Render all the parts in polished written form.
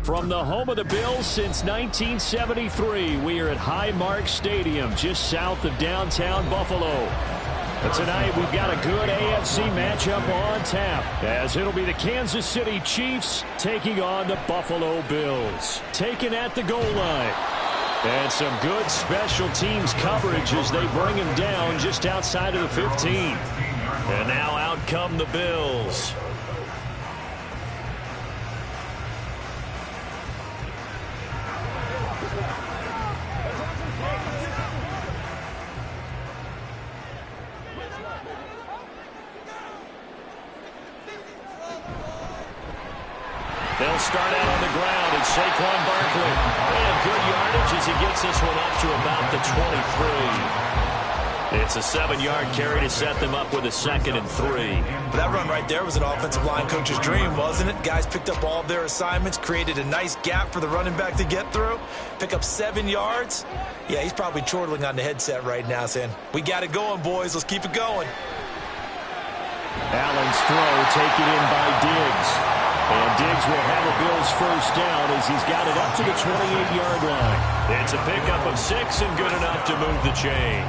From the home of the Bills since 1973, we are at Highmark Stadium, just south of downtown Buffalo. But tonight, we've got a good AFC matchup on tap, as it'll be the Kansas City Chiefs taking on the Buffalo Bills. Taken at the goal line. And some good special teams coverage as they bring him down just outside of the 15. And now out come the Bills. They'll start out on the ground, and Saquon Barkley. And good yardage as he gets this one up to about the 23. It's a 7-yard carry to set them up with a 2nd and 3. That run right there was an offensive line coach's dream, wasn't it? Guys picked up all of their assignments, created a nice gap for the running back to get through, pick up 7 yards. Yeah, he's probably chortling on the headset right now saying, we got it going, boys. Let's keep it going. Allen's throw taken in by Diggs. And Diggs will have a Bills first down as he's got it up to the 28-yard line. It's a pickup of 6 and good enough to move the chains.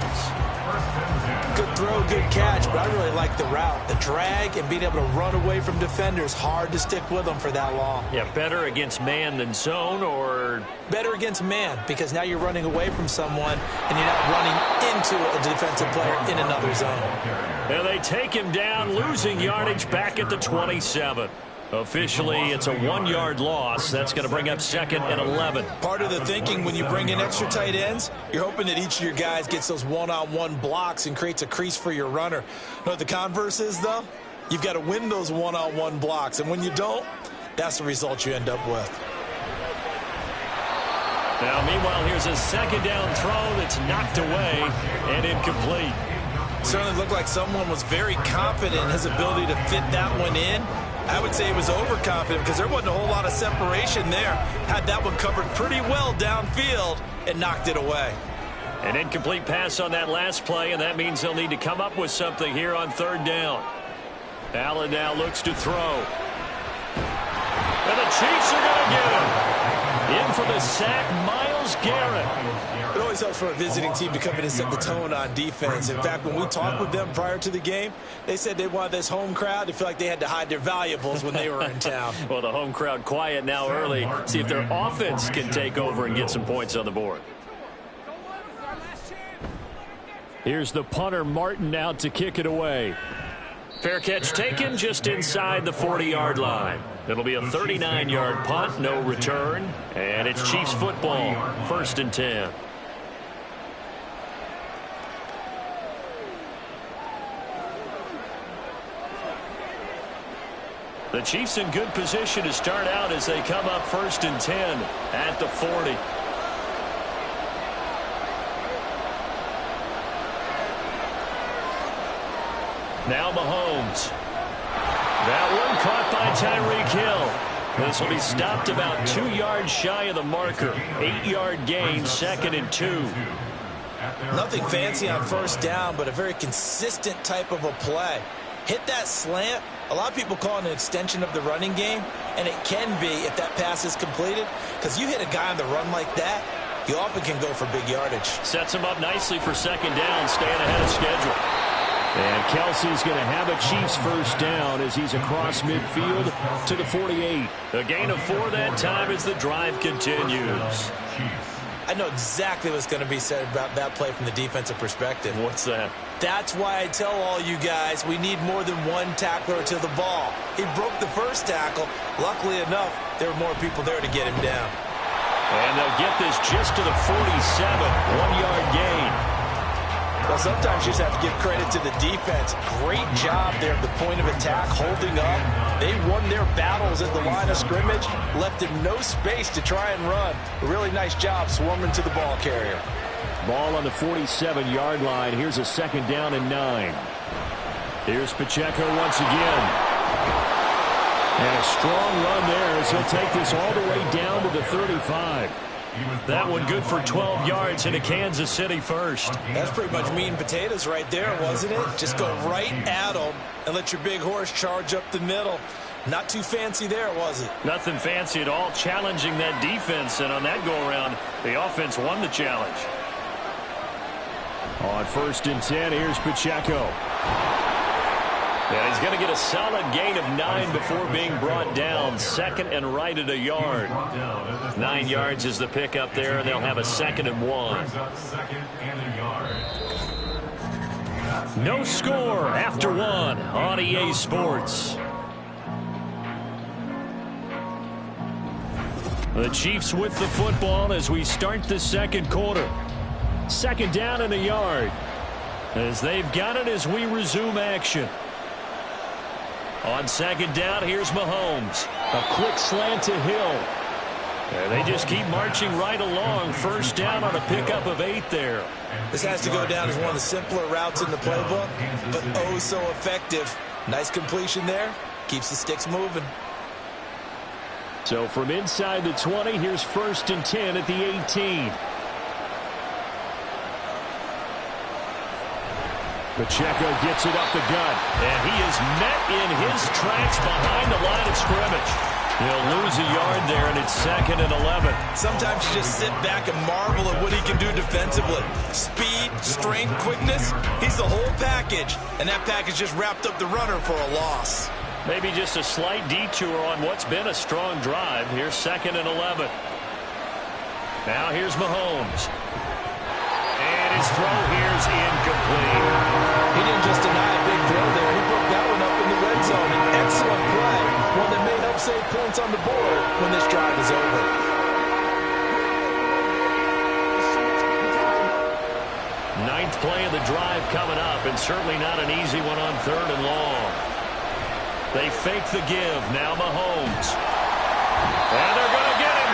Good throw, good catch, but I really like the route. The drag and being able to run away from defenders. Hard to stick with them for that long. Yeah, better against man than zone, or? Better against man, because now you're running away from someone and you're not running into a defensive player in another zone. And they take him down, losing yardage back at the 27. Officially, it's a 1-yard loss. That's going to bring up 2nd and 11. Part of the thinking when you bring in extra tight ends, you're hoping that each of your guys gets those one-on-one blocks and creates a crease for your runner. You know what the converse is, though? You've got to win those one-on-one blocks, and when you don't, that's the result you end up with. Now, meanwhile, here's a 2nd down throw that's knocked away and incomplete. Certainly looked like someone was very confident in his ability to fit that one in. I would say he was overconfident because there wasn't a whole lot of separation there. Had that one covered pretty well downfield and knocked it away. An incomplete pass on that last play, and that means they'll need to come up with something here on 3rd down. Allen now looks to throw. And the Chiefs are going to get him. In for the sack, Myles Garrett. It always helps for a visiting team to come in and set the tone on defense. In fact, when we talked with them prior to the game, they said they wanted this home crowd to feel like they had to hide their valuables when they were in town. Well, the home crowd quiet now early. See if their offense can take over and get some points on the board. Here's the punter, Martin, out to kick it away. Fair catch taken just inside the 40-yard line. It'll be a 39-yard punt, no return. And it's Chiefs football, 1st and 10. The Chiefs in good position to start out as they come up 1st and 10 at the 40. Now Mahomes. That one caught by Tyreek Hill. This will be stopped about 2 yards shy of the marker. 8-yard gain, 2nd and 2. Nothing fancy on 1st down, but a very consistent type of a play. Hit that slant. A lot of people call it an extension of the running game, and it can be if that pass is completed, because you hit a guy on the run like that, you often can go for big yardage. Sets him up nicely for 2nd down, staying ahead of schedule. And Kelsey's going to have a Chiefs first down as he's across midfield to the 48. A gain of 4 that time as the drive continues. I know exactly what's going to be said about that play from the defensive perspective. What's that? That's why I tell all you guys we need more than one tackler to the ball. He broke the first tackle. Luckily enough, there were more people there to get him down. And they'll get this just to the 47. 1-yard gain. Well, sometimes you just have to give credit to the defense. Great job there at the point of attack, holding up. They won their battles at the line of scrimmage, left him no space to try and run. A really nice job swarming to the ball carrier. Ball on the 47-yard line. Here's a 2nd down and 9. Here's Pacheco once again. And a strong run there as he'll take this all the way down to the 35. That one good for 12 yards into Kansas City first. That's pretty much meat and potatoes right there, wasn't it? Just go right at them and let your big horse charge up the middle. Not too fancy there, was it? Nothing fancy at all, challenging that defense, and on that go-around, the offense won the challenge. On 1st and 10, here's Pacheco. And he's going to get a solid gain of 9 before being brought down. 2nd and right at a yard. 9 yards is the pickup there, and they'll have a 2nd and 1. No score after 1 on EA Sports. The Chiefs with the football as we start the 2nd quarter. 2nd down and a yard. As they've got it as we resume action. On 2nd down, here's Mahomes. A quick slant to Hill. And they just keep marching right along. 1st down on a pickup of 8 there. This has to go down as one of the simpler routes in the playbook, but oh so effective. Nice completion there. Keeps the sticks moving. So from inside the 20, here's 1st and 10 at the 18. Pacheco gets it up the gut, and he is met in his tracks behind the line of scrimmage. He'll lose a yard there, and it's 2nd and 11. Sometimes you just sit back and marvel at what he can do defensively. Speed, strength, quickness, he's the whole package, and that package just wrapped up the runner for a loss. Maybe just a slight detour on what's been a strong drive. Here's 2nd and 11. Now here's Mahomes. And his throw here's incomplete. He didn't just deny a big throw there. He broke that one up in the red zone. An excellent play. One that may help save points on the board when this drive is over. Ninth play of the drive coming up, and certainly not an easy one on 3rd and long. They fake the give. Now Mahomes. And they're going to get him.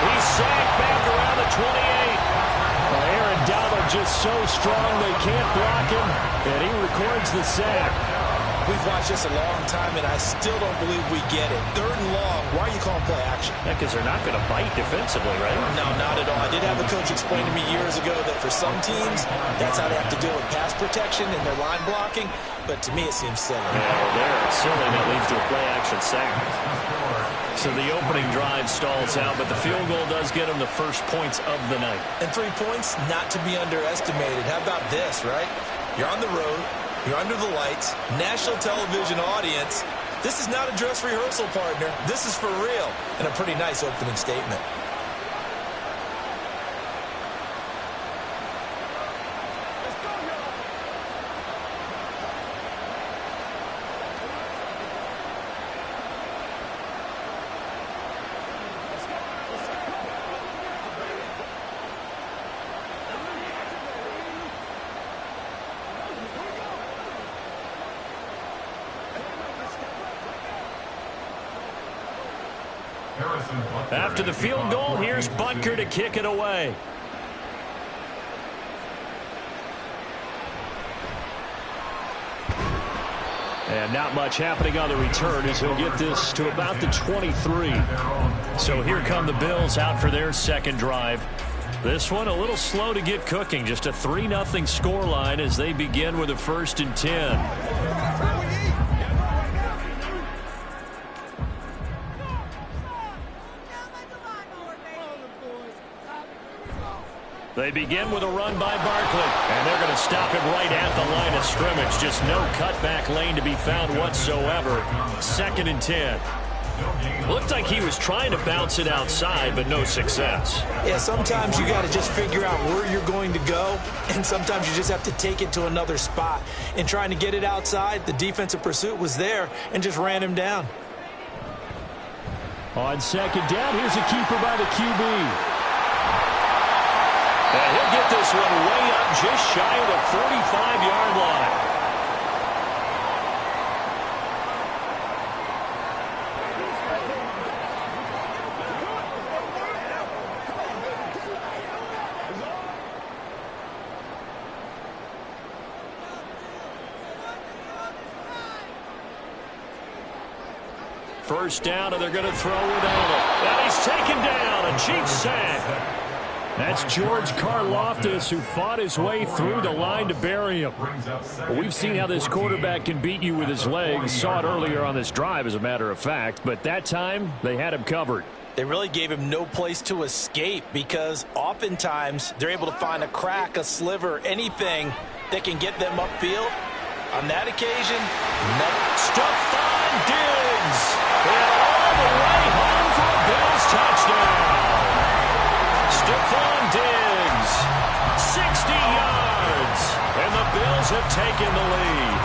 He's sacked back around the 28. Aaron Donald just so strong they can't block him, and he records the sack. We've watched this a long time, and I still don't believe we get it. 3rd and long, why are you calling play action? Yeah, because they're not going to bite defensively, right? No, not at all. I did have a coach explain to me years ago that for some teams, that's how they have to deal with pass protection and their line blocking, but to me it seems silly. Yeah, well, they're silly. That leads to a play action sack. So the opening drive stalls out, but the field goal does get them the first points of the night. And 3 points, not to be underestimated. How about this, right? You're on the road. You're under the lights. National television audience. This is not a dress rehearsal, partner. This is for real. And a pretty nice opening statement. After the field goal, here's Butker to kick it away. And not much happening on the return as he'll get this to about the 23. So here come the Bills out for their 2nd drive. This one a little slow to get cooking. Just a 3-0 scoreline as they begin with a 1st and 10. They begin with a run by Barkley, and they're going to stop it right at the line of scrimmage. Just no cutback lane to be found whatsoever. 2nd and 10. Looked like he was trying to bounce it outside, but no success. Yeah, sometimes you got to just figure out where you're going to go, and sometimes you just have to take it to another spot. In trying to get it outside, the defensive pursuit was there and just ran him down. On 2nd down, here's a keeper by the QB. And he'll get this one way up just shy of the 45-yard line. First down, and they're going to throw with Allen. And he's taken down. A Chiefs sack. That's George Karlaftis, who fought his way through the line to bury him. Well, we've seen how this quarterback can beat you with his legs. Saw it earlier on this drive, as a matter of fact. But that time, they had him covered. They really gave him no place to escape because oftentimes they're able to find a crack, a sliver, anything that can get them upfield. On that occasion, no. Stephon Diggs, and all the way home for a Bills touchdown. Stephon Diggs, 60 yards, and the Bills have taken the lead.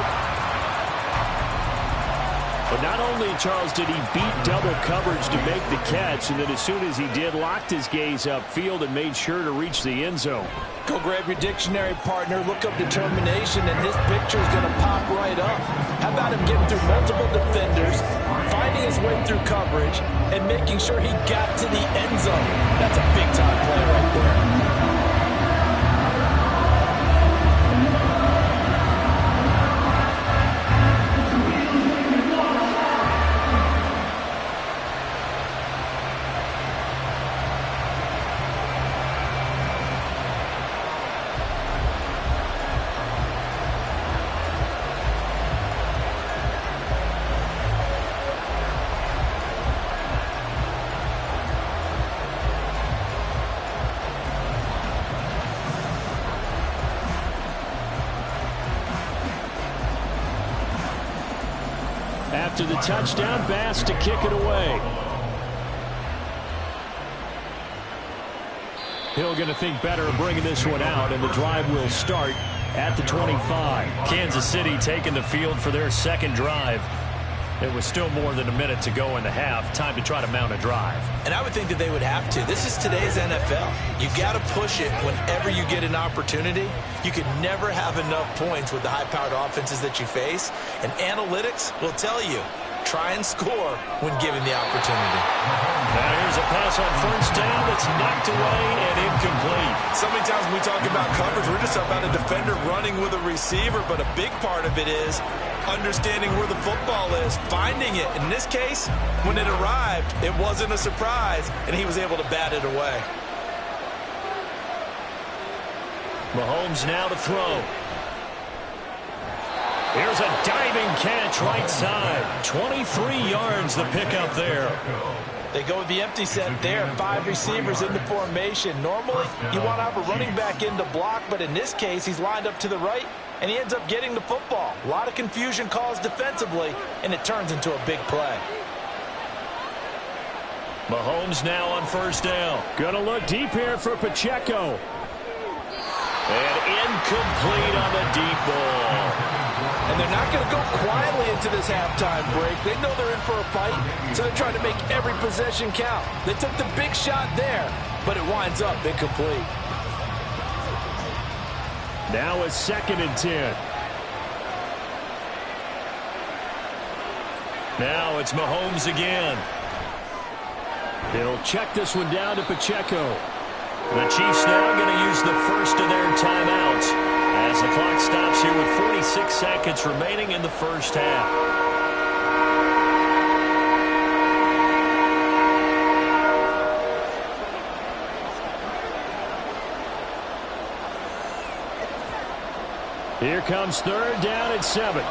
But not only, Charles, did he beat double coverage to make the catch, and then as soon as he did, locked his gaze upfield and made sure to reach the end zone. Go grab your dictionary, partner, look up determination, and his picture is going to pop right up. How about him getting through multiple defenders, finding his way through coverage, and making sure he got to the end zone? That's a big-time play right there. After the touchdown, Bass to kick it away. Hill going to think better of bringing this one out, and the drive will start at the 25. Kansas City taking the field for their second drive. It was still more than a minute to go in the half. Time to try to mount a drive. And I would think that they would have to. This is today's NFL. You got to push it whenever you get an opportunity. You can never have enough points with the high-powered offenses that you face. And analytics will tell you, try and score when given the opportunity. Now here's a pass on first down that's knocked away and incomplete. So many times when we talk about coverage, we're just about a defender running with a receiver, but a big part of it is understanding where the football is, finding it. In this case, when it arrived, it wasn't a surprise, and he was able to bat it away. Mahomes now to throw. Here's a diving catch right side. 23 yards the pickup there. They go with the empty set there. 5 receivers in the formation. Normally, you want to have a running back in to block, but in this case, he's lined up to the right, and he ends up getting the football. A lot of confusion caused defensively, and it turns into a big play. Mahomes now on first down. Gonna look deep here for Pacheco. And incomplete on the deep ball. And they're not going to go quietly into this halftime break. They know they're in for a fight, so they're trying to make every possession count. They took the big shot there, but it winds up incomplete. Now a 2nd and 10. Now it's Mahomes again. He'll check this one down to Pacheco. The Chiefs now going to use the first of their timeouts as the clock stops here with 46 seconds remaining in the first half. Here comes 3rd down at 7.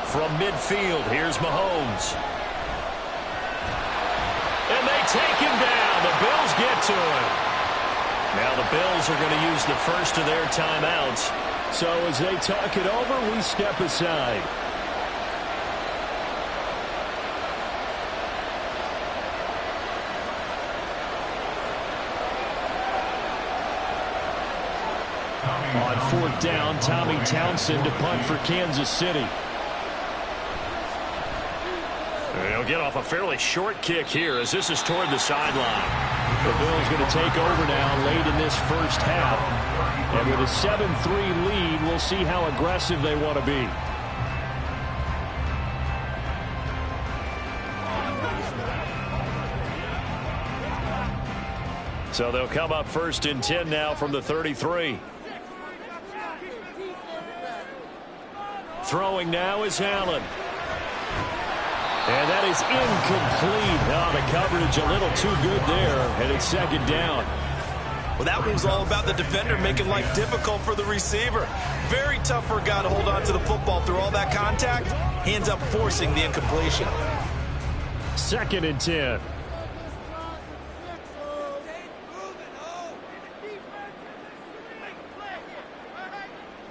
From midfield, here's Mahomes. And they take him down. The Bills get to him. Now the Bills are going to use the first of their timeouts. So as they talk it over, we step aside. On 4th down, Tommy Townsend to punt for Kansas City. They'll get off a fairly short kick here as this is toward the sideline. The Bills going to take over now late in this first half. And with a 7-3 lead, we'll see how aggressive they want to be. So they'll come up 1st and 10 now from the 33. Throwing now is Allen. And that is incomplete. Oh, the coverage a little too good there, and it's second down. Well, that one was all about the defender making life difficult for the receiver. Very tough for a guy to hold on to the football through all that contact. He ends up forcing the incompletion. 2nd and 10.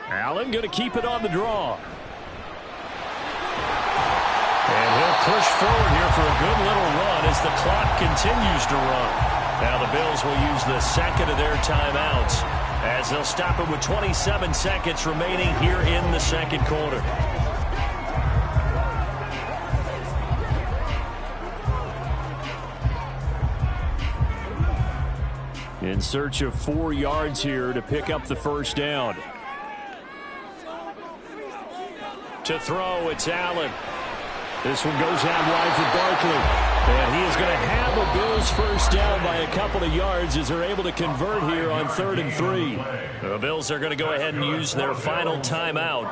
Allen going to keep it on the draw. And he'll push forward here for a good little run as the clock continues to run. Now the Bills will use the second of their timeouts as they'll stop it with 27 seconds remaining here in the second quarter. In search of 4 yards here to pick up the first down. To throw, it's Allen. This one goes out wide for Barkley. And he is going to have a Bills first down by a couple of yards as they're able to convert here on 3rd and 3. The Bills are going to go ahead and use their final timeout.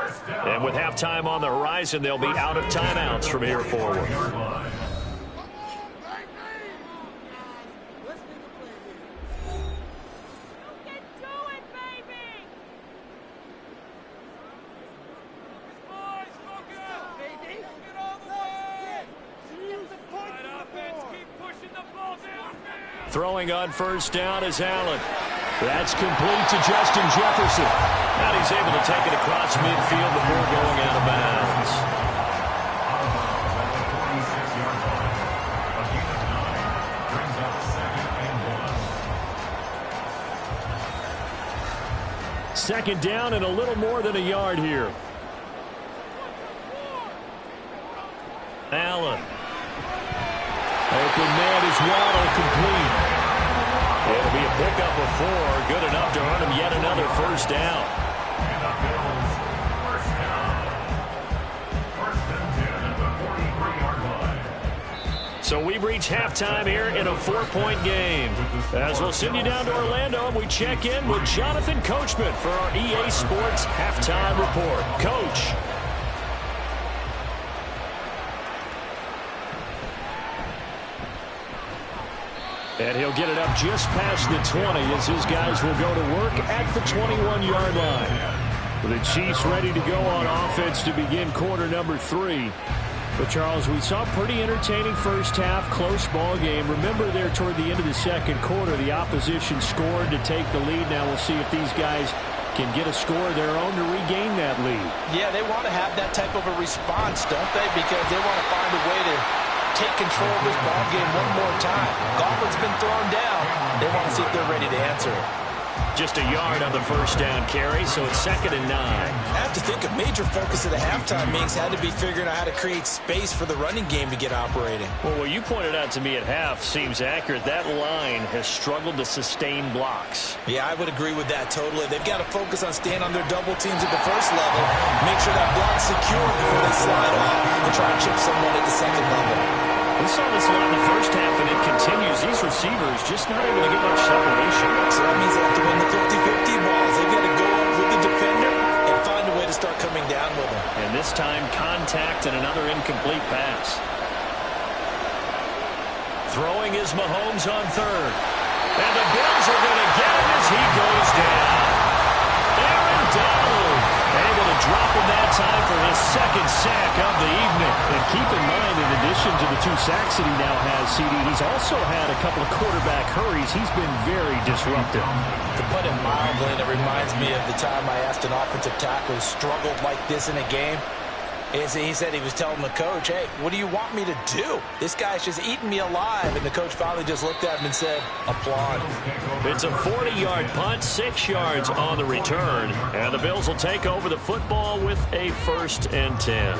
And with halftime on the horizon, they'll be out of timeouts from here forward. Throwing on first down is Allen. That's complete to Justin Jefferson. And he's able to take it across midfield before going out of bounds. Second down and a little more than a yard here. Allen. Open man is Waddle, complete. It'll be a pickup of 4, good enough to earn him yet another first down. So we've reached halftime here in a 4-point game. As we'll send you down to Orlando, and we check in with Jonathan Coachman for our EA Sports Halftime Report. Coach. And he'll get it up just past the 20 as his guys will go to work at the 21-yard line. The Chiefs ready to go on offense to begin quarter number 3. But, Charles, we saw a pretty entertaining first half, close ball game. Remember there toward the end of the second quarter, the opposition scored to take the lead. Now we'll see if these guys can get a score of their own to regain that lead. Yeah, they want to have that type of a response, don't they? Because they want to find a way to take control of this ball game one more time. Gauntlet's been thrown down. They want to see if they're ready to answer it. Just a yard on the first down carry, so it's 2nd and 9. I have to think a major focus of the halftime meetings had to be figuring out how to create space for the running game to get operating. Well, what you pointed out to me at half seems accurate. That line has struggled to sustain blocks. Yeah, I would agree with that totally. They've got to focus on staying on their double teams at the first level, make sure that block's secure before they slide off and try and chip someone at the second level. We saw this a lot in the first half, and it continues. These receivers just not able to get much separation. So that means they have to win the 50-50 balls. They've got to go up with the defender and find a way to start coming down with them. And this time, contact and another incomplete pass. Throwing is Mahomes on 3rd. And the Bills are going to get him as he goes down. Aaron Donald able to drop him that time for his 2nd sack of the evening. And keep in mind, in addition to the 2 sacks that he now has, CD, he's also had a couple of quarterback hurries. He's been very disruptive. To put it mildly, it reminds me of the time I asked an offensive tackle who struggled like this in a game. He said he was telling the coach, hey, what do you want me to do? This guy's just eating me alive. And the coach finally just looked at him and said, applaud. It's a 40-yard punt, 6 yards on the return. And the Bills will take over the football with a 1st and 10.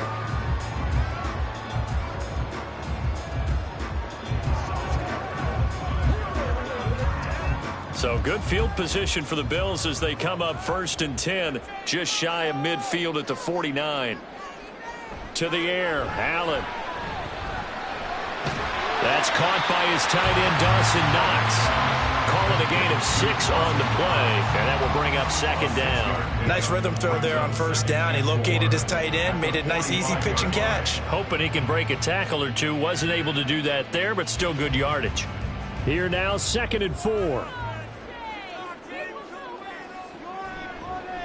So good field position for the Bills as they come up 1st and 10, just shy of midfield at the 49. To the air, Allen. That's caught by his tight end, Dawson Knox. call it a gain of 6 on the play, and that will bring up second down. Nice rhythm throw there on first down. He located his tight end, made it a nice, easy pitch and catch. Hoping he can break a tackle or two. Wasn't able to do that there, but still good yardage. Here now, 2nd and 4.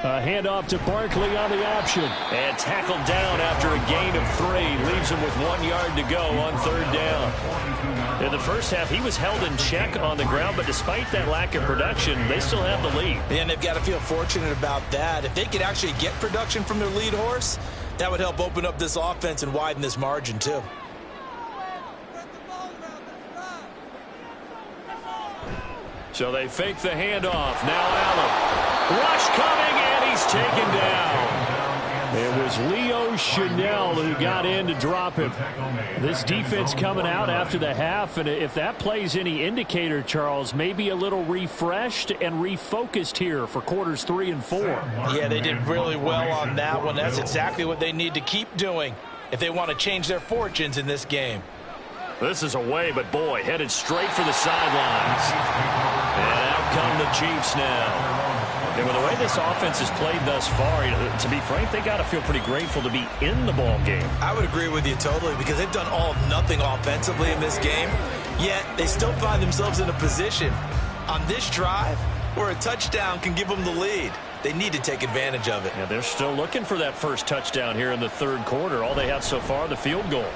A handoff to Barkley on the option. And tackled down after a gain of 3. Leaves him with 1 yard to go on third down. In the first half, he was held in check on the ground, but despite that lack of production, they still have the lead. And they've got to feel fortunate about that. If they could actually get production from their lead horse, that would help open up this offense and widen this margin too. So they fake the handoff. Now Allen. Rush coming, and he's taken down. It was Leo Chanel who got in to drop him. This defense coming out after the half, and if that plays any indicator, Charles, maybe a little refreshed and refocused here for quarters 3 and 4. Yeah, they did really well on that one. That's exactly what they need to keep doing if they want to change their fortunes in this game. This is away, but boy, headed straight for the sidelines. And out come the Chiefs now. And with the way this offense has played thus far, to be frank, they got to feel pretty grateful to be in the ball game. I would agree with you totally because they've done all of nothing offensively in this game, yet they still find themselves in a position on this drive where a touchdown can give them the lead. They need to take advantage of it. Yeah, they're still looking for that first touchdown here in the third quarter. All they have so far, the field goal.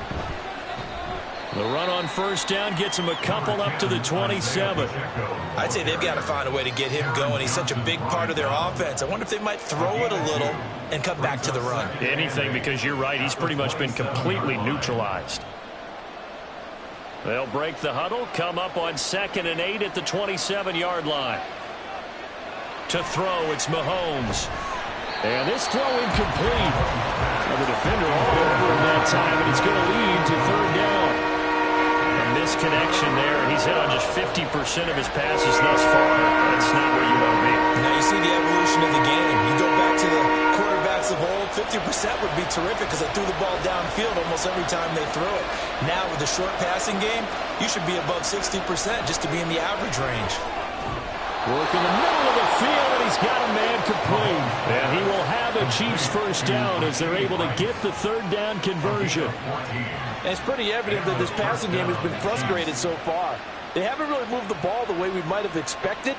The run on first down gets him a couple up to the 27. I'd say they've got to find a way to get him going. He's such a big part of their offense. I wonder if they might throw it a little and come back to the run. Anything, because you're right. He's pretty much been completely neutralized. They'll break the huddle, come up on 2nd and 8 at the 27-yard line. To throw, it's Mahomes. And this throw incomplete. Well, the defender all over him that time, and it's going to lead to third down. Misconnection there. He's hit on just 50% of his passes thus far. That's not where you want to be. Now you see the evolution of the game. You go back to the quarterbacks of old, 50% would be terrific because they threw the ball downfield almost every time they threw it. Now with the short passing game, you should be above 60% just to be in the average range. Work in the middle of the field, and he's got a man complete. And he will have a Chiefs first down as they're able to get the third down conversion. And it's pretty evident that this passing game has been frustrated so far. They haven't really moved the ball the way we might have expected,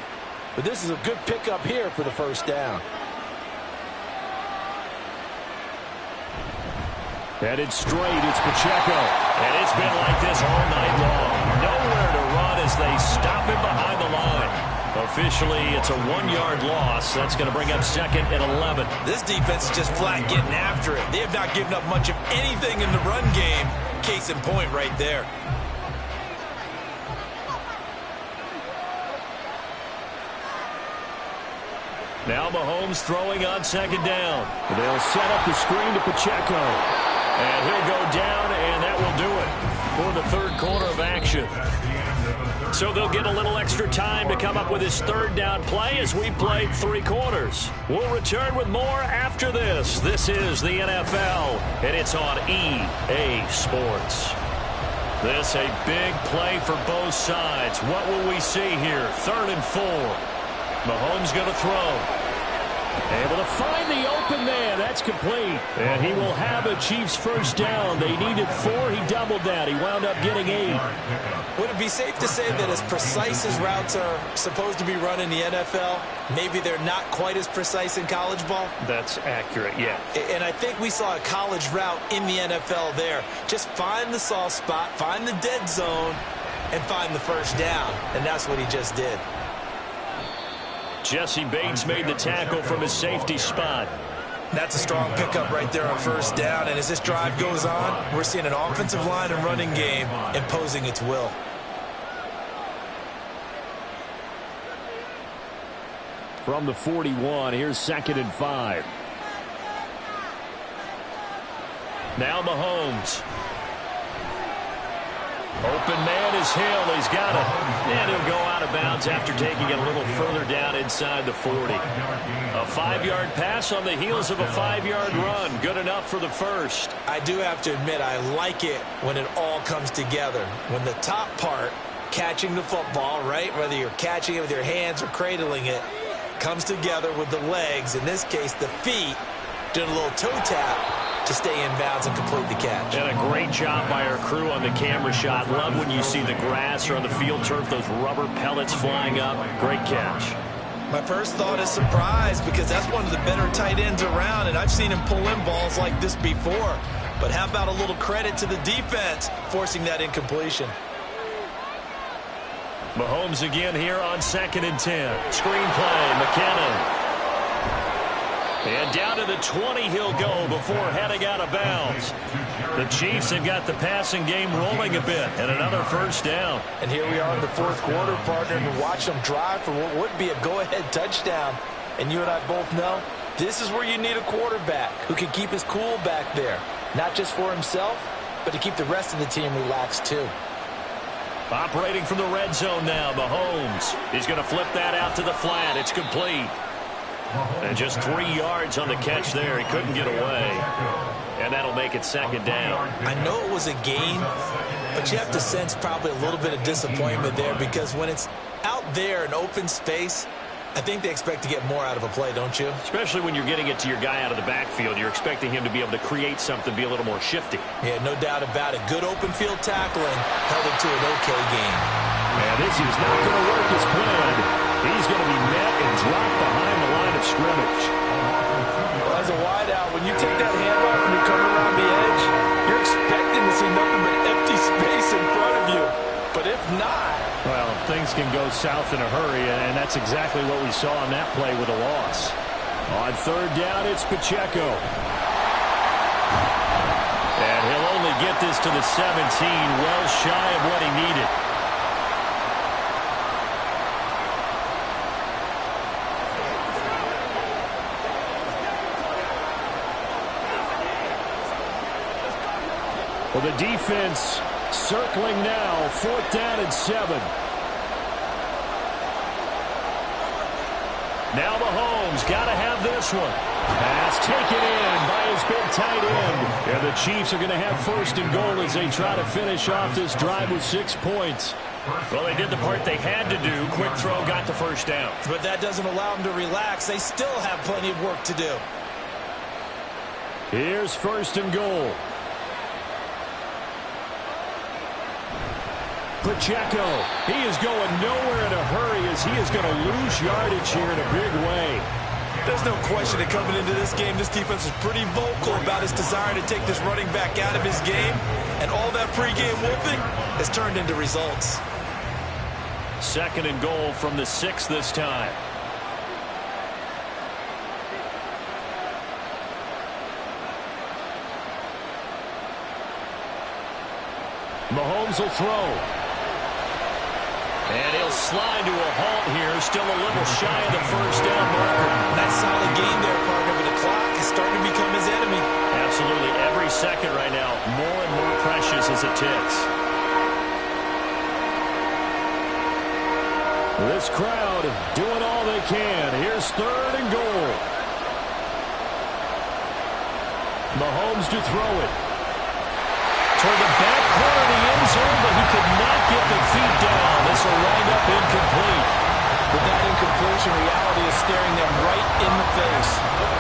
but this is a good pickup here for the first down. Headed straight, it's Pacheco. And it's been like this all night long. Nowhere to run as they stop him behind the line. Officially, it's a 1-yard loss. That's going to bring up 2nd and 11. This defense is just flat getting after it. They have not given up much of anything in the run game. Case in point right there. Now Mahomes throwing on 2nd down. They'll set up the screen to Pacheco. And he'll go down, and that will do it for the third quarter of action. So they'll get a little extra time to come up with his third down play as we played 3 quarters. We'll return with more after this. This is the NFL, and it's on EA Sports. This a big play for both sides. What will we see here? 3rd and 4. Mahomes going to throw. Able to find the open man. That's complete. And he will have a Chiefs first down. They needed 4. He doubled that. He wound up getting 8. Would it be safe to say that as precise as routes are supposed to be run in the NFL, maybe they're not quite as precise in college ball? That's accurate, yeah. And I think we saw a college route in the NFL there. Just find the soft spot, find the dead zone, and find the first down. And that's what he just did. Jesse Bates made the tackle from his safety spot. That's a strong pickup right there on first down. And as this drive goes on, we're seeing an offensive line and running game imposing its will. From the 41, here's 2nd and 5. Now Mahomes. Open man is Hill. He's got it. And he'll go out of bounds after taking it a little further down inside the 40. A 5-yard pass on the heels of a 5-yard run. Good enough for the first. I do have to admit, I like it when it all comes together. When the top part catching the football, right? Whether you're catching it with your hands or cradling it, comes together with the legs, in this case the feet, doing a little toe tap to stay in bounds and complete the catch. And a great job by our crew on the camera shot. Love when you see the grass or on the field turf, those rubber pellets flying up. Great catch. My first thought is surprise, because that's one of the better tight ends around, and I've seen him pull in balls like this before. But how about a little credit to the defense forcing that incompletion? Mahomes again here on 2nd and 10. Screen play, McKinnon. And down to the 20 he'll go before heading out of bounds. The Chiefs have got the passing game rolling a bit, and another first down. And here we are in the 4th quarter, partner, and watch them drive for what would be a go-ahead touchdown. And you and I both know this is where you need a quarterback who can keep his cool back there. Not just for himself, but to keep the rest of the team relaxed too. Operating from the red zone now, Mahomes. He's going to flip that out to the flat. It's complete. And just 3 yards on the catch there. He couldn't get away. And that'll make it 2nd down. I know it was a gain, but you have to sense probably a little bit of disappointment there, because when it's out there in open space, I think they expect to get more out of a play, don't you? Especially when you're getting it to your guy out of the backfield. You're expecting him to be able to create something, be a little more shifty. Yeah, no doubt about it. Good open field tackling held it to an okay game. And this is not going to work as planned. He's going to be met and dropped behind the line of scrimmage. Well, as a wideout, when you take that handoff and you come around the edge, you're expecting to see nothing but empty space in front of you. But if not... Well, things can go south in a hurry, and that's exactly what we saw on that play with a loss. On 3rd down, it's Pacheco. And he'll only get this to the 17, well shy of what he needed. Well, the defense circling now, 4th down and 7. Now Mahomes got to have this one. Pass taken in by his big tight end. And the Chiefs are going to have 1st and goal as they try to finish off this drive with 6 points. Well, they did the part they had to do. Quick throw, got the 1st down. But that doesn't allow them to relax. They still have plenty of work to do. Here's 1st and goal. Pacheco, he is going nowhere in a hurry as he is going to lose yardage here in a big way. There's no question that coming into this game, this defense is pretty vocal about its desire to take this running back out of his game, and all that pregame whooping has turned into results. 2nd and goal from the 6 this time. Mahomes will throw. And he'll slide to a halt here, still a little shy of the 1st down marker. Nice solid gain there, partner, but the clock is starting to become his enemy. Absolutely, every second right now, more and more precious as it ticks. This crowd doing all they can. Here's 3rd and goal. Mahomes to throw it. Toward the back corner of the end zone, but he could not get the feet down. This will wind up incomplete. With that incompletion, reality is staring them right in the face.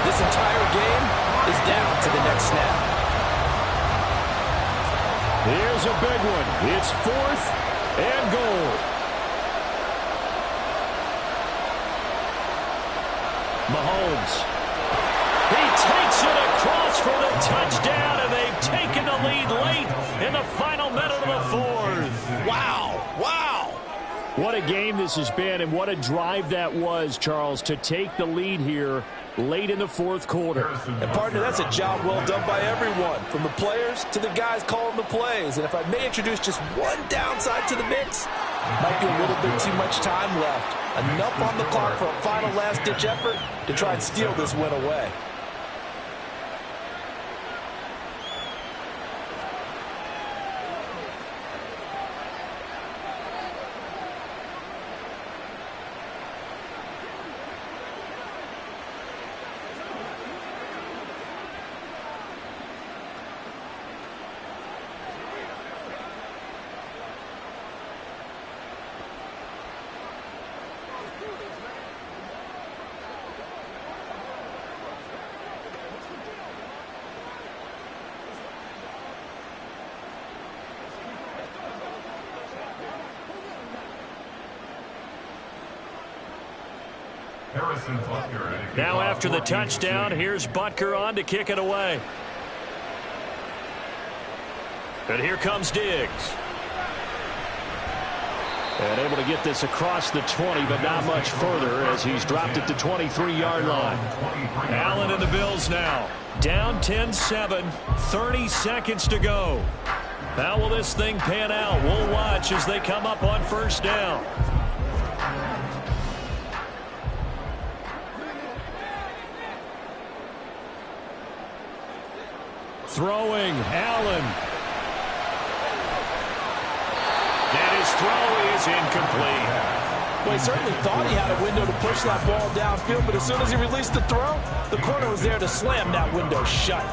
This entire game is down to the next snap. Here's a big one. It's 4th and goal. Mahomes. He takes it across for the touchdown, and they've taken the lead late in the final minute of the 4th. Wow, wow. What a game this has been, and what a drive that was, Charles, to take the lead here late in the 4th quarter. And, partner, that's a job well done by everyone, from the players to the guys calling the plays. And if I may introduce just one downside to the mix, might be a little bit too much time left. Enough on the clock for a final last-ditch effort to try and steal this win away. Now after the touchdown, here's Butker on to kick it away. And here comes Diggs. And able to get this across the 20, but not much further as he's dropped it to 23-yard line. Allen and the Bills now. Down 10-7, 30 seconds to go. How will this thing pan out? We'll watch as they come up on first down. Throwing, Allen. And his throw is incomplete. Well, he certainly thought he had a window to push that ball downfield, but as soon as he released the throw, the corner was there to slam that window shut.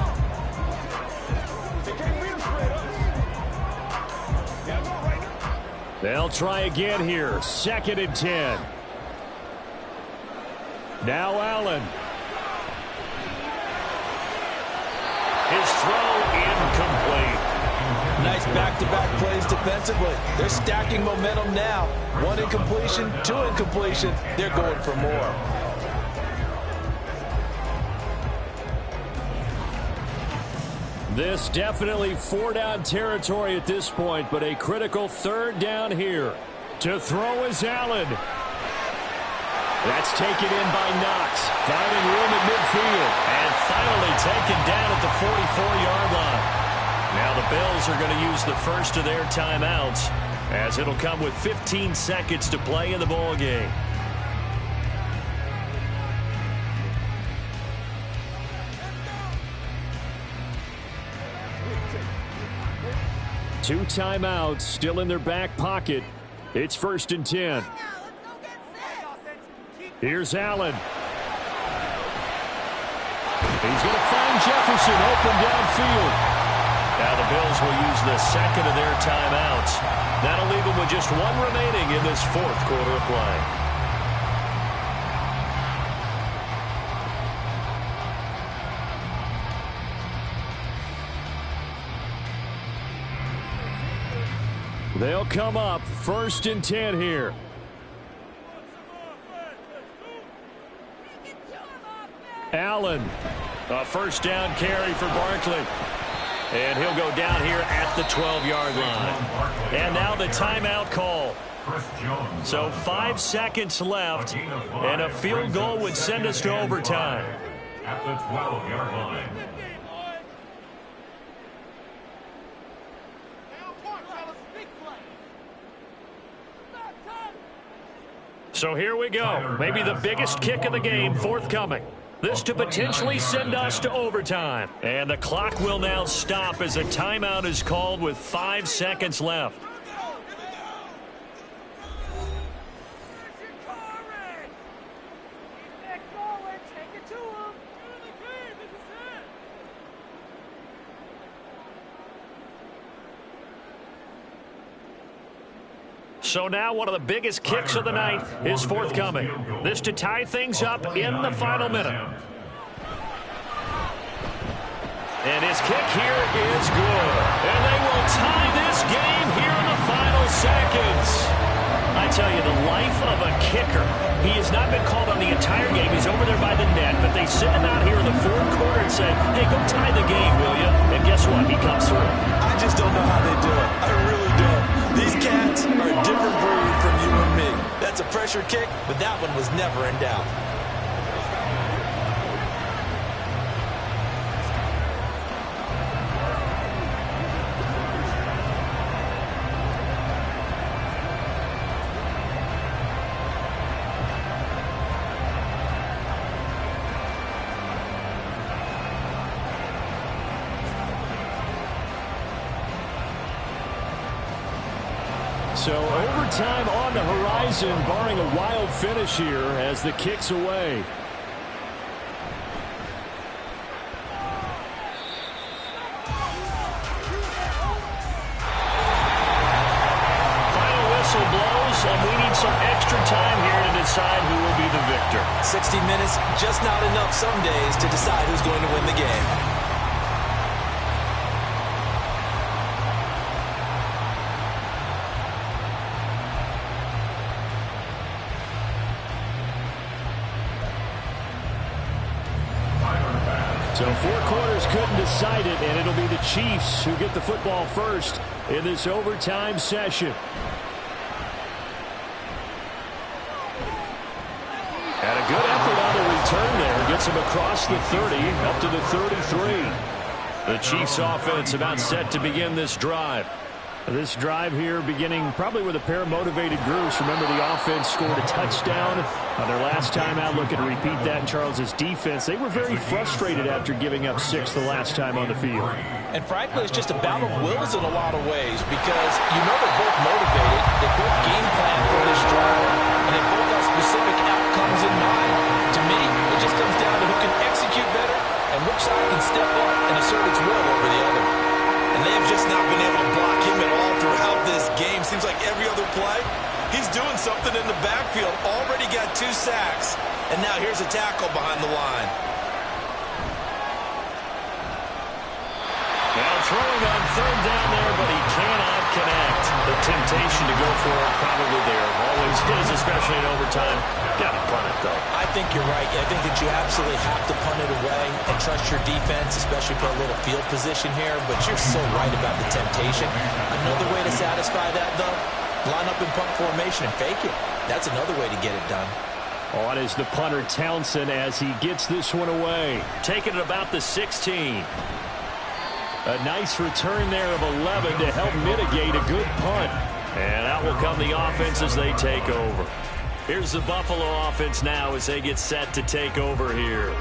They'll try again here. 2nd and 10. Now Allen. His throw incomplete. Nice back-to-back plays defensively. They're stacking momentum now. 1 incompletion, 2 incompletion. They're going for more. This definitely 4-down territory at this point, but a critical 3rd down here. To throw is Allen. That's taken in by Knox. Finding room at midfield. And finally taken down at the 44-yard line. Now the Bills are going to use the first of their timeouts as it'll come with 15 seconds to play in the ball game. Two timeouts still in their back pocket. It's 1st and 10. Here's Allen. He's going to find Jefferson open downfield. Now the Bills will use the 2nd of their timeouts. That'll leave them with just 1 remaining in this 4th quarter of play. They'll come up 1st and 10 here. Allen, a 1st down carry for Barkley. And he'll go down here at the 12-yard line. And now the timeout call. So 5 seconds left, and a field goal would send us to overtime. At the 12-yard line. So here we go. Maybe the biggest kick of the game forthcoming. This to potentially send us to overtime. And the clock will now stop as a timeout is called with 5 seconds left. So now one of the biggest kicks of the night is forthcoming. This to tie things up in the final minute. And his kick here is good. And they will tie this game here in the final seconds. I tell you, the life of a kicker. He has not been called on the entire game. He's over there by the net, but they send him out here in the 4th quarter and say, hey, go tie the game, will you? And guess what? He comes through. I just don't know how they do it. I really don't. These cats are a different breed from you and me. That's a pressure kick, but that one was never in doubt. So overtime on the horizon, barring a wild finish here as the kick's away. Final whistle blows, and we need some extra time here to decide who will be the victor. 60 minutes, just not enough some days to decide who's going to win the game. So 4 quarters couldn't decide it, and it'll be the Chiefs who get the football first in this overtime session. And a good effort on the return there. Gets him across the 30, up to the 33. The Chiefs offense about set to begin this drive. This drive here beginning probably with a pair of motivated groups. Remember, the offense scored a touchdown on their last time out. Looking to repeat that in Charles's defense. They were very frustrated after giving up 6 the last time on the field. And frankly, it's just a battle of wills in a lot of ways because you know they're both motivated. They both game plan for this drive, and they both have specific outcomes in mind. To me, it just comes down to who can execute better and which side can step up and assert its will over the other. And they have just not been able to block him at all throughout this game. Seems like every other play, he's doing something in the backfield. Already got 2 sacks. And now here's a tackle behind the line. Now throwing on 3rd down there, but he cannot connect. The temptation to go for it probably there. Always is, especially in overtime. Got to punt it, though. I think you're right. I think that you absolutely have to punt it away and trust your defense, especially put a little field position here. But you're so right about the temptation. Another way to satisfy that, though, line up in punt formation and fake it. That's another way to get it done. On is the punter Townsend as he gets this one away. Taking it about the 16. A nice return there of 11 to help mitigate a good punt. And out will come the offense as they take over. Here's the Buffalo offense now as they get set to take over here.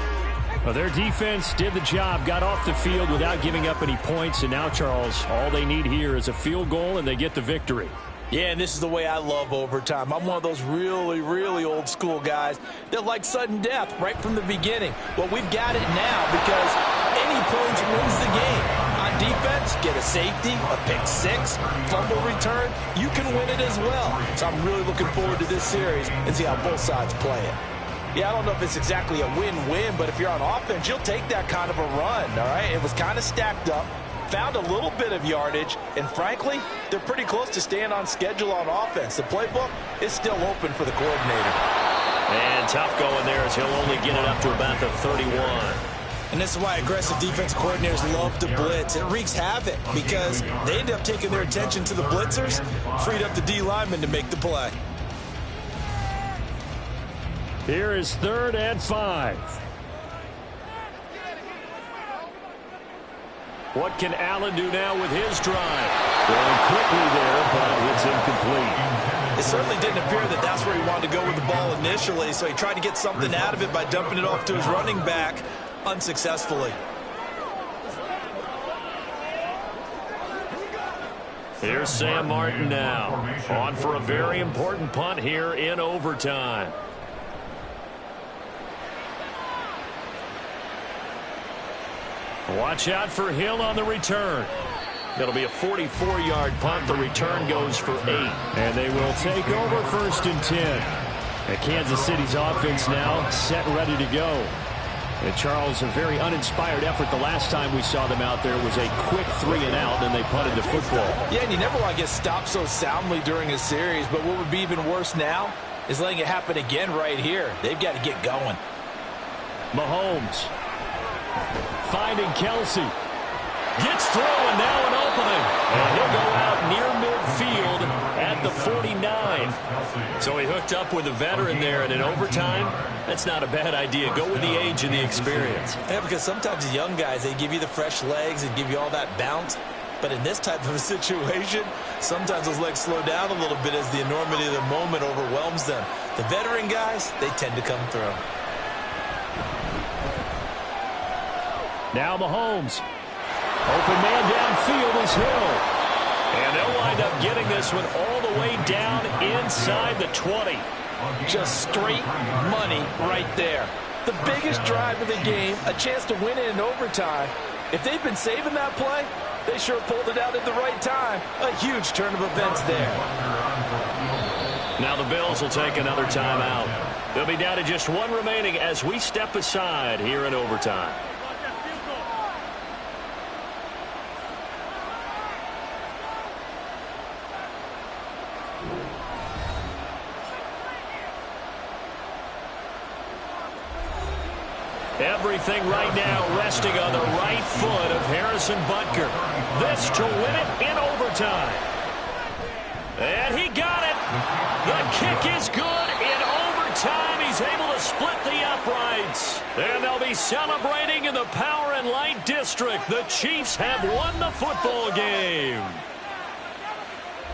Well, their defense did the job, got off the field without giving up any points. And now, Charles, all they need here is a field goal and they get the victory. Yeah, and this is the way I love overtime. I'm one of those really, really old school guys that like sudden death right from the beginning. Well, we've got it now because any points wins the game. On defense, get a safety, a pick 6, fumble return, you can win it as well. So I'm really looking forward to this series and see how both sides play it. Yeah, I don't know if it's exactly a win-win, but if you're on offense, you'll take that kind of a run, all right? It was kind of stacked up. Found a little bit of yardage, and frankly, they're pretty close to staying on schedule on offense. The playbook is still open for the coordinator. And tough going there as he'll only get it up to about the 31. And this is why aggressive defense coordinators love to blitz. It wreaks havoc because they end up taking their attention to the blitzers, freed up the D lineman to make the play. Here is 3rd and 5. What can Allen do now with his drive? Going quickly there, but it's incomplete. It certainly didn't appear that that's where he wanted to go with the ball initially, so he tried to get something out of it by dumping it off to his running back unsuccessfully. Here's Sam Martin now, on for a very important punt here in overtime. Watch out for Hill on the return. It'll be a 44-yard punt. The return goes for 8. And they will take over 1st and 10. And Kansas City's offense now set ready to go. And Charles, a very uninspired effort the last time we saw them out there was a quick 3-and-out, and they punted the football. Yeah, and you never want to get stopped so soundly during a series, but what would be even worse now is letting it happen again right here. They've got to get going. Mahomes finding Kelsey. Gets through and now an opening. And he'll go out near midfield at the 49. So he hooked up with a veteran there, and in overtime, that's not a bad idea. Go with the age and the experience. Yeah, because sometimes the young guys, they give you the fresh legs and give you all that bounce. But in this type of a situation, sometimes those legs slow down a little bit as the enormity of the moment overwhelms them. The veteran guys, they tend to come through. Now Mahomes. Open man downfield is Hill. And they'll wind up getting this one all the way down inside the 20. Just straight money right there. The biggest drive of the game, a chance to win it in overtime. If they've been saving that play, they sure pulled it out at the right time. A huge turn of events there. Now the Bills will take another timeout. They'll be down to just one remaining as we step aside here in overtime. Everything right now resting on the right foot of Harrison Butker. This to win it in overtime. And he got it. The kick is good in overtime. He's able to split the uprights. And they'll be celebrating in the Power and Light District. The Chiefs have won the football game.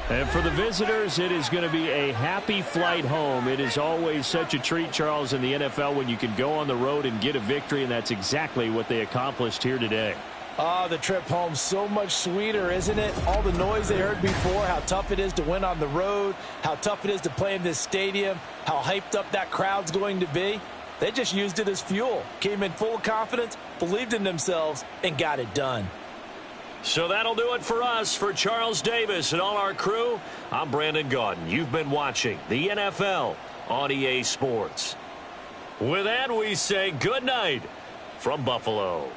And for the visitors, it is going to be a happy flight home. It is always such a treat, Charles, in the NFL when you can go on the road and get a victory, and that's exactly what they accomplished here today. Oh, the trip home so much sweeter, isn't it? All the noise they heard before, how tough it is to win on the road, how tough it is to play in this stadium, how hyped up that crowd's going to be. They just used it as fuel, came in full of confidence, believed in themselves, and got it done. So that'll do it for us. For Charles Davis and all our crew, I'm Brandon Gaudin. You've been watching the NFL on EA Sports. With that, we say good night from Buffalo.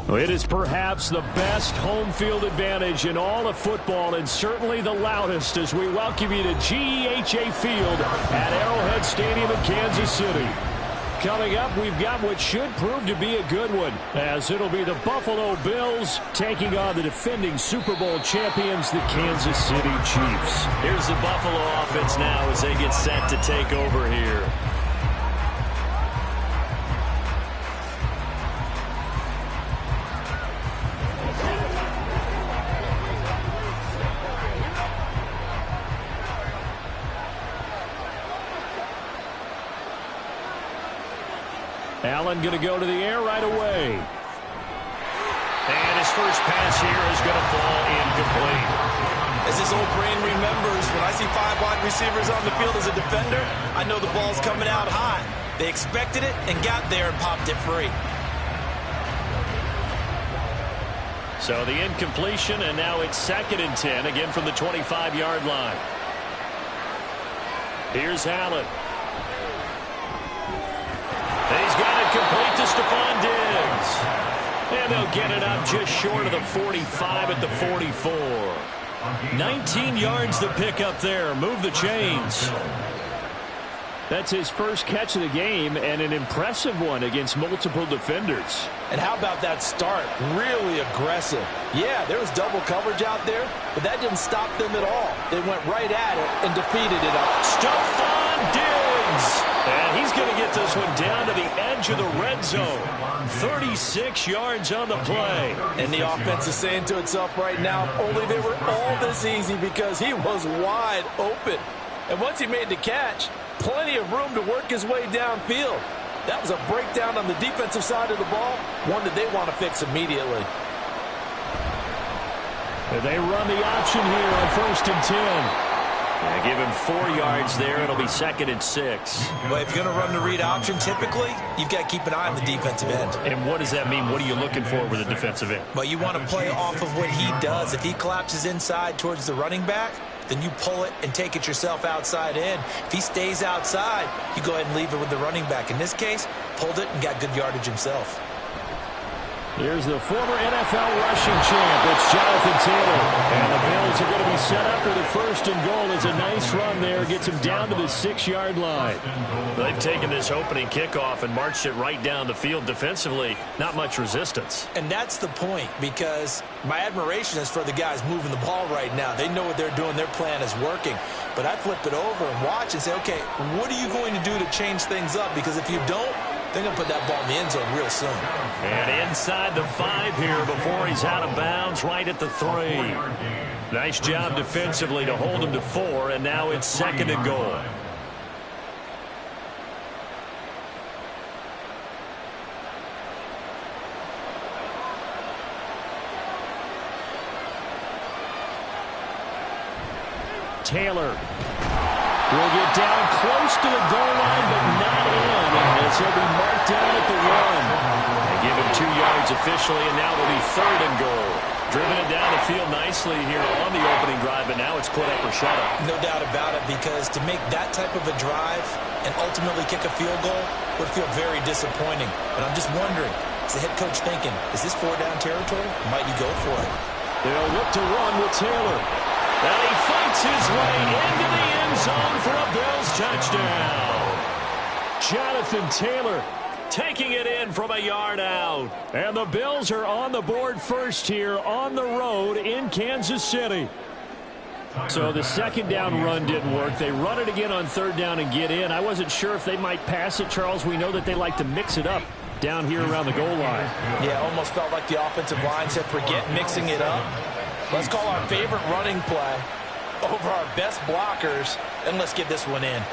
It is perhaps the best home field advantage in all of football, and certainly the loudest, as we welcome you to GEHA Field at Arrowhead Stadium in Kansas City. Coming up, we've got what should prove to be a good one, as it'll be the Buffalo Bills taking on the defending Super Bowl champions, the Kansas City Chiefs. Here's the Buffalo offense now as they get set to take over here. Allen going to go to the air right away. And his first pass here is going to fall incomplete. As his old brain remembers, when I see 5 wide receivers on the field as a defender, I know the ball's coming out high. They expected it and got there and popped it free. So the incompletion, and now it's 2nd and 10, again from the 25-yard line. Here's Allen. He's got it complete to Stephon Diggs. And they'll get it up just short of the 45 at the 44. 19 yards to pick up there. Move the chains. That's his first catch of the game, and an impressive one against multiple defenders. And how about that start? Really aggressive. Yeah, there was double coverage out there, but that didn't stop them at all. They went right at it and defeated it up. Stephon Diggs! And he's going to get this one down to the edge of the red zone. 36 yards on the play. And the offense is saying to itself right now, only they were all this easy because he was wide open. And once he made the catch, plenty of room to work his way downfield. That was a breakdown on the defensive side of the ball, one that they want to fix immediately. And they run the option here on 1st and 10. Yeah, give him 4 yards there. It'll be 2nd and 6. But if you're going to run the read option, typically, you've got to keep an eye on the defensive end. And what does that mean? What are you looking for with a defensive end? Well, you want to play off of what he does. If he collapses inside towards the running back, then you pull it and take it yourself outside in. If he stays outside, you go ahead and leave it with the running back. In this case, pulled it and got good yardage himself. Here's the former NFL rushing champ. It's Jonathan Taylor. And the Bills are going to be set up for the first and goal is a nice run there. Gets him down to the 6-yard line. They've taken this opening kickoff and marched it right down the field defensively. Not much resistance. And that's the point, because my admiration is for the guys moving the ball right now. They know what they're doing. Their plan is working. But I flip it over and watch and say, okay, what are you going to do to change things up? Because if you don't, they're going to put that ball in the end zone real soon. And inside the 5 here before he's out of bounds, right at the 3. Nice job defensively to hold him to 4, and now it's 2nd and goal. Taylor will get down close to the goal line, but not in, as he'll be marked down at the 1. They give him 2 yards officially, and now it'll be 3rd and goal. Driven it down the field nicely here on the opening drive, but now it's put up or shut up. No doubt about it, because to make that type of a drive and ultimately kick a field goal would feel very disappointing. But I'm just wondering, is the head coach thinking, is this 4-down territory? Might he go for it? They'll look to run with Taylor. And he fights his way into the end zone for a Bills touchdown. Jonathan Taylor taking it in from a yard out. And the Bills are on the board first here on the road in Kansas City. So the 2nd down run didn't work. They run it again on 3rd down and get in. I wasn't sure if they might pass it, Charles. We know that they like to mix it up down here around the goal line. Yeah, almost felt like the offensive line said, forget mixing it up. Let's call our favorite running play over our best blockers, and let's get this one in.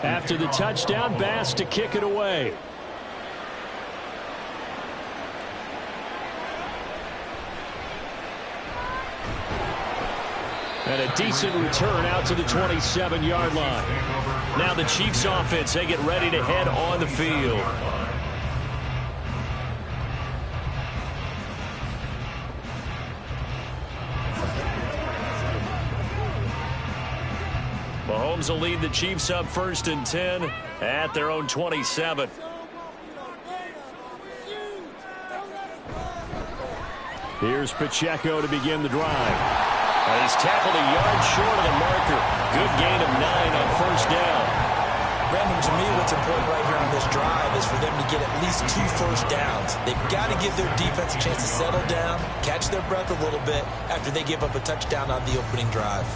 After the touchdown, Bass to kick it away. And a decent return out to the 27-yard line. Now the Chiefs offense, they get ready to head on the field. Mahomes will lead the Chiefs up 1st and 10 at their own 27. Here's Pacheco to begin the drive. And he's tackled a yard short of the marker. Good gain of 9 on 1st down. Brandon, to me, what's important right here on this drive is for them to get at least 2 first downs. They've got to give their defense a chance to settle down, catch their breath a little bit after they give up a touchdown on the opening drive.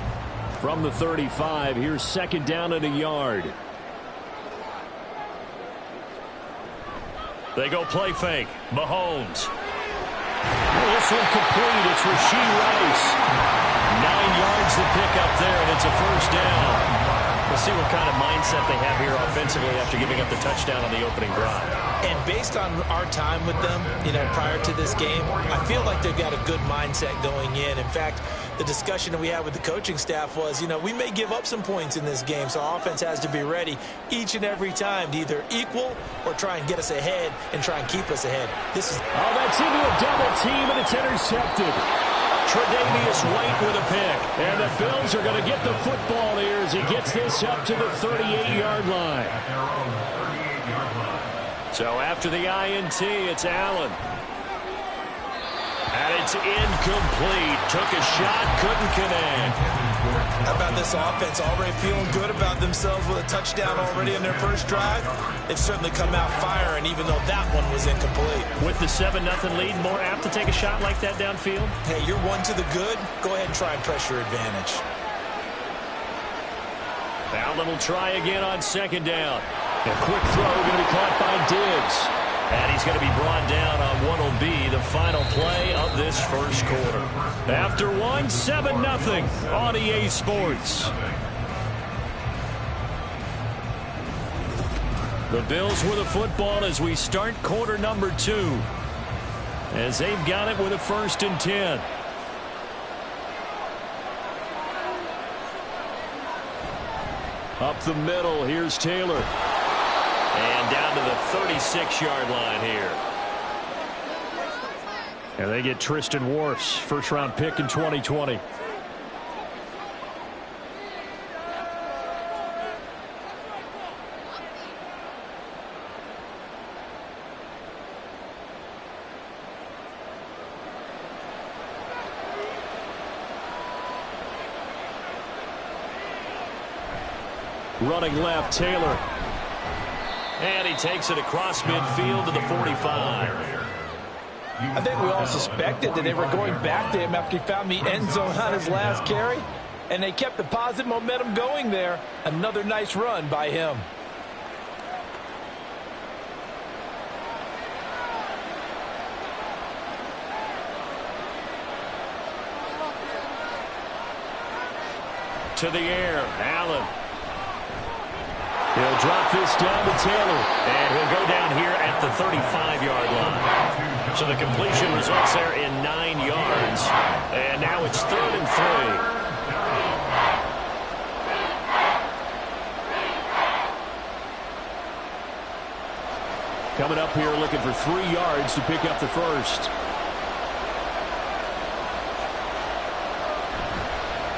From the 35, here's 2nd down at a yard. They go play fake. Mahomes. This one complete. It's Rashee Rice. 9 yards to pick up there, and it's a 1st down. We'll see what kind of mindset they have here offensively after giving up the touchdown on the opening drive. And based on our time with them, prior to this game, I feel like they've got a good mindset going in. In fact, the discussion that we had with the coaching staff was, we may give up some points in this game, so our offense has to be ready each and every time to either equal or try and get us ahead and try and keep us ahead. That's into a double team, and it's intercepted. Tre'Davious White with a pick. And the Bills are going to get the football here as he gets this up to the 38-yard line. So after the INT, it's Allen. And it's incomplete. Took a shot, couldn't connect. How about this offense already feeling good about themselves with a touchdown already in their first drive? They've certainly come out firing, even though that one was incomplete. With the 7-0 lead, more apt to take a shot like that downfield? Hey, you're one to the good. Go ahead and try and press your advantage. Allen will try again on 2nd down. A quick throw going to be caught by Diggs. And he's going to be brought down on what will be the final play of this first quarter. After 7-0 on EA Sports. The Bills with a football as we start quarter number 2. As they've got it with a 1st and 10. Up the middle, here's Taylor. And down to the 36-yard line here. And they get Tristan Wirfs, first-round pick in 2020. Running left, Taylor. And he takes it across midfield to the 45. I think we all suspected that they were going back to him after he found the end zone on his last carry. And they kept the positive momentum going there. Another nice run by him. To the air, Allen. He'll drop this down to Taylor. And he'll go down here at the 35-yard line. So the completion results there in 9 yards. And now it's 3rd and 3. Coming up here looking for 3 yards to pick up the first.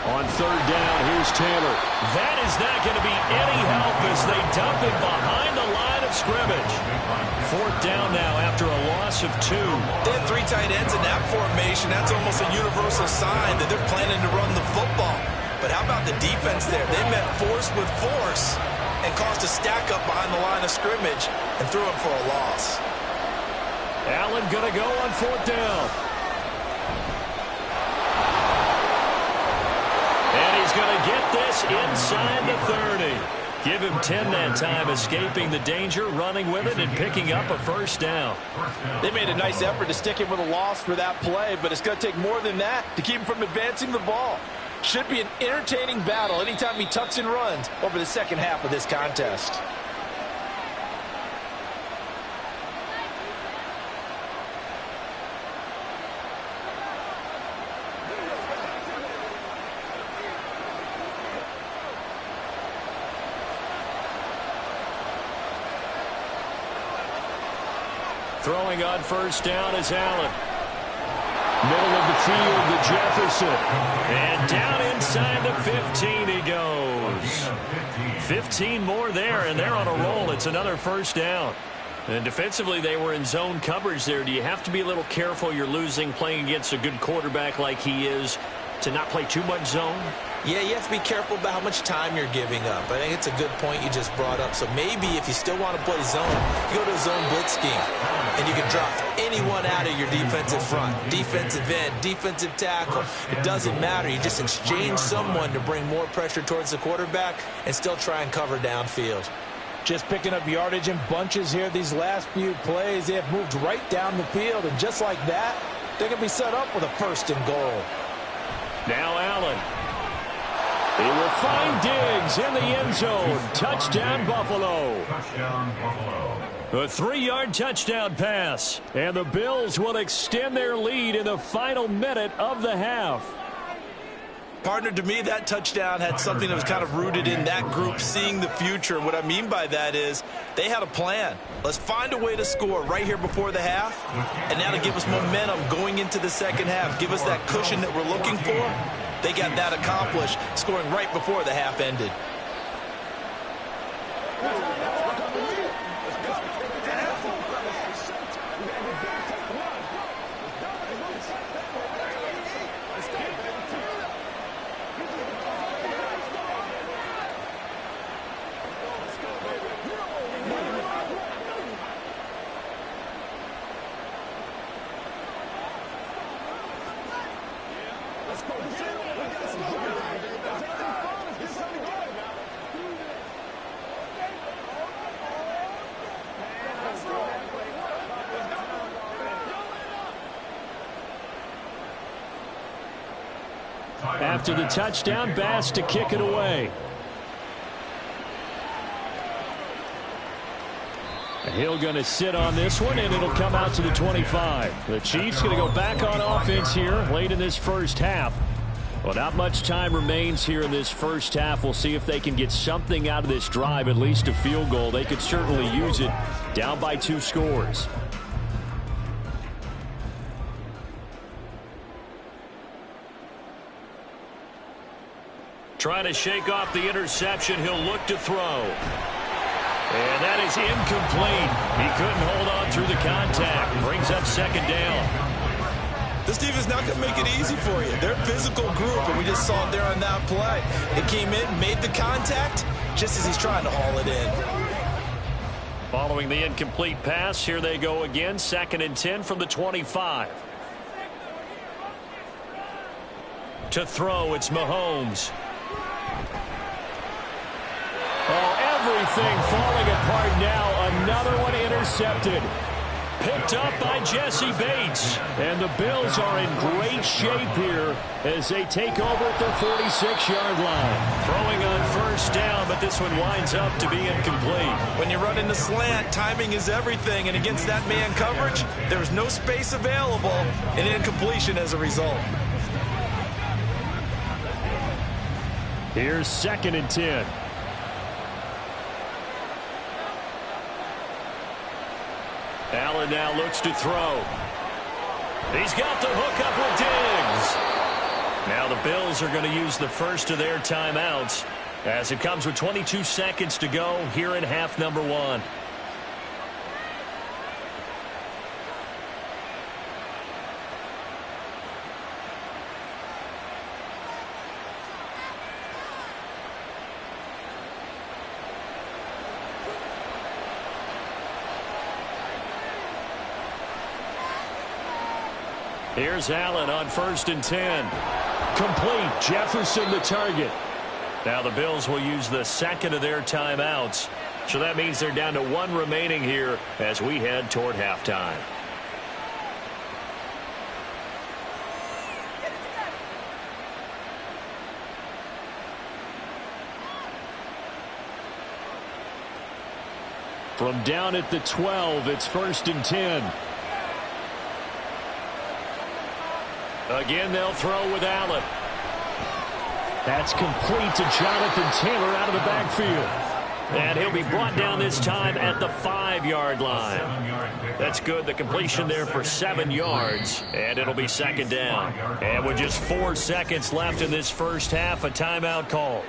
On 3rd down, here's Taylor. That is not going to be any help as they dump it behind the line of scrimmage. 4th down now after a loss of 2. They have 3 tight ends in that formation. That's almost a universal sign that they're planning to run the football. But how about the defense there? They met force with force and caused a stack up behind the line of scrimmage and threw him for a loss. Allen going to go on 4th down. And he's going to get this inside the 30. Give him 10 that time, escaping the danger, running with it, and picking up a 1st down. They made a nice effort to stick him with a loss for that play, but it's going to take more than that to keep him from advancing the ball. Should be an entertaining battle anytime he tucks and runs over the second half of this contest. Throwing on 1st down is Allen. Middle of the field to Jefferson. And down inside the 15 he goes. 15 more there, and they're on a roll. It's another 1st down. And defensively, they were in zone coverage there. Do you have to be a little careful? You're losing, playing against a good quarterback like he is, to not play too much zone? Yeah, you have to be careful about how much time you're giving up. I think it's a good point you just brought up. So maybe if you still want to play zone, you go to a zone blitz scheme. And you can drop anyone out of your defensive front. Defensive end, defensive tackle. It doesn't matter. You just exchange someone to bring more pressure towards the quarterback and still try and cover downfield. Just picking up yardage in bunches here these last few plays. They have moved right down the field. And just like that, they're going to be set up with a 1st and goal. Now Allen. He will find Diggs in the end zone. Touchdown, Buffalo. Touchdown, Buffalo. A 3-yard touchdown pass. And the Bills will extend their lead in the final minute of the half. Partner, to me, that touchdown had something that was kind of rooted in that group seeing the future. And what I mean by that is they had a plan. Let's find a way to score right here before the half. And now to give us momentum going into the second half. Give us that cushion that we're looking for. They got that accomplished, scoring right before the half ended. After the touchdown, Bass to kick it away. He'll going to sit on this one, and it'll come out to the 25. The Chiefs going to go back on offense here late in this first half. Well, not much time remains here in this first half. We'll see if they can get something out of this drive, at least a field goal. They could certainly use it, down by 2 scores. Trying to shake off the interception. He'll look to throw. And that is incomplete. He couldn't hold on through the contact. Brings up second down. This defense not going to make it easy for you. They're a physical group, and we just saw it there on that play. It came in, made the contact, just as he's trying to haul it in. Following the incomplete pass, here they go again. 2nd and 10 from the 25. To throw, it's Mahomes. Everything falling apart now. Another one intercepted. Picked up by Jesse Bates. And the Bills are in great shape here as they take over at their 46-yard line. Throwing on first down, but this one winds up to be incomplete. When you run in the slant, timing is everything, and against that man coverage, there's no space available, and incompletion as a result. Here's 2nd and 10. Allen now looks to throw. He's got the hook up with Diggs. Now the Bills are going to use the first of their timeouts as it comes with 22 seconds to go here in half number 1. Here's Allen on 1st and 10. Complete. Jefferson the target. Now the Bills will use the second of their timeouts. So that means they're down to 1 remaining here as we head toward halftime. From down at the 12, it's 1st and 10. Again, they'll throw with Allen. That's complete to Jonathan Taylor out of the backfield. And he'll be brought down this time at the 5-yard line. That's good. The completion there for 7 yards. And it'll be 2nd down. And with just 4 seconds left in this first half, a timeout call.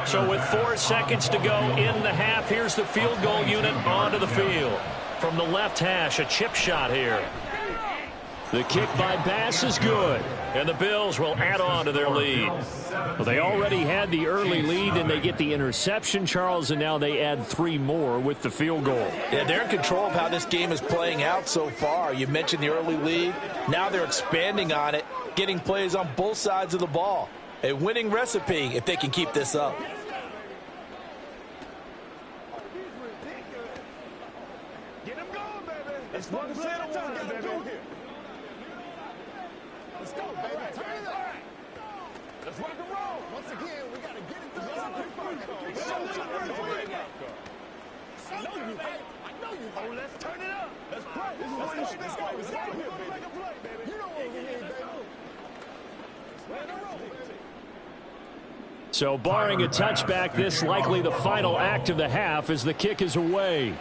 So with 4 seconds to go in the half, here's the field goal unit onto the field. From the left hash, a chip shot here. The kick by Bass is good. And the Bills will add on to their lead. Well, they already had the early lead, and they get the interception, Charles, and now they add 3 more with the field goal. Yeah, they're in control of how this game is playing out so far. You mentioned the early lead. Now they're expanding on it, getting plays on both sides of the ball. A winning recipe if they can keep this up. Get him going, baby. Let's go, baby. Let's go, baby. Turn it up. Let's rock and roll. Once again, we got to get it done. I know you. Oh, let's turn it up. Let's play. Let's go. Let's go. Make a play, baby. You know what we need, baby. Rock and roll, baby. So barring a touchback, this likely the final act of the half as the kick is away.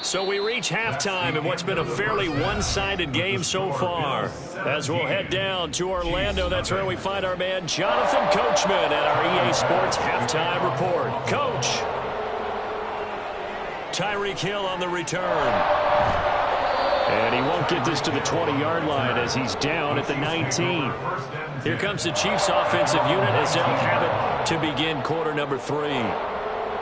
So we reach halftime in what's been a fairly one-sided game so far. As we'll head down to Orlando, that's where we find our man Jonathan Coachman at our EA Sports Halftime Report. Coach. Tyreek Hill on the return. And he won't get this to the 20-yard line as he's down at the 19. Here comes the Chiefs offensive unit as they'll have it to begin quarter number 3.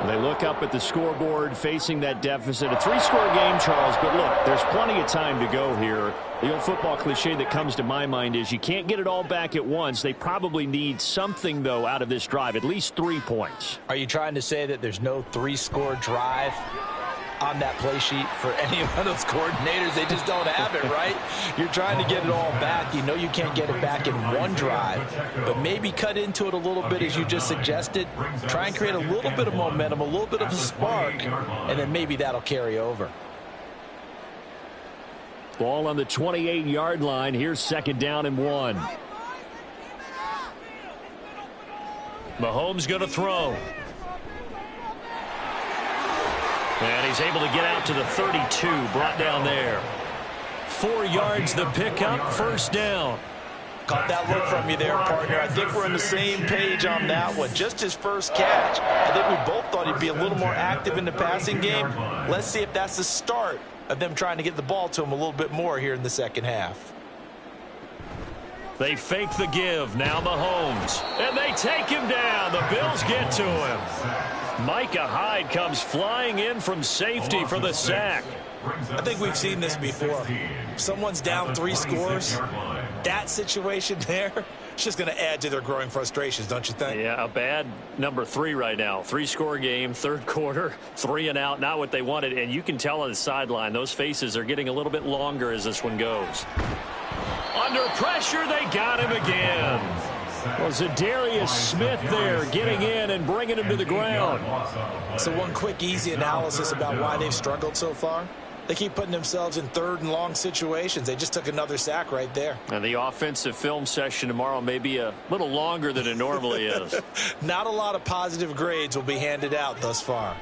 They look up at the scoreboard facing that deficit. A 3-score game, Charles, but look, there's plenty of time to go here. The old football cliche that comes to my mind is you can't get it all back at once. They probably need something, though, out of this drive, at least 3 points. Are you trying to say that there's no 3-score drive on that play sheet for any of those coordinators? They just don't have it, right? You're trying to get it all back. You know you can't get it back in one drive, but maybe cut into it a little bit as you just suggested. Try and create a little bit of momentum, a little bit of a spark, and then maybe that'll carry over. Ball on the 28-yard line. Here's 2nd down and 1. Mahomes going to throw. And he's able to get out to the 32, brought down there. 4 yards the pickup, 1st down. Caught that look from you there, partner. I think we're on the same page on that one. Just his first catch. I think we both thought he'd be a little more active in the passing game. Let's see if that's the start of them trying to get the ball to him a little bit more here in the second half. They fake the give. Now Mahomes. And they take him down. The Bills get to him. Micah Hyde comes flying in from safety for the sack. I think we've seen this before. If someone's down 3 scores, that situation there, it's just going to add to their growing frustrations, don't you think? Yeah, a bad number 3 right now. 3-score game, 3rd quarter, 3 and out, not what they wanted. And you can tell on the sideline, those faces are getting a little bit longer as this one goes. Under pressure, they got him again. Well, Zadarius Smith there getting in and bringing him to the ground. So one quick, easy analysis about why they've struggled so far. They keep putting themselves in 3rd and long situations. They just took another sack right there. And the offensive film session tomorrow may be a little longer than it normally is. Not a lot of positive grades will be handed out thus far.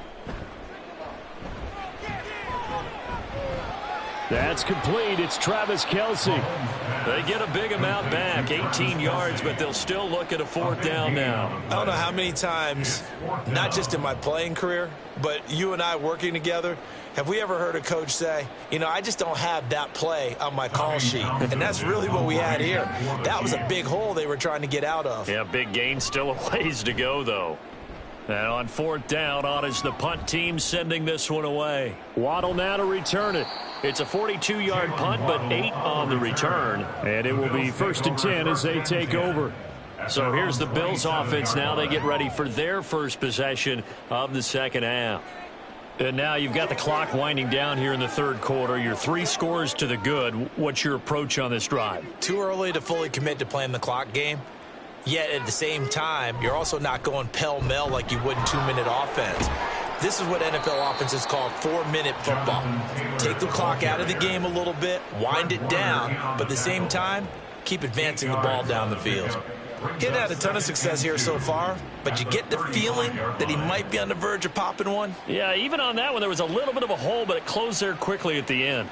That's complete. It's Travis Kelce. They get a big amount back, 18 yards, but they'll still look at a 4th down now. I don't know how many times, not just in my playing career, but you and I working together, have we ever heard a coach say, you know, I just don't have that play on my call sheet. And that's really what we had here. That was a big hole they were trying to get out of. Yeah, big gain, still a ways to go, though. And on 4th down, on is the punt team sending this one away. Waddle now to return it. It's a 42-yard punt, but 8 on the return. And it will be 1st and 10 as they take over. So here's the Bills offense now. They get ready for their first possession of the second half. And now you've got the clock winding down here in the 3rd quarter. You're 3 scores to the good. What's your approach on this drive? Too early to fully commit to playing the clock game. Yet at the same time, you're also not going pell-mell like you would in 2-minute offense. This is what NFL offenses call 4-minute football. Take the clock out of the game a little bit, wind it down, but at the same time, keep advancing the ball down the field. He hasn't had a ton of success here so far, but you get the feeling that he might be on the verge of popping one. Yeah, even on that one, there was a little bit of a hole, but it closed there quickly at the end.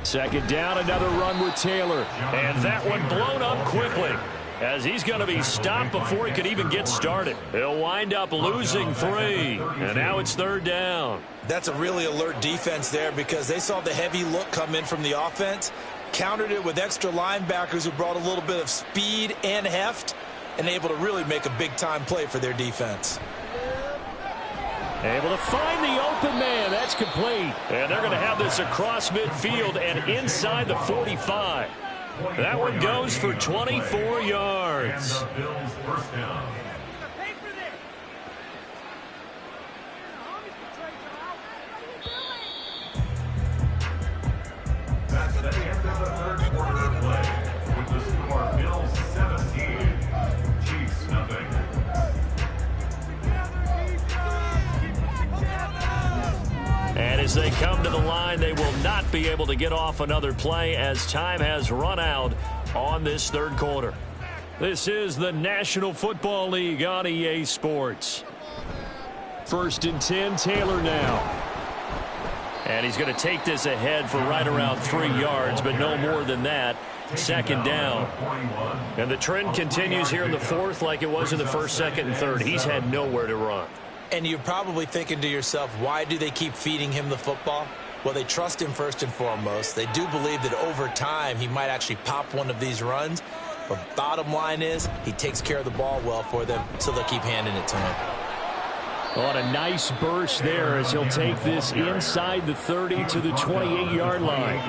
2nd down, another run with Taylor. And that one blown up quickly, as he's going to be stopped before he could even get started. He'll wind up losing 3, and now it's 3rd down. That's a really alert defense there because they saw the heavy look come in from the offense, countered it with extra linebackers who brought a little bit of speed and heft, and able to really make a big-time play for their defense. Able to find the open man. That's complete. And they're going to have this across midfield and inside the 45. That one goes for 24 yards. That's the end of the 3rd quarter play. With the score, Bills 17, Chiefs nothing. And as they come to the line, they will not be able to get off another play as time has run out on this 3rd quarter. This is the National Football League on EA Sports. 1st and 10, Taylor now. And he's going to take this ahead for right around 3 yards, but no more than that. 2nd down. And the trend continues here in the 4th like it was in the 1st, 2nd, and 3rd. He's had nowhere to run. And you're probably thinking to yourself, why do they keep feeding him the football? Well, they trust him first and foremost. They do believe that over time he might actually pop one of these runs. But bottom line is he takes care of the ball well for them, so they'll keep handing it to him. On a nice burst there as he'll take this inside the 30 to the 28-yard line.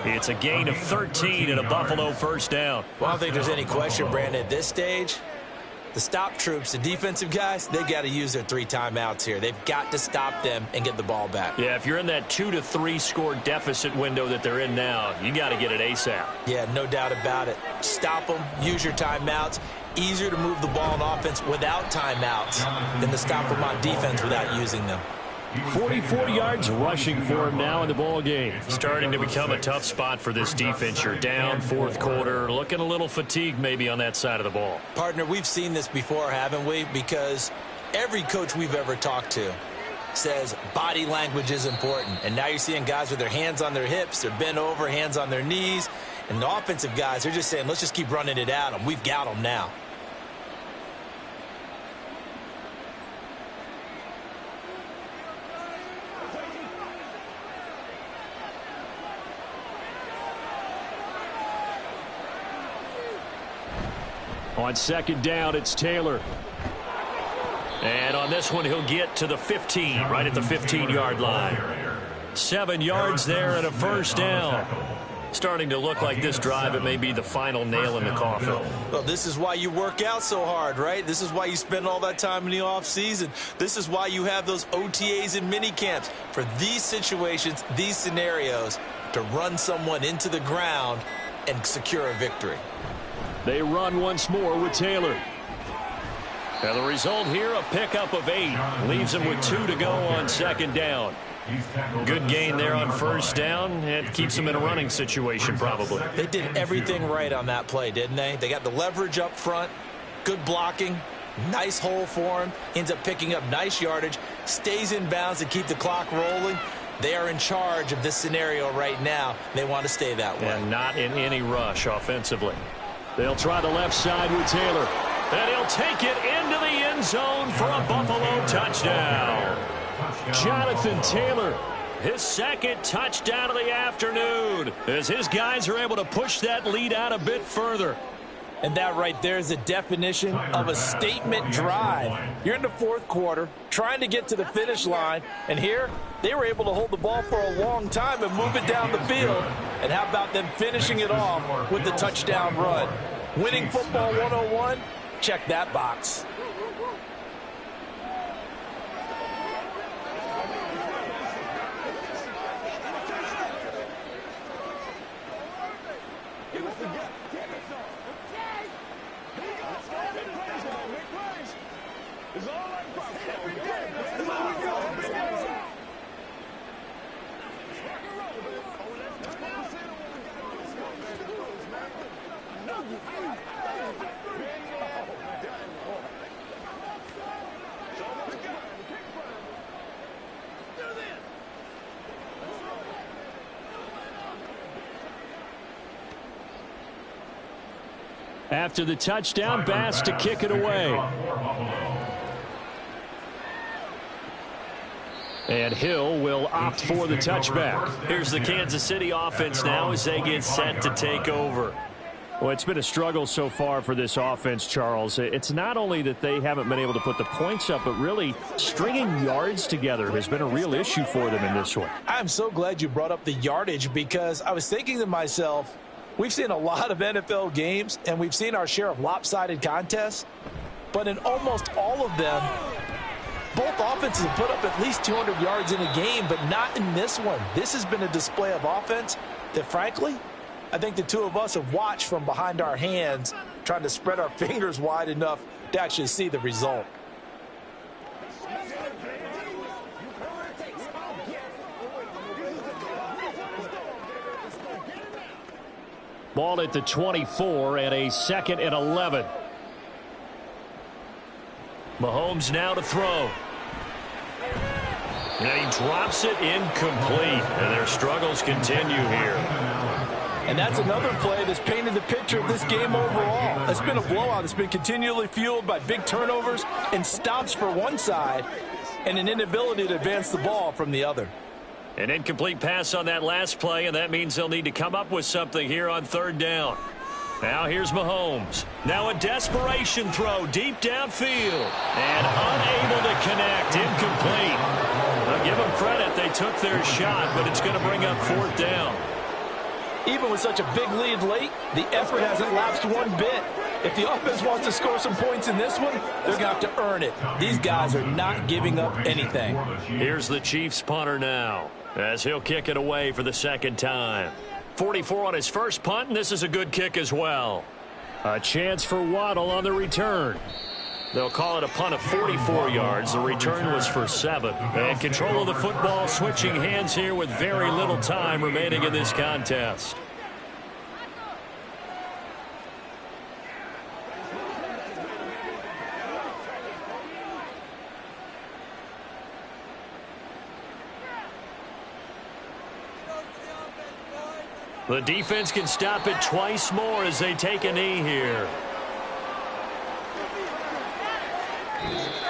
It's a gain of 13 and a Buffalo first down. Well, I don't think there's any question, Brandon, at this stage. The stop troops, the defensive guys, they got to use their 3 timeouts here. They've got to stop them and get the ball back. Yeah, if you're in that 2 to 3 score deficit window that they're in now, you got to get it ASAP. Yeah, no doubt about it. Stop them, use your timeouts. Easier to move the ball on offense without timeouts than to stop them on defense without using them. 44 yards rushing for him now in the ball game. Starting to become a tough spot for this defense. You're down fourth quarter, looking a little fatigued maybe on that side of the ball. Partner, we've seen this before, haven't we? Because every coach we've ever talked to says body language is important. And now you're seeing guys with their hands on their hips, they're bent over, hands on their knees. And the offensive guys, they're just saying, let's just keep running it at them. We've got them now. On second down, it's Taylor. And on this one, he'll get to the 15, right at the 15-yard line. 7 yards there and a first down. Starting to look like this drive, it may be the final nail in the coffin. Well, this is why you work out so hard, right? This is why you spend all that time in the offseason. This is why you have those OTAs and mini camps. For these situations, these scenarios, to run someone into the ground and secure a victory. They run once more with Taylor. And the result here, a pickup of 8. Leaves them with 2 to go on second down. Good gain there on first down. It keeps them in a running situation probably. They did everything right on that play, didn't they? They got the leverage up front, good blocking, nice hole for him, ends up picking up nice yardage, stays in bounds to keep the clock rolling. They are in charge of this scenario right now. They want to stay that way. And not in any rush offensively. They'll try the left side with Taylor. And he'll take it into the end zone for a Buffalo touchdown. Jonathan Taylor, his second touchdown of the afternoon, as his guys are able to push that lead out a bit further. And that right there is the definition of a statement drive. You're in the fourth quarter, trying to get to the finish line, and here they were able to hold the ball for a long time and move it down the field. And how about them finishing it off with the touchdown run? Winning football 101, check that box. After the touchdown, Bass to kick it away. And Hill will opt for the touchback. Here's the Kansas City offense now as they get set to take over. Well, it's been a struggle so far for this offense, Charles. It's not only that they haven't been able to put the points up, but really stringing yards together has been a real issue for them in this one. I'm so glad you brought up the yardage, because I was thinking to myself, we've seen a lot of NFL games, and we've seen our share of lopsided contests. But in almost all of them, both offenses have put up at least 200 yards in a game, but not in this one. This has been a display of offense that, frankly, I think the two of us have watched from behind our hands, trying to spread our fingers wide enough to actually see the result. Ball at the 24 and a 2nd and 11. Mahomes now to throw. And he drops it incomplete. And their struggles continue here. And that's another play that's painted the picture of this game overall. It's been a blowout. It's been continually fueled by big turnovers and stops for one side and an inability to advance the ball from the other. An incomplete pass on that last play, and that means they'll need to come up with something here on third down. Now here's Mahomes. Now a desperation throw deep downfield. And unable to connect. Incomplete. I'll give them credit. They took their shot, but it's going to bring up 4th down. Even with such a big lead late, the effort hasn't lapsed one bit. If the offense wants to score some points in this one, they're going to have to earn it. These guys are not giving up anything. Here's the Chiefs punter now, as he'll kick it away for the 2nd time. 44 on his first punt, and this is a good kick as well. A chance for Waddle on the return. They'll call it a punt of 44 yards. The return was for 7. And control of the football switching hands here with very little time remaining in this contest. The defense can stop it twice more as they take a knee here.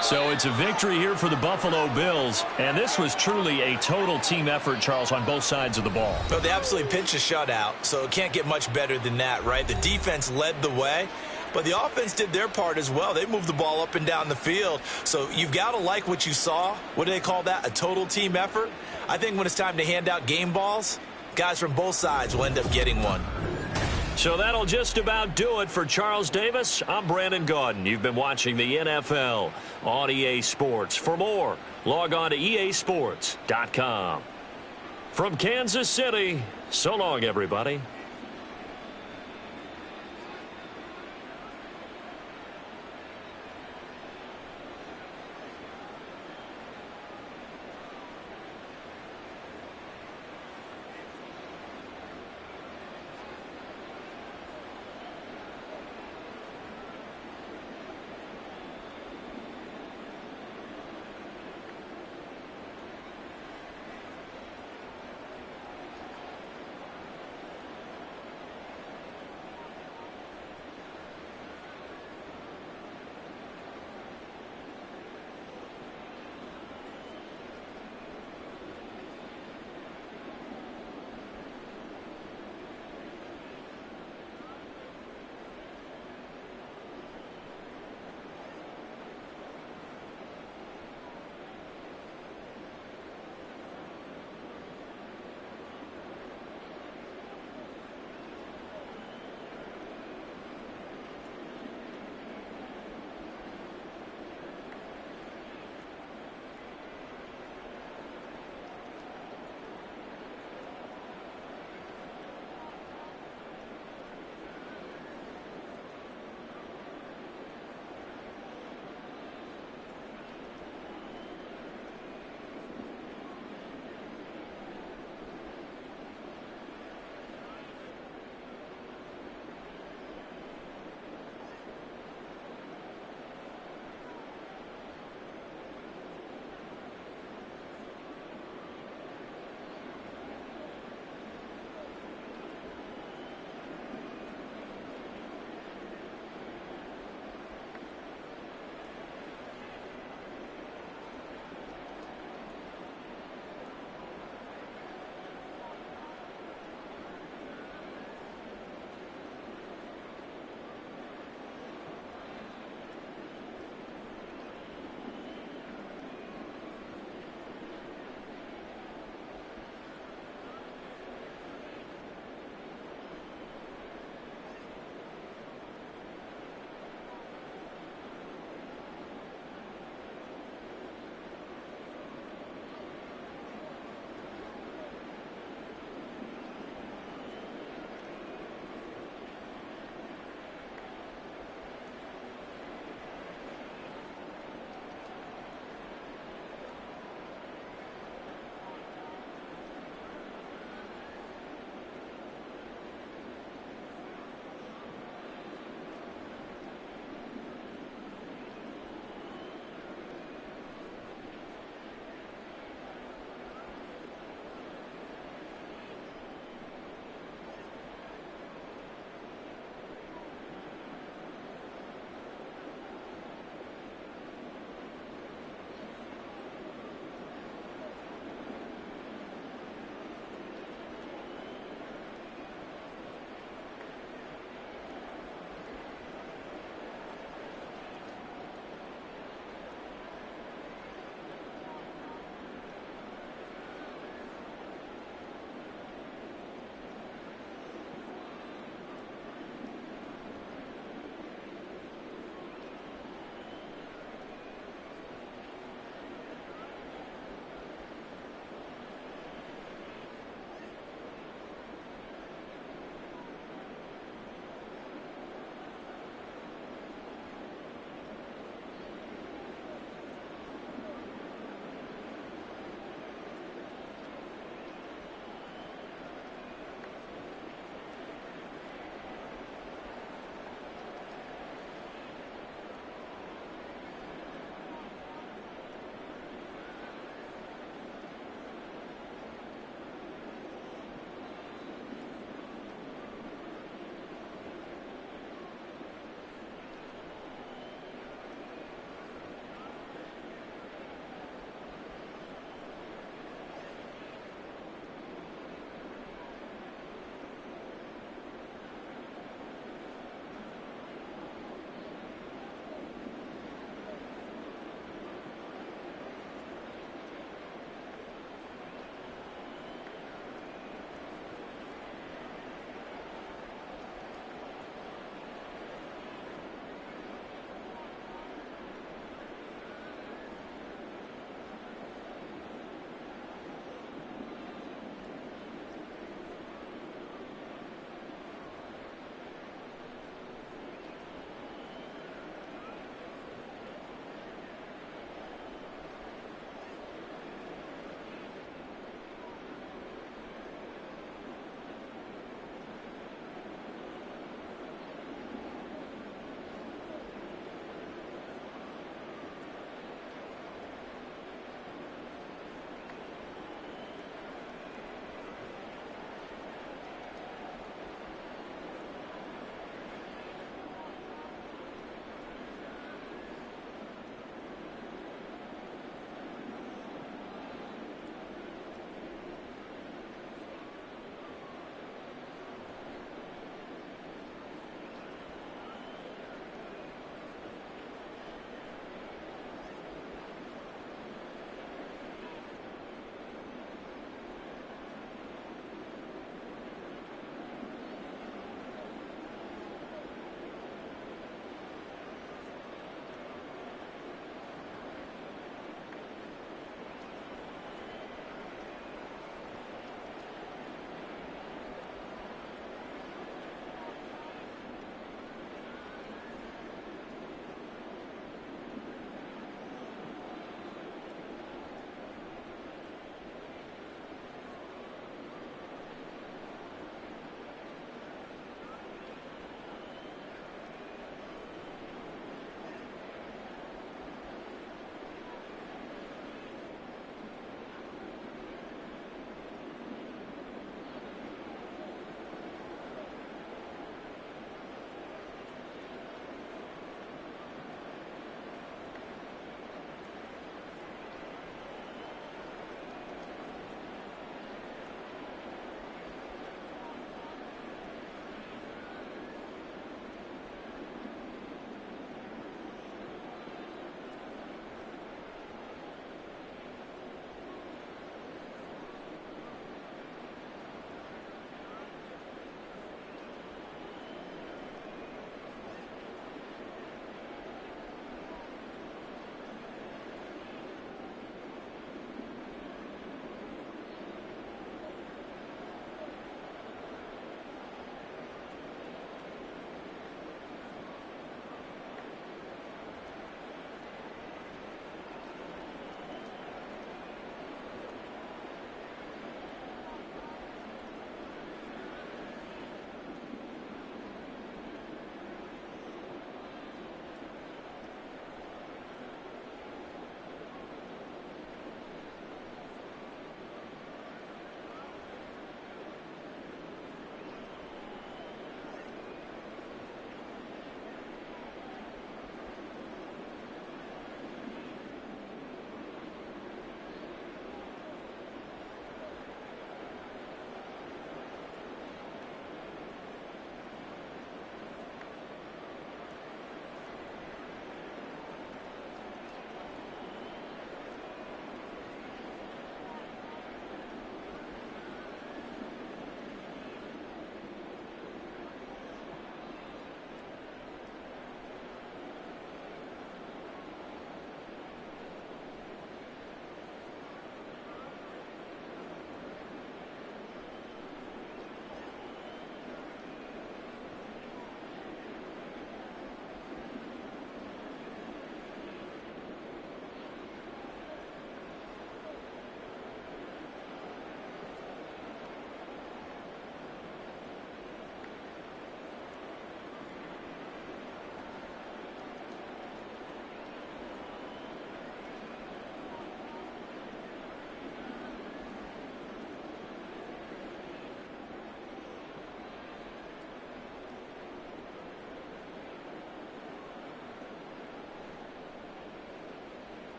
So it's a victory here for the Buffalo Bills, and this was truly a total team effort, Charles, on both sides of the ball. Well, they absolutely pinched a shutout, so it can't get much better than that, right? The defense led the way, but the offense did their part as well. They moved the ball up and down the field, so you've got to like what you saw. What do they call that? A total team effort? I think when it's time to hand out game balls, guys from both sides will end up getting one. So that'll just about do it for Charles Davis. I'm Brandon Gaudin. You've been watching the NFL on EA Sports. For more, log on to easports.com. From Kansas City, so long, everybody.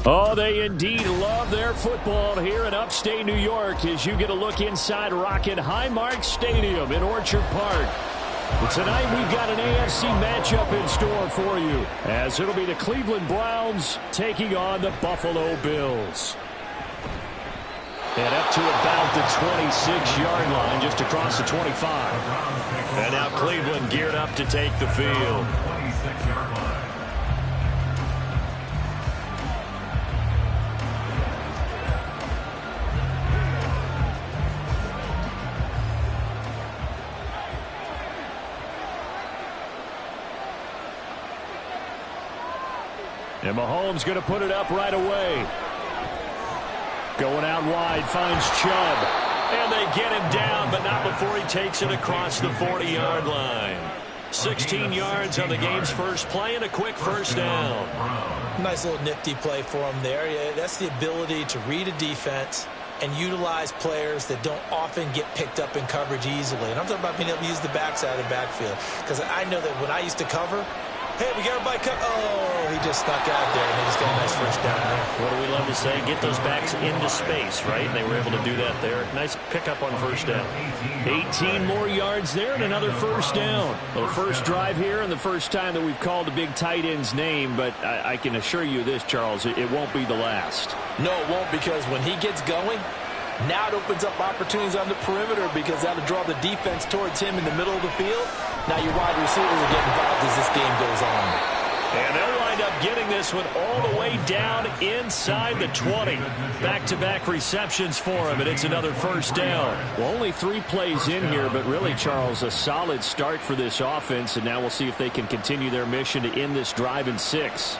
Oh, they indeed love their football here in upstate New York as you get a look inside Rocket Highmark Stadium in Orchard Park. But tonight we've got an AFC matchup in store for you as it'll be the Cleveland Browns taking on the Buffalo Bills. And up to about the 26-yard line, just across the 25. And now Cleveland geared up to take the field. 26-yard line. And Mahomes going to put it up right away. Going out wide, finds Chubb. And they get him down, but not before he takes it across the 40-yard line. 16 yards on the game's first play and a quick first down. Nice little nifty play for him there. Yeah, that's the ability to read a defense and utilize players that don't often get picked up in coverage easily. And I'm talking about being able to use the backside of the backfield. Because I know that when I used to cover, hey, we got everybody cut. Oh, he just snuck out there, and they just got a nice first down there. What do we love to say? Get those backs into space, right? They were able to do that there. Nice pickup on first down. 18 more yards there and another first down. Well, the first drive here and the first time that we've called the big tight end's name, but I can assure you this, Charles, it won't be the last. No, it won't, because when he gets going, now it opens up opportunities on the perimeter because that'll draw the defense towards him in the middle of the field. Now your wide receivers are getting involved as this game goes on. And they'll wind up getting this one all the way down inside the 20. Back-to-back receptions for him, and it's another first down. Well, only 3 plays in here, but really, Charles, a solid start for this offense, and now we'll see if they can continue their mission to end this drive in 6.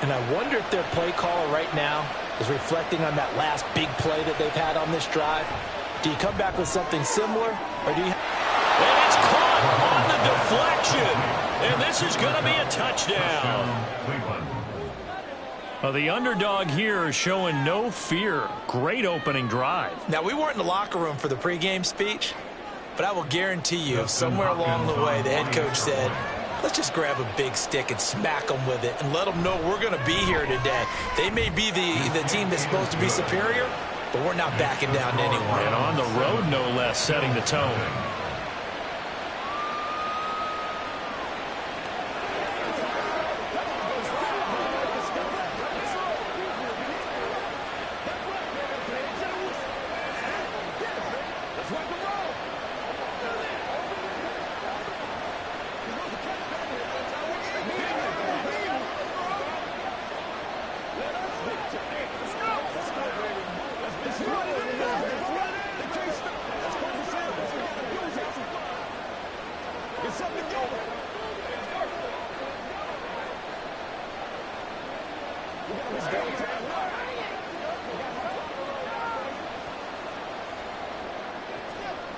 And I wonder if their play caller right now is reflecting on that last big play that they've had on this drive. Do you come back with something similar, or do you... And it's caught on the deflection. And this is going to be a touchdown. Well, the underdog here is showing no fear. Great opening drive. Now, we weren't in the locker room for the pregame speech, but I will guarantee you somewhere along the way the head coach said, let's just grab a big stick and smack them with it and let them know we're going to be here today. They may be the team that's supposed to be superior, but we're not backing down to anyone. And on the road, no less, setting the tone.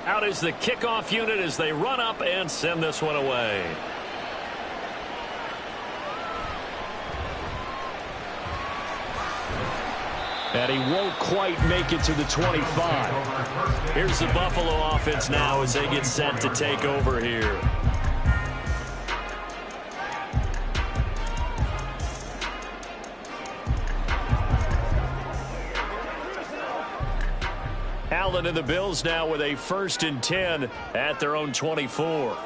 Out is the kickoff unit as they run up and send this one away. And he won't quite make it to the 25. Here's the Buffalo offense now as they get set to take over here. Allen and the Bills now with a 1st and 10 at their own 24.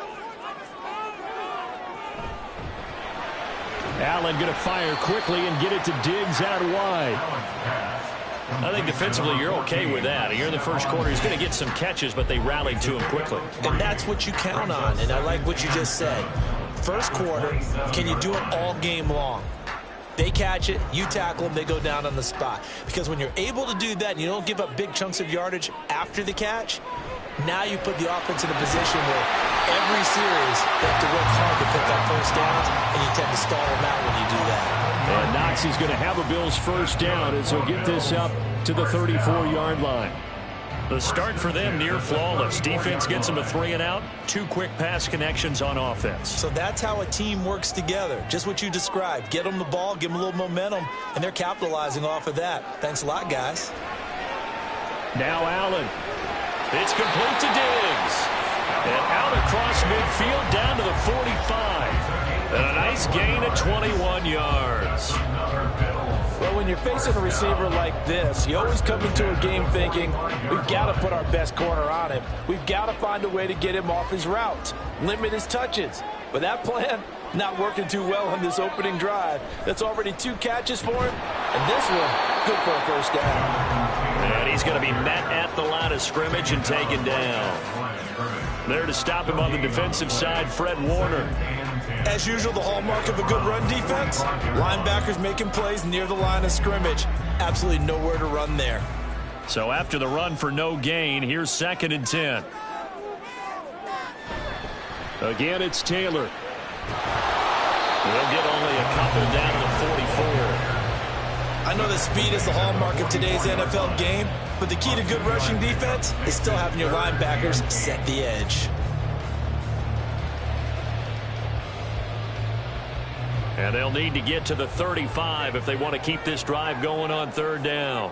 Allen going to fire quickly and get it to Diggs out wide. I think defensively you're okay with that. You're in the first quarter. He's going to get some catches, but they rallied to him quickly. And that's what you count on, and I like what you just said. First quarter, can you do it all game long? They catch it, you tackle them, they go down on the spot. Because when you're able to do that and you don't give up big chunks of yardage after the catch, now you put the offense in a position where every series they have to work hard to pick up first downs, and you tend to stall them out when you do that. And Knox is going to have a Bills first down as he'll get this up to the 34-yard line. The start for them near flawless. Defense gets them a 3-and-out. 2 quick pass connections on offense. So that's how a team works together. Just what you described. Get them the ball, give them a little momentum, and they're capitalizing off of that. Thanks a lot, guys. Now Allen. It's complete to Diggs. And out across midfield down to the 45. And a nice gain of 21 yards. Well, when you're facing a receiver like this, you always come into a game thinking, we've got to put our best corner on him. We've got to find a way to get him off his routes, limit his touches. But that plan, not working too well on this opening drive. That's already 2 catches for him, and this one, good for a first down. And he's going to be met at the line of scrimmage and taken down. There to stop him on the defensive side, Fred Warner. As usual, the hallmark of a good run defense, linebackers making plays near the line of scrimmage. Absolutely nowhere to run there. So after the run for no gain, here's 2nd and 10. Again, it's Taylor. They'll get only a couple down to the 44. I know that speed is the hallmark of today's NFL game, but the key to good rushing defense is still having your linebackers set the edge. And they'll need to get to the 35 if they want to keep this drive going on 3rd down.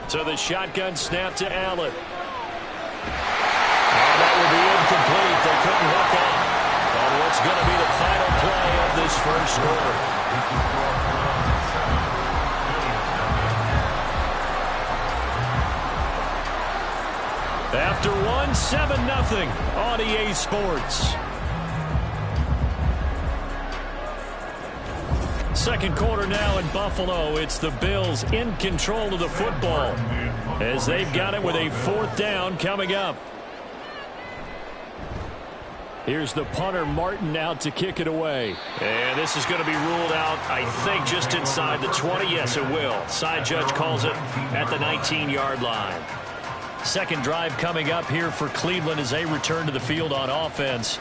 So the shotgun snap to Allen. And that will be incomplete. They couldn't hook up on what's going to be the final play of this first quarter. After 1, 7-0 on EA Sports. Second quarter now in Buffalo. It's the Bills in control of the football as they've got it with a 4th down coming up. Here's the punter, Martin, out to kick it away. And this is going to be ruled out, I think, just inside the 20. Yes, it will. Side judge calls it at the 19-yard line. Second drive coming up here for Cleveland as they return to the field on offense.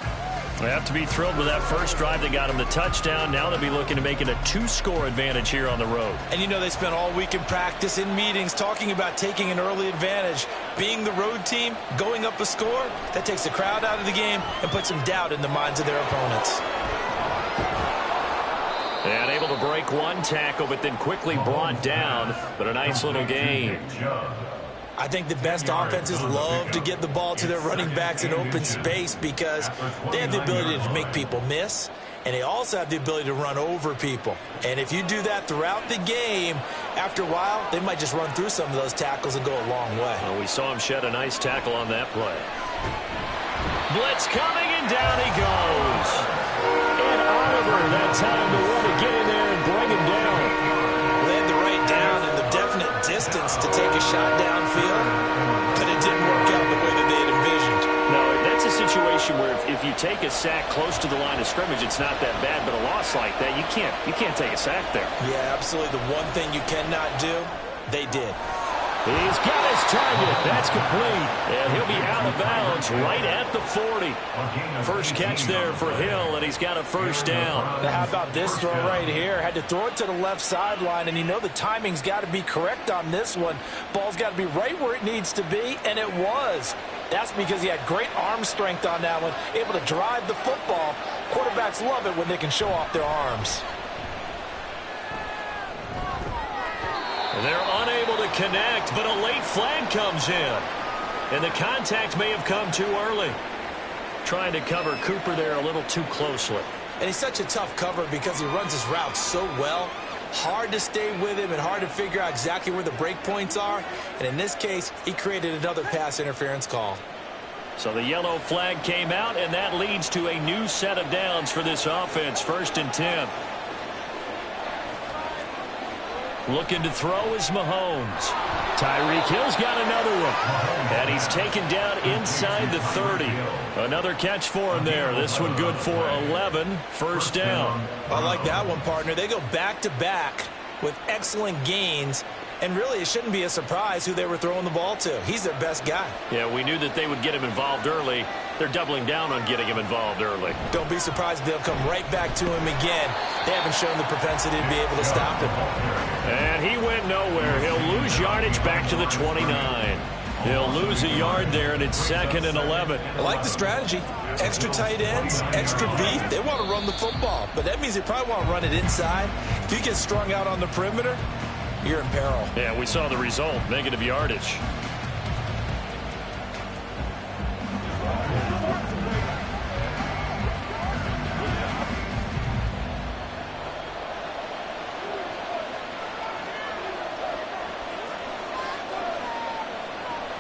They have to be thrilled with that first drive. They got them the touchdown. Now they'll be looking to make it a 2-score advantage here on the road. And you know they spent all week in practice, in meetings, talking about taking an early advantage. Being the road team, going up a score, that takes the crowd out of the game and puts some doubt in the minds of their opponents. And able to break 1 tackle, but then quickly brought down. But a nice little gain. I think the best offenses love to get the ball to their running backs in open space because they have the ability to make people miss, and they also have the ability to run over people. And if you do that throughout the game, after a while, they might just run through some of those tackles and go a long way. Well, we saw him shed a nice tackle on that play. Blitz coming, and down he goes. And Oliver, that time to want to get in there and bring him down. They had the right down and the definite distance to take a shot downfield, but it didn't work out the way that they had envisioned. No, that's a situation where if you take a sack close to the line of scrimmage, it's not that bad, but a loss like that, you can't take a sack there. Yeah, absolutely. The one thing you cannot do, they did. He's got his target. That's complete. And he'll be out of bounds right at the 40. First catch there for Hill, and he's got a first down. Now, how about this throw right here? Had to throw it to the left sideline, and you know the timing's got to be correct on this one. Ball's got to be right where it needs to be, and it was. That's because he had great arm strength on that one, able to drive the football. Quarterbacks love it when they can show off their arms. They're unable to connect, but a late flag comes in. And the contact may have come too early. Trying to cover Cooper there a little too closely. And he's such a tough cover because he runs his route so well. Hard to stay with him and hard to figure out exactly where the break points are. And in this case, he created another pass interference call. So the yellow flag came out, and that leads to a new set of downs for this offense. 1st and 10. Looking to throw is Mahomes. Tyreek Hill's got another one. And he's taken down inside the 30. Another catch for him there. This one good for 11. 1st down. I like that one, partner. They go back-to-back with excellent gains. And really, it shouldn't be a surprise who they were throwing the ball to. He's their best guy. Yeah, we knew that they would get him involved early. They're doubling down on getting him involved early. Don't be surprised if they'll come right back to him again. They haven't shown the propensity to be able to stop him. And he went nowhere. He'll lose yardage back to the 29. He'll lose a yard there, and it's 2nd and 11. I like the strategy. Extra tight ends, extra beef. They want to run the football, but that means they probably want to run it inside. If you get strung out on the perimeter, you're in peril. Yeah, we saw the result. Negative yardage.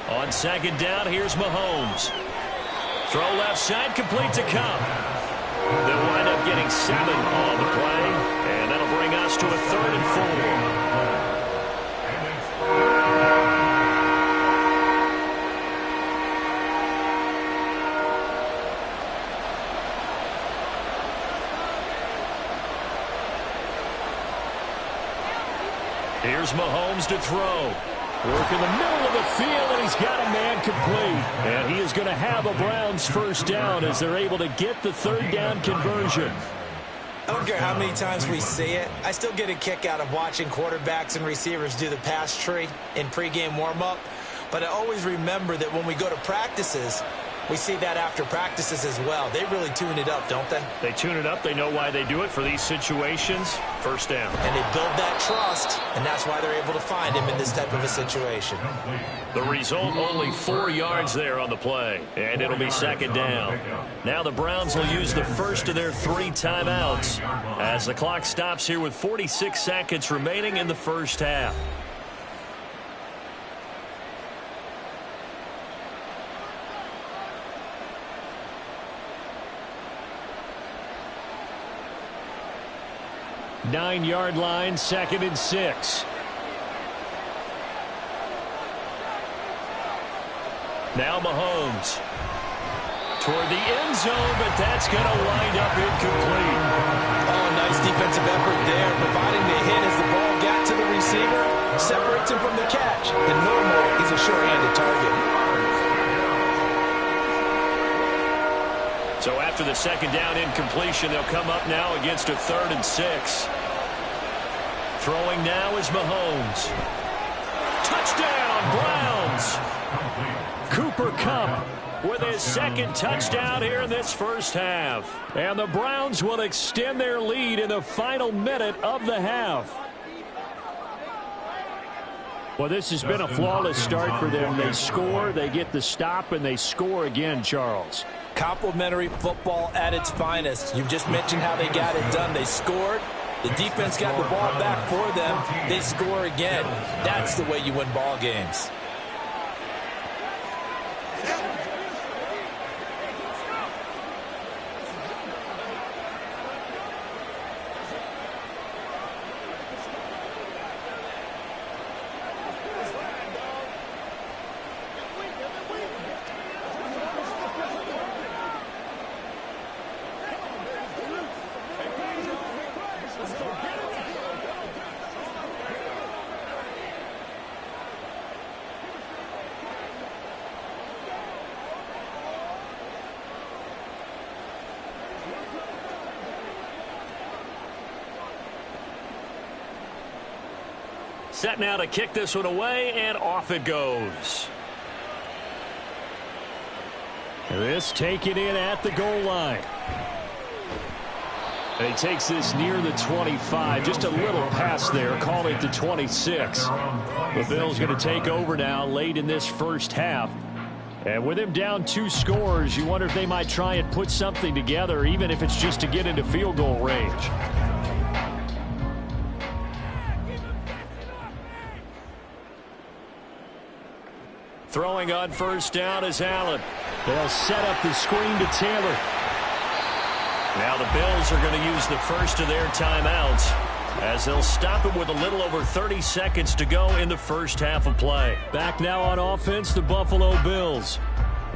On 2nd down, here's Mahomes. Throw left side, complete to Cup. They'll wind up getting 7 on the play, and that'll bring us to a 3rd and 4. Here's Mahomes to throw. Work in the middle of the field, and he's got a man complete. And he is going to have a Browns 1st down as they're able to get the 3rd down conversion. I don't care how many times we see it. I still get a kick out of watching quarterbacks and receivers do the pass tree in pregame warm-up. But I always remember that when we go to practices, we see that after practices as well. They really tune it up, don't they? They tune it up. They know why they do it for these situations. 1st down. And they build that trust, and that's why they're able to find him in this type of a situation. The result, only 4 yards there on the play. And it'll be 2nd down. Now the Browns will use the first of their 3 timeouts as the clock stops here with 46 seconds remaining in the 1st half. Nine-yard line, 2nd and 6. Now Mahomes. Toward the end zone, but that's going to wind up incomplete. Oh, nice defensive effort there, providing the hit as the ball got to the receiver, separates him from the catch, and normally he's a sure-handed target. So after the 2nd down incompletion, they'll come up now against a 3rd and 6. Throwing now is Mahomes. Touchdown, Browns! Cooper Kupp with his 2nd touchdown here in this 1st half. And the Browns will extend their lead in the final minute of the half. Well, this has been a flawless start for them. They score, they get the stop, and they score again, Charles. Complimentary football at its finest. You've just mentioned how they got it done. They scored. The defense got the ball back for them. They score again. That's the way you win ball games. Set now to kick this one away, and off it goes. This taken in at the goal line. And he takes this near the 25. Just a little pass there. Call it the 26. The Bills going to take over now late in this 1st half. And with him down 2 scores, you wonder if they might try and put something together, even if it's just to get into field goal range. Throwing on 1st down is Allen. They'll set up the screen to Taylor. Now the Bills are going to use the first of their timeouts as they'll stop it with a little over 30 seconds to go in the first half of play. Back now on offense, the Buffalo Bills.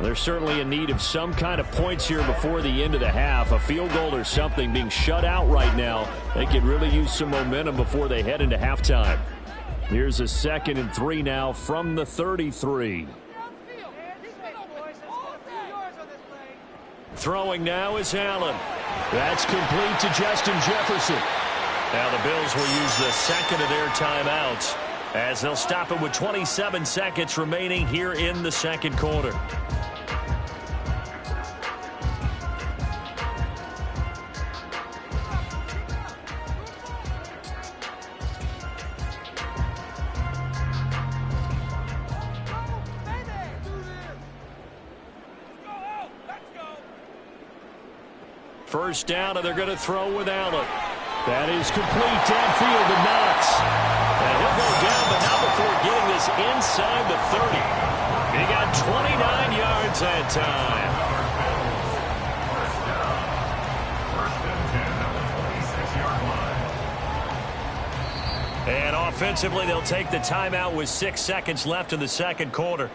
They're certainly in need of some kind of points here before the end of the half. A field goal or something, being shut out right now. They could really use some momentum before they head into halftime. Here's a 2nd and 3 now from the 33. Throwing now is Allen. That's complete to Justin Jefferson. Now the Bills will use the second of their timeouts as they'll stop it with 27 seconds remaining here in the second quarter. First down, and they're going to throw with Allen. That is complete downfield to Knox. And he'll go down, but not before getting this inside the 30. He got 29 yards that time. And offensively, they'll take the timeout with 6 seconds left in the second quarter.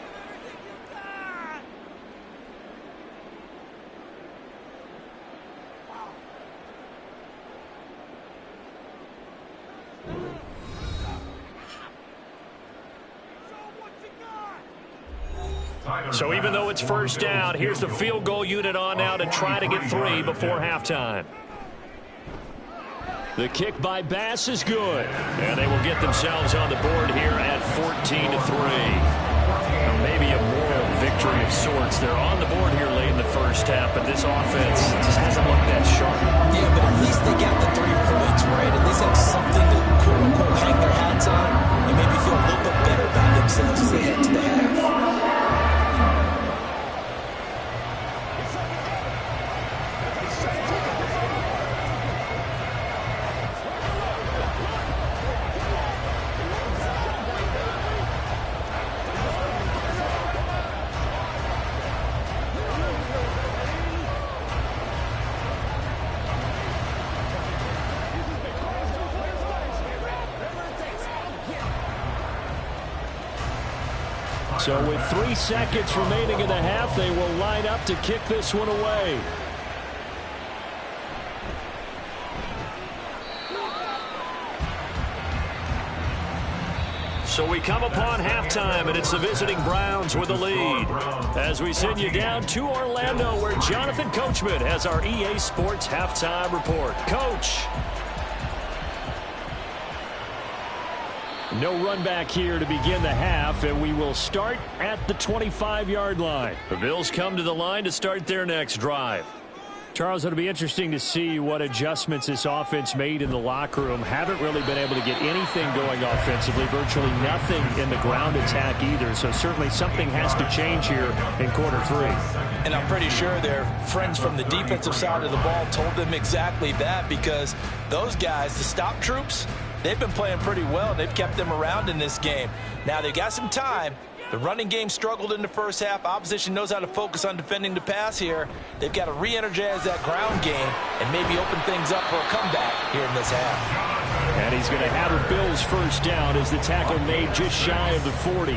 So even though it's first down, here's the field goal unit on now to try to get 3 before halftime. The kick by Bass is good. And they will get themselves on the board here at 14-3. Maybe a moral victory of sorts. They're on the board here late in the first half, but this offense just hasn't looked that sharp. Yeah, but at least they got the 3 points, right? At least have something to quote-unquote hang their hats on and maybe feel a little bit better about themselves as they head to the half. So with 3 seconds remaining in the half, they will line up to kick this one away. So we come upon halftime, and it's the visiting Browns with the lead. As we send you down to Orlando, where Jonathan Coachman has our EA Sports halftime report. Coach. No run back here to begin the half, and we will start at the 25-yard line. The Bills come to the line to start their next drive. Charles, it'll be interesting to see what adjustments this offense made in the locker room. Haven't really been able to get anything going offensively, virtually nothing in the ground attack either. So certainly something has to change here in quarter 3. And I'm pretty sure their friends from the defensive side of the ball told them exactly that, because those guys, the stop troops, they've been playing pretty well, and they've kept them around in this game. Now, they've got some time. The running game struggled in the first half. Opposition knows how to focus on defending the pass here. They've got to re-energize that ground game and maybe open things up for a comeback here in this half. And he's going to have a Bills first down as the tackle made just shy of the 40.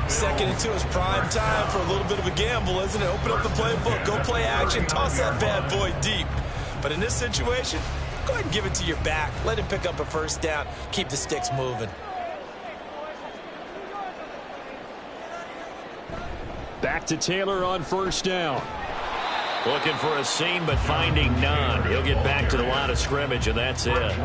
2nd and 2 is prime time for a little bit of a gamble, isn't it? Open up the playbook, go play action, toss that bad boy deep. But in this situation, go ahead and give it to your back. Let him pick up a first down. Keep the sticks moving. Back to Taylor on first down. Looking for a seam, but finding none. He'll get back to the line of scrimmage, and that's it.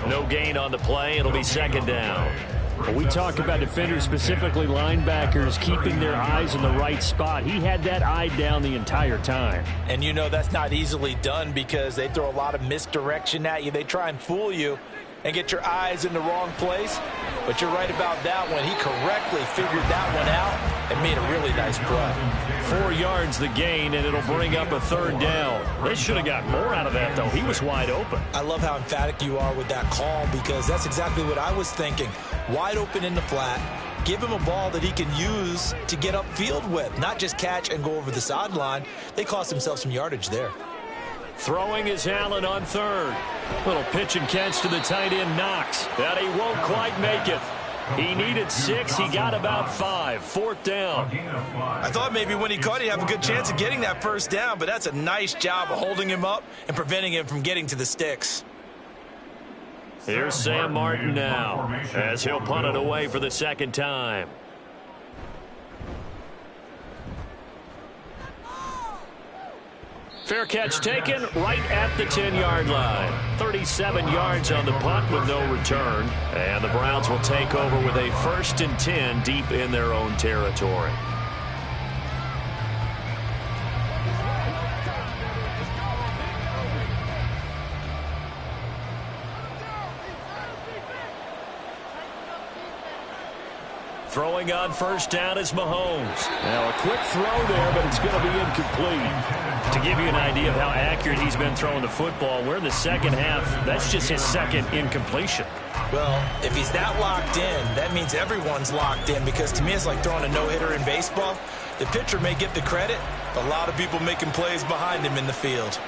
No gain on the play. It'll be 2nd down. When we talk about defenders, specifically linebackers, keeping their eyes in the right spot. He had that eye down the entire time. And you know that's not easily done, because they throw a lot of misdirection at you. They try and fool you and get your eyes in the wrong place. But you're right about that one. He correctly figured that one out and made a really nice play. 4 yards the gain, and it'll bring up a 3rd down. They should have got more out of that, though. He was wide open. I love how emphatic you are with that call, because that's exactly what I was thinking. Wide open in the flat. Give him a ball that he can use to get upfield with, not just catch and go over the sideline. They cost themselves some yardage there. Throwing is Allen on third. Little pitch and catch to the tight end, Knox. That he won't quite make it. He needed 6. He got about 5. 4th down. I thought maybe when he caught it, he'd have a good chance of getting that first down, but that's a nice job of holding him up and preventing him from getting to the sticks. Here's Sam Martin now as he'll punt it away for the second time. Fair catch taken right at the 10-yard line. 37 yards on the punt with no return. And the Browns will take over with a 1st and 10 deep in their own territory. Throwing on 1st down is Mahomes. Now a quick throw there, but it's going to be incomplete. To give you an idea of how accurate he's been throwing the football, we're in the second half. That's just his 2nd incompletion. Well, if he's that locked in, that means everyone's locked in, because to me it's like throwing a no-hitter in baseball. The pitcher may get the credit, a lot of people making plays behind him in the field.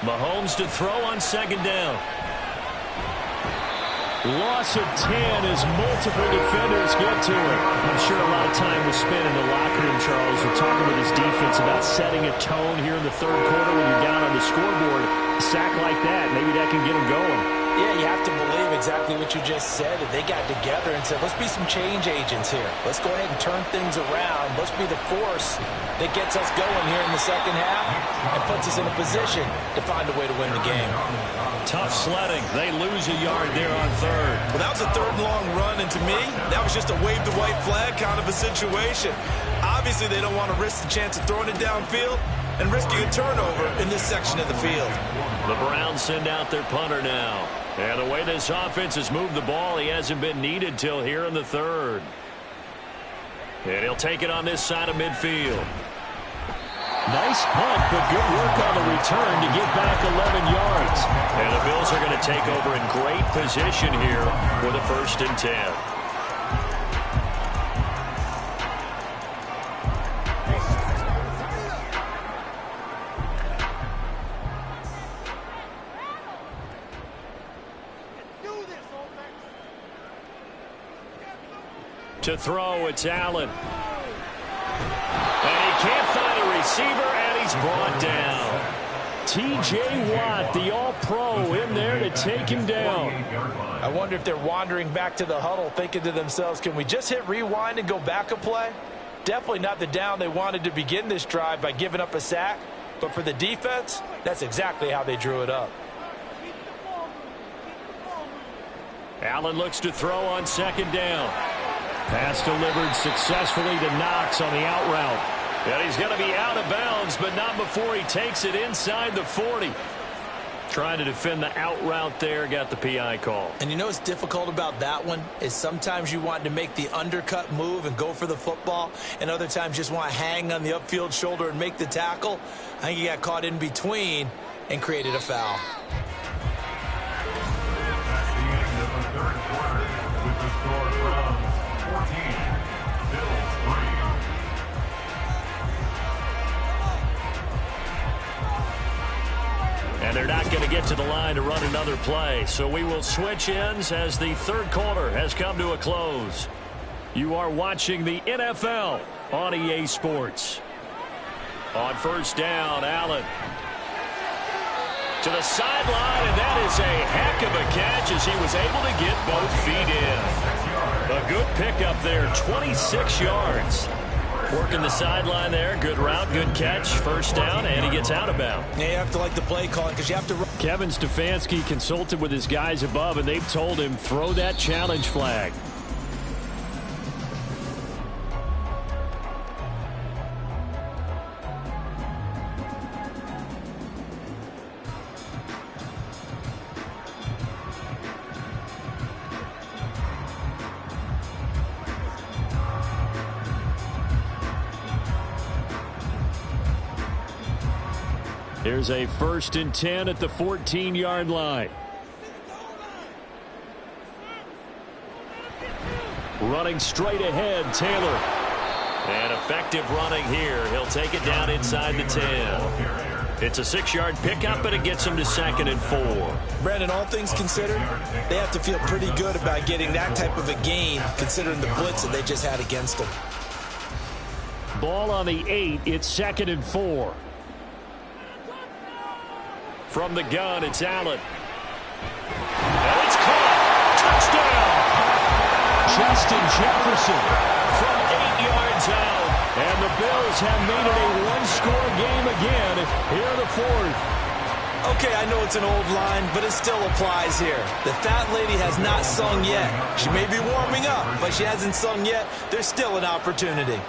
Mahomes to throw on 2nd down. Loss of 10 as multiple defenders get to it. I'm sure a lot of time was spent in the locker room, Charles, with talking with his defense about setting a tone here in the 3rd quarter when you're down on the scoreboard. A sack like that, maybe that can get him going. Yeah, you have to believe exactly what you just said. That they got together and said, let's be some change agents here. Let's go ahead and turn things around. Let's be the force that gets us going here in the second half and puts us in a position to find a way to win the game. Tough sledding. They lose a yard there on 3rd. Well, that was a 3rd and long run, and to me, that was just a wave the white flag kind of a situation. Obviously, they don't want to risk the chance of throwing it downfield and risking a turnover in this section of the field. The Browns send out their punter now. And the way this offense has moved the ball, he hasn't been needed till here in the 3rd. And he'll take it on this side of midfield. Nice punt, but good work on the return to get back 11 yards. And the Bills are going to take over in great position here for the 1st and 10. To throw, it's Allen. And he can't find a receiver, and he's brought down. T.J. Watt, the all-pro, in there to take him down. I wonder if they're wandering back to the huddle thinking to themselves, can we just hit rewind and go back a play? Definitely not the down they wanted to begin this drive by giving up a sack. But for the defense, that's exactly how they drew it up. Allen looks to throw on 2nd down. Pass delivered successfully to Knox on the out route. And he's going to be out of bounds, but not before he takes it inside the 40. Trying to defend the out route there, got the PI call. And you know what's difficult about that one is sometimes you want to make the undercut move and go for the football, and other times just want to hang on the upfield shoulder and make the tackle. I think he got caught in between and created a foul. At the end of the 3rd quarter, with the score from 14, Bills 3. And they're not going to get to the line to run another play. So we will switch ends as the 3rd quarter has come to a close. You are watching the NFL on EA Sports. On 1st down, Allen to the sideline, and that is a heck of a catch as he was able to get both feet in. A good pickup there, 26 yards. Working the sideline there. Good route, good catch. 1st down, and he gets out of bounds. Yeah, you have to like the play calling because you have to run. Kevin Stefanski consulted with his guys above, and they've told him, throw that challenge flag. Here's a 1st and 10 at the 14-yard line. Running straight ahead, Taylor. And effective running here. He'll take it down inside the 10. It's a 6-yard pickup, and it gets him to 2nd and 4. Brandon, all things considered, they have to feel pretty good about getting that type of a gain, considering the blitz that they just had against them. Ball on the 8. It's 2nd and 4. From the gun, it's Allen. And it's caught. Touchdown. Justin Jefferson from 8 yards out. And the Bills have made it a one-score game again here in the 4th. Okay, I know it's an old line, but it still applies here. The fat lady has not sung yet. She may be warming up, but she hasn't sung yet. There's still an opportunity.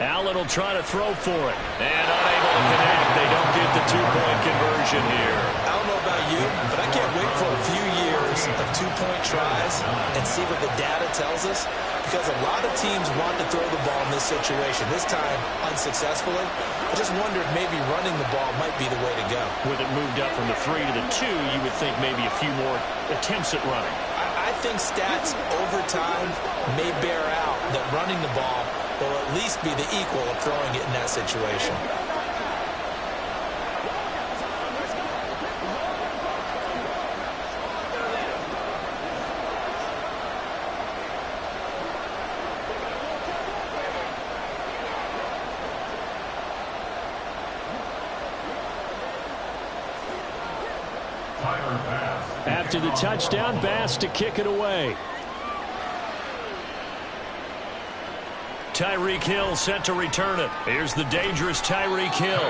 Allen will try to throw for it. And unable to connect. They don't get the two-point conversion here. I don't know about you, but I can't wait for a few years of two-point tries and see what the data tells us, because a lot of teams want to throw the ball in this situation. This time, unsuccessfully. I just wonder if maybe running the ball might be the way to go. With it moved up from the 3 to the 2, you would think maybe a few more attempts at running. I think stats over time may bear out that running the ball will at least be the equal of throwing it in that situation. After the touchdown, Bass to kick it away. Tyreek Hill set to return it. Here's the dangerous Tyreek Hill.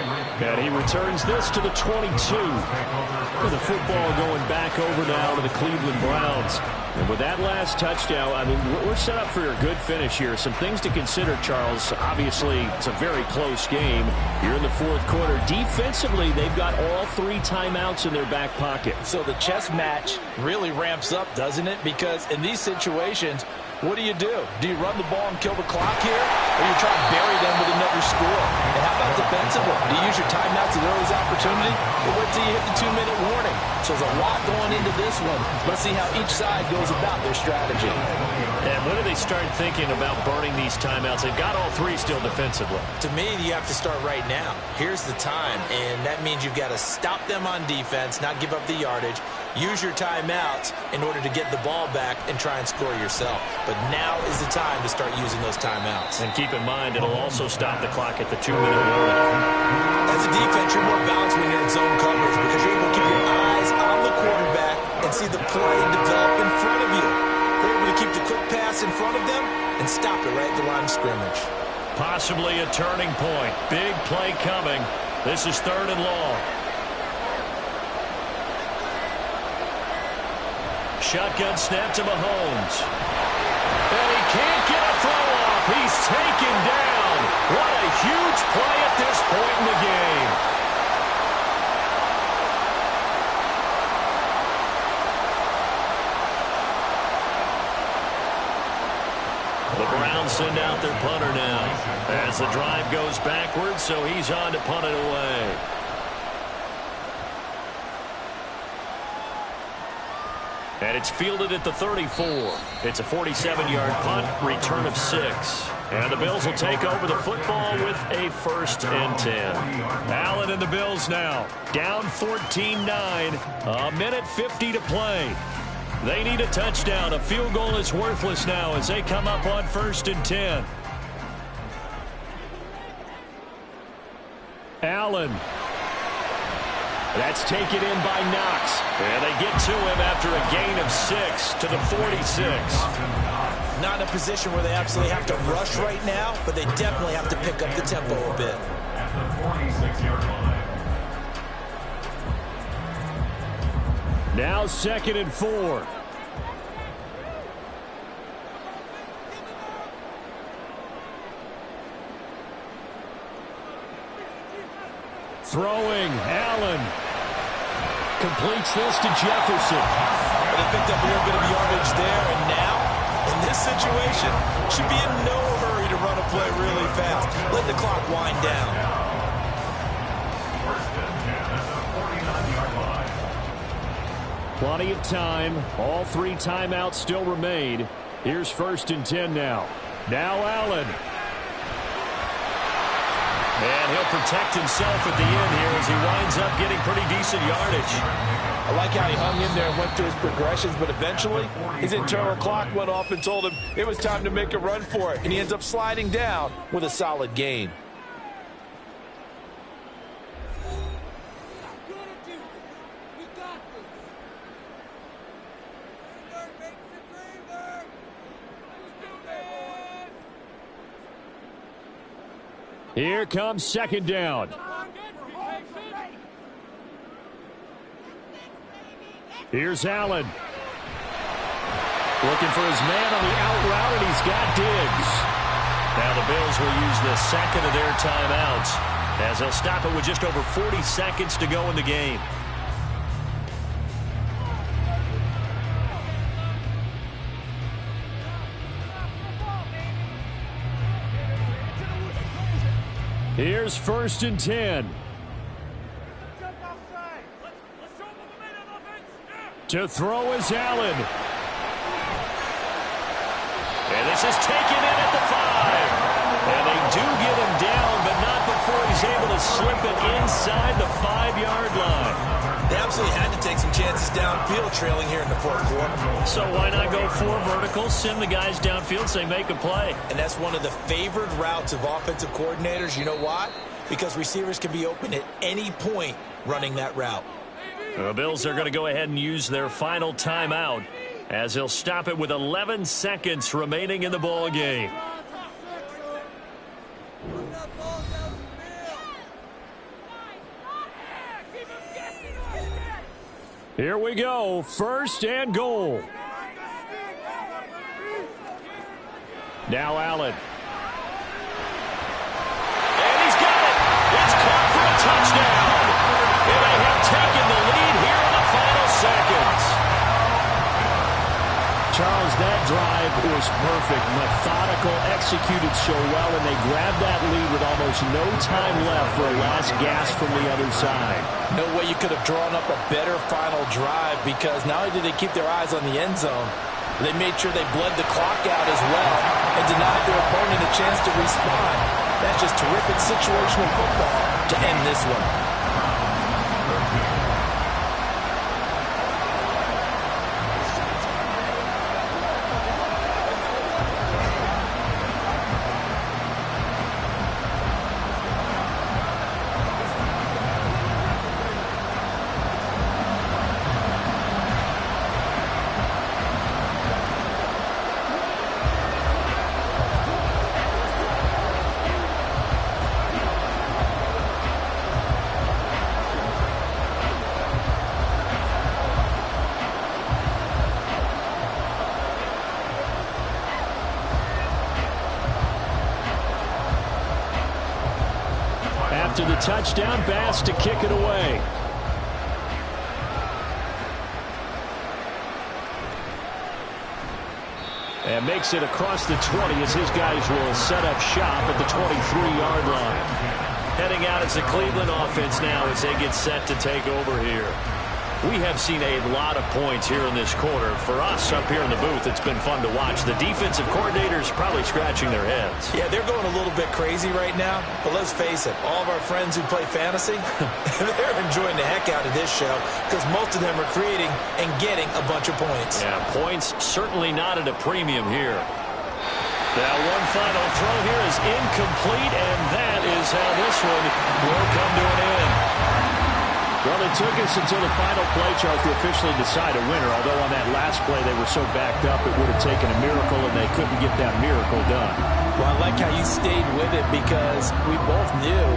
And he returns this to the 22. With the football going back over now to the Cleveland Browns. And with that last touchdown, I mean, we're set up for a good finish here. Some things to consider, Charles. Obviously, it's a very close game. You're in the 4th quarter. Defensively, they've got all 3 timeouts in their back pocket. So the chess match really ramps up, doesn't it? Because in these situations, what do? Do you run the ball and kill the clock here? Or you try to bury them with another score? And how about defensively? Do you use your timeouts at the earliest opportunity? Or wait till you hit the 2-minute warning? So there's a lot going into this one. Let's see how each side goes about their strategy. And when do they start thinking about burning these timeouts? They've got all 3 still defensively. To me, you have to start right now. Here's the time, and that means you've got to stop them on defense, not give up the yardage, use your timeouts in order to get the ball back and try and score yourself. But now is the time to start using those timeouts. And keep in mind, it'll also stop the clock at the 2-minute warning. As a defense, you're more balanced when you're in zone coverage because you're able to keep your eyes on the quarterback and see the play develop in front of you. They're able to keep the quick pass in front of them and stop it right at the line of scrimmage. Possibly a turning point. Big play coming. This is 3rd and long. Shotgun snap to Mahomes. And he can't get a throw off. He's taken down. What a huge play at this point in the game. The Browns send out their punter now as the drive goes backwards, so he's on to punt it away. And it's fielded at the 34. It's a 47-yard punt, return of 6. And the Bills will take over the football with a 1st and 10. Allen and the Bills now down 14-9. A minute 50 to play. They need a touchdown. A field goal is worthless now as they come up on 1st and 10. Allen. That's taken in by Knox. And they get to him after a gain of 6 to the 46. Not in a position where they absolutely have to rush right now, but they definitely have to pick up the tempo a bit. At the 46-yard line. Now 2nd and 4. Throwing, Allen. Completes this to Jefferson. But they picked up a little bit of yardage there, and now, in this situation, should be in no hurry to run a play really fast. Let the clock wind down. 1st and 10 at the 49-yard line. Plenty of time. All 3 timeouts still remain. Here's 1st and 10 now. Now Allen. And he'll protect himself at the end here as he winds up getting pretty decent yardage. I like how he hung in there and went through his progressions, but eventually his internal clock went off and told him it was time to make a run for it, and he ends up sliding down with a solid gain. Here comes 2nd down. Here's Allen. Looking for his man on the out route, and he's got Diggs. Now the Bills will use the 2nd of their timeouts as they'll stop it with just over 40 seconds to go in the game. Here's 1st and 10. To throw is Allen. And this is taken in at the 5. And they do get him down, but not before he's able to slip it inside the 5-yard line. They absolutely had to take some chances downfield trailing here in the 4th quarter. So why not go 4 verticals, send the guys downfield, say make a play. And that's one of the favored routes of offensive coordinators. You know why? Because receivers can be open at any point running that route. The Bills are going to go ahead and use their final timeout as they'll stop it with 11 seconds remaining in the ball game. Here we go. 1st and goal. Now Allen. And he's got it. It's caught for a touchdown. And they have taken the lead here in the final seconds. Charles, that drive was perfect. Methodical, executed so well, and they grabbed that lead with almost no time left for a last gasp from the other side. No way you could have drawn up a better final drive, because not only did they keep their eyes on the end zone, they made sure they bled the clock out as well and denied their opponent a chance to respond. That's just terrific situational football to end this one. To the touchdown, Bass to kick it away. And makes it across the 20 as his guys will set up shop at the 23-yard line. Heading out as the Cleveland offense now as they get set to take over here. We have seen a lot of points here in this quarter. For us up here in the booth, it's been fun to watch. The defensive coordinators probably scratching their heads. Yeah, they're going a little bit crazy right now. But let's face it, all of our friends who play fantasy, they're enjoying the heck out of this show because most of them are creating and getting a bunch of points. Yeah, points certainly not at a premium here. Now one final throw here is incomplete, and that is how this one will come to an end. Well, it took us until the final play, Charles, to officially decide a winner. Although on that last play they were so backed up, it would have taken a miracle, and they couldn't get that miracle done. Well, I like how you stayed with it because we both knew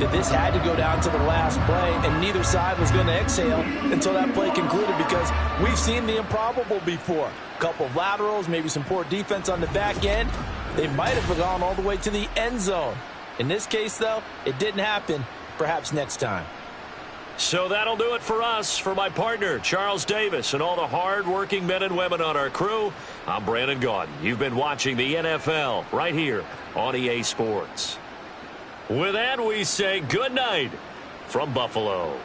that this had to go down to the last play, and neither side was going to exhale until that play concluded because we've seen the improbable before. A couple of laterals, maybe some poor defense on the back end. They might have gone all the way to the end zone. In this case, though, it didn't happen. Perhaps next time. So that'll do it for us. For my partner, Charles Davis, and all the hard-working men and women on our crew, I'm Brandon Gaudin. You've been watching the NFL right here on EA Sports. With that, we say good night from Buffalo.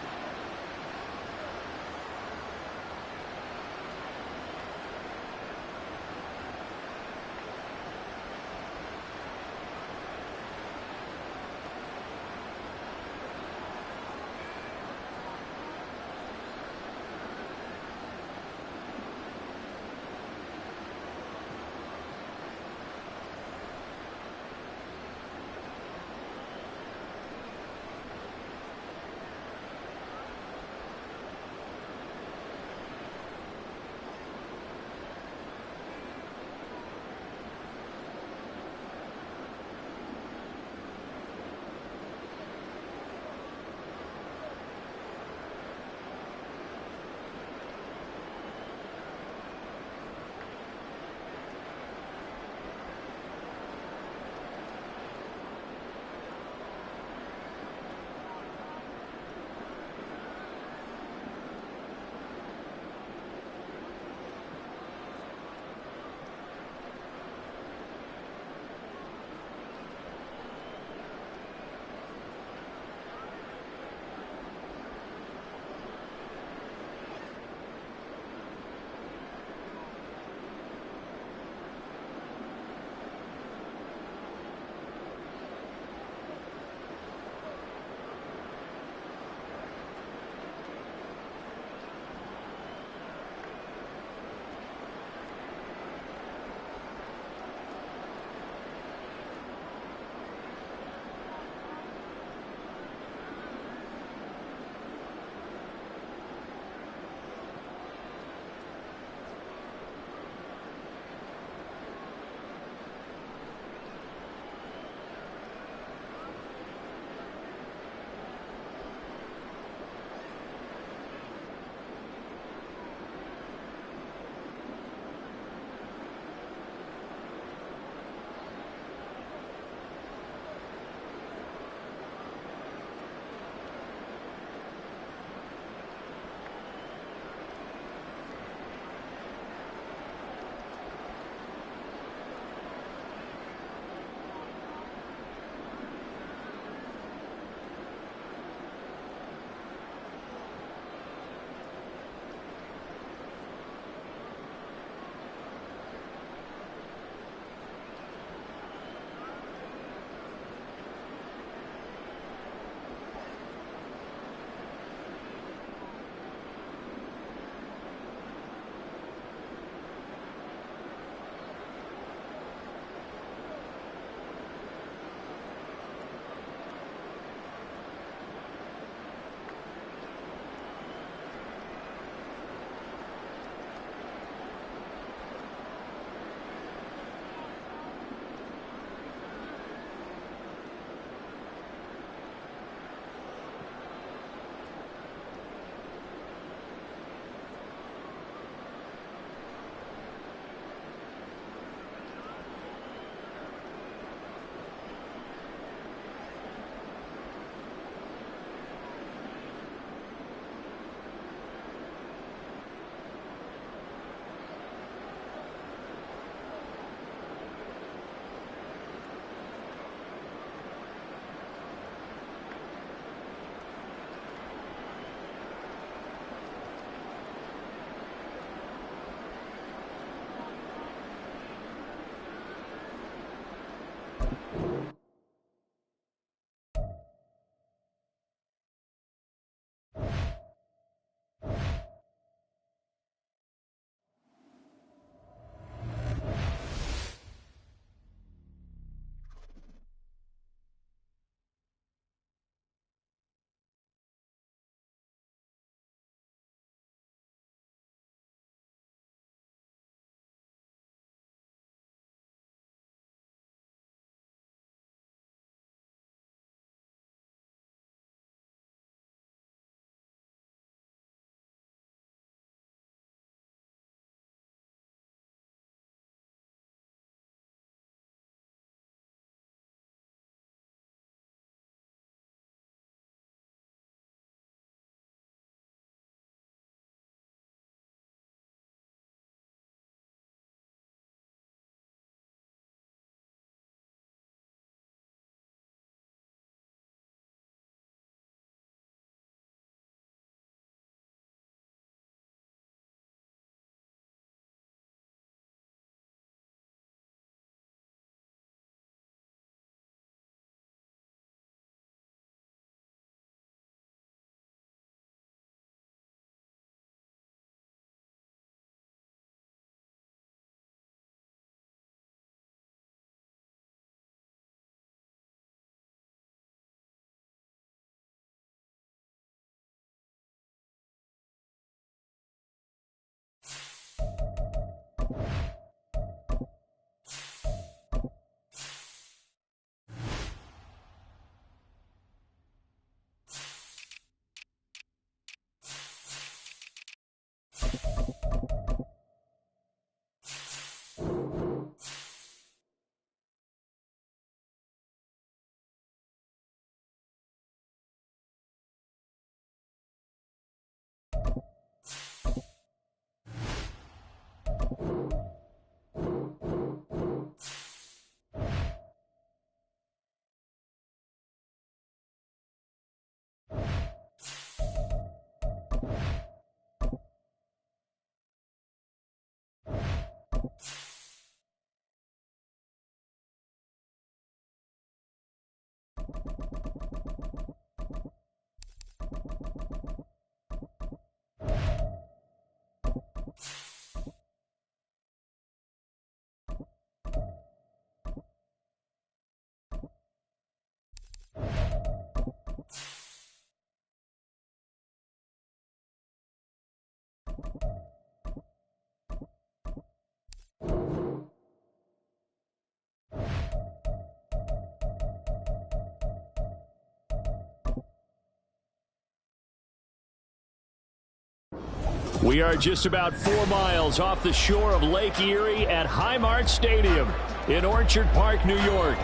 We are just about 4 miles off the shore of Lake Erie at Highmark Stadium in Orchard Park, New York.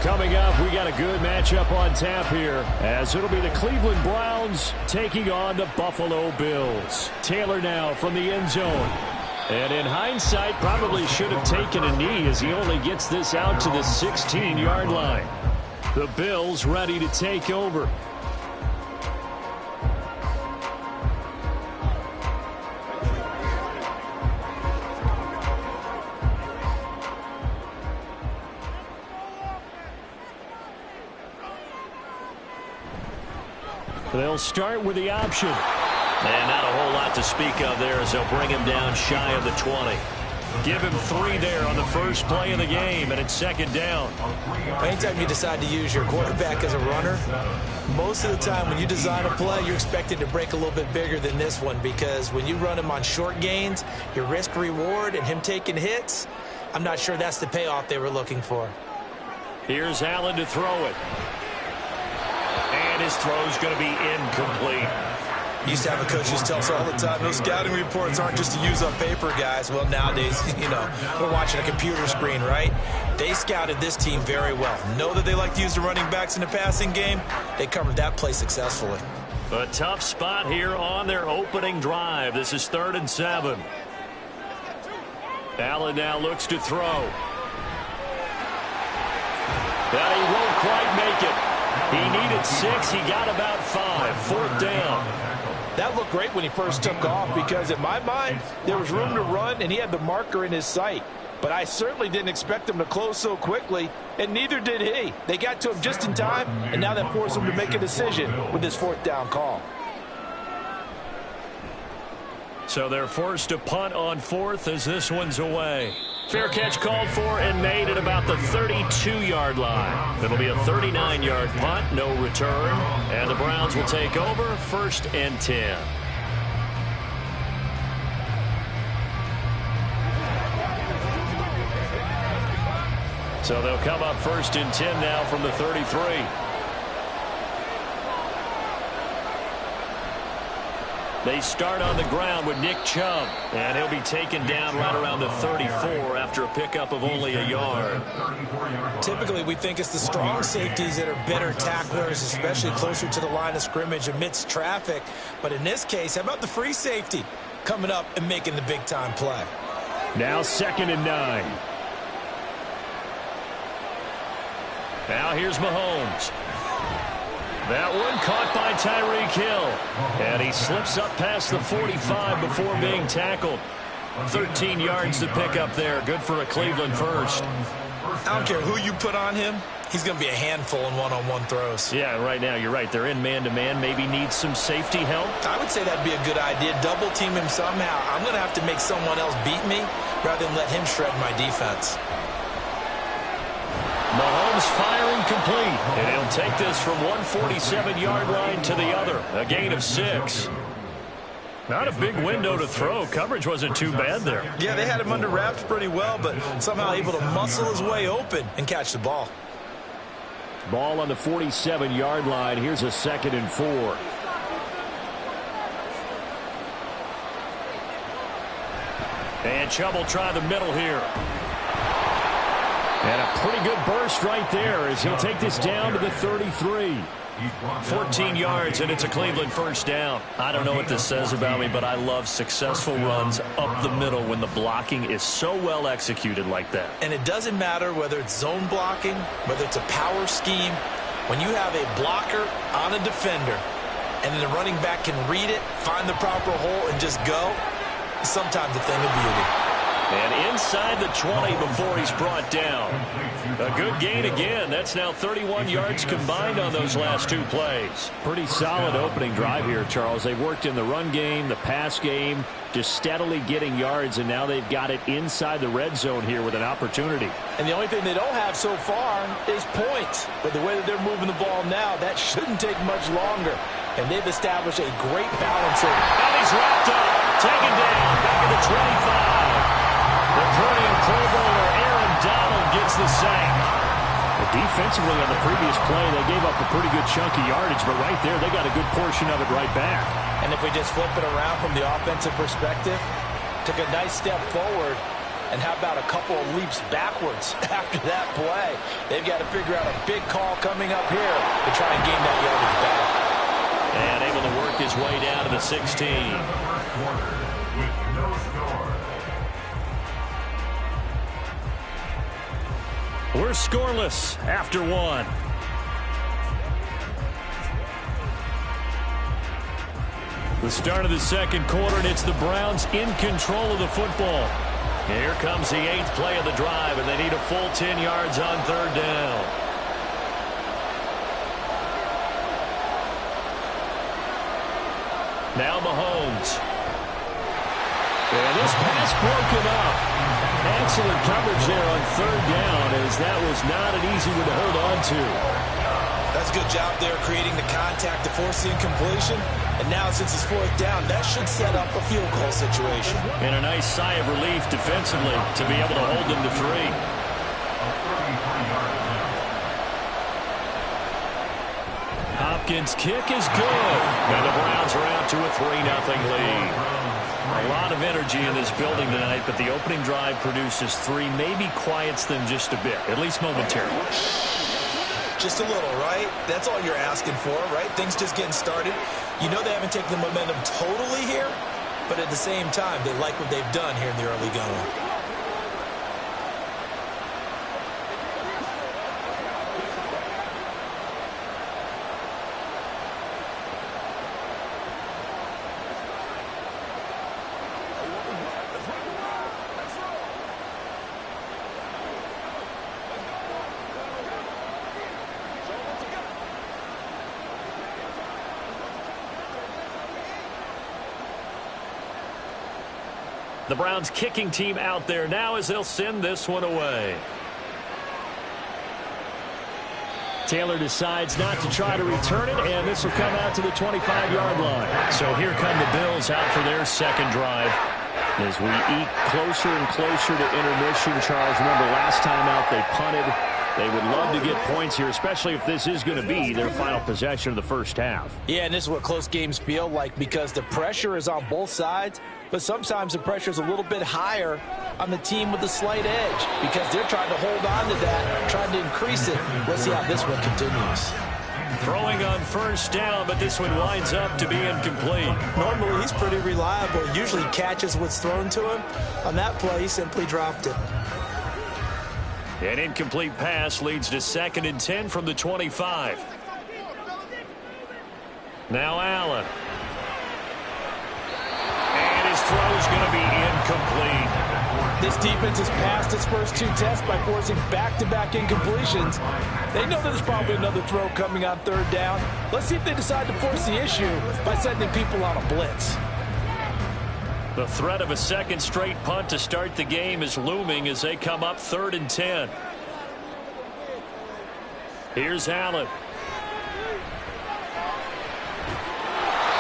Coming up, we got a good matchup on tap here, as it'll be the Cleveland Browns taking on the Buffalo Bills. Taylor now from the end zone. And in hindsight, probably should have taken a knee as he only gets this out to the 16-yard line. The Bills ready to take over. They'll start with the option. And not a whole lot to speak of there as they'll bring him down shy of the 20. Give him 3 there on the first play of the game, and it's second down. Anytime you decide to use your quarterback as a runner, most of the time when you design a play, you're expected to break a little bit bigger than this one, because when you run him on short gains, your risk-reward and him taking hits, I'm not sure that's the payoff they were looking for. Here's Allen to throw it. And his throw's going to be incomplete. Used to have a coach who used to tell us all the time, those scouting reports aren't just to use on paper, guys. Well, nowadays, you know, we're watching a computer screen, right? They scouted this team very well. Know that they like to use the running backs in the passing game. They covered that play successfully. A tough spot here on their opening drive. This is 3rd and 7. Allen now looks to throw. But he won't quite make it. He needed 6. He got about 5. 4th down. That looked great when he first took off, because in my mind, there was room to run and he had the marker in his sight. But I certainly didn't expect him to close so quickly, and neither did he. They got to him just in time, and now that forced him to make a decision with his 4th down call. So they're forced to punt on 4th as this one's away. Fair catch called for and made at about the 32-yard line. It'll be a 39-yard punt, no return. And the Browns will take over 1st and 10. So they'll come up 1st and 10 now from the 33. They start on the ground with Nick Chubb, and he'll be taken down right around the 34 after a pickup of only a yard. Typically, we think it's the strong safeties that are better tacklers, especially closer to the line of scrimmage amidst traffic. But in this case, how about the free safety coming up and making the big-time play? Now 2nd and 9. Now here's Mahomes. That one caught by Tyreek Hill. And he slips up past the 45 before being tackled. 13 yards to pick up there. Good for a Cleveland first. I don't care who you put on him. He's going to be a handful in one-on-one throws. Yeah, right now you're right. They're in man-to-man. Maybe needs some safety help. I would say that'd be a good idea. Double team him somehow. I'm going to have to make someone else beat me rather than let him shred my defense. Mahomes firing complete, and he'll take this from 147-yard line to the other. A gain of 6. Not a big window to throw. Coverage wasn't too bad there. Yeah, they had him under wraps pretty well, but somehow able to muscle his way open and catch the ball. Ball on the 47-yard line. Here's a 2nd and 4. And Chubb will try the middle here. And a pretty good burst right there as he'll take this down to the 33. 14 yards, and it's a Cleveland first down. I don't know what this says about me, but I love successful runs up the middle when the blocking is so well executed like that. And it doesn't matter whether it's zone blocking, whether it's a power scheme. When you have a blocker on a defender, and then the running back can read it, find the proper hole, and just go, it's sometimes a thing of beauty. And inside the 20 before he's brought down. A good gain again. That's now 31 yards combined on those last two plays. Pretty solid opening drive here, Charles. They've worked in the run game, the pass game, just steadily getting yards, and now they've got it inside the red zone here with an opportunity. And the only thing they don't have so far is points. But the way that they're moving the ball now, that shouldn't take much longer. And they've established a great balance here. And he's wrapped up, taken down, back at the 25. The perennial Pro Bowler Aaron Donald gets the sack. Defensively on the previous play, they gave up a pretty good chunk of yardage, but right there, they got a good portion of it right back. And if we just flip it around from the offensive perspective, took a nice step forward, and how about a couple of leaps backwards after that play? They've got to figure out a big call coming up here to try and gain that yardage back. And able to work his way down to the 16. We're scoreless after one. The start of the second quarter, and it's the Browns in control of the football. Here comes the 8th play of the drive, and they need a full 10 yards on third down. Now Mahomes. And this pass broken up. Excellent coverage there on third down, as that was not an easy one to hold on to. That's a good job there creating the contact to force the incompletion. And now since it's fourth down, that should set up a field goal situation. And a nice sigh of relief defensively to be able to hold them to 3. Hopkins' kick is good. And the Browns are out to a 3-0 lead. A lot of energy in this building tonight, but the opening drive produces 3, maybe quiets them just a bit, at least momentarily. Just a little, right? That's all you're asking for, right? Things just getting started. You know they haven't taken the momentum totally here, but at the same time, they like what they've done here in the early going. The Browns kicking team out there now as they'll send this one away. Taylor decides not to try to return it, and this will come out to the 25-yard line. So here come the Bills out for their second drive. As we eke closer and closer to intermission, Charles, remember last time out they punted. They would love to get points here, especially if this is going to be their final possession of the first half. Yeah, and this is what close games feel like because the pressure is on both sides, but sometimes the pressure is a little bit higher on the team with the slight edge because they're trying to hold on to that, trying to increase it. Let's see how this one continues. Throwing on first down, but this one winds up to be incomplete. Normally, he's pretty reliable. Usually catches what's thrown to him. On that play, he simply dropped it. An incomplete pass leads to 2nd and 10 from the 25. Now Allen. And his throw is going to be incomplete. This defense has passed its first 2 tests by forcing back-to-back incompletions. They know there's probably another throw coming on third down. Let's see if they decide to force the issue by sending people on a blitz. The threat of a second straight punt to start the game is looming as they come up 3rd and 10. Here's Allen.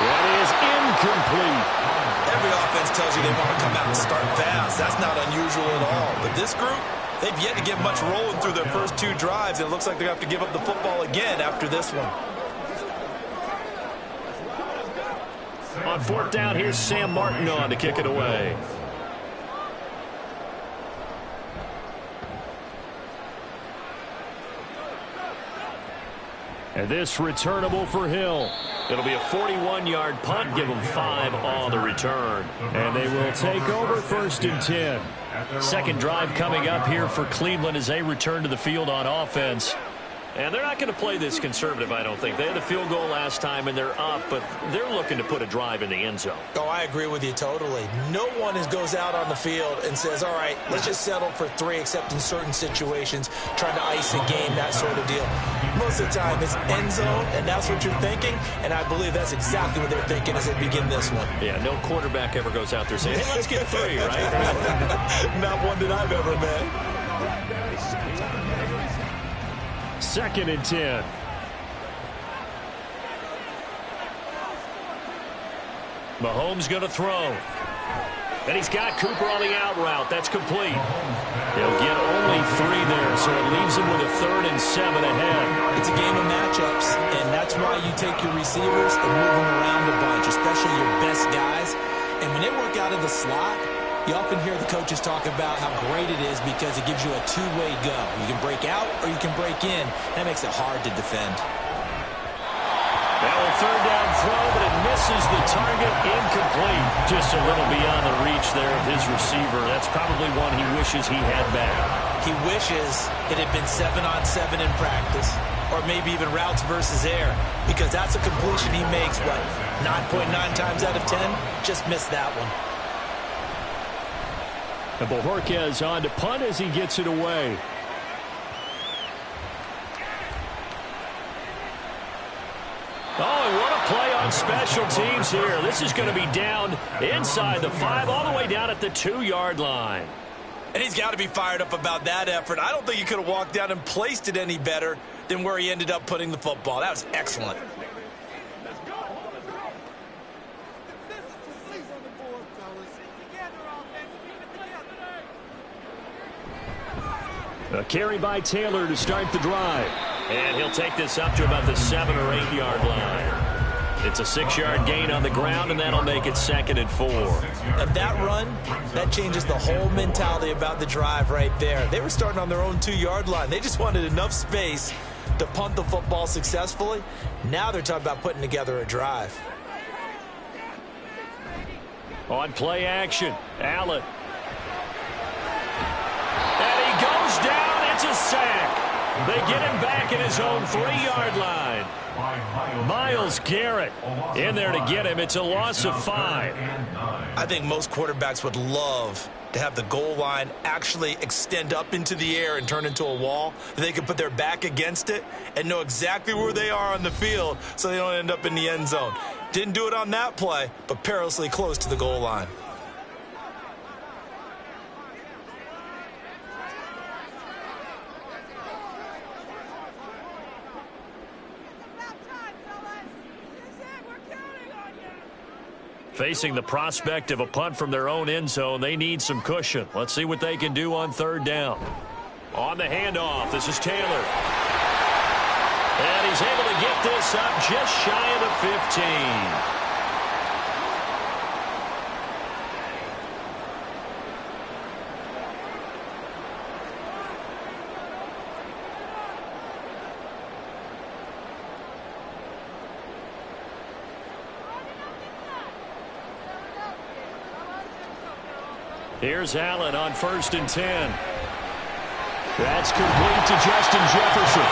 That is incomplete. Every offense tells you they want to come out and start fast. That's not unusual at all. But this group, they've yet to get much rolling through their first 2 drives. It looks like they're going to have to give up the football again after this one. On 4th down, here's Sam Martin on to kick it away. And this returnable for Hill. It'll be a 41-yard punt. Give them 5 on the return. And they will take over 1st and 10. Second drive coming up here for Cleveland as they return to the field on offense. And they're not going to play this conservative, I don't think. They had a field goal last time, and they're up, but they're looking to put a drive in the end zone. Oh, I agree with you totally. No one goes out on the field and says, all right, let's just settle for 3, except in certain situations, trying to ice a game, that sort of deal. Most of the time, it's end zone, and that's what you're thinking, and I believe that's exactly what they're thinking as they begin this one. Yeah, no quarterback ever goes out there saying, hey, let's get 3, right? Not one that I've ever met. 2nd and 10. Mahomes going to throw. And he's got Cooper on the out route. That's complete. He'll get only 3 there, so it leaves him with a 3rd and 7 ahead. It's a game of matchups, and that's why you take your receivers and move them around a bunch, especially your best guys. And when they work out of the slot, you often hear the coaches talk about how great it is because it gives you a two-way go. You can break out or you can break in. That makes it hard to defend. Now a 3rd down throw, but it misses the target. Incomplete. Just a little beyond the reach there of his receiver. That's probably one he wishes he had back. He wishes it had been 7-on-7 in practice, or maybe even routes versus air, because that's a completion he makes, what, 9.9 times out of 10? Just missed that one. And Bojorquez on to punt as he gets it away. Oh, and what a play on special teams here. This is going to be down inside the 5, all the way down at the 2-yard line. And he's got to be fired up about that effort. I don't think he could have walked down and placed it any better than where he ended up putting the football. That was excellent. A carry by Taylor to start the drive. And he'll take this up to about the 7 or 8 yard line. It's a 6-yard gain on the ground, and that'll make it 2nd and 4. And that run, that changes the whole mentality about the drive right there. They were starting on their own 2-yard line. They just wanted enough space to punt the football successfully. Now they're talking about putting together a drive. On play action, Allen. And he goes down. It's a sack. They get him back in his own 3-yard line. Myles Garrett in there to get him. It's a loss of 5. I think most quarterbacks would love to have the goal line actually extend up into the air and turn into a wall. They can put their back against it and know exactly where they are on the field so they don't end up in the end zone. Didn't do it on that play, but perilously close to the goal line. Facing the prospect of a punt from their own end zone, they need some cushion. Let's see what they can do on 3rd down. On the handoff, this is Taylor. And he's able to get this up just shy of the 15. Here's Allen on 1st and 10. That's complete to Justin Jefferson.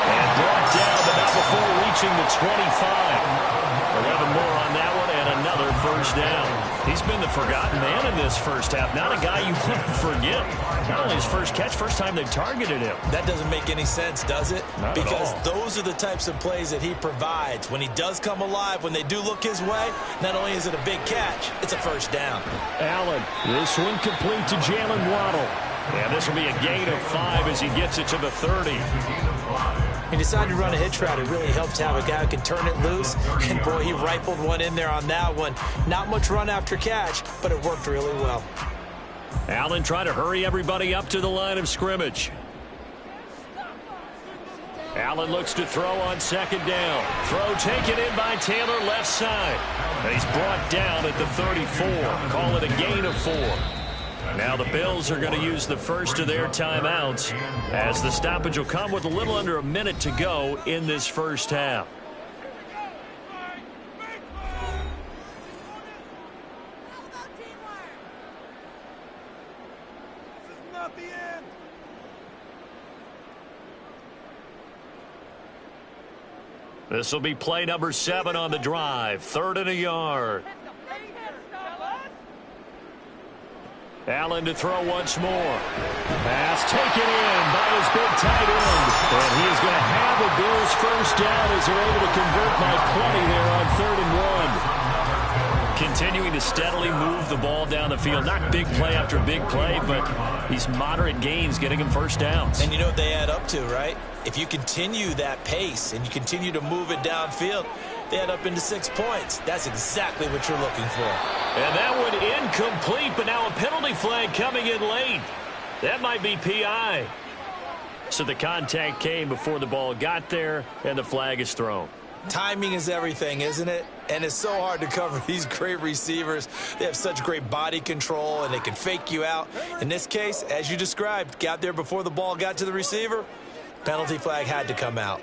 And brought down, but not before reaching the 25. 11 more on that one, and another 1st down. He's been the forgotten man in this first half. Not a guy you want to forget. Not only his first catch, first time they targeted him. That doesn't make any sense, does it? Not because at all. Those are the types of plays that he provides. When he does come alive, when they do look his way, not only is it a big catch, it's a 1st down. Allen, this one complete to Jalen Waddle. And this will be a gain of 5 as he gets it to the 30. He decided to run a hitch route. It really helps to have a guy who can turn it loose. And, boy, he rifled one in there on that one. Not much run after catch, but it worked really well. Allen trying to hurry everybody up to the line of scrimmage. Allen looks to throw on 2nd down. Throw taken in by Taylor left side. And he's brought down at the 34. Call it a gain of 4. Now the Bills are going to use the first of their timeouts as the stoppage will come with a little under a minute to go in this first half. This is not the end. This will be play number 7 on the drive. 3rd and a yard. Allen to throw once more. Pass taken in by his big tight end. And he is going to have a Bills first down as they're able to convert by plenty there on 3rd and 1. Continuing to steadily move the ball down the field. Not big play after big play, but these moderate gains getting him first downs. And you know what they add up to, right? If you continue that pace and you continue to move it downfield, they add up into 6 points. That's exactly what you're looking for. And that one incomplete, but now a penalty flag coming in late. That might be PI. So the contact came before the ball got there, and the flag is thrown. Timing is everything, isn't it? And it's so hard to cover these great receivers. They have such great body control, and they can fake you out. In this case, as you described, got there before the ball got to the receiver. Penalty flag had to come out.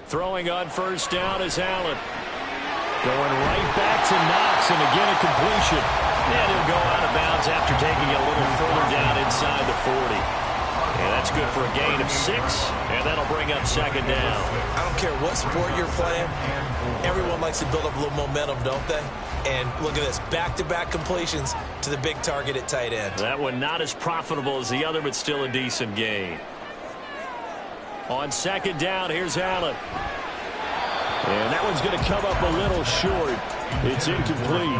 Throwing on first down is Allen. Going right back to Knox, and again a completion. And he'll go out of bounds after taking it a little further down inside the 40. And that's good for a gain of 6, and that'll bring up 2nd down. I don't care what sport you're playing. Everyone likes to build up a little momentum, don't they? And look at this, back-to-back completions to the big target at tight end. That one not as profitable as the other, but still a decent gain. On 2nd down, here's Allen. And that one's going to come up a little short. It's incomplete.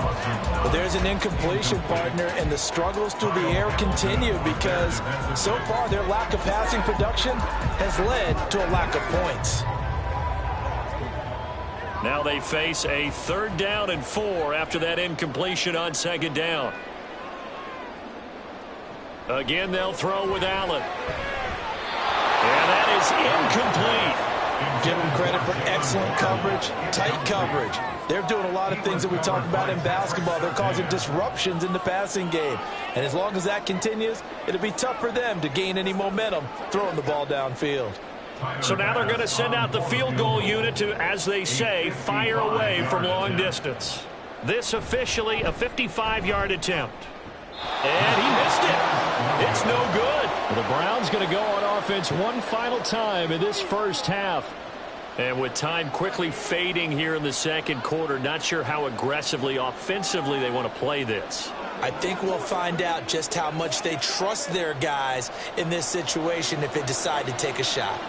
But there's an incompletion, partner, and the struggles through the air continue because so far their lack of passing production has led to a lack of points. Now they face a 3rd down and 4 after that incompletion on 2nd down. Again, they'll throw with Allen. And that is incomplete. Give them credit for excellent coverage, tight coverage. They're doing a lot of things that we talk about in basketball. They're causing disruptions in the passing game. And as long as that continues, it'll be tough for them to gain any momentum throwing the ball downfield. So now they're going to send out the field goal unit to, as they say, fire away from long distance. This officially a 55-yard attempt. And he missed it. It's no good. The Browns going to go on offense one final time in this first half. And with time quickly fading here in the 2nd quarter, not sure how aggressively, offensively they want to play this. I think we'll find out just how much they trust their guys in this situation if they decide to take a shot.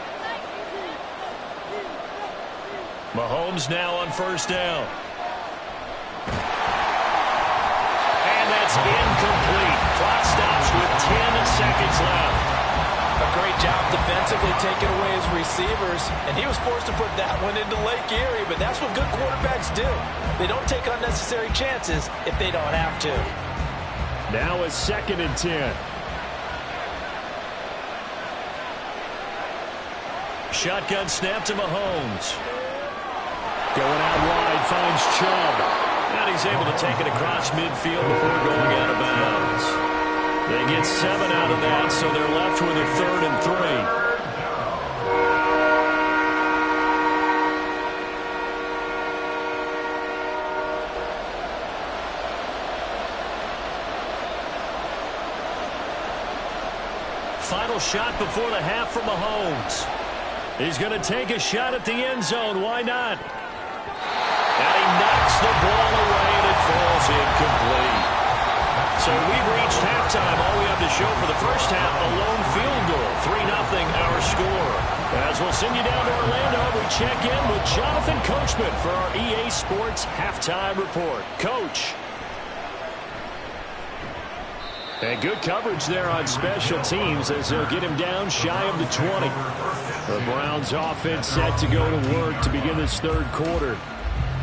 Mahomes now on first down. And that's incomplete. Clock stops with 10 seconds left. A great job defensively taking away his receivers, and he was forced to put that one into Lake Erie, but that's what good quarterbacks do. They don't take unnecessary chances if they don't have to. Now a 2nd and 10. Shotgun snap to Mahomes. Going out wide, finds Chubb. And he's able to take it across midfield before going out of bounds. They get 7 out of that, so they're left with a 3rd and 3. Final shot before the half from Mahomes. He's going to take a shot at the end zone. Why not? And he knocks the ball away, and it falls incomplete. So we've reached halftime. All we have to show for the first half, a lone field goal. 3-0 our score. As we'll send you down to Orlando, we check in with Jonathan Coachman for our EA Sports Halftime Report. Coach. And good coverage there on special teams as they'll get him down shy of the 20. The Browns offense set to go to work to begin this 3rd quarter.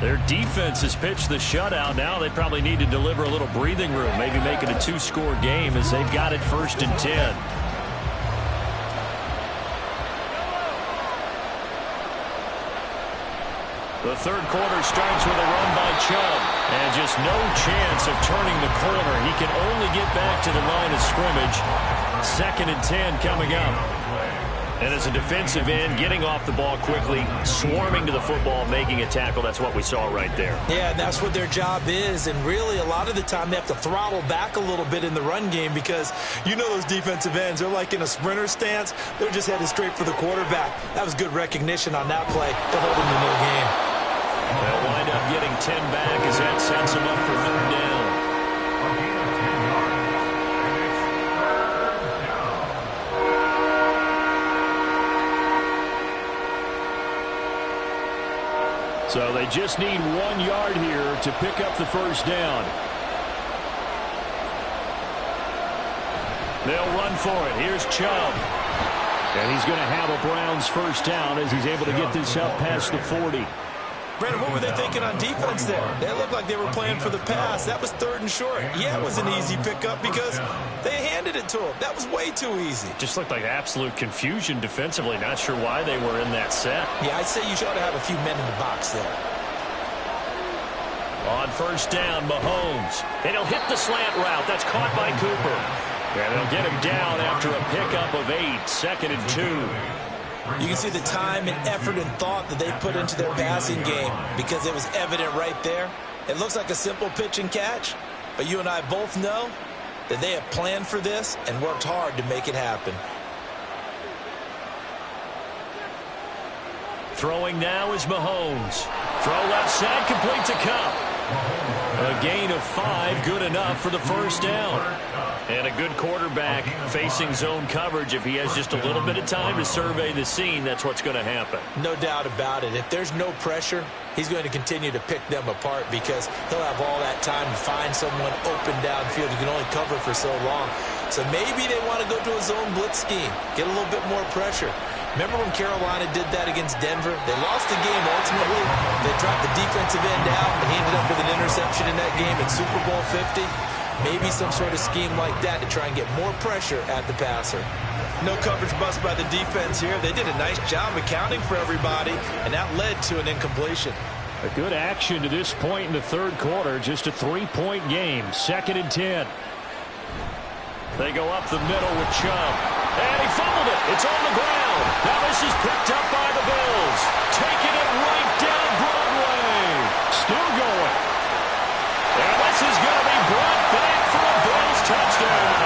Their defense has pitched the shutout. Now they probably need to deliver a little breathing room, maybe make it a 2-score game as they've got it 1st and 10. The 3rd quarter starts with a run by Chubb. And just no chance of turning the corner. He can only get back to the line of scrimmage. 2nd and 10 coming up. And as a defensive end, getting off the ball quickly, swarming to the football, making a tackle, that's what we saw right there. Yeah, and that's what their job is. And really, a lot of the time, they have to throttle back a little bit in the run game because you know those defensive ends, they're like in a sprinter stance. They're just headed straight for the quarterback. That was good recognition on that play to hold them to no gain. They'll wind up getting 10 back as that sets them up for third down. So they just need 1 yard here to pick up the first down. They'll run for it. Here's Chubb. And he's going to have a Browns first down as he's able to get this up past the 40. Brandon, what were they thinking on defense there? They looked like they were playing for the pass. That was 3rd and short. Yeah, it was an easy pickup because they handed it to him. That was way too easy. Just looked like absolute confusion defensively. Not sure why they were in that set. Yeah, I'd say you should have a few men in the box there. On first down, Mahomes. And he'll hit the slant route. That's caught by Cooper. And they'll get him down after a pickup of 8, 2nd and 2. You can see the time and effort and thought that they put into their passing game because it was evident right there. It looks like a simple pitch and catch, but you and I both know that they have planned for this and worked hard to make it happen. Throwing now is Mahomes. Throw left side, complete to Kupp. A gain of 5, good enough for the first down. And a good quarterback facing zone coverage. If he has just a little bit of time to survey the scene, that's what's going to happen. No doubt about it. If there's no pressure, he's going to continue to pick them apart because he'll have all that time to find someone open downfield. You can only cover for so long. So maybe they want to go to a zone blitz scheme, get a little bit more pressure. Remember when Carolina did that against Denver? They lost the game ultimately. They dropped the defensive end out, and he ended up with an interception in that game in Super Bowl 50. Maybe some sort of scheme like that to try and get more pressure at the passer. No coverage bust by the defense here. They did a nice job accounting for everybody, and that led to an incompletion. A good action to this point in the third quarter. Just a 3-point game. 2nd and 10. They go up the middle with Chubb. And he fumbled it. It's on the ground. Now this is picked up by the Bills. Taking it right down Broadway. Still going. And this is going to be brought back for a Bills touchdown.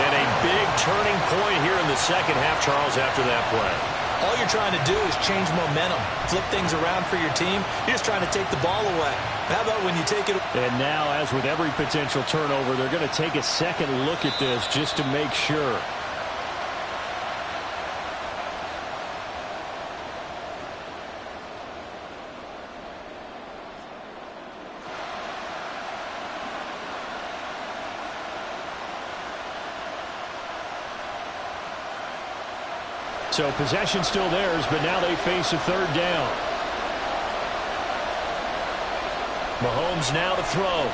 And a big turning point here in the second half, Charles, after that play. All you're trying to do is change momentum, flip things around for your team. You're just trying to take the ball away. How about when you take it? And now, as with every potential turnover, they're going to take a second look at this just to make sure. So possession still theirs, but now they face a third down. Mahomes now to throw.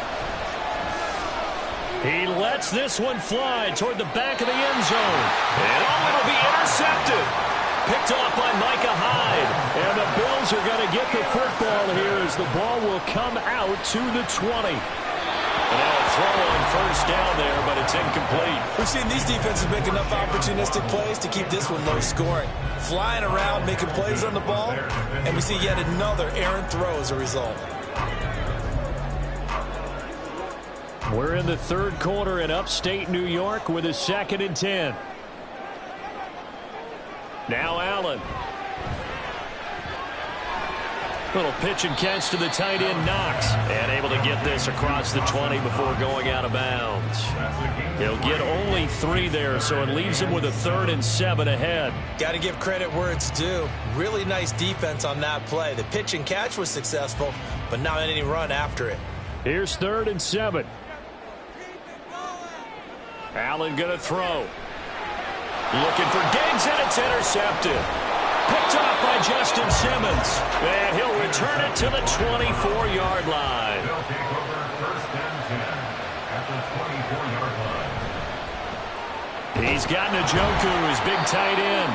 He lets this one fly toward the back of the end zone. And it'll be intercepted. Picked off by Micah Hyde. And the Bills are going to get the football here as the ball will come out to the 20. And a throw on first down there, but it's incomplete. We've seen these defenses make enough opportunistic plays to keep this one low scoring. Flying around, making plays on the ball, and we see yet another errant throw as a result. We're in the third quarter in upstate New York with a 2nd and 10. Now Allen. Little pitch and catch to the tight end, Knox. And able to get this across the 20 before going out of bounds. He'll get only 3 there, so it leaves him with a 3rd and 7 ahead. Got to give credit where it's due. Really nice defense on that play. The pitch and catch was successful, but not any run after it. Here's 3rd and 7. Allen going to throw. Looking for Diggs, and it's intercepted. Picked off by Justin Simmons. And he'll return it to the 24-yard line. They'll take over 1st and 10 at the 24-yard line. He's got Njoku, his big tight end.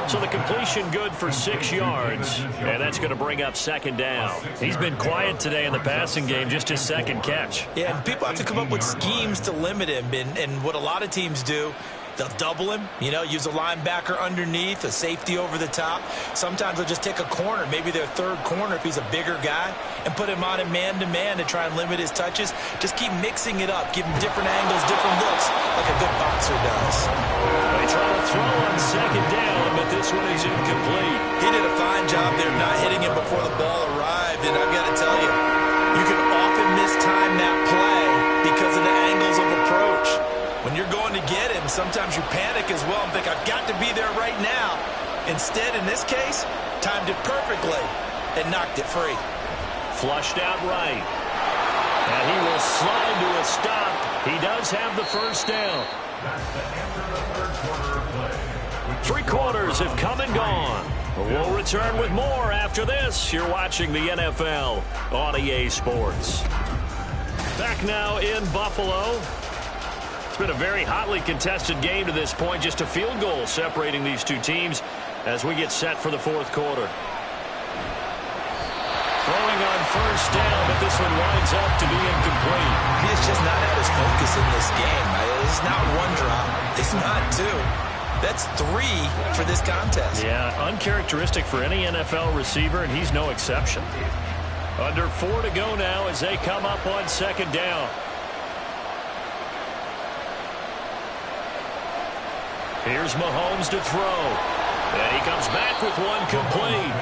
So the completion good for 6 yards. And that's going to bring up 2nd down. He's been quiet today in the passing game, just his 2nd catch. Yeah, and people have to come up with schemes to limit him. And what a lot of teams do They'll double him, use a linebacker underneath, a safety over the top. Sometimes they'll just take a corner, maybe their third corner if he's a bigger guy, and put him on him man-to-man to try and limit his touches. Just keep mixing it up, give him different angles, different looks, like a good boxer does. They try to throw on second down, but this one is incomplete. He did a fine job there not hitting him before the ball arrived, and I've got to tell you, you can often mistime that play because of the angles of approach. When you're going to get him, sometimes you panic as well and think, I've got to be there right now. Instead, in this case, timed it perfectly and knocked it free. Flushed out right. And he will slide to a stop. He does have the first down. That's the end of the third quarter of play. Three quarters have come and gone. We'll return with more after this. You're watching the NFL on EA Sports. Back now in Buffalo. It's been a very hotly contested game to this point. Just a field goal separating these two teams as we get set for the fourth quarter. Throwing on first down, but this one winds up to be incomplete. He has just not had his focus in this game. It's not one drop. It's not two. That's three for this contest. Yeah, uncharacteristic for any NFL receiver, and he's no exception. Under 4 to go now as they come up on second down. Here's Mahomes to throw. And he comes back with one complete.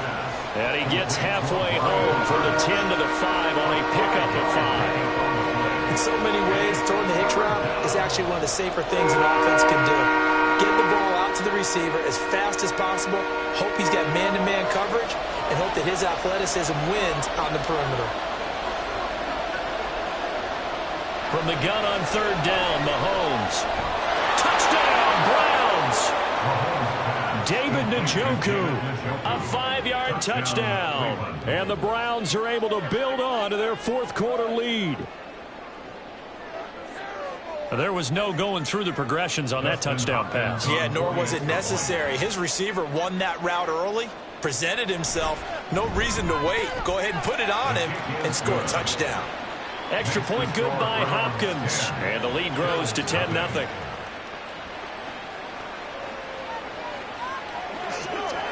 And he gets halfway home for the 10 to the 5 on a pickup of 5. In so many ways, throwing the hitch route is actually one of the safer things an offense can do. Get the ball out to the receiver as fast as possible, hope he's got man-to-man coverage, and hope that his athleticism wins on the perimeter. From the gun on third down, Mahomes. Touchdown, Browns! David Njoku, a 5-yard touchdown. And the Browns are able to build on to their fourth quarter lead. There was no going through the progressions on that touchdown pass. Yeah, nor was it necessary. His receiver won that route early, presented himself. No reason to wait. Go ahead and put it on him and score a touchdown. Extra point good by Hopkins. And the lead grows to 10-0.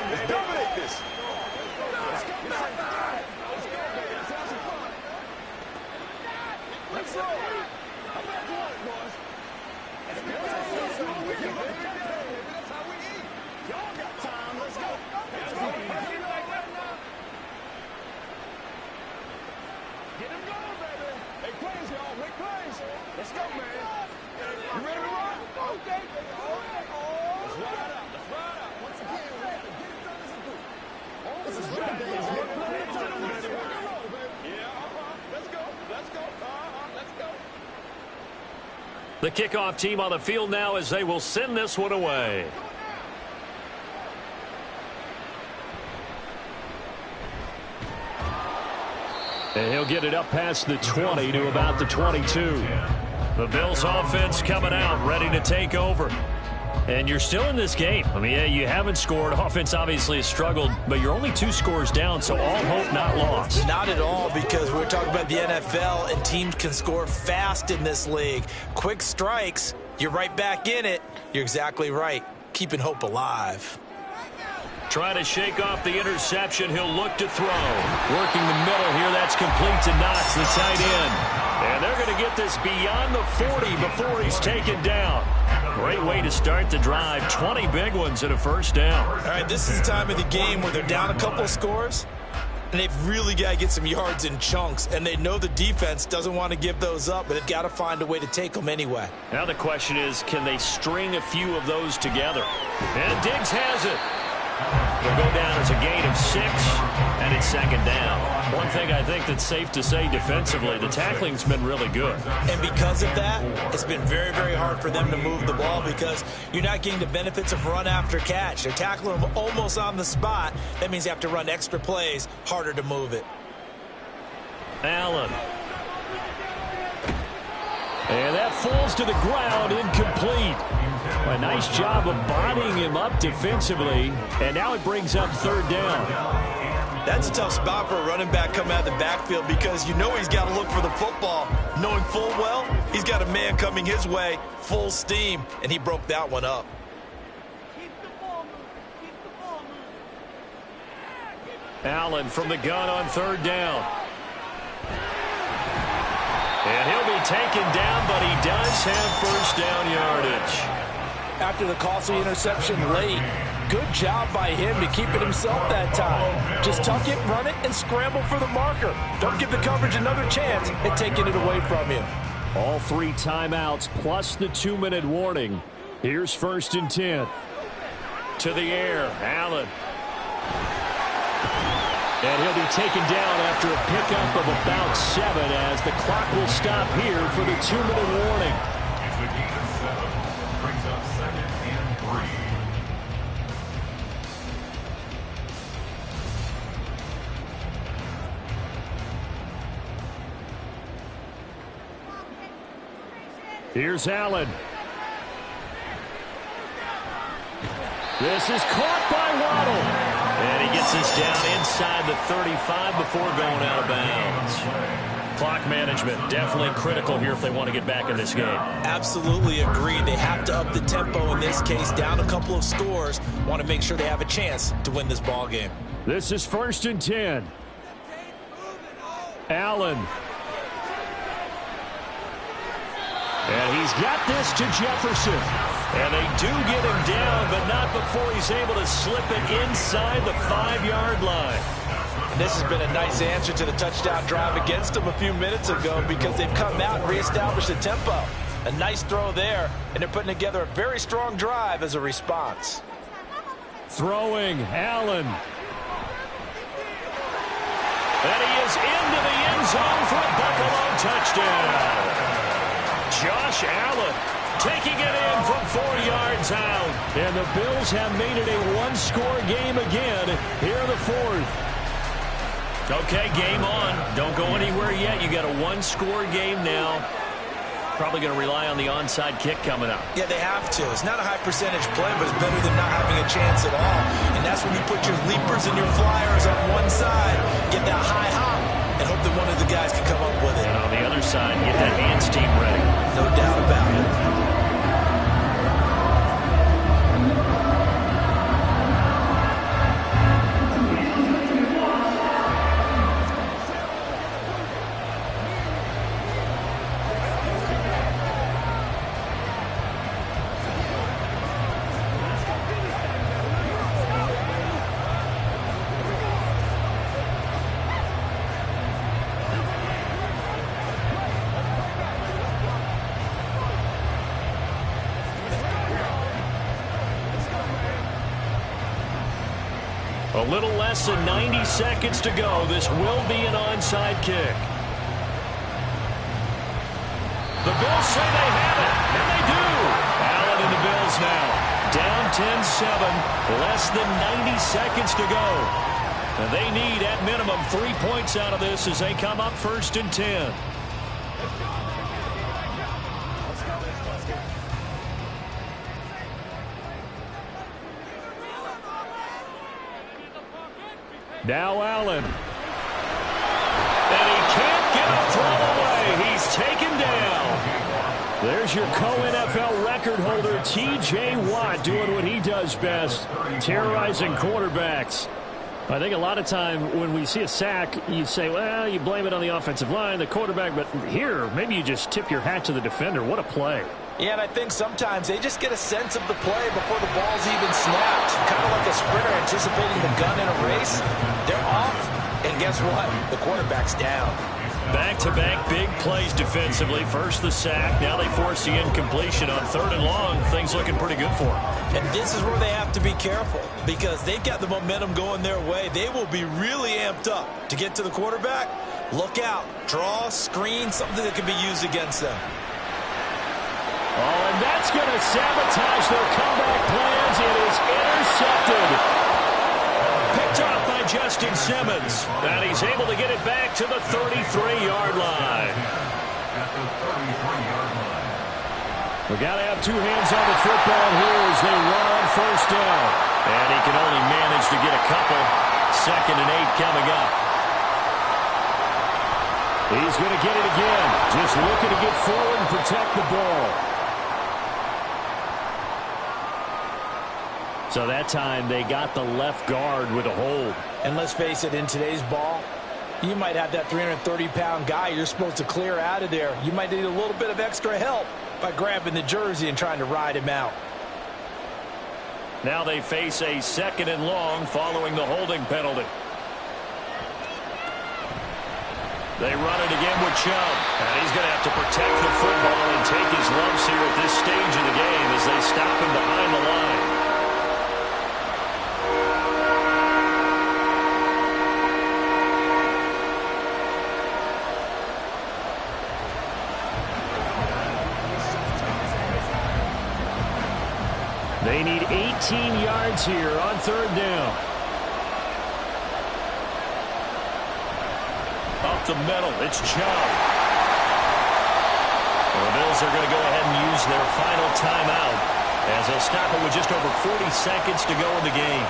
Let's dominate this. Let's roll. I'm back to work, boys. That's how we eat. Y'all got time. Let's go. Get him going, baby. Hey, plays, y'all. Quick plays. Let's go, man. You ready to rock? Okay. Let's ride out. Let's ride out. Once again, we got to get it done as a group. This is right. Let's go. Let's go. Let's go. The kickoff team on the field now as they will send this one away. And he'll get it up past the 20 to about the 22. The Bills offense coming out, ready to take over. And you're still in this game. I mean, yeah, you haven't scored. Offense obviously has struggled, but you're only 2 scores down, so all hope not lost. Not at all, because we're talking about the NFL, and teams can score fast in this league. Quick strikes, you're right back in it. You're exactly right. Keeping hope alive. Trying to shake off the interception. He'll look to throw. Working the middle here. That's complete to Knox, the tight end. And they're going to get this beyond the 40 before he's taken down. Great way to start the drive. 20 big ones and a first down. All right, this is the time of the game where they're down a couple of scores, and they've really got to get some yards in chunks, and they know the defense doesn't want to give those up, but they've got to find a way to take them anyway. Now the question is, can they string a few of those together? And Diggs has it. They'll go down as a gain of 6, and it's second down. One thing I think that's safe to say defensively, the tackling's been really good. And because of that, it's been very, very hard for them to move the ball because you're not getting the benefits of run after catch. They're tackling them almost on the spot. That means you have to run extra plays, harder to move it. Allen. And that falls to the ground, incomplete. A nice job of bodying him up defensively, and now it brings up third down. That's a tough spot for a running back coming out of the backfield because you know he's got to look for the football, knowing full well he's got a man coming his way full steam, and he broke that one up. Allen from the gun on third down. And he'll be taken down, but he does have first down yardage. After the costly interception late, good job by him to keep it himself that time. Just tuck it, run it, and scramble for the marker. Don't give the coverage another chance at taking it away from you. All 3 timeouts plus the 2-minute warning. Here's 1st and 10. To the air, Allen. And he'll be taken down after a pickup of about 7 as the clock will stop here for the 2-minute warning. It's a gain of 7. Brings up 2nd and 3. Here's Allen. This is caught by Waddle. And he gets this down inside the 35 before going out of bounds. Clock management definitely critical here if they want to get back in this game. Absolutely agreed. They have to up the tempo in this case, down a couple of scores. Want to make sure they have a chance to win this ball game. This is 1st and 10. Allen. And he's got this to Jefferson. And they do get him down, but not before he's able to slip it inside the 5-yard line. And this has been a nice answer to the touchdown drive against them a few minutes ago because they've come out and reestablished the tempo. A nice throw there, and they're putting together a very strong drive as a response. Throwing, Allen. And he is into the end zone for a Buffalo touchdown. Josh Allen taking it in from 4 yards out. And the Bills have made it a 1-score game again here in the 4th. Okay, game on. Don't go anywhere yet. You got a 1-score game now. Probably going to rely on the onside kick coming up. Yeah, they have to. It's not a high percentage play, but it's better than not having a chance at all. And that's when you put your leapers and your flyers on one side, get that high hop, and hope that one of the guys can come up with it. And on the other side, get that hands team ready. No doubt about it. A little less than 90 seconds to go. This will be an onside kick. The Bills say they have it, and they do. Allen and the Bills now. Down 10-7, less than 90 seconds to go. And they need, at minimum, 3 points out of this as they come up 1st and 10. Now Allen. And he can't get a throw away. He's taken down. There's your co-NFL record holder, T.J. Watt, doing what he does best, terrorizing quarterbacks. I think a lot of time when we see a sack, you say, well, you blame it on the offensive line, the quarterback, but here, maybe you just tip your hat to the defender. What a play. Yeah, and I think sometimes they just get a sense of the play before the ball's even snapped. Kind of like a sprinter anticipating the gun in a race. They're off, and guess what? The quarterback's down. Back-to-back big plays defensively. First the sack, now they force the incompletion on 3rd and long. Things looking pretty good for them. And this is where they have to be careful because they've got the momentum going their way. They will be really amped up to get to the quarterback. Look out. Draw, screen, something that can be used against them. Oh, and that's going to sabotage their comeback plans. It is intercepted. Picked off by Justin Simmons. And he's able to get it back to the 33-yard line. At the 33-yard line. We've got to have 2 hands on the football here as they run on 1st down. And he can only manage to get a couple. 2nd and 8 coming up. He's going to get it again. Just looking to get forward and protect the ball. So that time they got the left guard with a hold. And let's face it, in today's ball, you might have that 330-pound guy you're supposed to clear out of there. You might need a little bit of extra help by grabbing the jersey and trying to ride him out. Now they face a 2nd and long following the holding penalty. They run it again with Chubb. And he's going to have to protect the football and take his lumps here at this stage of the game as they stop him behind the line. They need 18 yards here on 3rd down. Up the middle, it's Chubb. Well, the Bills are going to go ahead and use their final timeout as they'll stop it with just over 40 seconds to go in the game.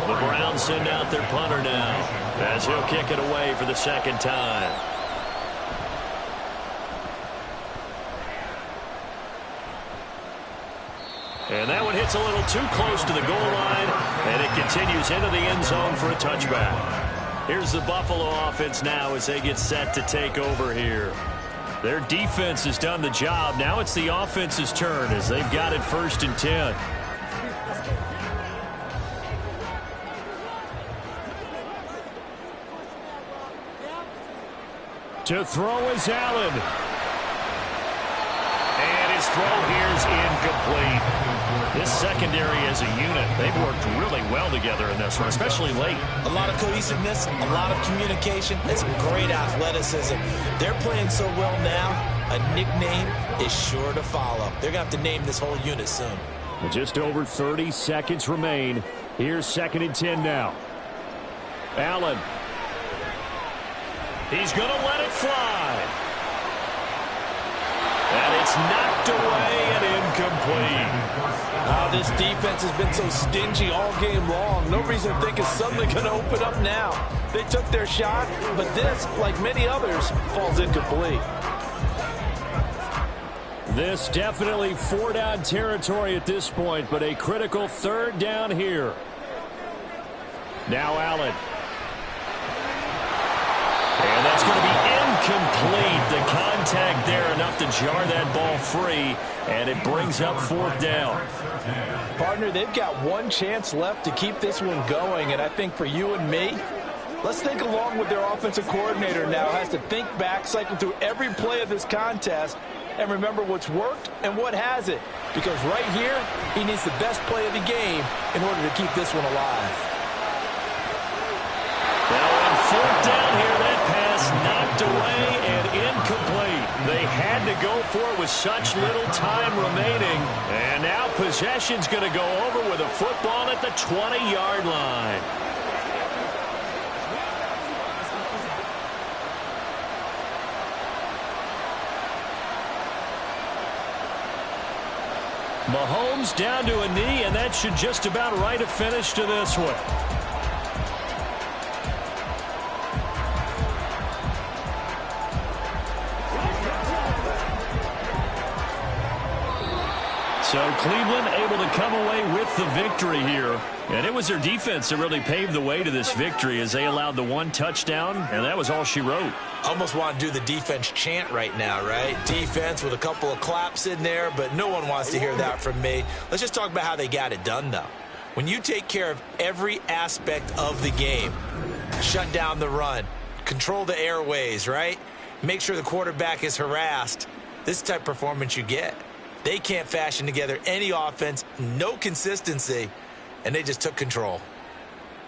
The Browns send out their punter now as he'll kick it away for the 2nd time. And that one hits a little too close to the goal line, and it continues into the end zone for a touchback. Here's the Buffalo offense now as they get set to take over here. Their defense has done the job. Now it's the offense's turn as they've got it 1st and 10. To throw is Allen. And his throw here is incomplete. This secondary as a unit, they've worked really well together in this one, especially late. A lot of cohesiveness, a lot of communication, and some great athleticism. They're playing so well now, a nickname is sure to follow. They're going to have to name this whole unit soon. Just over 30 seconds remain. Here's 2nd and 10 now. Allen. He's going to let it fly. And it's knocked away and incomplete. This defense has been so stingy all game long. No reason to think it's suddenly going to open up now. They took their shot, but this, like many others, falls incomplete. This definitely 4-down territory at this point, but a critical 3rd down here. Now Allen. And that's going to be incomplete. The contact there enough to jar that ball free, and it brings up 4th down. Partner, they've got one chance left to keep this one going, and I think for you and me, let's think along with their offensive coordinator now has to think back, cycle through every play of this contest, and remember what's worked and what hasn't. Because right here, he needs the best play of the game in order to keep this one alive. Now on 4th down here, that pass knocked away and incomplete. They had to go for it with such little time remaining. And now possession's going to go over with a football at the 20-yard line. Mahomes down to a knee, and that should just about write a finish to this one. So Cleveland able to come away with the victory here. And it was their defense that really paved the way to this victory as they allowed the 1 touchdown, and that was all she wrote. Almost want to do the defense chant right now, right? Defense with a couple of claps in there, but no one wants to hear that from me. Let's just talk about how they got it done, though. When you take care of every aspect of the game, shut down the run, control the airways, right? Make sure the quarterback is harassed. This is the type of performance you get. They can't fashion together any offense, no consistency, and they just took control.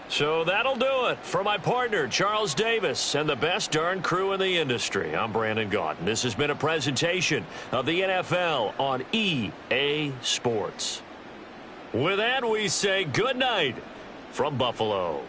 So that'll do it for my partner, Charles Davis, and the best darn crew in the industry. I'm Brandon Gaudin. This has been a presentation of the NFL on EA Sports. With that, we say good night from Buffalo.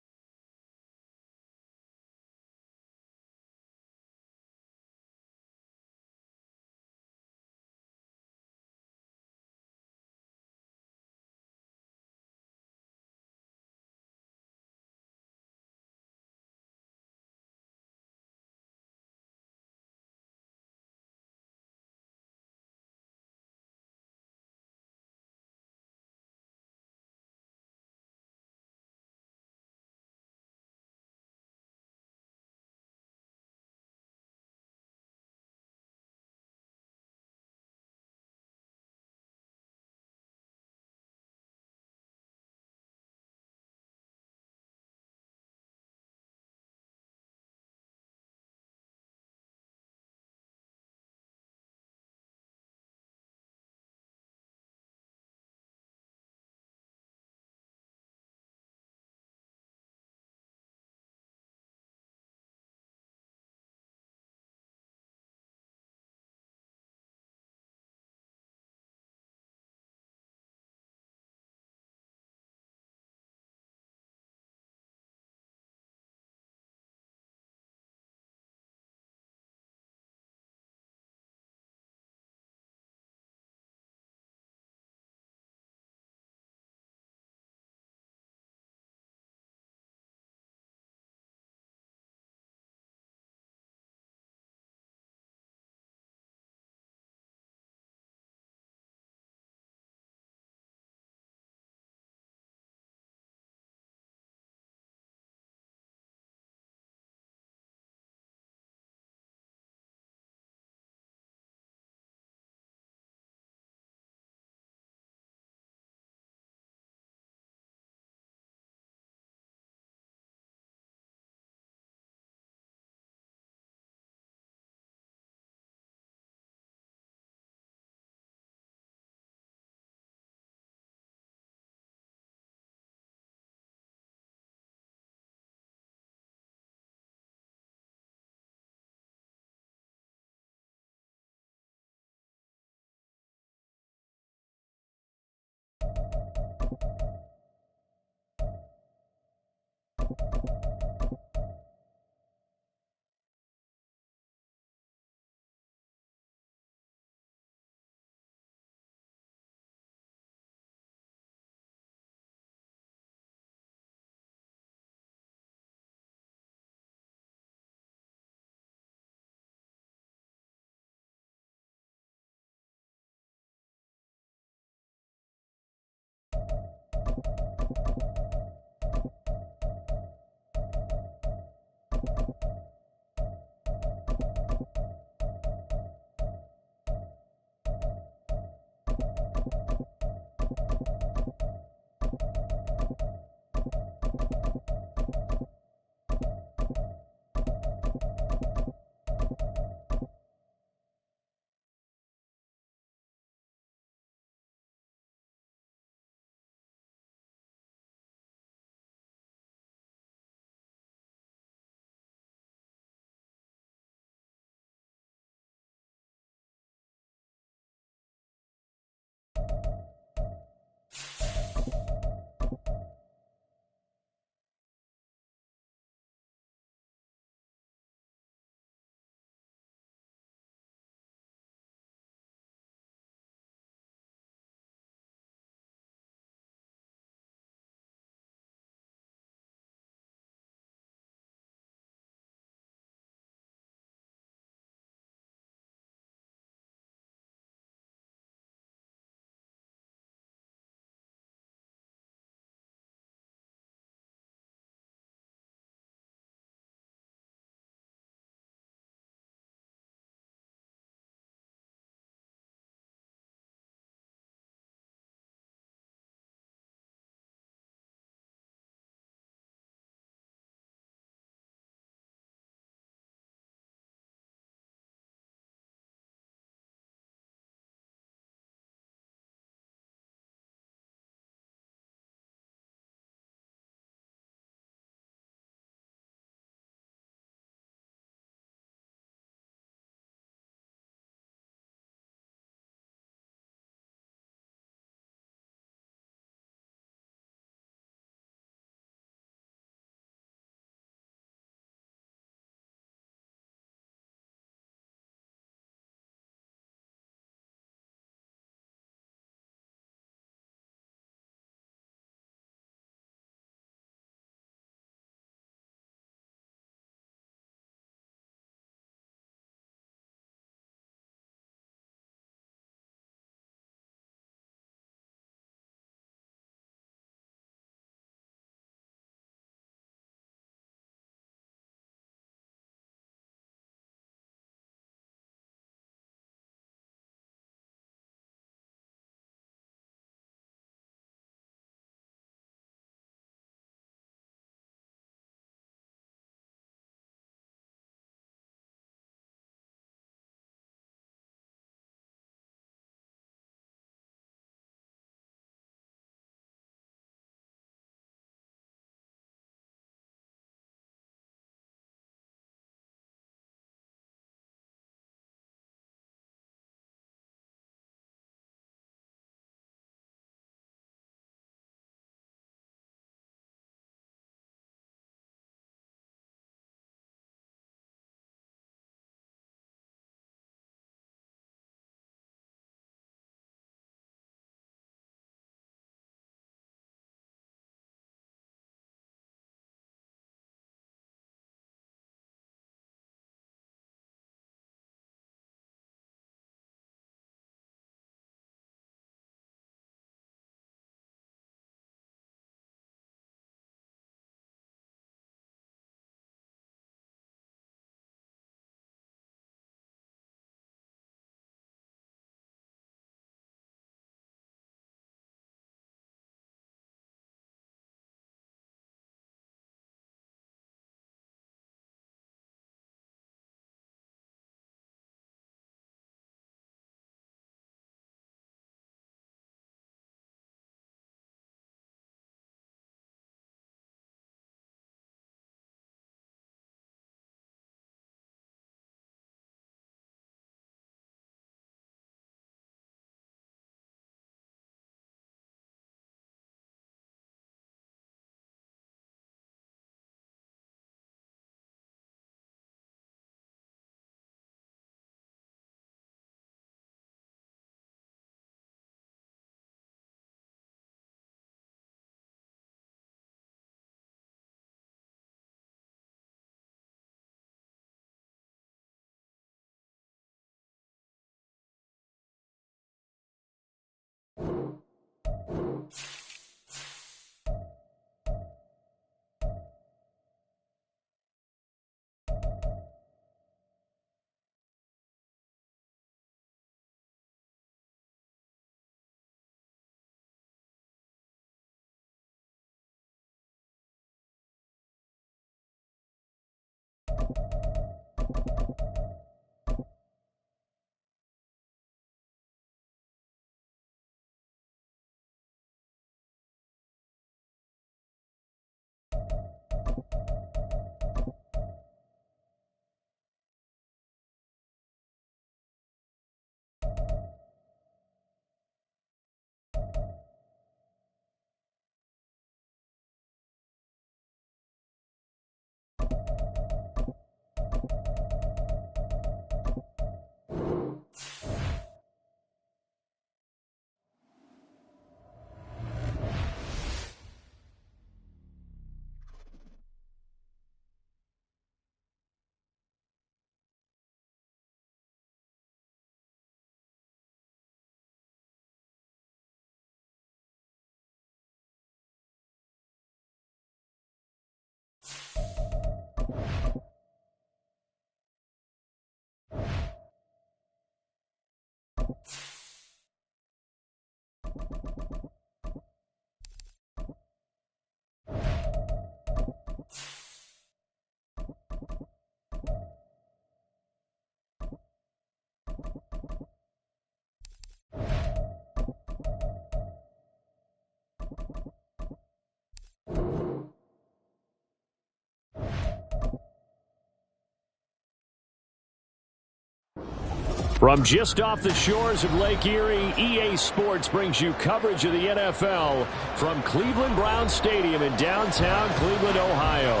From just off the shores of Lake Erie, EA Sports brings you coverage of the NFL from Cleveland Browns Stadium in downtown Cleveland, Ohio.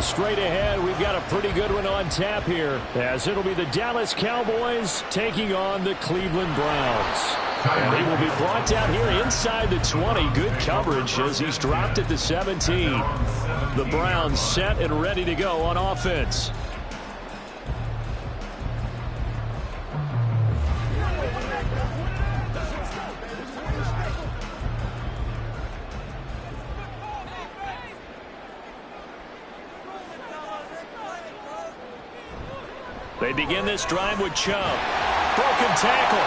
Straight ahead, we've got a pretty good one on tap here, as it'll be the Dallas Cowboys taking on the Cleveland Browns. And he will be brought down here inside the 20. Good coverage as he's dropped at the 17. The Browns set and ready to go on offense. They begin this drive with Chubb. Broken tackle.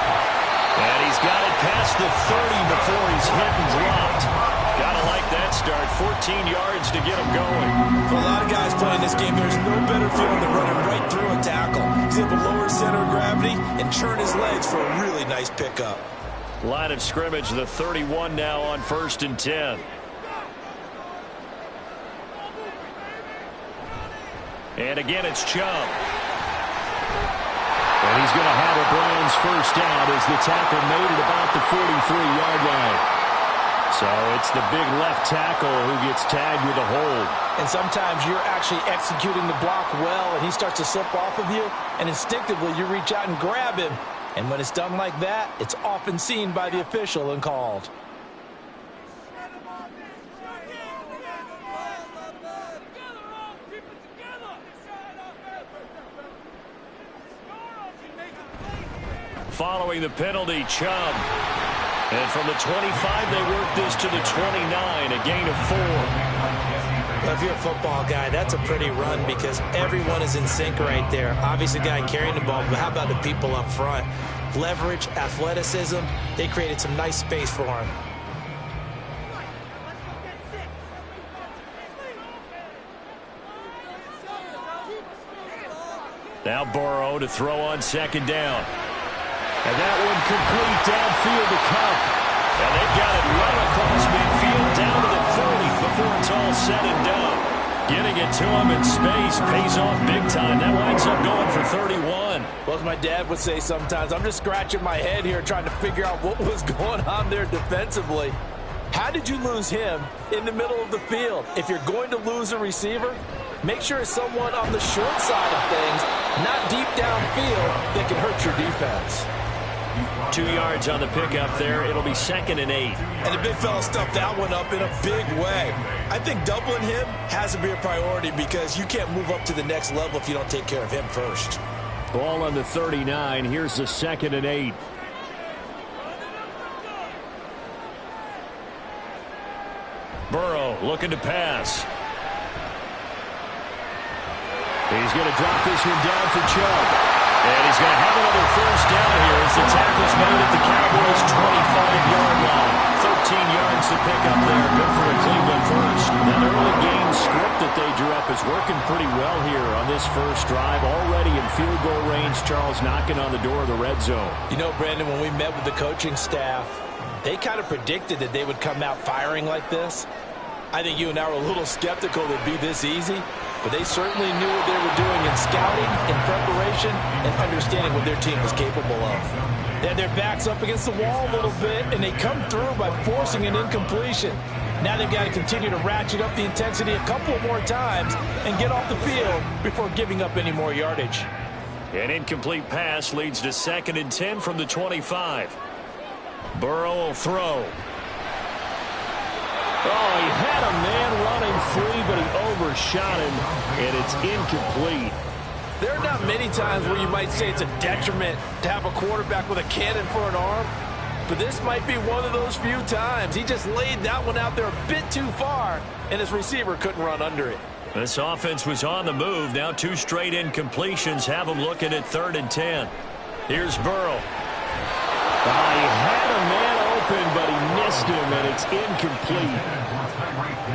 And he's got it past the 30 before he's hit and dropped. Gotta like that start. 14 yards to get him going. For a lot of guys playing this game, there's no better feeling than running right through a tackle. He's able to lower his center of gravity and churn his legs for a really nice pickup. Line of scrimmage, the 31 now on 1st and 10. And again, it's Chubb. And he's going to have a Browns first down as the tackle made it about the 43-yard line. So it's the big left tackle who gets tagged with a hold. And sometimes you're actually executing the block well, and he starts to slip off of you, and instinctively you reach out and grab him. And when it's done like that, it's often seen by the official and called. Following the penalty, Chubb. And from the 25, they work this to the 29, a gain of 4. Well, if you're a football guy, that's a pretty run because everyone is in sync right there. Obviously, the guy carrying the ball, but how about the people up front? Leverage, athleticism, they created some nice space for him. Now Burrow to throw on 2nd down. And that one complete downfield to Kupp. And they've got it right across midfield down to the 40 before it's all said and done. Getting it to him in space pays off big time. That winds up going for 31. Well, as my dad would say sometimes, I'm just scratching my head here trying to figure out what was going on there defensively. How did you lose him in the middle of the field? If you're going to lose a receiver, make sure it's someone on the short side of things, not deep downfield, that can hurt your defense. 2 yards on the pickup there. It'll be 2nd and 8. And the big fella stuffed that one up in a big way. I think doubling him has to be a priority because you can't move up to the next level if you don't take care of him first. Ball on the 39. Here's the 2nd and 8. Burrow looking to pass. He's going to drop this one down for Chubb. And he's going to have another first down here as the tackle's made at the Cowboys' 25-yard line. 13 yards to pick up there. Good for a Cleveland first. That early game script that they drew up is working pretty well here on this first drive. Already in field goal range, Charles knocking on the door of the red zone. You know, Brandon, when we met with the coaching staff, they kind of predicted that they would come out firing like this. I think you and I were a little skeptical it would be this easy, but they certainly knew what they were doing in scouting, in preparation, and understanding what their team was capable of. They had their backs up against the wall a little bit, and they come through by forcing an incompletion. Now they've got to continue to ratchet up the intensity a couple more times and get off the field before giving up any more yardage. An incomplete pass leads to 2nd and 10 from the 25. Burrow will throw. Oh, he had a man running free, but he overshot him, and it's incomplete. There are not many times where you might say it's a detriment to have a quarterback with a cannon for an arm, but this might be one of those few times. He just laid that one out there a bit too far, and his receiver couldn't run under it. This offense was on the move. Now 2 straight incompletions have them looking at 3rd and 10. Here's Burrow. He had a man open, but he missed him, and it's incomplete.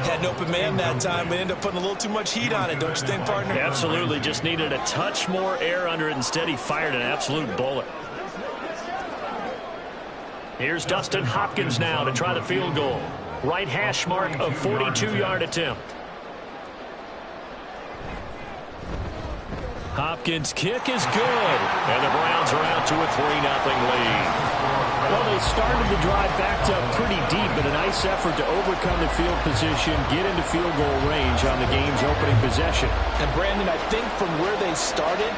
Had an open man that time, but ended up putting a little too much heat on it, don't you think, partner? Absolutely. Just needed a touch more air under it. Instead, he fired an absolute bullet. Here's Dustin Hopkins now to try the field goal. Right hash mark of 42-yard attempt. Hopkins' kick is good. And the Browns are out to a 3-0 lead. Well, they started the drive backed up pretty deep, but a nice effort to overcome the field position, get into field goal range on the game's opening possession. And, Brandon, I think from where they started,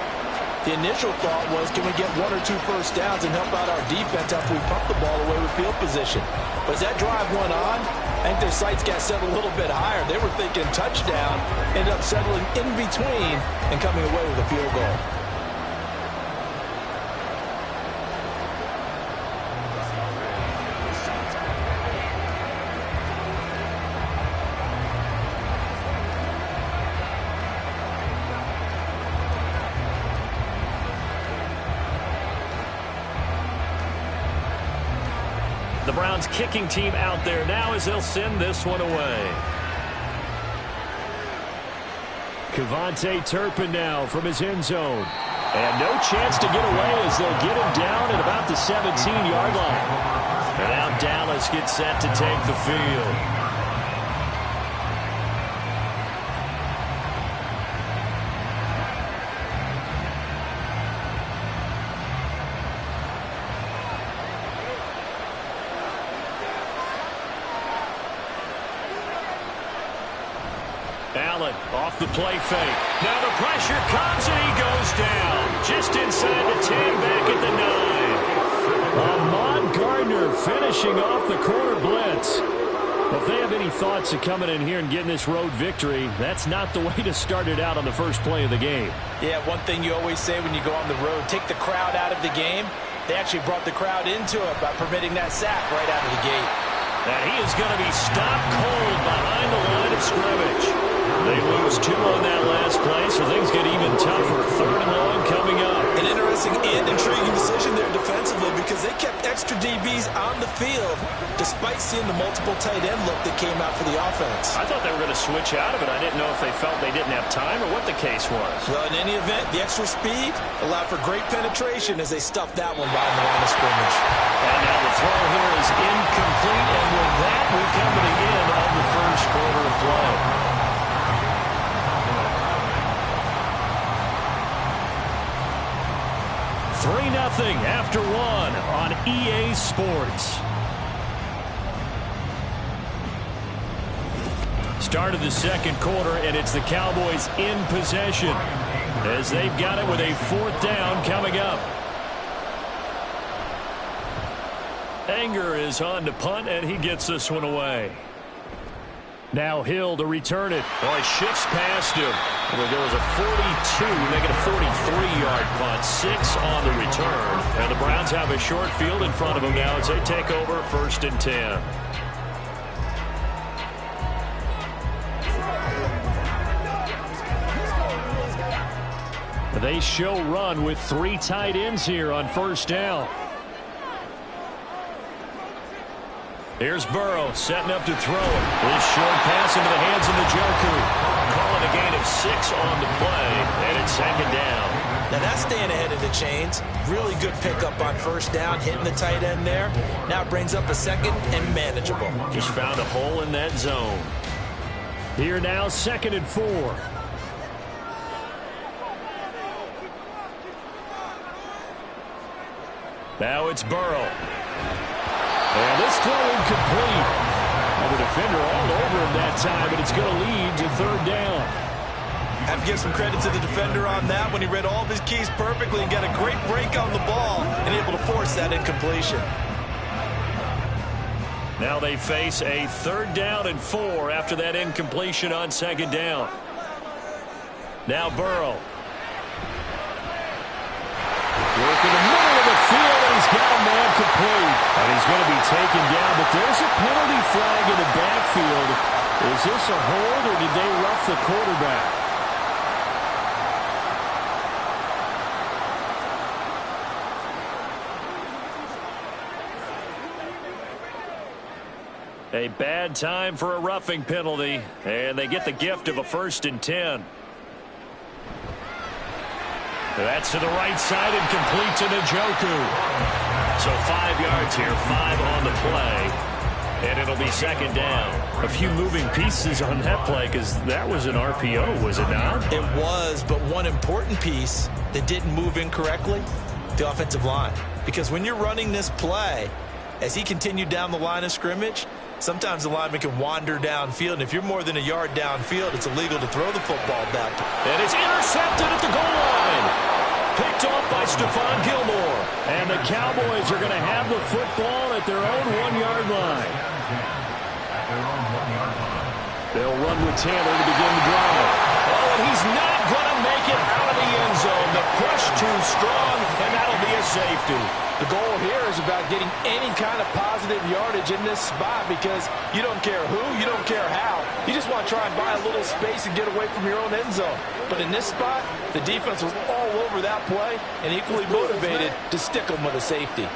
the initial thought was, can we get 1 or 2 first downs and help out our defense after we pump the ball away with field position? But as that drive went on, I think their sights got set a little bit higher. They were thinking touchdown, ended up settling in between and coming away with a field goal. The Browns kicking team out there now as they'll send this one away. KaVontae Turpin now from his end zone. And no chance to get away as they'll get him down at about the 17-yard line. And now Dallas gets set to take the field. Allen off the play fake. Now the pressure comes and he goes down. Just inside the 10, back at the 9. Ahmad Gardner finishing off the corner blitz. If they have any thoughts of coming in here and getting this road victory, that's not the way to start it out on the first play of the game. Yeah, one thing you always say when you go on the road, take the crowd out of the game. They actually brought the crowd into it by permitting that sack right out of the gate. And he is going to be stopped cold behind the line of scrimmage. They lose 2 on that last play, so things get even tougher. 3rd and long coming up. An interesting and intriguing decision there defensively because they kept extra DBs on the field despite seeing the multiple tight end look that came out for the offense. I thought they were going to switch out of it. I didn't know if they felt they didn't have time or what the case was. Well, in any event, the extra speed allowed for great penetration as they stuffed that one behind the line of scrimmage. And now the throw here is incomplete, and with that, we come to the end of the first quarter of play. Nothing after 1 on EA Sports. Start of the second quarter, and it's the Cowboys in possession as they've got it with a 4th down coming up. Anger is on to punt, and he gets this one away. Now Hill to return it. Oh, he shifts past him. There was a 42, make it a 43-yard punt, 6 on the return. And the Browns have a short field in front of them now as they take over 1st and 10. They show run with 3 tight ends here on 1st down. Here's Burrow setting up to throw it. This short pass into the hands of Njoku. Calling a gain of 6 on the play, and it's 2nd down. Now that's staying ahead of the chains. Really good pickup on 1st down, hitting the tight end there. Now it brings up a 2nd and manageable. Just found a hole in that zone. Here now, 2nd and 4. Now it's Burrow. And this throw incomplete. And the defender all over him that time, but it's going to lead to 3rd down. Have to give some credit to the defender on that when he read all of his keys perfectly and got a great break on the ball and able to force that incompletion. Now they face a 3rd down and 4 after that incompletion on 2nd down. Now Burrow. Working the middle of the field, and he's got a man complete. And he's going to be taken down, but there's a penalty flag in the backfield. Is this a hold, or did they rough the quarterback? A bad time for a roughing penalty, and they get the gift of a 1st and 10. That's to the right side and complete to Njoku. So 5 yards here, 5 on the play, and it'll be 2nd down. A few moving pieces on that play because that was an RPO, was it not? It was, but one important piece that didn't move incorrectly, the offensive line. Because when you're running this play, as he continued down the line of scrimmage, sometimes the lineman can wander downfield, and if you're more than a yard downfield, it's illegal to throw the football back. And it's intercepted at the goal line. Picked off by Stephon Gilmore. And the Cowboys are going to have the football at their own 1-yard line. They'll run with Tanner to begin the drive. Oh, and he's not going to make it out of the end zone. The push too strong, and that'll be a safety. The goal here is about getting any kind of positive yardage in this spot because you don't care who, you don't care how. You just want to try and buy a little space and get away from your own end zone. But in this spot, the defense was all over that play and equally motivated to stick them with a safety.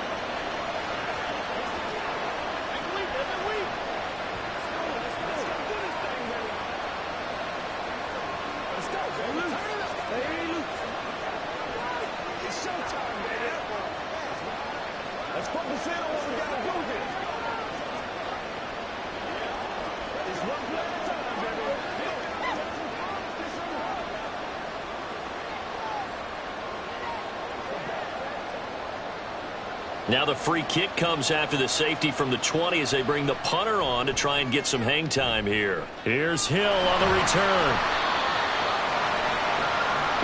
Now the free kick comes after the safety from the 20 as they bring the punter on to try and get some hang time here. Here's Hill on the return.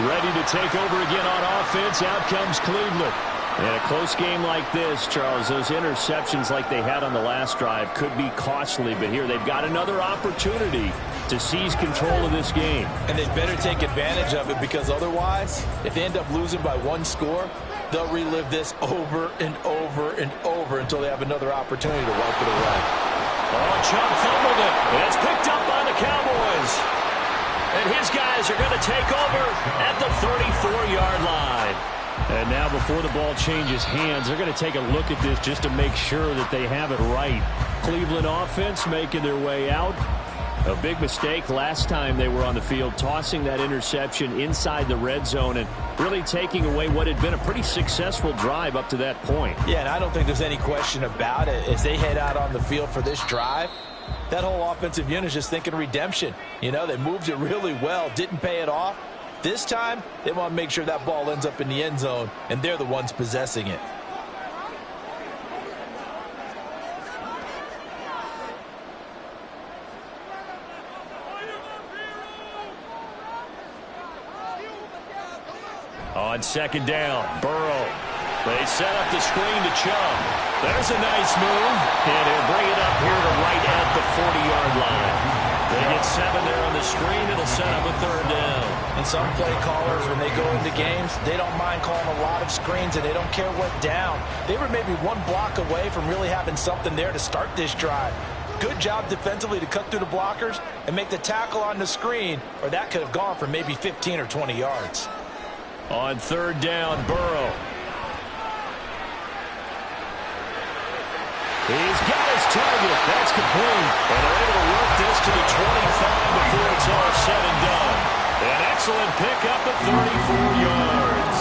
Ready to take over again on offense. Out comes Cleveland. In a close game like this, Charles, those interceptions like they had on the last drive could be costly, but here they've got another opportunity to seize control of this game. And they better take advantage of it because otherwise, if they end up losing by 1 score, they'll relive this over and over and over until they have another opportunity to wipe it away. Oh, Chubb fumbled it. And it's picked up by the Cowboys. And his guys are going to take over at the 34-yard line. And now before the ball changes hands, they're going to take a look at this just to make sure that they have it right. Cleveland offense making their way out. A big mistake last time they were on the field, tossing that interception inside the red zone and really taking away what had been a pretty successful drive up to that point. Yeah, and I don't think there's any question about it. As they head out on the field for this drive, that whole offensive unit is just thinking redemption. You know, they moved it really well, didn't pay it off. This time, they want to make sure that ball ends up in the end zone, and they're the ones possessing it. On 2nd down, Burrow. They set up the screen to Chubb. There's a nice move, and he'll bring it up here to right at the 40-yard line. They get 7 there on the screen. It'll set up a 3rd down. And some play callers, when they go into games, they don't mind calling a lot of screens, and they don't care what down. They were maybe 1 block away from really having something there to start this drive. Good job defensively to cut through the blockers and make the tackle on the screen, or that could have gone for maybe 15 or 20 yards. On 3rd down, Burrow. He's got his target. That's complete. And they're able to work this to the 25 before it's all said and done. An excellent pickup at 34 yards.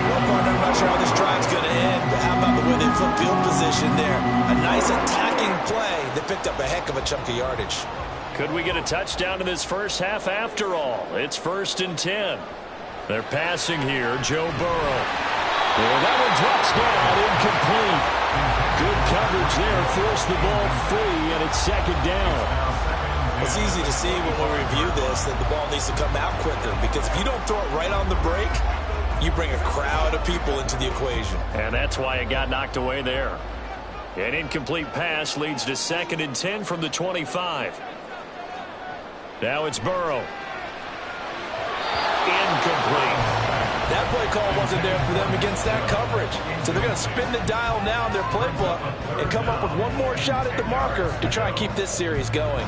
Well, partner, I'm not sure how this drive's going to end, but how about the way they flip field position there? A nice attacking play that picked up a heck of a chunk of yardage. Could we get a touchdown in this first half after all? It's 1st and 10. They're passing here, Joe Burrow. And that one drops down, incomplete. Good coverage there, forced the ball free, and it's 2nd down. It's easy to see when we review this that the ball needs to come out quicker, because if you don't throw it right on the break, you bring a crowd of people into the equation. And that's why it got knocked away there. An incomplete pass leads to 2nd and 10 from the 25. Now it's Burrow. Incomplete. That play call wasn't there for them against that coverage. So they're going to spin the dial now in their playbook and come up with one more shot at the marker to try and keep this series going.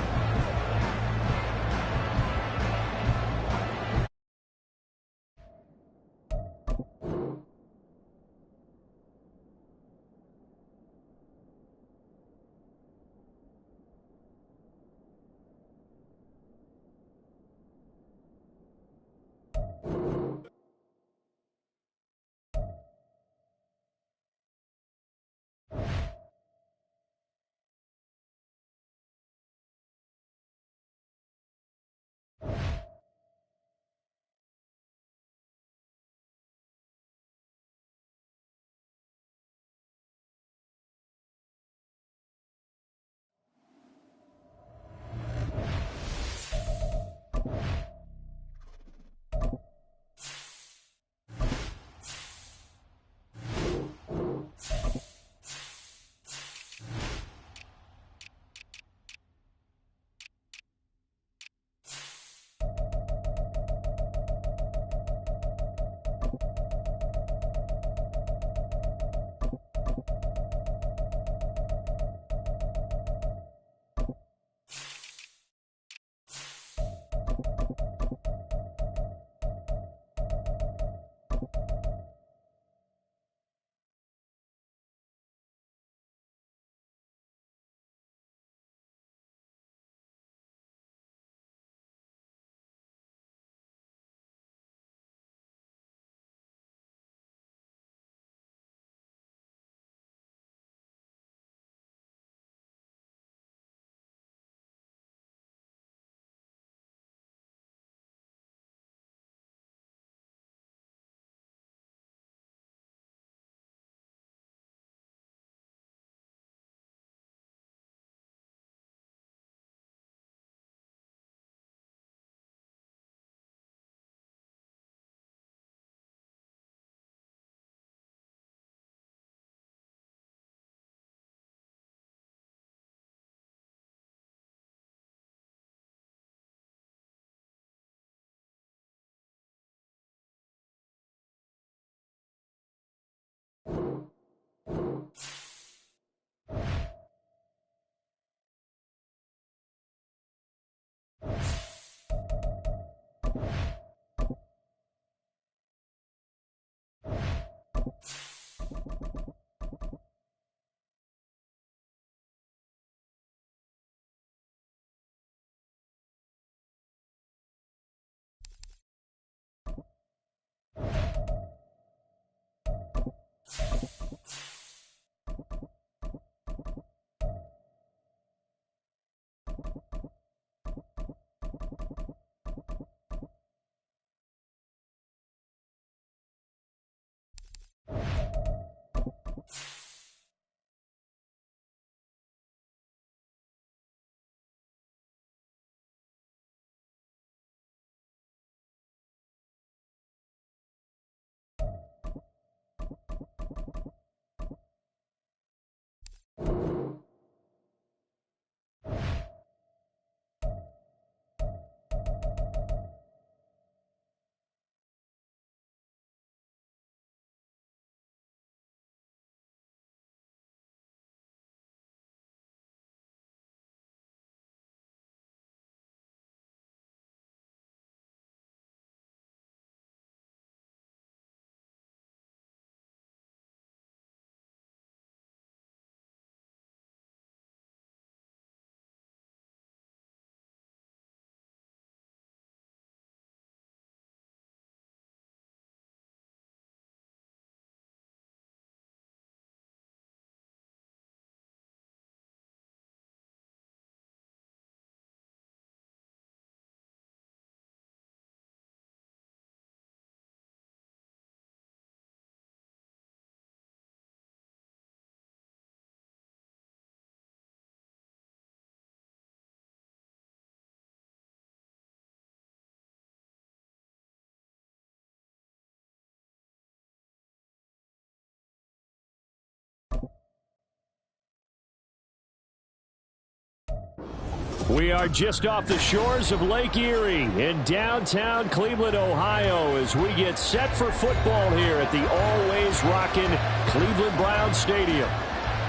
We are just off the shores of Lake Erie in downtown Cleveland, Ohio, as we get set for football here at the always rockin' Cleveland Browns Stadium.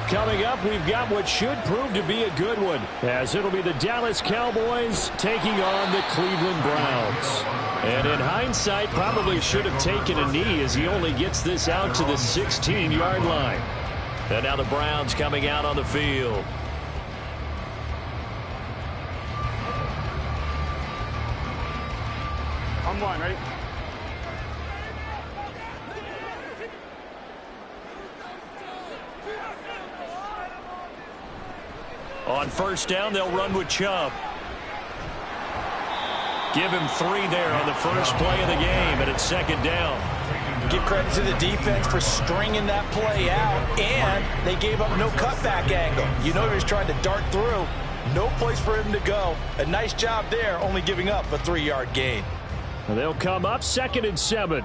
Coming up, we've got what should prove to be a good one, as it'll be the Dallas Cowboys taking on the Cleveland Browns. And in hindsight, probably should have taken a knee as he only gets this out to the 16-yard line. And now the Browns coming out on the field. I'm one, ready? On first down, they'll run with Chubb. Give him 3 there on the first play of the game, and it's second down. Give credit to the defense for stringing that play out, and they gave up no cutback angle. You know he was trying to dart through. No place for him to go. A nice job there, only giving up a 3-yard gain. They'll come up 2nd and 7.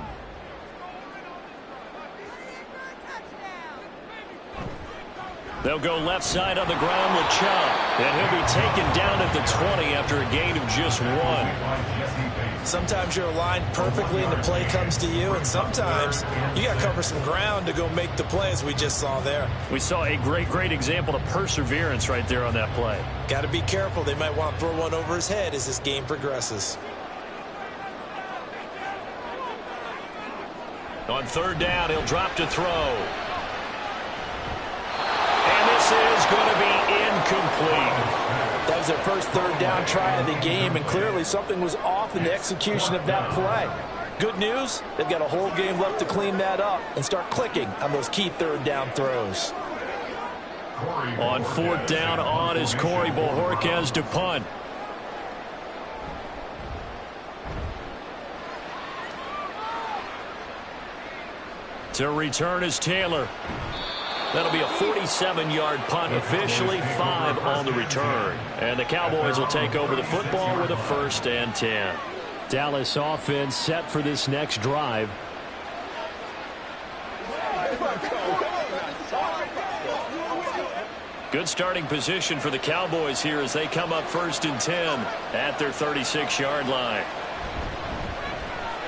They'll go left side on the ground with Chubb, and he'll be taken down at the 20 after a gain of just 1. Sometimes you're aligned perfectly and the play comes to you, and sometimes you got to cover some ground to go make the play, as we just saw there. We saw a great example of perseverance right there on that play. Got to be careful. They might want to throw one over his head as this game progresses. On third down, he'll drop to throw. And this is going to be incomplete. That was their first third down try of the game, and clearly something was off in the execution of that play. Good news, they've got a whole game left to clean that up and start clicking on those key third down throws. On fourth down, on is Corey Bojorquez to punt. To return is Taylor. That'll be a 47-yard punt, officially 5 on the return. And the Cowboys will take over the football with a 1st and 10. Dallas offense set for this next drive. Good starting position for the Cowboys here as they come up 1st and 10 at their 36-yard line.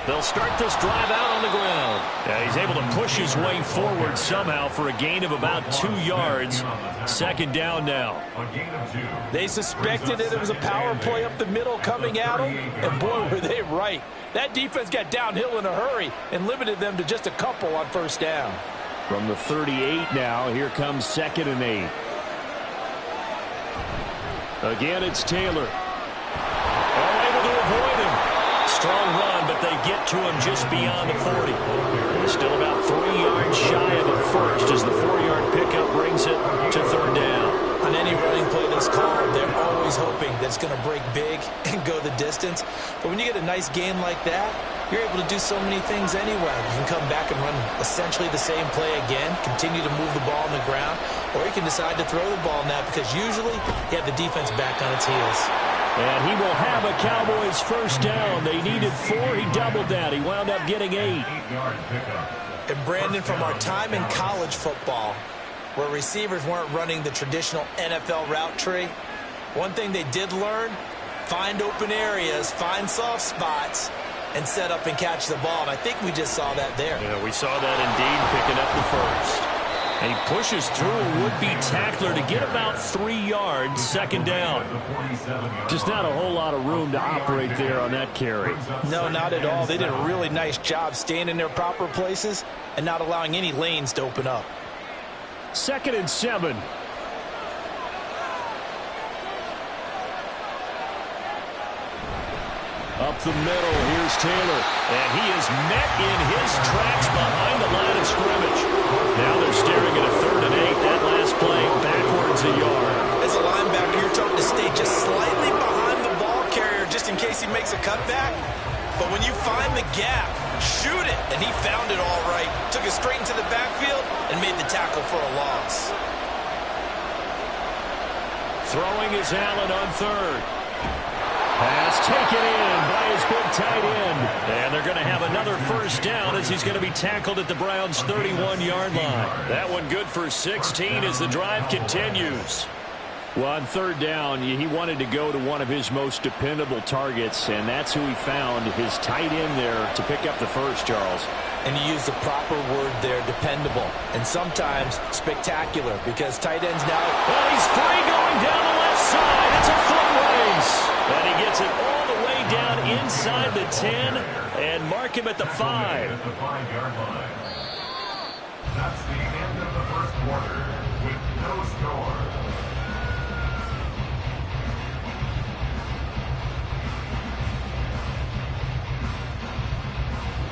They'll start this drive out on the ground. Yeah, he's able to push his way forward somehow for a gain of about 2 yards. Second down now. They suspected that it was a power play up the middle coming at them, and boy, were they right. That defense got downhill in a hurry and limited them to just a couple on first down. From the 38 now, here comes 2nd and 8. Again, it's Taylor. Able to avoid him. Strong run, but they get to him just beyond the 40. Still about 3 yards shy of the first as the 4-yard pickup brings it to third down. On any running play that's called, they're always hoping that it's going to break big and go the distance. But when you get a nice gain like that, you're able to do so many things anyway. You can come back and run essentially the same play again, continue to move the ball on the ground, or you can decide to throw the ball now because usually you have the defense back on its heels. And he will have a Cowboys first down. They needed 4. He doubled that. He wound up getting 8. And Brandon, from our time in college football, where receivers weren't running the traditional NFL route tree, one thing they did learn, find open areas, find soft spots, and set up and catch the ball. And I think we just saw that there. Yeah, we saw that indeed, picking up the first. And he pushes through a would-be tackler to get about 3 yards, second down. Just not a whole lot of room to operate there on that carry. No, not at all. They did a really nice job staying in their proper places and not allowing any lanes to open up. 2nd and 7. Up the middle, here's Taylor. And he is met in his tracks behind the line of scrimmage. Now they're staring at a 3rd and 8. That last play backwards a yard. As a linebacker, you're told to stay just slightly behind the ball carrier just in case he makes a cutback. But when you find the gap, shoot it. And he found it all right. Took it straight into the backfield and made the tackle for a loss. Throwing is Allen on 3rd. Pass taken in by his big tight end. And they're going to have another first down as he's going to be tackled at the Browns' 31-yard line. That one good for 16 as the drive continues. Well, on third down, he wanted to go to one of his most dependable targets, and that's who he found, his tight end there, to pick up the first, Charles. And you use the proper word there, dependable, and sometimes spectacular, because tight ends now... Well, he's free going down the left side. It's a foot race. And he gets it all the way down inside the 10 and mark him at the 5. At the 5-yard line. That's the end of the first quarter with no score.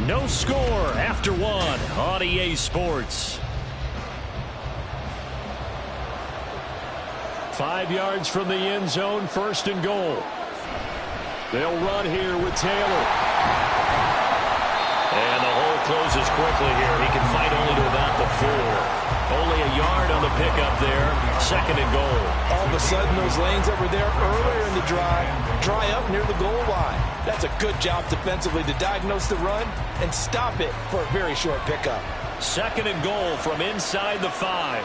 No score after one on EA Sports. 5 yards from the end zone, first and goal. They'll run here with Taylor. And the hole closes quickly here. He can fight only to about the 4. Only a yard on the pickup there. Second and goal. All of a sudden, those lanes that were there earlier in the drive dry up near the goal line. That's a good job defensively to diagnose the run and stop it for a very short pickup. Second and goal from inside the 5.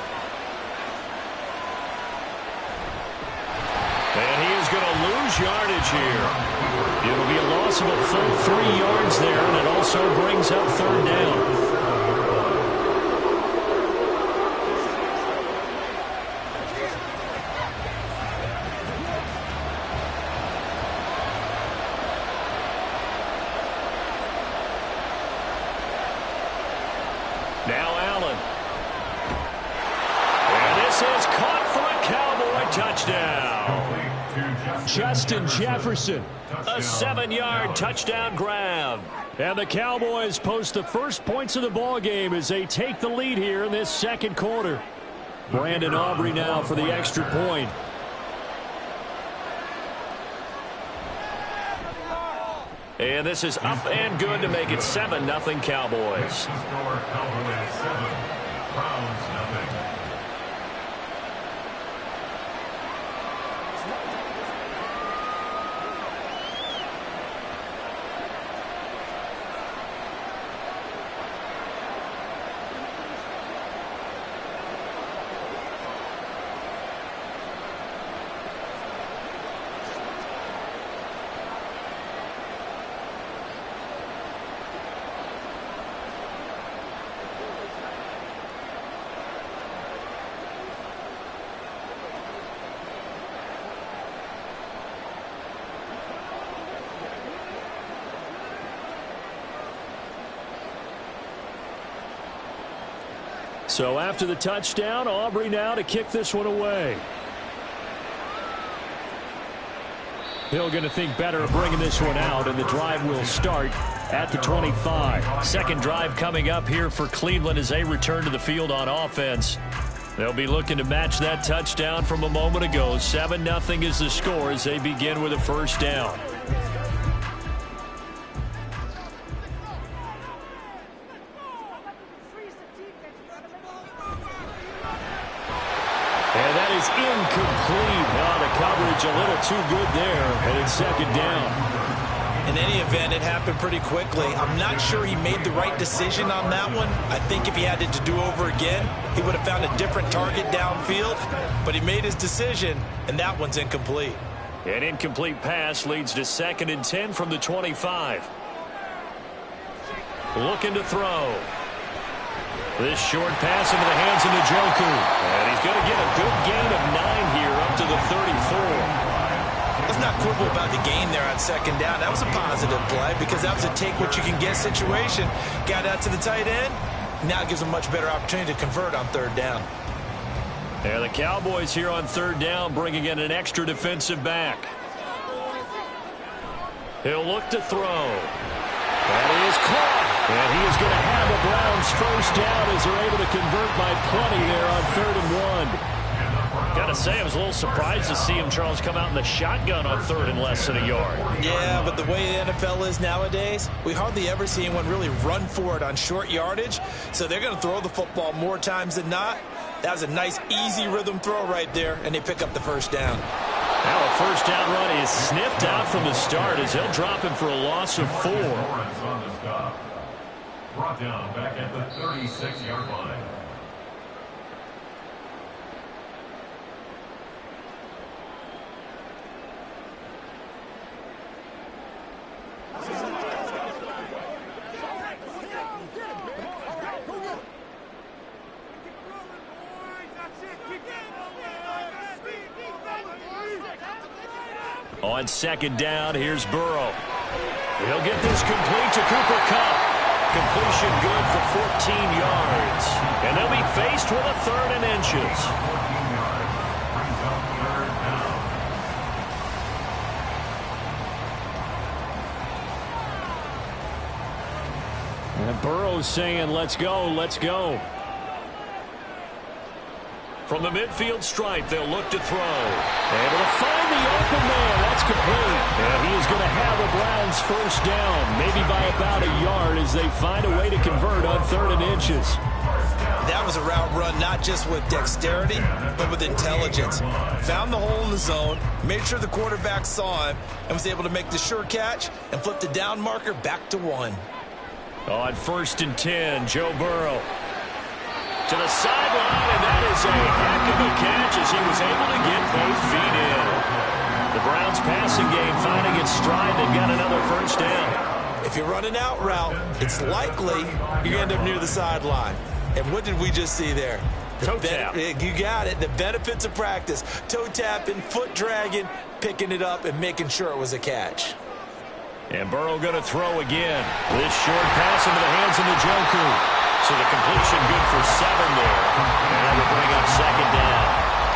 And he is going to lose yardage here. It'll be a loss of a full 3 yards there, and it also brings up third down. Now Allen. And this is caught for a Cowboy touchdown. Justin Jefferson, a 7-yard touchdown grab. And the Cowboys post the first points of the ball game as they take the lead here in this second quarter. Brandon Aubrey now for the extra point. And this is up and good to make it 7-0 Cowboys. Score Cowboys 7, Browns 0. So after the touchdown, Aubrey now to kick this one away. Hill going to think better of bringing this one out, and the drive will start at the 25. Second drive coming up here for Cleveland as they return to the field on offense. They'll be looking to match that touchdown from a moment ago. 7-0 is the score as they begin with a first down. And that is incomplete. The coverage a little too good there, and it's second down. In any event, it happened pretty quickly. I'm not sure he made the right decision on that one. I think if he had it to do over again, he would have found a different target downfield. But he made his decision, and that one's incomplete. An incomplete pass leads to 2nd and 10 from the 25. Looking to throw. This short pass into the hands of Njoku. And he's going to get a good gain of 9 here up to the 34. Let's not quibble about the gain there on second down. That was a positive play because that was a take-what-you-can-get situation. Got out to the tight end. Now it gives him a much better opportunity to convert on third down. And the Cowboys here on third down bringing in an extra defensive back. He'll look to throw. That is caught. And he is going to have the Browns first down as they're able to convert by plenty there on 3rd and 1. Got to say, I was a little surprised to see him, Charles, come out in the shotgun on 3rd and less than a yard. Yeah, but the way the NFL is nowadays, we hardly ever see anyone really run for it on short yardage. So they're going to throw the football more times than not. That was a nice, easy rhythm throw right there, and they pick up the first down. Now a first down run is sniffed out from the start as they'll drop him for a loss of 4. Lawrence on the stop. Brought down back at the 36-yard line. On second down, here's Burrow. He'll get this complete to Cooper Kupp. Completion good for 14 yards. And they'll be faced with a 3rd and inches. And Burrow's saying, let's go, let's go. From the midfield stripe, they'll look to throw. Able to find the open man. That's complete. And he is going to have the Browns first down, maybe by about a yard as they find a way to convert on 3rd and inches. That was a route run not just with dexterity, but with intelligence. Found the hole in the zone, made sure the quarterback saw him, and was able to make the sure catch and flip the down marker back to 1. On 1st and 10, Joe Burrow. To the sideline, and that is a heck of a catch as he was able to get both feet in. The Browns passing game finding its stride. They've got another first down. If you run an out route, it's likely you end up near the sideline. And what did we just see there? Toe tap. You got it. The benefits of practice. Toe tapping, foot dragging, picking it up, and making sure it was a catch. And Burrow going to throw again. This short pass into the hands of Njoku. So the completion good for 7 there. And that will bring up second down.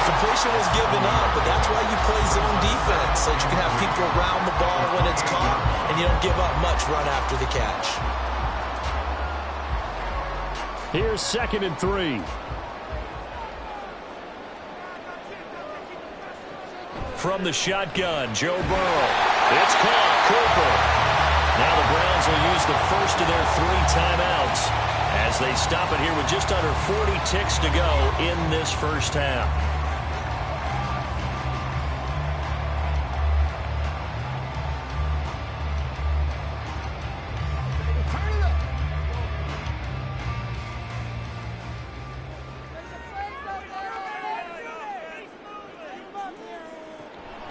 Completion was given up, but that's why you play zone defense, so that you can have people around the ball when it's caught, and you don't give up much run after the catch. Here's 2nd and 3. From the shotgun, Joe Burrow. It's caught. Cooper. Now the Browns will use the first of their 3 timeouts as they stop it here with just under 40 ticks to go in this first half.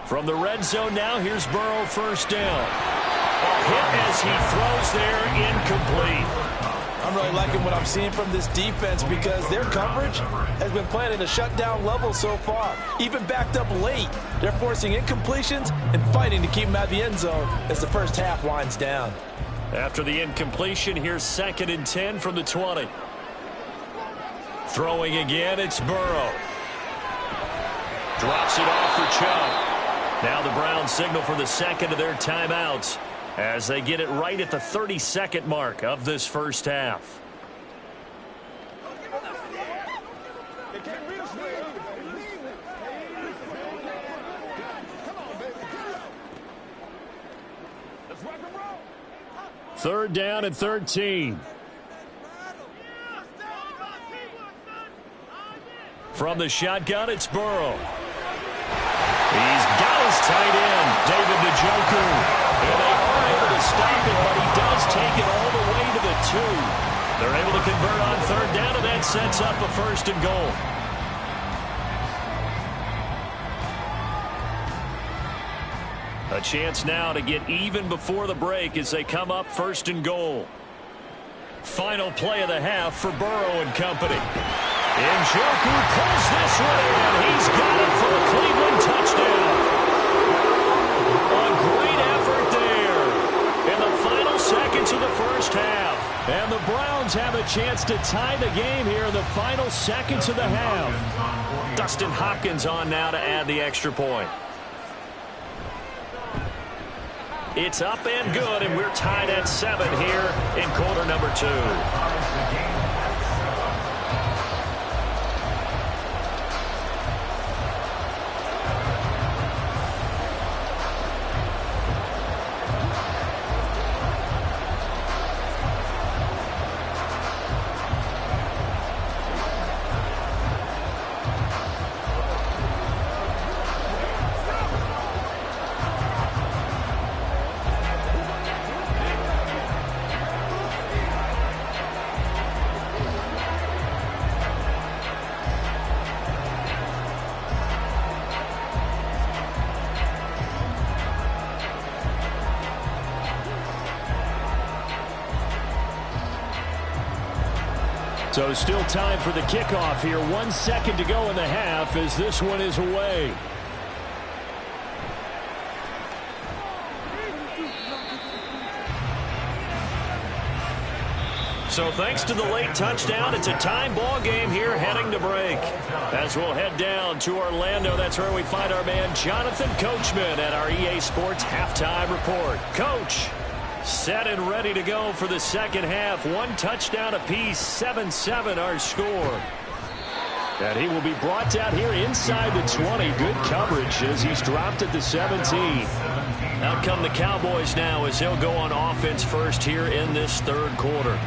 From the red zone now, here's Burrow, first down. A hit as he throws there, incomplete. I'm really liking what I'm seeing from this defense because their coverage has been playing at a shutdown level so far. Even backed up late, they're forcing incompletions and fighting to keep them out of the end zone as the first half winds down. After the incompletion, here's 2nd and 10 from the 20. Throwing again, it's Burrow. Drops it off for Chubb. Now the Browns signal for the second of their timeouts as they get it right at the 32nd mark of this first half. Third down and 13. From the shotgun, it's Burrow. He's got his tight end, David Njoku. And they are able to stop it, but he does take it all the way to the 2. They're able to convert on third down, and that sets up a 1st and goal. A chance now to get even before the break as they come up 1st and goal. Final play of the half for Burrow and company. Njoku pulls this one in. He's got it for a Cleveland touchdown. A great effort there in the final seconds of the first half. And the Browns have a chance to tie the game here in the final seconds of the half. Dustin Hopkins on now to add the extra point. It's up and good, and we're tied at 7 here in quarter number 2. So still time for the kickoff here. 1 second to go in the half as this one is away. So thanks to the late touchdown, it's a time ball game here heading to break. As we'll head down to Orlando, that's where we find our man Jonathan Coachman at our EA Sports Halftime Report. Coach, set and ready to go for the second half. One touchdown apiece, 7-7 our score. And he will be brought down here inside the 20. Good coverage as he's dropped at the 17. Out come the Cowboys now as they'll go on offense first here in this third quarter.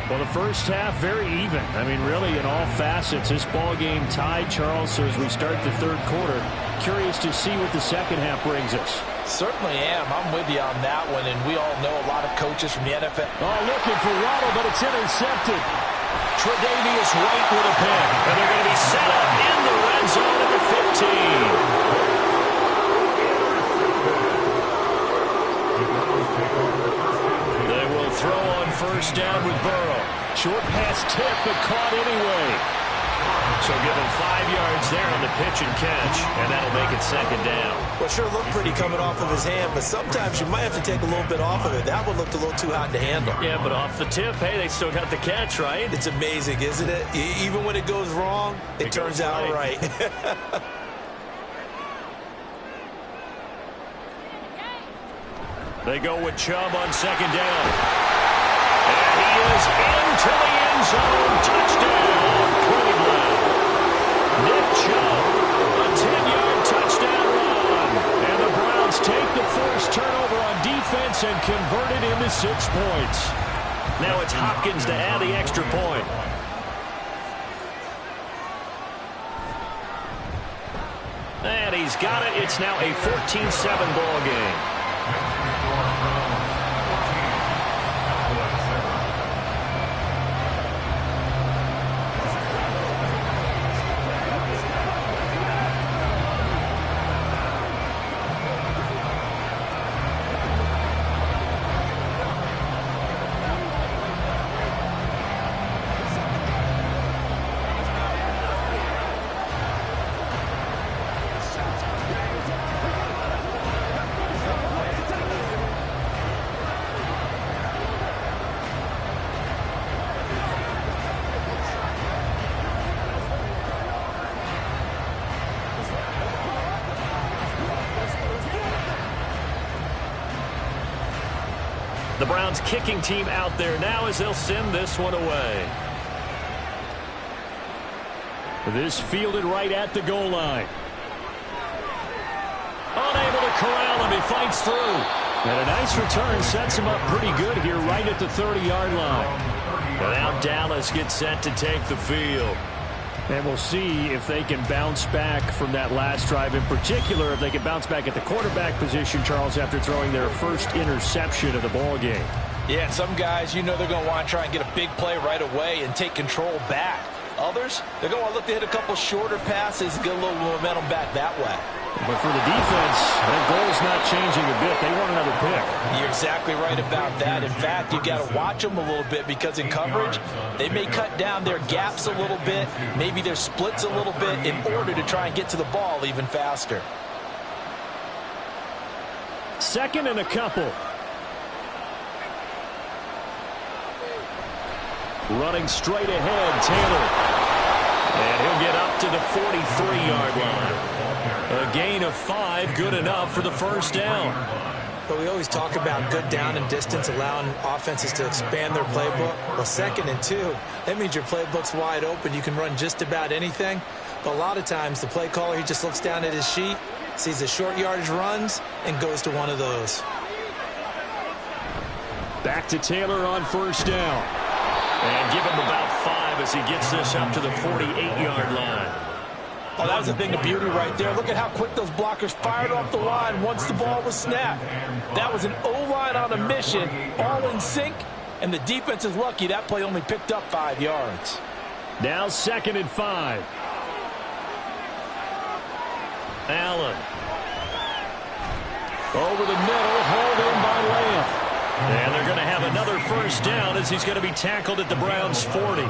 Well, the first half, very even. I mean, really, in all facets, this ball game tied, Charles. So as we start the third quarter, curious to see what the second half brings us. Certainly am. I'm with you on that one, and we all know a lot of coaches from the NFL. Oh, looking for Waddle, but it's intercepted. Tre'Davious White with a pick, and they're going to be set up in the red zone at the 15. They will throw on first down with Burrow. Short pass tip, but caught anyway. So give him 5 yards there on the pitch and catch, and that'll make it second down. Well, sure looked pretty coming off of his hand, but sometimes you might have to take a little bit off of it. That one looked a little too hot to handle. Yeah, but off the tip, hey, they still got the catch, right? It's amazing, isn't it? Even when it goes wrong, it turns out right. They go with Chubb on second down. And he is into the end zone. Touchdown, Cleveland. Nick Chubb, a 10-yard touchdown run. And the Browns take the first turnover on defense and convert it into 6 points. Now it's Hopkins to add the extra point. And he's got it. It's now a 14-7 ball game. The Browns kicking team out there now as they'll send this one away. This fielded right at the goal line. Unable to corral him. He fights through. And a nice return sets him up pretty good here right at the 30-yard line. And now Dallas gets set to take the field. And we'll see if they can bounce back from that last drive. In particular, if they can bounce back at the quarterback position, Charles, after throwing their first interception of the ball game. Yeah, and some guys, you know they're going to want to try and get a big play right away and take control back. Others, they're going to look to hit a couple shorter passes and get a little momentum back that way. But for the defense, that goal's not changing a bit. They want another pick. You're exactly right about that. In fact, you've got to watch them a little bit because in coverage, they may cut down their gaps a little bit, maybe their splits a little bit in order to try and get to the ball even faster. Second and a couple. Running straight ahead, Taylor. And he'll get up to the 43-yard line. A gain of 5, good enough for the first down. But we always talk about good down and distance, allowing offenses to expand their playbook. Well, 2nd and 2, that means your playbook's wide open. You can run just about anything. But a lot of times, the play caller, he just looks down at his sheet, sees the short yardage runs, and goes to one of those. Back to Taylor on first down. And give him about 5 as he gets this up to the 48-yard line. Oh, that was a thing of beauty right there. Look at how quick those blockers fired off the line once the ball was snapped. That was an O-line on a mission, all in sync, and the defense is lucky that play only picked up 5 yards. Now 2nd and 5. Allen. Over the middle, hauled in by Lamb. And they're going to have another first down as he's going to be tackled at the Browns' 40.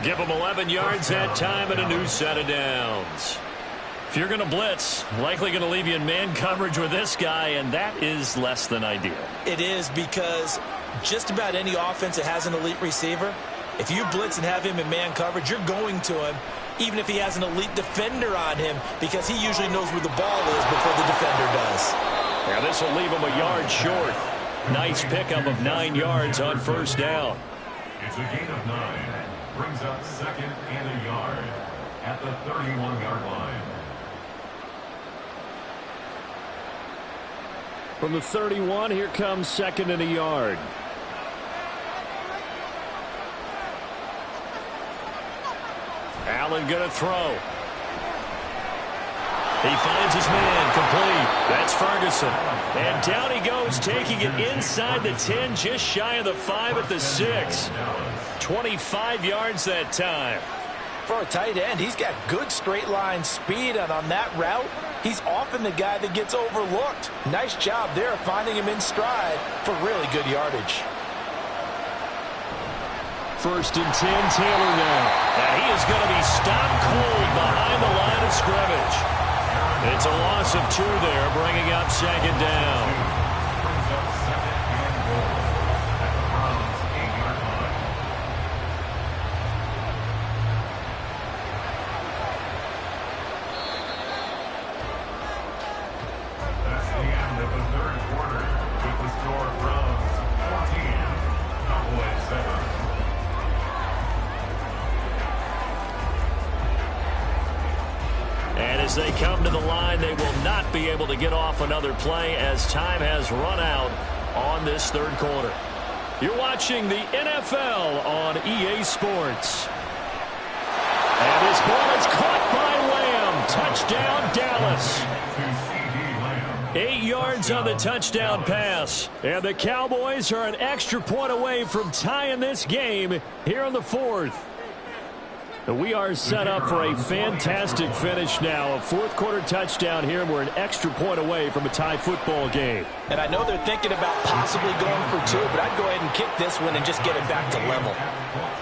Give him 11 yards that time and a new set of downs. If you're going to blitz, likely going to leave you in man coverage with this guy, and that is less than ideal. It is because Just about any offense that has an elite receiver, if you blitz and have him in man coverage, you're going to him, even if he has an elite defender on him, because he usually knows where the ball is before the defender does. Now this will leave him a yard short. Nice pickup of 9 yards on first down. It's a gain of 9. Brings up 2nd and a yard at the 31-yard line. From the 31, here comes 2nd and a yard. Allen going to throw. He finds his man, complete. That's Ferguson. And down he goes, taking it inside the 10, just shy of the 5 at the 6. 25 yards that time. For a tight end, he's got good straight line speed, and on that route, he's often the guy that gets overlooked. Nice job there finding him in stride for really good yardage. 1st and 10, Taylor now. And he is going to be stopped cold behind the line of scrimmage. It's a loss of 2 there, bringing up 2nd down. Brings up 2nd and goal at the Browns' 8-yard line. That's the end of the 3rd quarter with the score Browns 14, Cowboys 7. And as they come to the line, they will not be able to get off another play as time has run out on this 3rd quarter. You're watching the NFL on EA Sports. And this ball is caught by Lamb. Touchdown, Dallas. 8 yards on the touchdown pass. And the Cowboys are an extra point away from tying this game here in the 4th. We are set up for a fantastic finish now. A 4th quarter touchdown here, and we're an extra point away from a tie football game. And I know they're thinking about possibly going for 2, but I'd go ahead and kick this one and just get it back to level.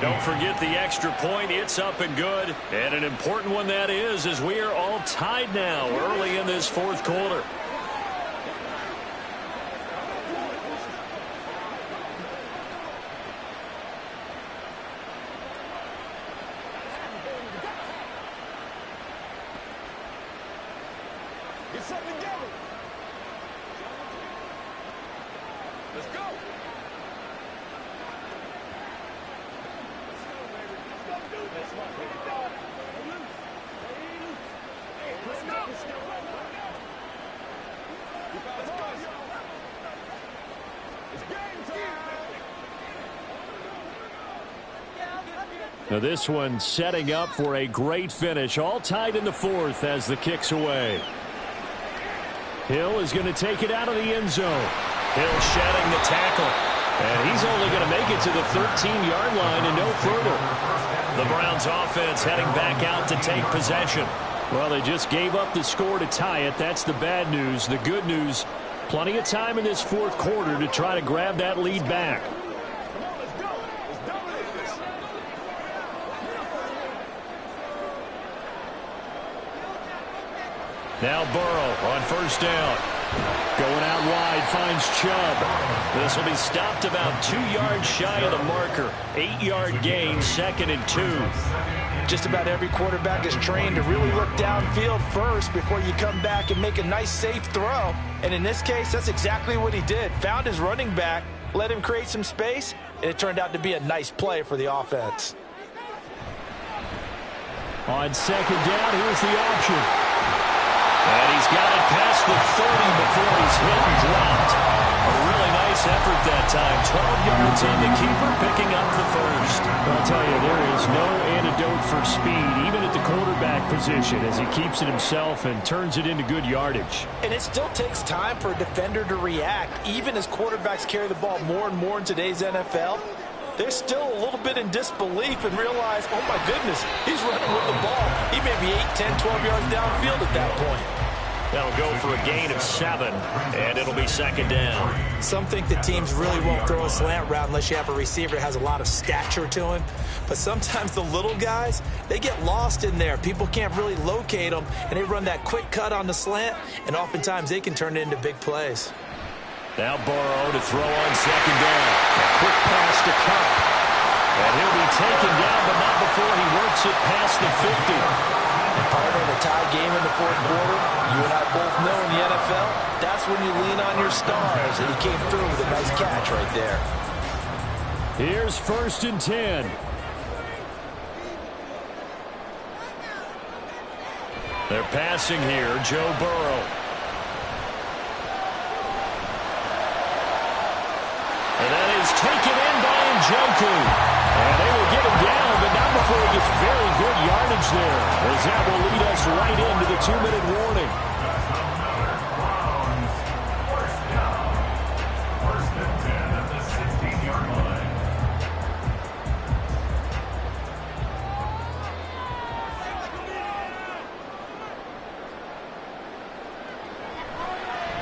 Don't forget the extra point. It's up and good. And an important one that is, as we are all tied now early in this 4th quarter. Get something together. Let's go. Let's go, baby. Let's go do this one. Pick it up. Let's go. Let's go. Let's go. It's game time. Now this one setting up for a great finish. All tied in the 4th as the kick's away. Hill is going to take it out of the end zone. Hill shedding the tackle. And he's only going to make it to the 13-yard line and no further. The Browns offense heading back out to take possession. Well, they just gave up the score to tie it. That's the bad news. The good news, plenty of time in this 4th quarter to try to grab that lead back. Now Burrow on 1st down. Going out wide, finds Chubb. This will be stopped about 2 yards shy of the marker. 8-yard gain, 2nd and 2. Just about every quarterback is trained to really look downfield first before you come back and make a nice, safe throw. And in this case, that's exactly what he did. Found his running back, let him create some space, and it turned out to be a nice play for the offense. On 2nd down, here's the option. And he's got it past the 30 before he's hit and dropped. A really nice effort that time. 12 yards on the keeper, picking up the 1st. I'll tell you, there is no antidote for speed, even at the quarterback position, as he keeps it himself and turns it into good yardage. And it still takes time for a defender to react. Even as quarterbacks carry the ball more and more in today's NFL, they're still a little bit in disbelief and realize, oh my goodness, he's running with the ball. He may be 8, 10, 12 yards downfield at that point. That'll go for a gain of 7, and it'll be 2nd down. Some think that teams really won't throw a slant route unless you have a receiver that has a lot of stature to him. But sometimes the little guys, they get lost in there. People can't really locate them, and they run that quick cut on the slant, and oftentimes they can turn it into big plays. Now Burrow to throw on second down. A quick pass to Kupp. And he'll be taken down, but not before he works it past the 50. Partner, in a tie game in the fourth quarter, you and I both know in the NFL, that's when you lean on your stars, and he came through with a nice catch right there. Here's 1st and 10. They're passing here, Joe Burrow. And that is taken in by Njoku. And they will get him down, but not before he gets very good yardage there, as that will lead us right into the 2-minute warning. First down. 1st and 10 at the 16-yard line.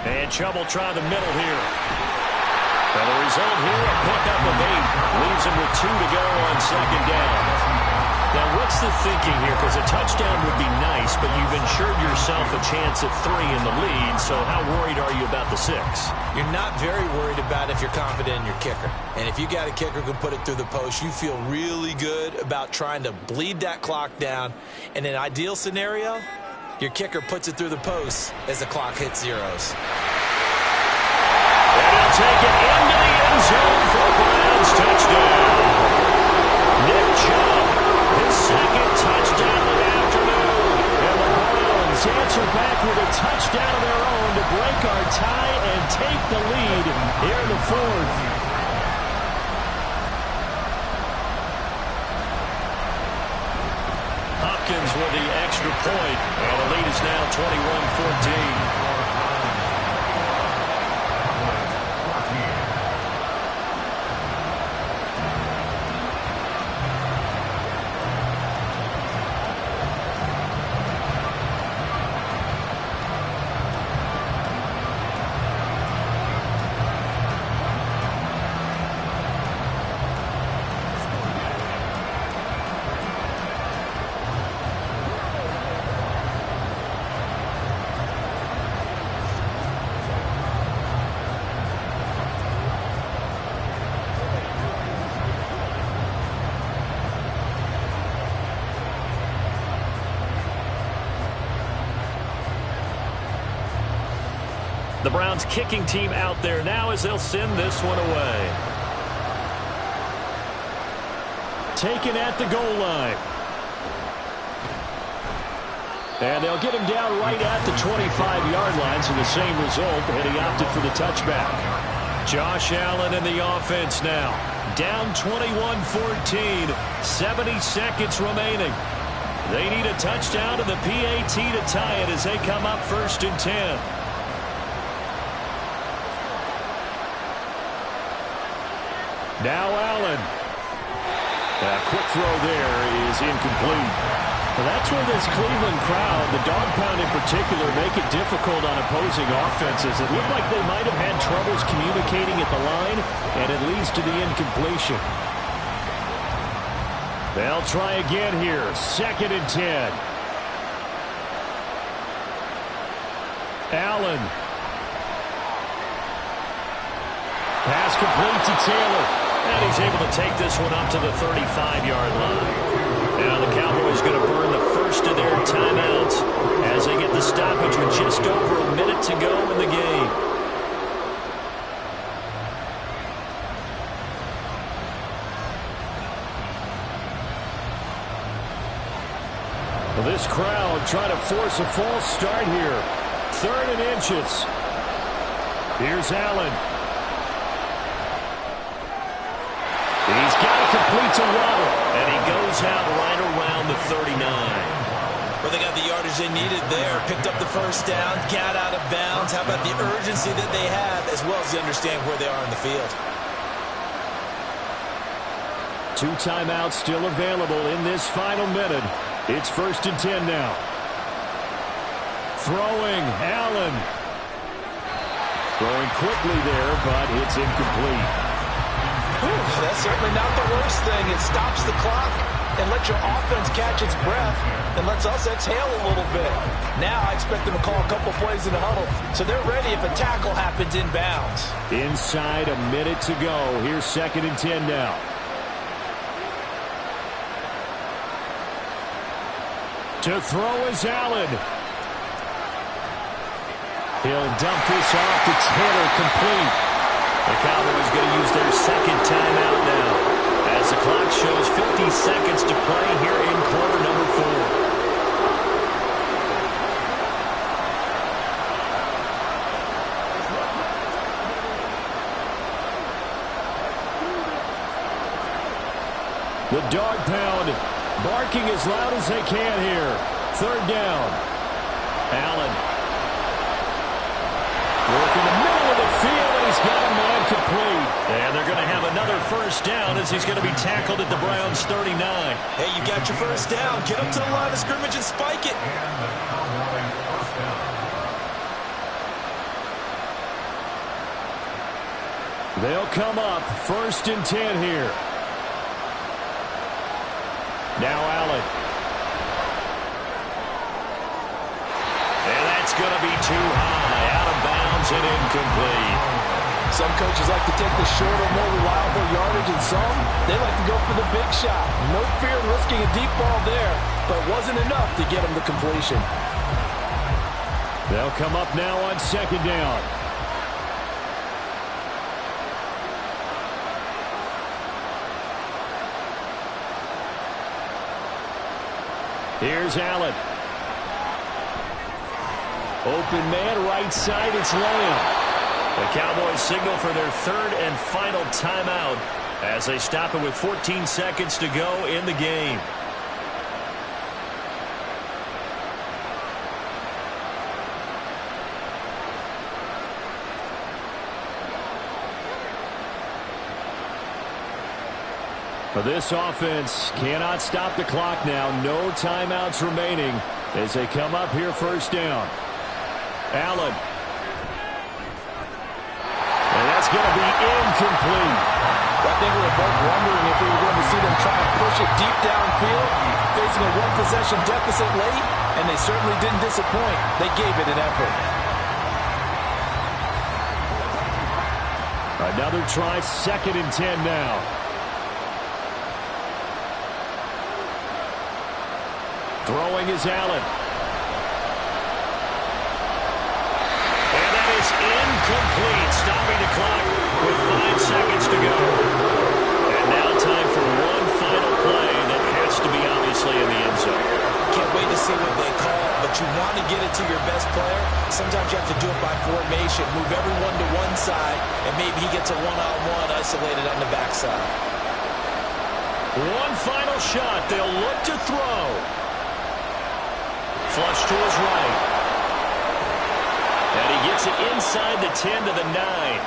And Chubb will try the middle here. And the result here, a pickup of 8. Leaves him with 2 to go on second down. Now, what's the thinking here? Because a touchdown would be nice, but you've ensured yourself a chance at 3 in the lead, so how worried are you about the 6? You're not very worried about if you're confident in your kicker. And if you got a kicker who can put it through the post, you feel really good about trying to bleed that clock down. In an ideal scenario, your kicker puts it through the post as the clock hits zeros. And he'll take it into the end zone for a Browns touchdown. Nick Chubb, his 2nd touchdown of the afternoon. And the Browns answer back with a touchdown of their own to break our tie and take the lead here in the 4th. Hopkins with the extra point, and the lead is now 21-14. The Browns kicking team out there now as they'll send this one away. Taken at the goal line. And they'll get him down right at the 25-yard line, so the same result, and he opted for the touchback. Josh Allen in the offense now. Down 21-14, 70 seconds remaining. They need a touchdown and the PAT to tie it as they come up 1st and 10. Now Allen. A quick throw there is incomplete. Well, that's where this Cleveland crowd, the dog pound in particular, make it difficult on opposing offenses. It looked like they might have had troubles communicating at the line, and it leads to the incompletion. They'll try again here. 2nd and 10. Allen. Pass complete to Taylor. And he's able to take this one up to the 35-yard line. Now the Cowboys going to burn the first of their timeouts as they get the stoppage with just over a minute to go in the game. Well, this crowd trying to force a false start here. 3rd and inches. Here's Allen. He's got it complete to Waddle, and he goes out right around the 39. Well, they got the yardage they needed there. Picked up the first down, got out of bounds. How about the urgency that they have, as well as they understand where they are in the field? 2 timeouts still available in this final minute. It's 1st and 10 now. Throwing, Allen. Throwing quickly there, but it's incomplete. That's certainly not the worst thing. It stops the clock and lets your offense catch its breath. and lets us exhale a little bit. Now I expect them to call a couple plays in the huddle, so they're ready if a tackle happens inbounds. Inside a minute to go. Here's 2nd and 10 now. To throw is Allen. He'll dump this off to Taylor, complete. The Cowboys going to use their 2nd timeout now, as the clock shows 50 seconds to play here in quarter number 4. The dog pound barking as loud as they can here. 3rd down. Allen working the middle of the field, and he's got a man complete. And they're going to have another 1st down as he's going to be tackled at the Browns' 39. Hey, you got your 1st down. Get up to the line of scrimmage and spike it. And the Cowboys first down. They'll come up 1st and 10 here. Now Allen. And that's going to be too high. Out of bounds and incomplete. Some coaches like to take the shorter, more reliable yardage, and some, they like to go for the big shot. No fear in risking a deep ball there, but it wasn't enough to get them the completion. They'll come up now on 2nd down. Here's Allen. Open man, right side, it's Lamb. The Cowboys signal for their 3rd and final timeout as they stop it with 14 seconds to go in the game. This offense cannot stop the clock now. No timeouts remaining as they come up here 1st down. Allen. And that's going to be incomplete. I think we were both wondering if we were going to see them try and push it deep downfield, facing a 1-possession deficit late, and they certainly didn't disappoint. They gave it an effort. Another try, 2nd and 10 now. Throwing is Allen. And that is incomplete, stopping the clock with 5 seconds to go. And now time for one final play that has to be obviously in the end zone. Can't wait to see what they call, but you want to get it to your best player. Sometimes you have to do it by formation. Move everyone to one side, and maybe he gets a one-on-one isolated on the backside. One final shot. They'll look to throw. Flush to his right. And he gets it inside the 10 to the 9.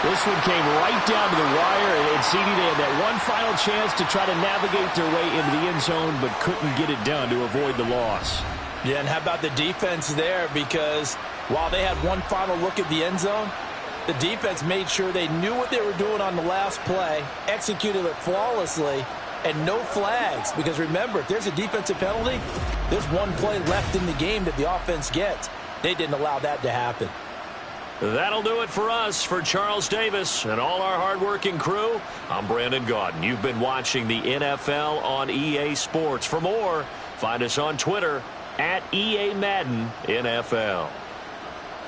This one came right down to the wire, and CD, they had that one final chance to try to navigate their way into the end zone, but couldn't get it done to avoid the loss. Yeah, and how about the defense there? Because while they had one final look at the end zone, the defense made sure they knew what they were doing on the last play, executed it flawlessly, and no flags. Because remember, if there's a defensive penalty, there's one play left in the game that the offense gets. They didn't allow that to happen. That'll do it for us. For Charles Davis and all our hardworking crew, I'm Brandon Gaudin. You've been watching the NFL on EA Sports. For more, find us on Twitter at EA Madden NFL.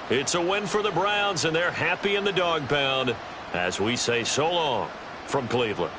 It's a win for the Browns, and they're happy in the dog pound as we say so long from Cleveland.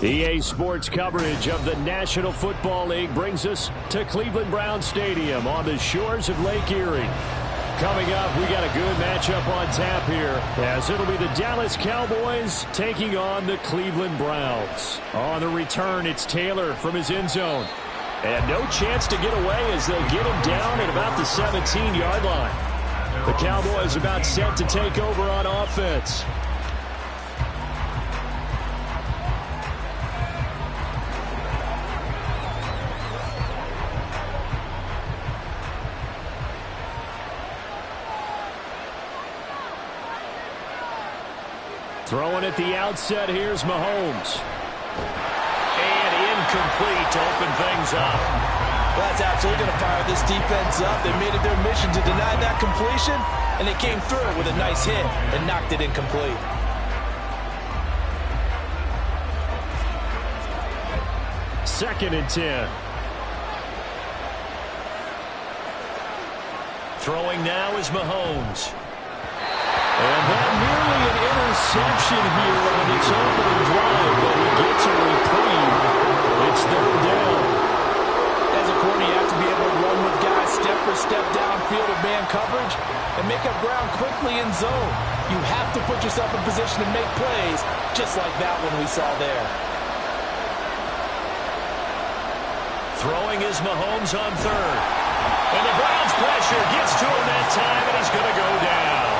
EA Sports coverage of the National Football League brings us to Cleveland Browns Stadium on the shores of Lake Erie. Coming up, we got a good matchup on tap here, as it'll be the Dallas Cowboys taking on the Cleveland Browns. On the return, it's Taylor from his end zone. And no chance to get away as they'll get him down at about the 17-yard line. The Cowboys about set to take over on offense. Throwing at the outset, here's Mahomes. And incomplete to open things up. Well, that's absolutely going to fire this defense up. They made it their mission to deny that completion, and they came through with a nice hit and knocked it incomplete. Second and 10. Throwing now is Mahomes. And that nearly an interception here on its opening drive, but he gets a reprieve. It's third down. As a corner, you have to be able to run with guys step for step downfield of man coverage and make up ground quickly in zone. You have to put yourself in position to make plays, just like that one we saw there. Throwing is Mahomes on third. And the Browns pressure gets to him that time, and he's going to go down.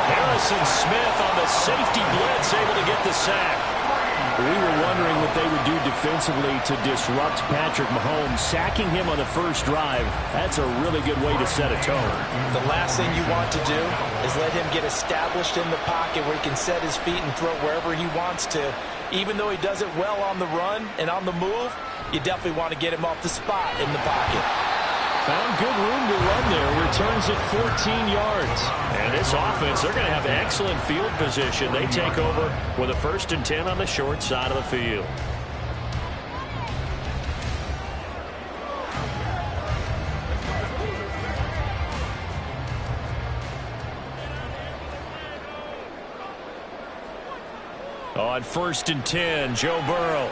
Harrison Smith on the safety blitz, able to get the sack. We were wondering what they would do defensively to disrupt Patrick Mahomes. Sacking him on the first drive, that's a really good way to set a tone. The last thing you want to do is let him get established in the pocket where he can set his feet and throw wherever he wants to. Even though he does it well on the run and on the move, you definitely want to get him off the spot in the pocket. Found good room to run there. Returns at 14 yards. And this offense, they're going to have excellent field position. They take over with a 1st and 10 on the short side of the field. On 1st and 10, Joe Burrow.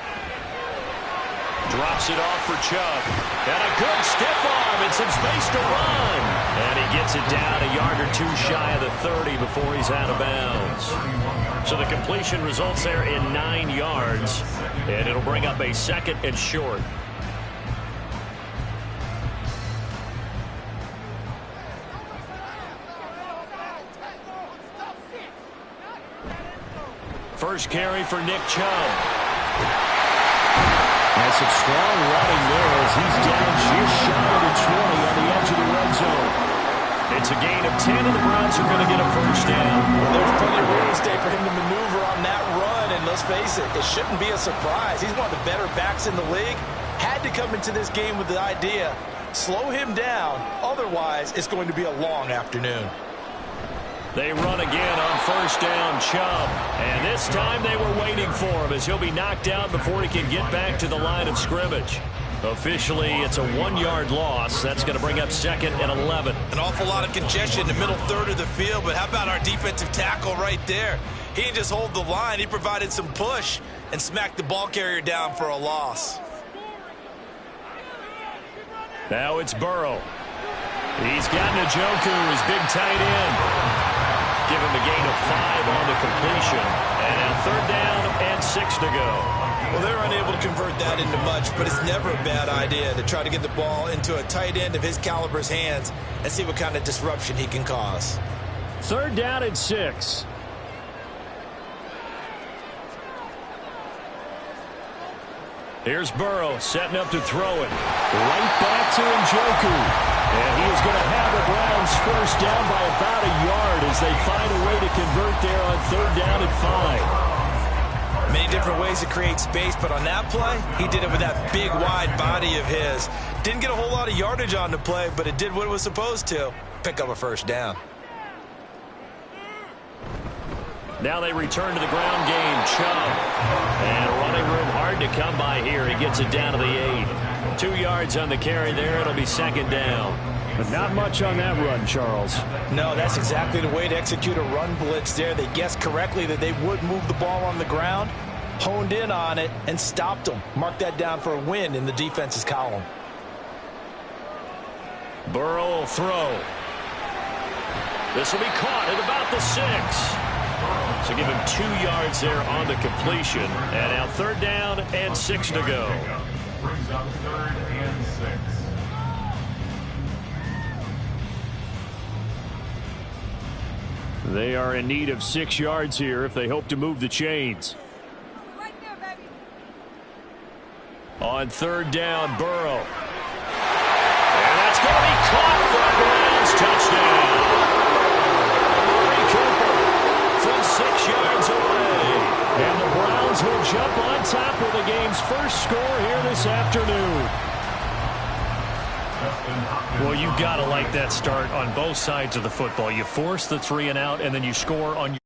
Drops it off for Chubb. And a good stiff arm and some space to run. And he gets it down a yard or two shy of the 30 before he's out of bounds. So the completion results there in 9 yards. And it'll bring up a 2nd and short. First carry for Nick Chubb. That's some strong running there as he's down just shy of the 20 on the edge of the red zone. It's a gain of 10, and the Browns are going to get a 1st down. Well, there's plenty of real estate for him to maneuver on that run, and let's face it, it shouldn't be a surprise. He's one of the better backs in the league. Had to come into this game with the idea, slow him down, otherwise it's going to be a long afternoon. They run again on 1st down, Chubb. And this time they were waiting for him as he'll be knocked out before he can get back to the line of scrimmage. Officially, it's a 1-yard loss. That's going to bring up 2nd and 11. An awful lot of congestion in the middle third of the field, but how about our defensive tackle right there? He didn't just hold the line. He provided some push and smacked the ball carrier down for a loss. Now it's Burrow. He's got Njoku, his big tight end. Give him a gain of 5 on the completion. And now 3rd down and 6 to go. Well, they're unable to convert that into much, but it's never a bad idea to try to get the ball into a tight end of his caliber's hands and see what kind of disruption he can cause. 3rd down and 6. Here's Burrow setting up to throw it. Right back to Njoku. And he is going to have the Browns 1st down by about a yard as they find a way to convert there on 3rd down and 5. Many different ways to create space, but on that play, he did it with that big, wide body of his. Didn't get a whole lot of yardage on the play, but it did what it was supposed to. Pick up a 1st down. Now they return to the ground game. Chubb. And running room hard to come by here. He gets it down to the 8. 2 yards on the carry there. It'll be 2nd down. But not much on that run, Charles. No, that's exactly the way to execute a run blitz there. They guessed correctly that they would move the ball on the ground, honed in on it and stopped them. Mark that down for a win in the defense's column. Burrow will throw. This will be caught at about the 6. So give him 2 yards there on the completion. And now 3rd down and 6 to go. Brings up 3rd and 6. They are in need of 6 yards here if they hope to move the chains. Right there, baby. On 3rd down, Burrow. And that's going to be caught for a Browns touchdown. Amari Cooper from 6 yards away. And the Browns will jump on top of the game's first score here this afternoon. Well, you got to like that start on both sides of the football. You force the 3 and out, and then you score on your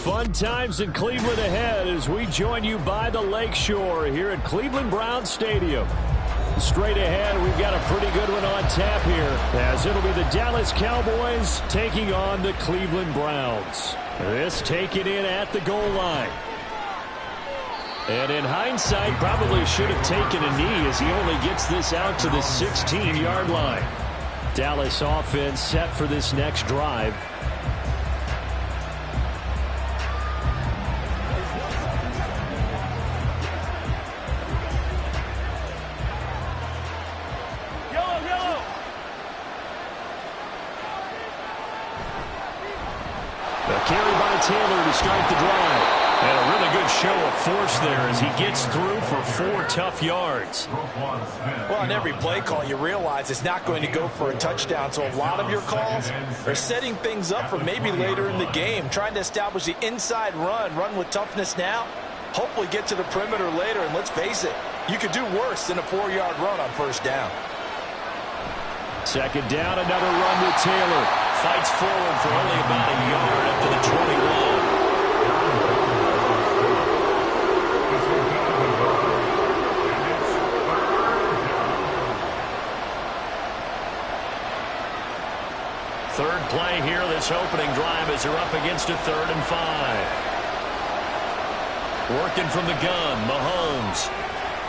Fun times in Cleveland ahead as we join you by the Lakeshore here at Cleveland Browns Stadium. Straight ahead, we've got a pretty good one on tap here, as it'll be the Dallas Cowboys taking on the Cleveland Browns. This taken in at the goal line. And in hindsight, probably should have taken a knee as he only gets this out to the 16-yard line. Dallas offense set for this next drive. Carry by Taylor to start the drive. And a really good show of force there as he gets through for 4 tough yards. Well, on every play call, you realize it's not going to go for a touchdown. So a lot of your calls are setting things up for maybe later in the game, trying to establish the inside run with toughness now, hopefully get to the perimeter later. And let's face it, you could do worse than a 4-yard run on first down. Second down, another run with Taylor. Fights forward for only about a yard up to the 21. Third play here, this opening drive as they're up against a 3rd and 5. Working from the gun, Mahomes.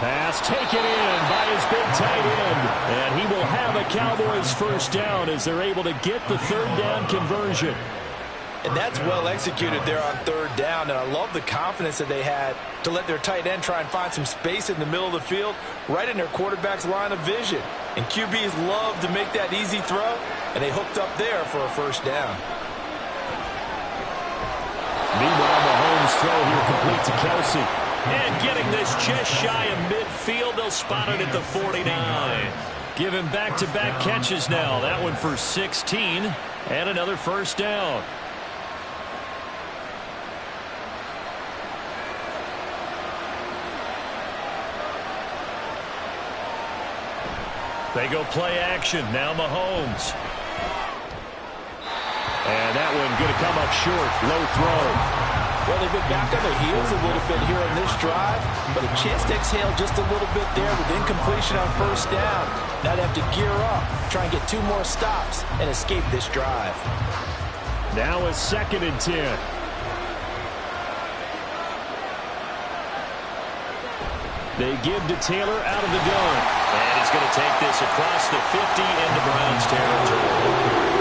Pass taken in by his big tight end. And he will have a Cowboys first down as they're able to get the 3rd down conversion. And that's well executed there on 3rd down. And I love the confidence that they had to let their tight end try and find some space in the middle of the field, right in their quarterback's line of vision. And QBs love to make that easy throw, and they hooked up there for a first down. Meanwhile, Mahomes' throw here complete to Kelsey. And getting this just shy of midfield, they'll spot it at the 49. Give him back-to-back catches now. That one for 16 and another first down. They go play action. Now Mahomes. And that one going to come up short. Low throw. Well, they've been back on their heels a little bit here on this drive, but a chance to exhale just a little bit there with incompletion on first down. Now they have to gear up, try and get 2 more stops, and escape this drive. Now a 2nd and 10. They give to Taylor out of the gun. And he's going to take this across the 50 into Browns territory.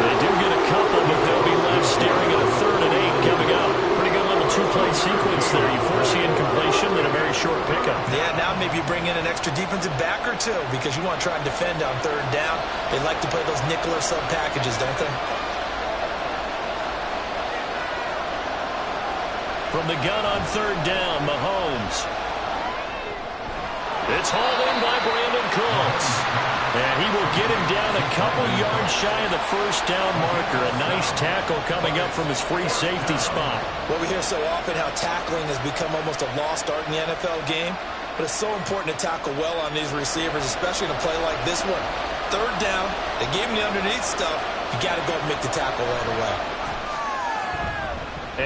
They do get a couple, but they'll be left staring at a 3rd and 8 coming up. Pretty good little 2-play sequence there. You force the incompletion, then a very short pickup. Yeah, now maybe you bring in an extra defensive back or 2 because you want to try and defend on 3rd down. They like to play those nickel or sub packages, don't they? From the gun on 3rd down, Mahomes. It's hauled in by Brandon Cooks. And he will get him down a couple yards shy of the first down marker. A nice tackle coming up from his free safety spot. Well, we hear so often how tackling has become almost a lost art in the NFL game. But it's so important to tackle well on these receivers, especially in a play like this one. 3rd down, they gave him the underneath stuff. You got to go and make the tackle right away.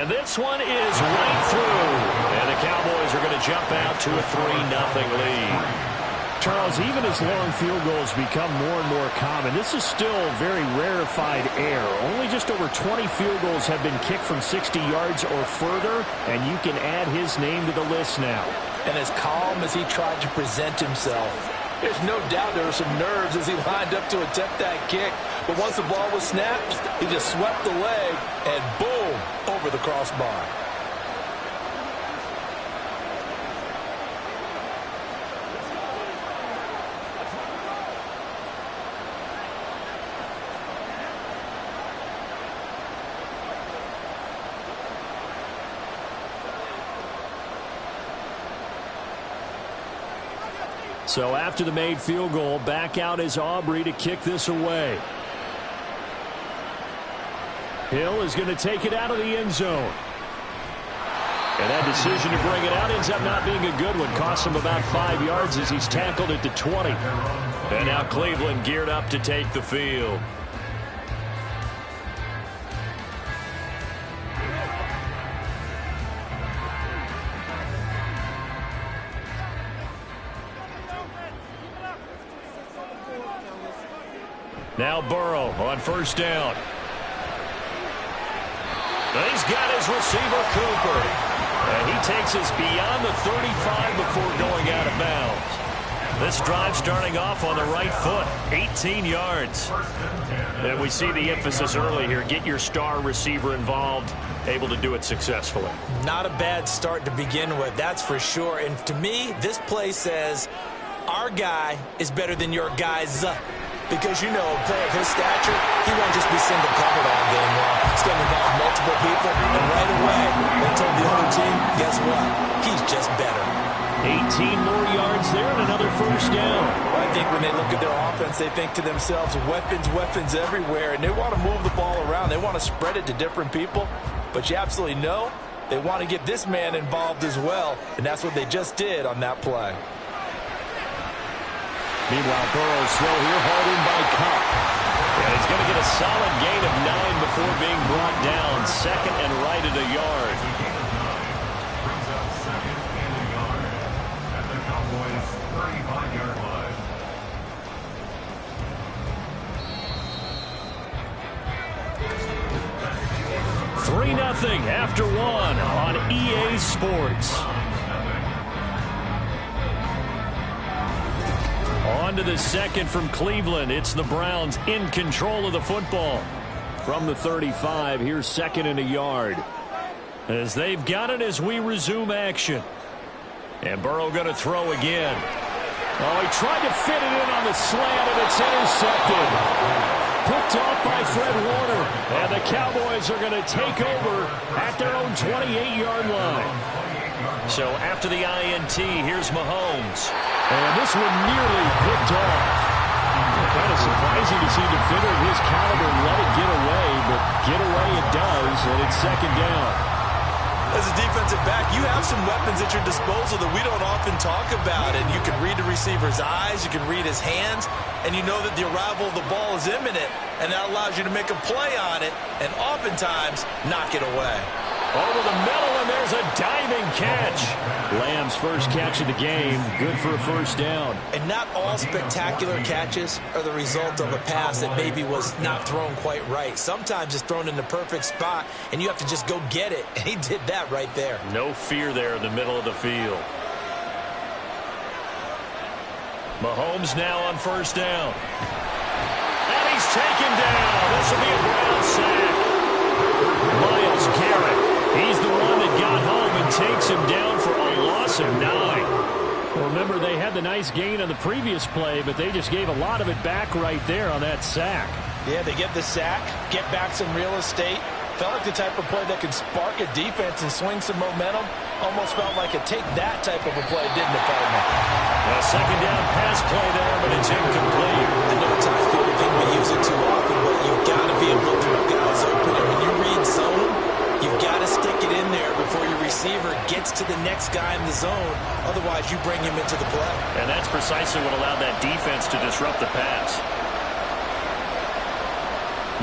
And this one is right through. And the Cowboys are going to jump out to a 3-0 lead. Charles, even as long field goals become more and more common, this is still very rarefied air. Only just over 20 field goals have been kicked from 60 yards or further, and you can add his name to the list now. And as calm as he tried to present himself, there's no doubt there were some nerves as he lined up to attempt that kick. But once the ball was snapped, he just swept the leg and boom, over the crossbar. So after the made field goal, back out is Aubrey to kick this away. Hill is going to take it out of the end zone. And that decision to bring it out ends up not being a good one. Costs him about 5 yards as he's tackled at the 20. And now Cleveland geared up to take the field. Now Burrow on first down. He's got his receiver, Cooper. And he takes us beyond the 35 before going out of bounds. This drive starting off on the right foot, 18 yards. And we see the emphasis early here. Get your star receiver involved, able to do it successfully. Not a bad start to begin with, that's for sure. And to me, this play says our guy is better than your guys. Because, you know, a player of his stature, he won't just be single covered all game long. He's going to involve multiple people, and right away, they told the other team, guess what? He's just better. 18 more yards there and another first down. Well, I think when they look at their offense, they think to themselves, weapons everywhere, and they want to move the ball around. They want to spread it to different people, but you absolutely know they want to get this man involved as well, and that's what they just did on that play. Meanwhile, Burrow's throw here hauled in by Kupp. And he's going to get a solid gain of 9 before being brought down. Second and right at a yard. Brings up second and a yard at the Cowboys' 35-yard line. Nothing after one on EA Sports. On to the second from Cleveland. It's the Browns in control of the football. From the 35, here's second and a yard. As they've got it as we resume action. And Burrow going to throw again. Oh, he tried to fit it in on the slant, and it's intercepted. Picked off by Fred Warner. And the Cowboys are going to take over at their own 28-yard line. So after the INT, here's Mahomes. And this one nearly picked off. Kind of surprising to see a defender of his caliber let it get away, but get away it does, and it's second down. As a defensive back, you have some weapons at your disposal that we don't often talk about. And you can read the receiver's eyes, you can read his hands, and you know that the arrival of the ball is imminent, and that allows you to make a play on it and oftentimes knock it away. Over the middle, and there's a diving catch. Lamb's first catch of the game, good for a first down. And not all spectacular catches are the result of a pass that maybe was not thrown quite right. Sometimes it's thrown in the perfect spot, and you have to just go get it. And he did that right there. No fear there in the middle of the field. Mahomes now on first down. And he's taken down. This will be a Brown sack. Myles Garrett. He's the one that got home and takes him down for a loss of 9. Well, remember, they had the nice gain on the previous play, but they just gave a lot of it back right there on that sack. Yeah, they get the sack, get back some real estate. Felt like the type of play that could spark a defense and swing some momentum. Almost felt like a take-that type of a play, didn't it, partner? A second down pass play there, but it's incomplete. I know at times people think we use it too often, but you've got to be able to throw guys open. And when you read zone, you've got to stick it in there before your receiver gets to the next guy in the zone. Otherwise, you bring him into the play. And that's precisely what allowed that defense to disrupt the pass.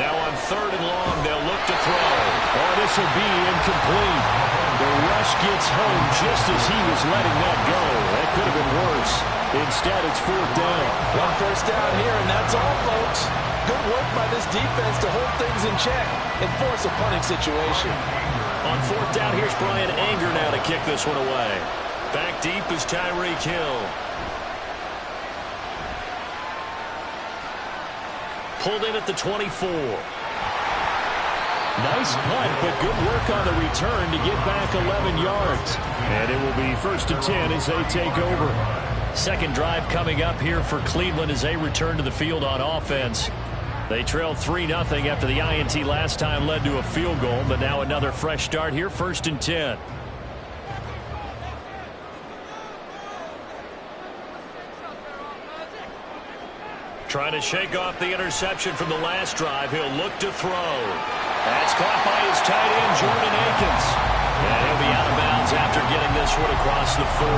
Now on third and long, they'll look to throw. Oh, this will be incomplete. The rush gets home just as he was letting that go. That could have been worse. Instead, it's fourth down. One first down here, and that's all, folks. Good work by this defense to hold things in check and force a punting situation. On fourth down, here's Brian Anger now to kick this one away. Back deep is Tyreek Hill. Pulled in at the 24. Nice punt, but good work on the return to get back 11 yards. And it will be first and 10 as they take over. Second drive coming up here for Cleveland as they return to the field on offense. They trailed 3-0 after the INT last time led to a field goal, but now another fresh start here, first and 10. Trying to shake off the interception from the last drive. He'll look to throw. That's caught by his tight end, Jordan Akins. And he'll be out of bounds after getting this one across the 40.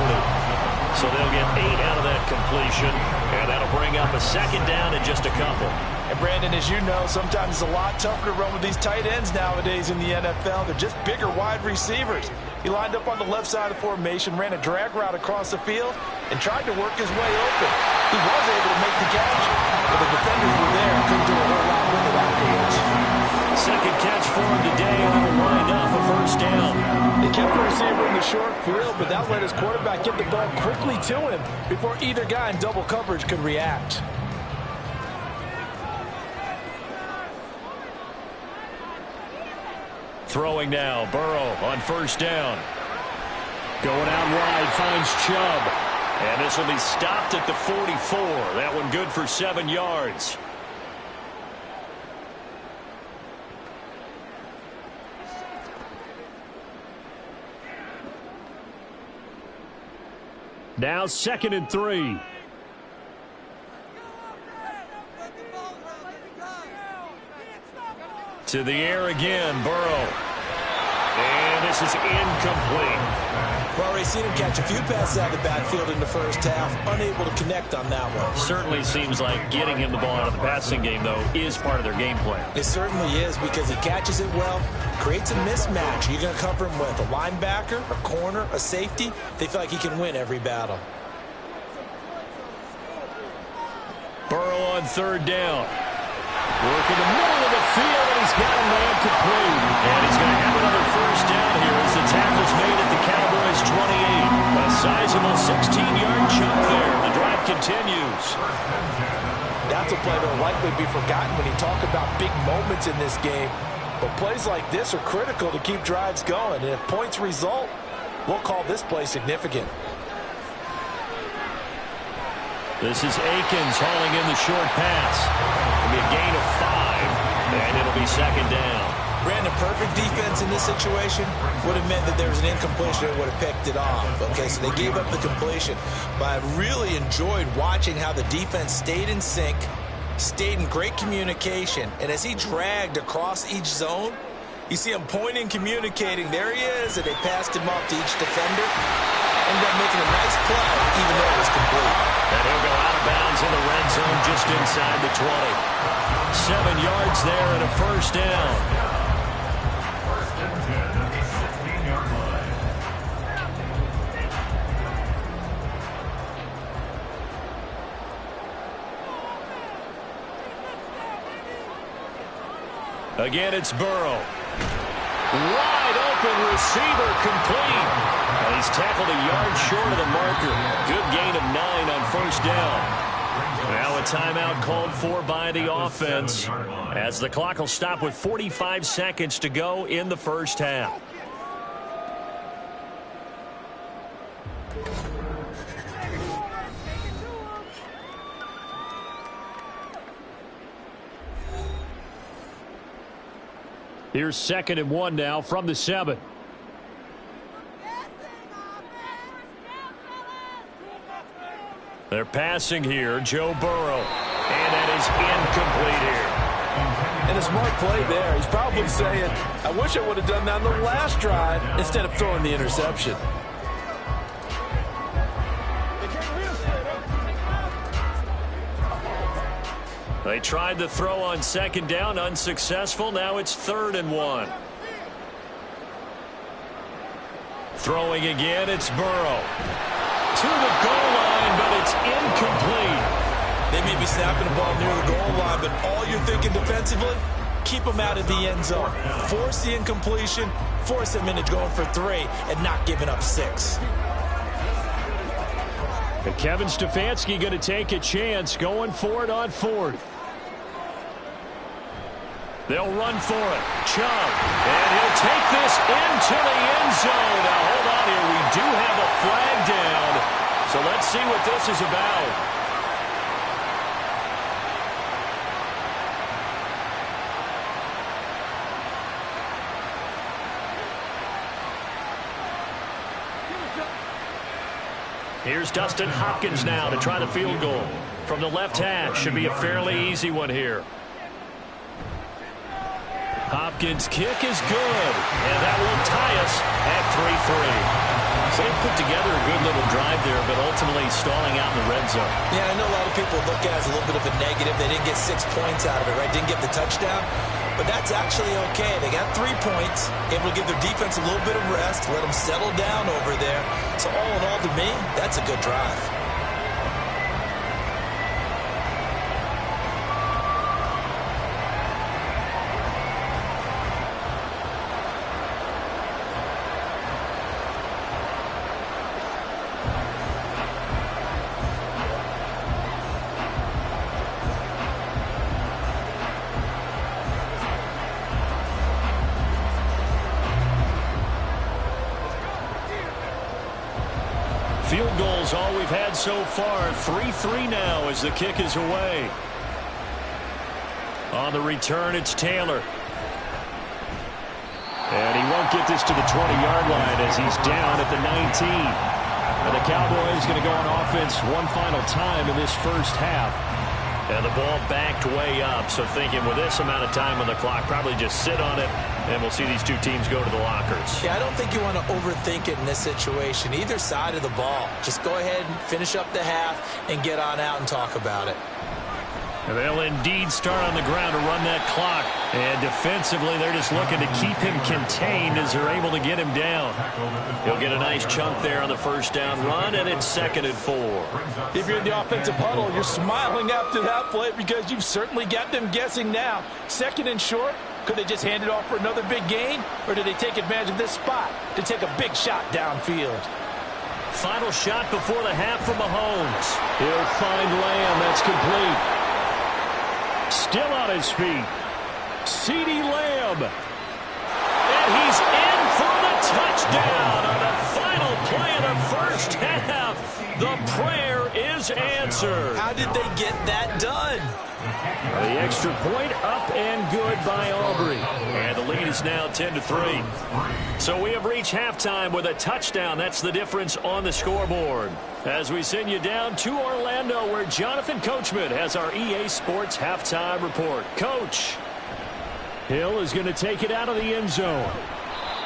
So they'll get 8 out of that completion. And that'll bring up a second down and just a couple. And Brandon, as you know, sometimes it's a lot tougher to run with these tight ends nowadays in the NFL. They're just bigger wide receivers. He lined up on the left side of the formation, ran a drag route across the field, and tried to work his way open. He was able to make the catch, but the defenders were there and couldn't do for him today, and it'll wind up a first down. They kept the receiver in the short field, but that let his quarterback get the ball quickly to him before either guy in double coverage could react. Throwing now, Burrow on first down. Going out wide, finds Chubb. And this will be stopped at the 44. That one good for 7 yards. Now 2nd and 3. To the air again, Burrow. And this is incomplete. Well, we've seen him catch a few passes out of the backfield in the first half, unable to connect on that one. Certainly seems like getting him the ball out of the passing game, though, is part of their game plan. It certainly is, because he catches it well, creates a mismatch. You're going to cover him with a linebacker, a corner, a safety. They feel like he can win every battle. Burrow on 3rd down. Working the middle of the field, and he's got a man complete. And he's going to have another first down here as the tackle's made at the Cowboys' 28. A sizable 16-yard chunk there. The drive continues. That's a play that will likely be forgotten when you talk about big moments in this game. But plays like this are critical to keep drives going. And if points result, we'll call this play significant. This is Akins hauling in the short pass. It'll be a gain of 5, and it'll be 2nd down. Brandon, perfect defense in this situation would have meant that there was an incompletion and would have picked it off. Okay, so they gave up the completion. But I really enjoyed watching how the defense stayed in sync, stayed in great communication, and as he dragged across each zone, you see him pointing, communicating. There he is, and they passed him off to each defender. Ended up making a nice play, even though it was complete. And he'll go out of bounds in the red zone just inside the 20. 7 yards there and a first down. First and 10 at the 16-yard line. Again, it's Burrow. Wide open receiver, complete. And he's tackled a yard short of the marker. Good gain of 9 on first down. Now a timeout called for by the offense, as the clock will stop with 45 seconds to go in the first half. Here's 2nd and 1 now from the 7. They're passing here, Joe Burrow. And that is incomplete here. And a smart play there. He's probably saying, I wish I would have done that on the last drive instead of throwing the interception. They tried the throw on 2nd down, unsuccessful. Now it's 3rd and 1. Throwing again, it's Burrow. To the goal line, but it's incomplete. They may be snapping the ball near the goal line, but all you're thinking defensively, keep them out of the end zone. Force the incompletion, force them into going for 3, and not giving up 6. And Kevin Stefanski going to take a chance, going for it on 4th. They'll run for it. Chubb. And he'll take this into the end zone. Now, hold on here. We do have a flag down. So let's see what this is about. Here's Dustin Hopkins now to try the field goal. From the left hash. Should be a fairly easy one here. Hopkins' kick is good, and that will tie us at 3-3. So they put together a good little drive there, but ultimately stalling out in the red zone. Yeah, I know a lot of people look at it as a little bit of a negative. They didn't get 6 points out of it, right? Didn't get the touchdown. But that's actually okay. They got 3 points, able to give their defense a little bit of rest, let them settle down over there. So all in all, to me, that's a good drive. Field goal's all we've had so far. 3-3 now as the kick is away. On the return, it's Taylor. And he won't get this to the 20-yard line as he's down at the 19. And the Cowboys going to go on offense one final time in this first half. And the ball backed way up, so thinking with this amount of time on the clock, probably just sit on it, and we'll see these two teams go to the lockers. Yeah, I don't think you want to overthink it in this situation. Either side of the ball. Just go ahead and finish up the half and get on out and talk about it. And they'll indeed start on the ground to run that clock. And defensively, they're just looking to keep him contained as they're able to get him down. He'll get a nice chunk there on the first down run, and it's 2nd and 4. If you're in the offensive huddle, you're smiling after that play because you've certainly got them guessing now. 2nd and short, could they just hand it off for another big gain? Or did they take advantage of this spot to take a big shot downfield? Final shot before the half from Mahomes. He'll find Lamb. That's complete. Still on his feet. CeeDee Lamb. And he's in for the touchdown on the final play of the first half. The prayer is answered. How did they get that done? The extra point up and good by Aubrey. And the lead is now 10-3. So we have reached halftime with a touchdown. That's the difference on the scoreboard. As we send you down to Orlando, where Jonathan Coachman has our EA Sports halftime report. Coach. Hill is going to take it out of the end zone.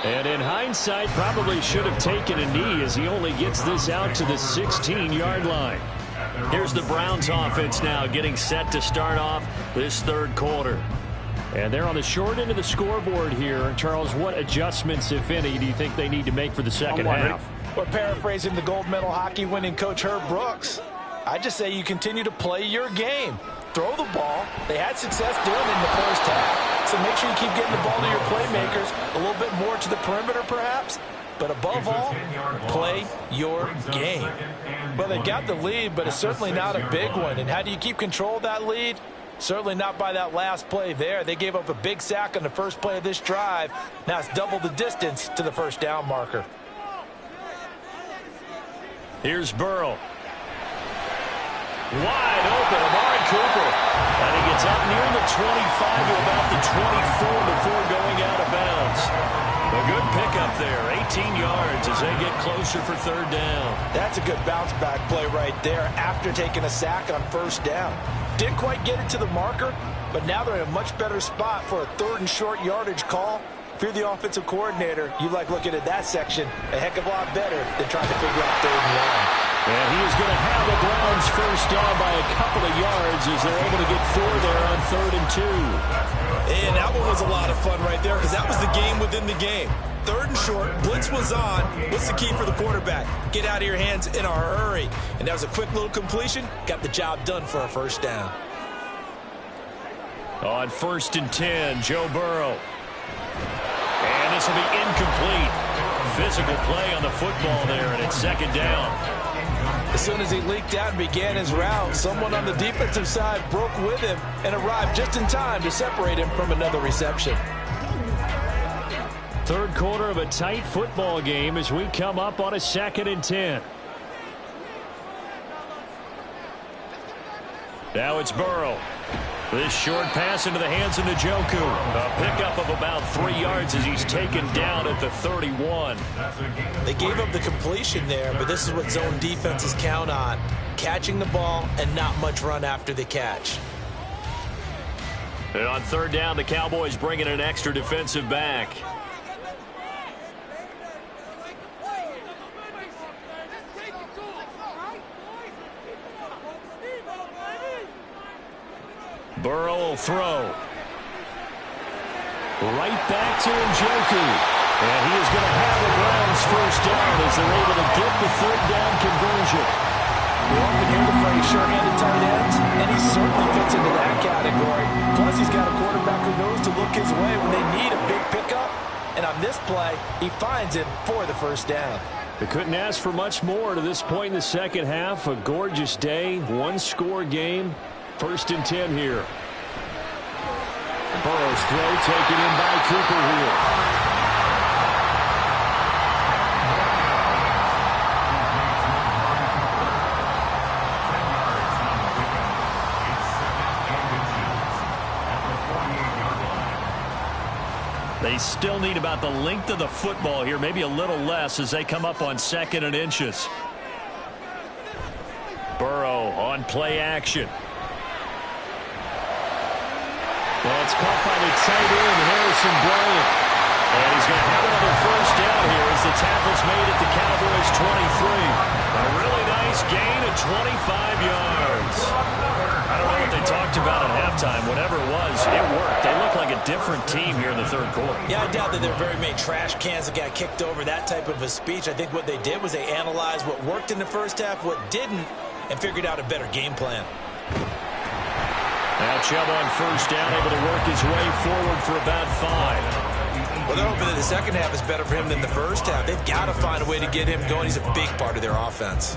And in hindsight, probably should have taken a knee as he only gets this out to the 16-yard line. Here's the Browns offense now getting set to start off this third quarter. And they're on the short end of the scoreboard here. Charles, what adjustments, if any, do you think they need to make for the second half? We're paraphrasing the gold medal hockey winning coach Herb Brooks. I just say you continue to play your game. Throw the ball. They had success doing it in the first half. So make sure you keep getting the ball to your playmakers, a little bit more to the perimeter perhaps. But above all, play your game. Well, they got the lead, but it's certainly not a big one. And how do you keep control of that lead? Certainly not by that last play there. They gave up a big sack on the first play of this drive. Now it's double the distance to the first down marker. Here's Burrow. Wide open, Amari Cooper. And he gets up near the 25 to about the 24 before going out of bounds. A good pickup there, 18 yards as they get closer for third down. That's a good bounce back play right there after taking a sack on first down. Didn't quite get it to the marker, but now they're in a much better spot for a 3rd and short yardage call. If you're the offensive coordinator, you like looking at that section a heck of a lot better than trying to figure out 3rd and 1. And he is going to have the Browns first down by a couple of yards as they're able to get 4 there on 3rd and 2. And that one was a lot of fun right there because that was the game within the game. 3rd and short, blitz was on. What's the key for the quarterback? Get out of your hands in a hurry. And that was a quick little completion. Got the job done for a first down. On 1st and 10, Joe Burrow. And this will be incomplete. Physical play on the football there, and it's 2nd down. As soon as he leaked out and began his route, someone on the defensive side broke with him and arrived just in time to separate him from another reception. Third quarter of a tight football game as we come up on a 2nd and 10. Now it's Burrow. This short pass into the hands of Njoku. A pickup of about 3 yards as he's taken down at the 31. They gave up the completion there, but this is what zone defenses count on. Catching the ball and not much run after the catch. And on 3rd down, the Cowboys bring in an extra defensive back. Burrow will throw. Right back to Njoku. And he is going to have the Browns first down as they're able to get the 3rd down conversion. We often hear the phrase sure-handed tight ends, and he certainly fits into that category. Plus, he's got a quarterback who knows to look his way when they need a big pickup. And on this play, he finds him for the first down. They couldn't ask for much more to this point in the second half. A gorgeous day, one-score game. 1st and 10 here. Burrow's throw taken in by Cooper here. And still need about the length of the football here, maybe a little less as they come up on 2nd and inches. Burrow on play action. That's caught by the tight end, Harrison Bryant. And he's going to have another first down here as the tackle's made at the Cowboys' 23. A really nice gain of 25 yards. I don't know what they talked about at halftime. Whatever it was, it worked. They look like a different team here in the third quarter. Yeah, I doubt that there are very many trash cans that got kicked over, that type of a speech. I think what they did was they analyzed what worked in the first half, what didn't, and figured out a better game plan. Now Chubb on first down, able to work his way forward for about 5. Well, they're hoping that the second half is better for him than the first half. They've got to find a way to get him going. He's a big part of their offense.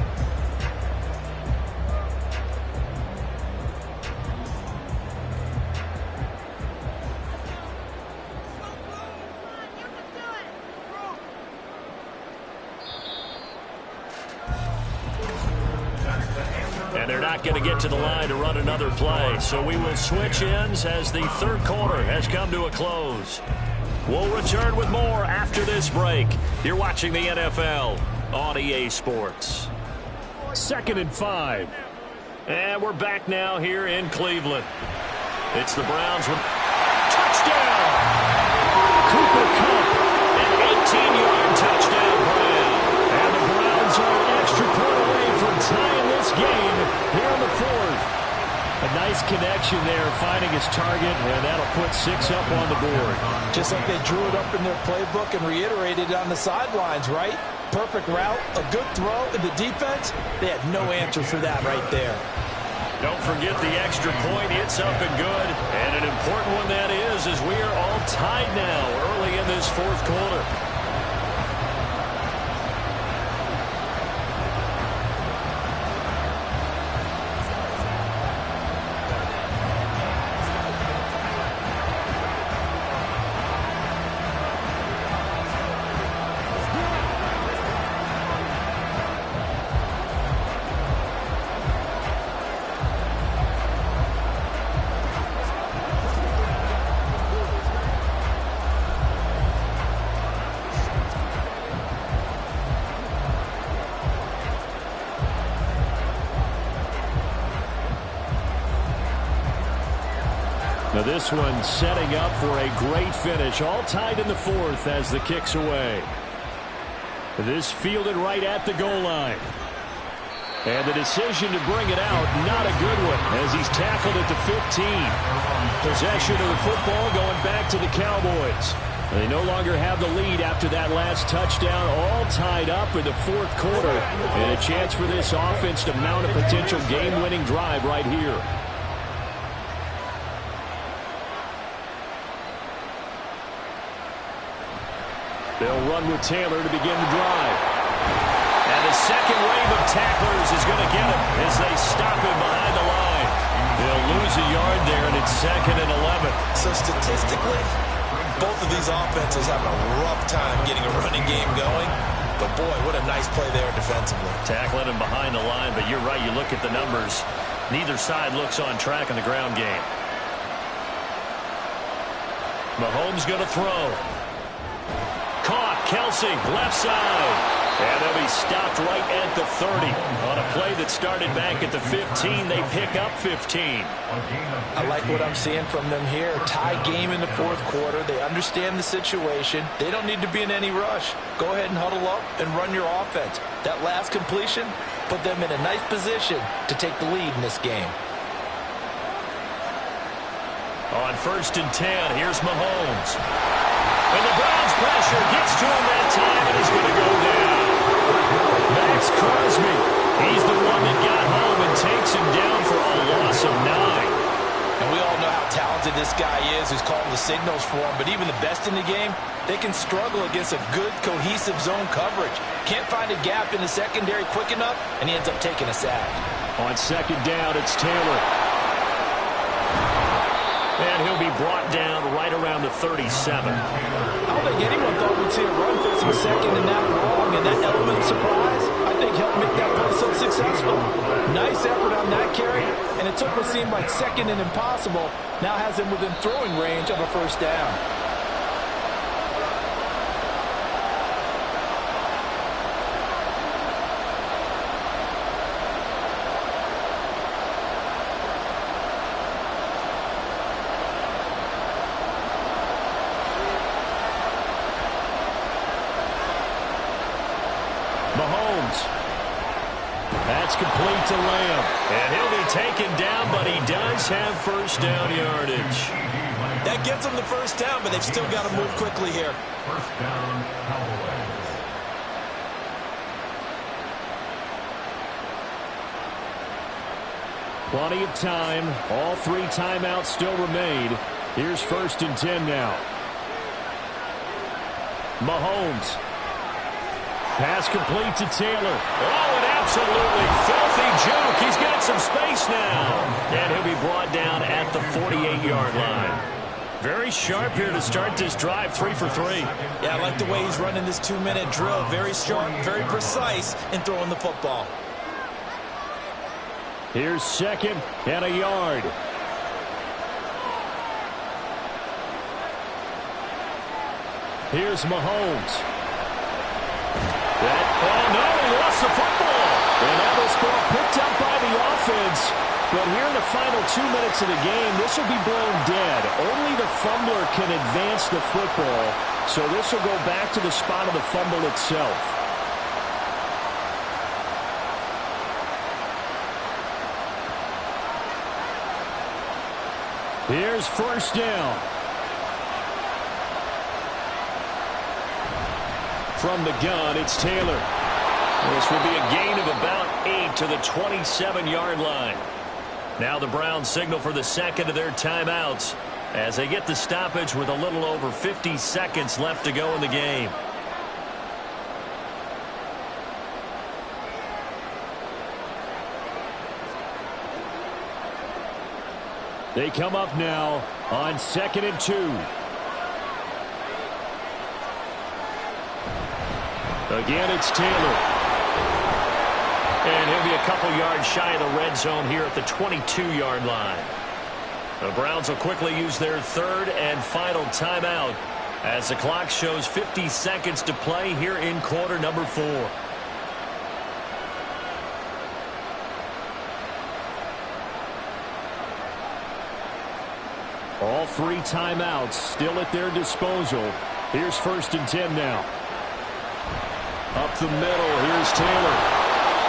And they're not going to get to the line to run another play. So we will switch ends as the third quarter has come to a close. We'll return with more after this break. You're watching the NFL on EA Sports. 2nd and 5. And we're back now here in Cleveland. It's the Browns with touchdown. Cooper Kupp, an 18-yard touchdown Brown. And the Browns are an extra point away from tying this game here in the 4th. A nice connection there, finding his target, and that'll put 6 up on the board. Just like they drew it up in their playbook and reiterated it on the sidelines, right? Perfect route, a good throw, and the defense, they had no answer for that right there. Don't forget the extra point. It's up and good. And an important one that is, as we are all tied now early in this 4th quarter. Now this one setting up for a great finish. All tied in the 4th as the kick's away. This fielded right at the goal line. And the decision to bring it out, not a good one, as he's tackled at the 15. Possession of the football going back to the Cowboys. They no longer have the lead after that last touchdown, all tied up in the 4th quarter. And a chance for this offense to mount a potential game-winning drive right here. They'll run with Taylor to begin the drive. And the second wave of tacklers is going to get him as they stop him behind the line. They'll lose a yard there, and it's 2nd and 11. So statistically, both of these offenses having a rough time getting a running game going. But, boy, what a nice play there defensively. Tackling him behind the line, but you're right. You look at the numbers. Neither side looks on track in the ground game. Mahomes going to throw. Caught, Kelsey, left side. And they'll be stopped right at the 30. On a play that started back at the 15, they pick up 15. I like what I'm seeing from them here. Tie game in the 4th quarter. They understand the situation. They don't need to be in any rush. Go ahead and huddle up and run your offense. That last completion put them in a nice position to take the lead in this game. On 1st and 10, here's Mahomes. And the Browns pressure gets to him that time, and he's going to go down. Max Crosby, he's the one that got home and takes him down for a loss of 9. And we all know how talented this guy is who's calling the signals for him, but even the best in the game, they can struggle against a good, cohesive zone coverage. Can't find a gap in the secondary quick enough, and he ends up taking a sack. On 2nd down, it's Taylor. And he'll be brought down right around the 37. I don't think anyone thought we'd see a run facing 2nd and that long, and that element of surprise, I think, helped make that play so successful. Nice effort on that carry, and it took what seemed like 2nd and impossible, now has him within throwing range of a 1st down. Mahomes. That's complete to Lamb. And he'll be taken down, but he does have first down yardage. That gives them the first down, but they've still got to move quickly here. First down, Cowboys. Plenty of time. All 3 timeouts still remain. Here's 1st and 10 now. Mahomes. Pass complete to Taylor. Oh, an absolutely filthy juke. He's got some space now. And he'll be brought down at the 48-yard line. Very sharp here to start this drive, 3 for 3. Yeah, I like the way he's running this 2-minute drill. Very sharp, very precise in throwing the football. Here's 2nd and a yard. Here's Mahomes. Oh, no, he lost the football. And that was ball picked up by the offense. But here in the final 2 minutes of the game, this will be blown dead. Only the fumbler can advance the football. So this will go back to the spot of the fumble itself. Here's first down. From the gun, it's Taylor. This will be a gain of about 8 to the 27-yard line. Now the Browns signal for the second of their timeouts as they get the stoppage with a little over 50 seconds left to go in the game. They come up now on 2nd and 2. Again, it's Taylor. And he'll be a couple yards shy of the red zone here at the 22-yard line. The Browns will quickly use their 3rd and final timeout as the clock shows 50 seconds to play here in quarter number 4. All 3 timeouts still at their disposal. Here's 1st and 10 now. Up the middle, here's Taylor.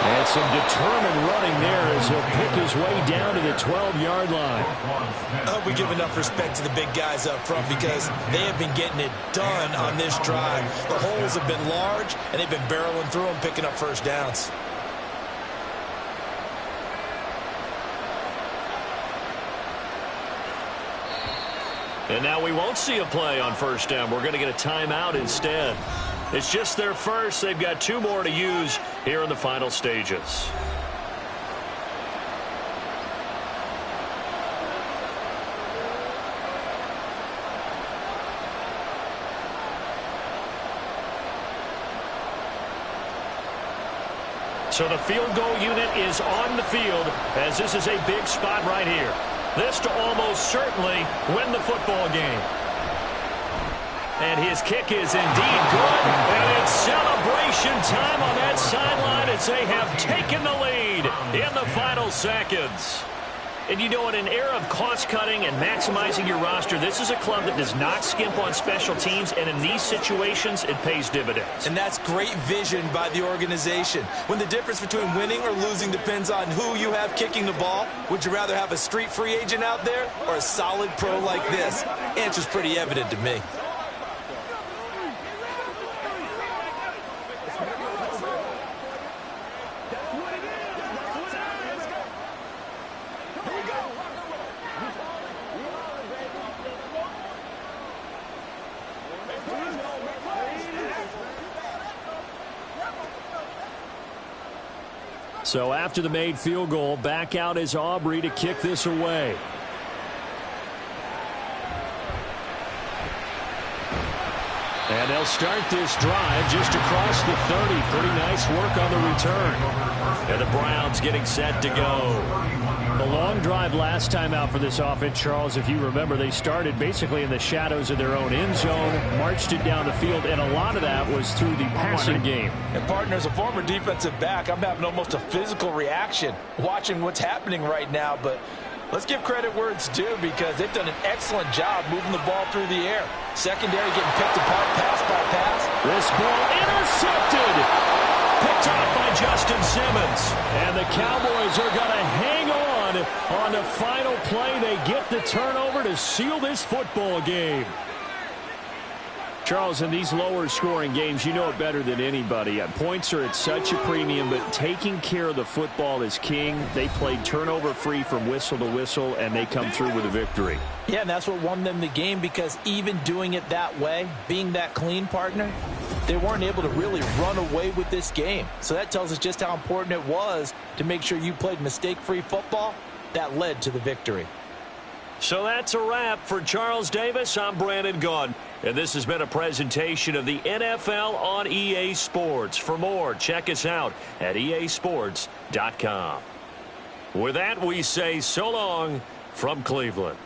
And some determined running there as he'll pick his way down to the 12-yard line. I hope we give enough respect to the big guys up front because they have been getting it done on this drive. The holes have been large, and they've been barreling through them, picking up first downs. And now we won't see a play on first down. We're going to get a timeout instead. It's just their first. They've got 2 more to use here in the final stages. So the field goal unit is on the field as this is a big spot right here. This to almost certainly win the football game. And his kick is indeed good. And it's celebration time on that sideline as they have taken the lead in the final seconds. And you know, in an era of cost-cutting and maximizing your roster, this is a club that does not skimp on special teams, and in these situations, it pays dividends. And that's great vision by the organization. When the difference between winning or losing depends on who you have kicking the ball, would you rather have a street free agent out there or a solid pro like this? Answer's pretty evident to me. So after the made field goal, back out is Aubrey to kick this away. And they'll start this drive just across the 30. Pretty nice work on the return. And the Browns getting set to go. The long drive last time out for this offense, Charles, if you remember, they started basically in the shadows of their own end zone, marched it down the field, and a lot of that was through the passing game. And, partner, as a former defensive back, I'm having almost a physical reaction watching what's happening right now. But let's give credit where it's due because they've done an excellent job moving the ball through the air. Secondary getting picked apart pass by pass. This ball intercepted. Picked Justin Simmons. And the Cowboys are going to hang on the final play. They get the turnover to seal this football game. Charles, in these lower scoring games, you know it better than anybody. Points are at such a premium, but taking care of the football is king. They played turnover free from whistle to whistle, and they come through with a victory. Yeah, and that's what won them the game, because even doing it that way, being that clean, partner, they weren't able to really run away with this game. So that tells us just how important it was to make sure you played mistake-free football. That led to the victory. So that's a wrap for Charles Davis. I'm Brandon Gaudin, and this has been a presentation of the NFL on EA Sports. For more, check us out at easports.com. With that, we say so long from Cleveland.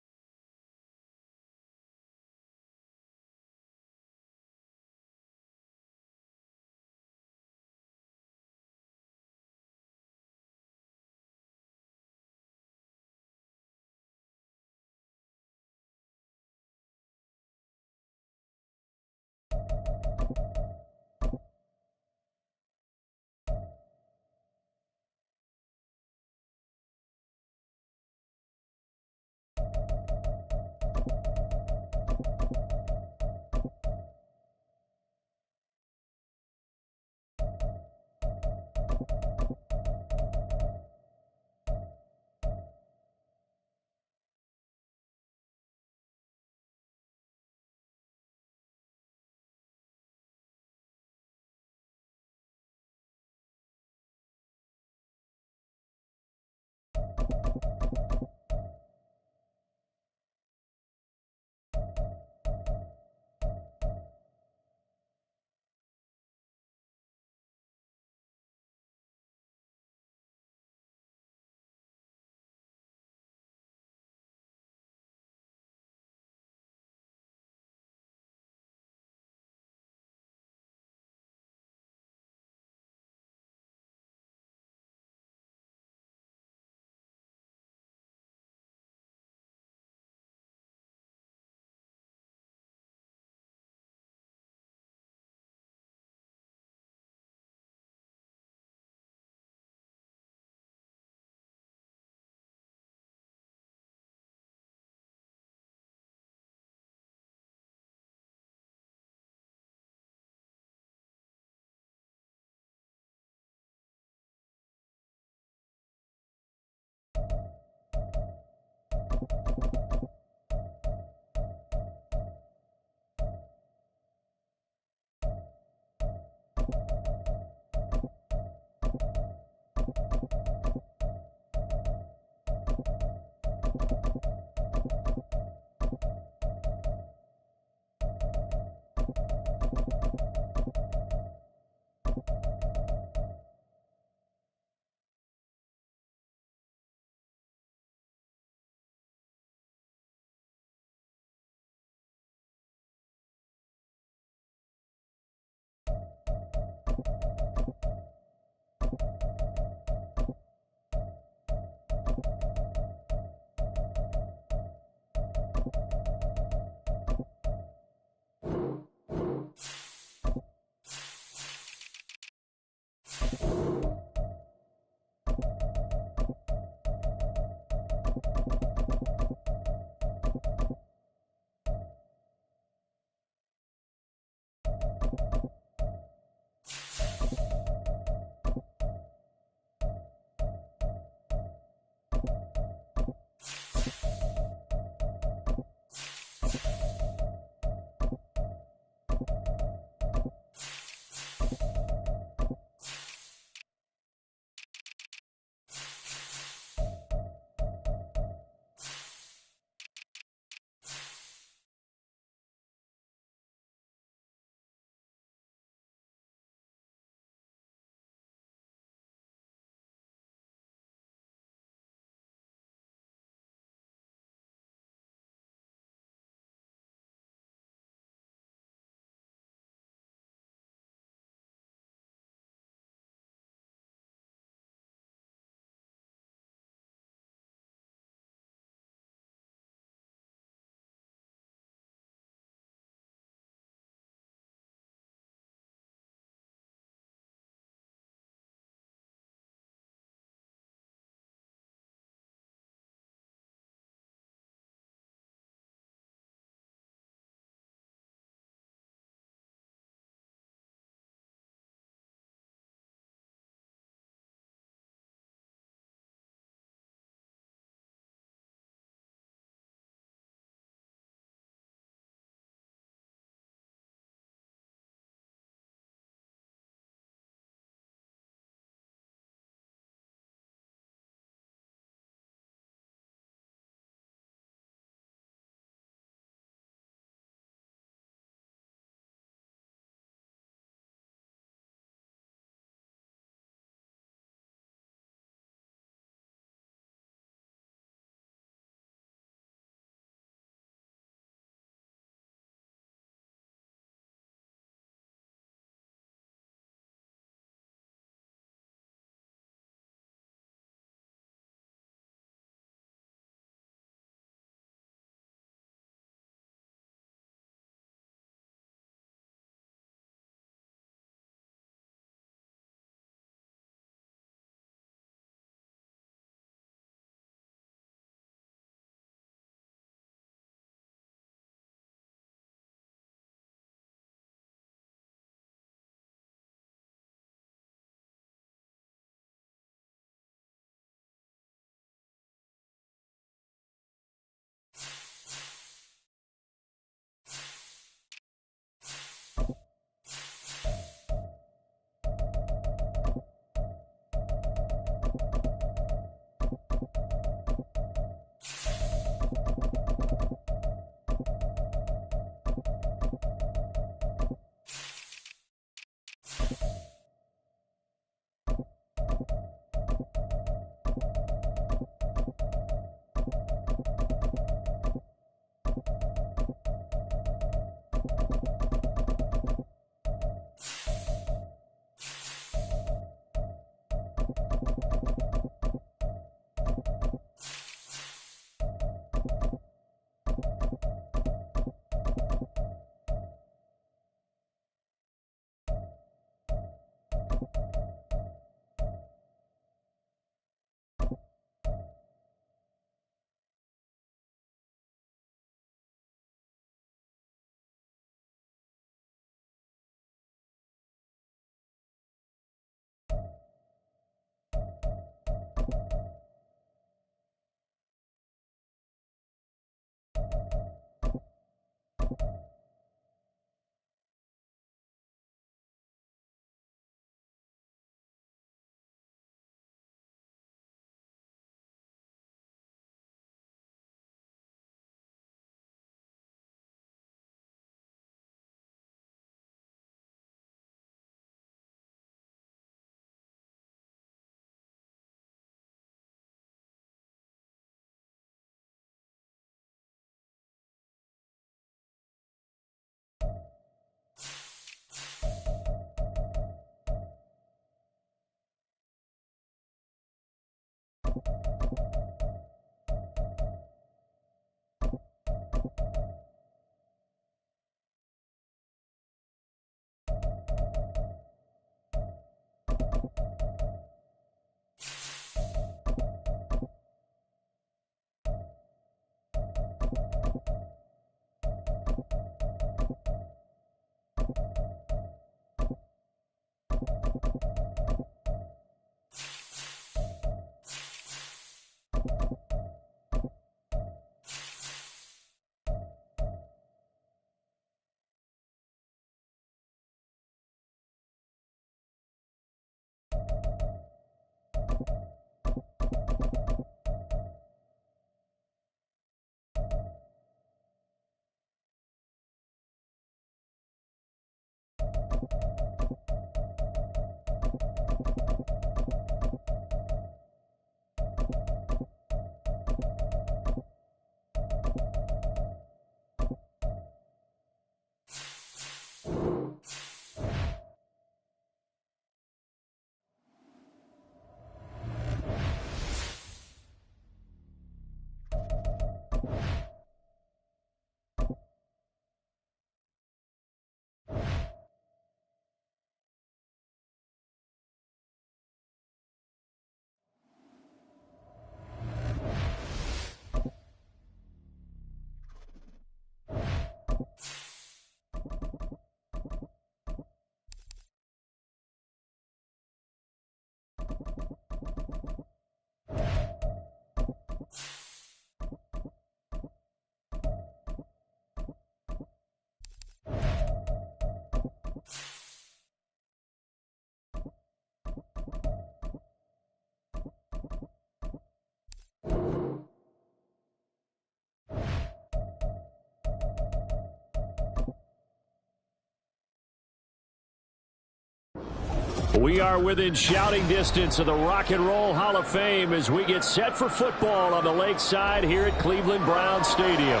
We are within shouting distance of the Rock and Roll Hall of Fame as we get set for football on the lakeside here at Cleveland Browns Stadium.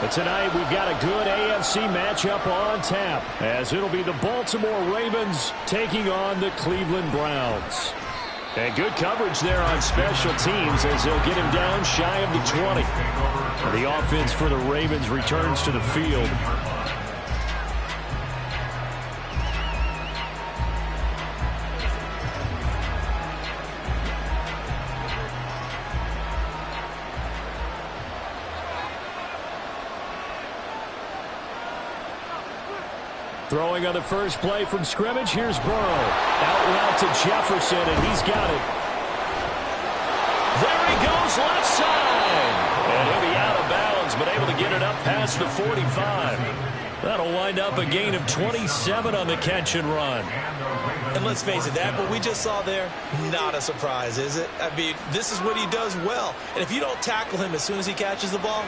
But tonight we've got a good AFC matchup on tap as it'll be the Baltimore Ravens taking on the Cleveland Browns. And good coverage there on special teams as they'll get him down shy of the 20. And the offense for the Ravens returns to the field. Throwing on the first play from scrimmage, here's Burrow. Out route to Jefferson, and he's got it. There he goes, left side. And he'll be out of bounds, but able to get it up past the 45. That'll wind up a gain of 27 on the catch and run. And let's face it, that what we just saw there, not a surprise, is it? I mean, this is what he does well. And if you don't tackle him as soon as he catches the ball,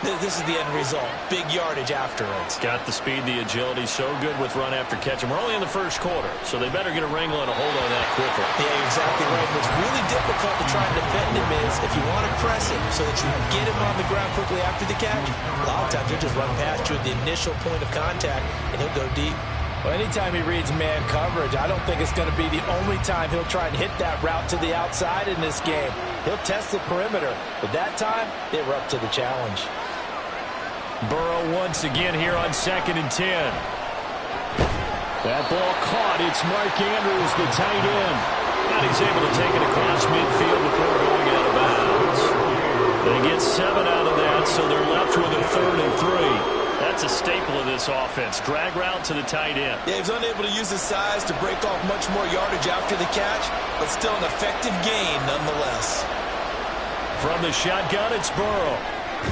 this is the end result. Big yardage afterwards. Got the speed, the agility, so good with run after catch. And we're only in the first quarter, so they better get a wrangle and a hold on that quickly. Yeah, exactly right. What's really difficult to try and defend him is if you want to press him so that you get him on the ground quickly after the catch, a lot of times he'll just run past you at the initial point of contact, and he'll go deep. Well, anytime he reads man coverage, I don't think it's going to be the only time he'll try and hit that route to the outside in this game. He'll test the perimeter, but that time, they were up to the challenge. Burrow once again here on 2nd and 10. That ball caught. It's Mark Andrews, the tight end. And he's able to take it across midfield before going out of bounds. They get 7 out of that, so they're left with a 3rd and 3. That's a staple of this offense. Drag route to the tight end. Yeah, he's unable to use his size to break off much more yardage after the catch, but still an effective gain nonetheless. From the shotgun, it's Burrow.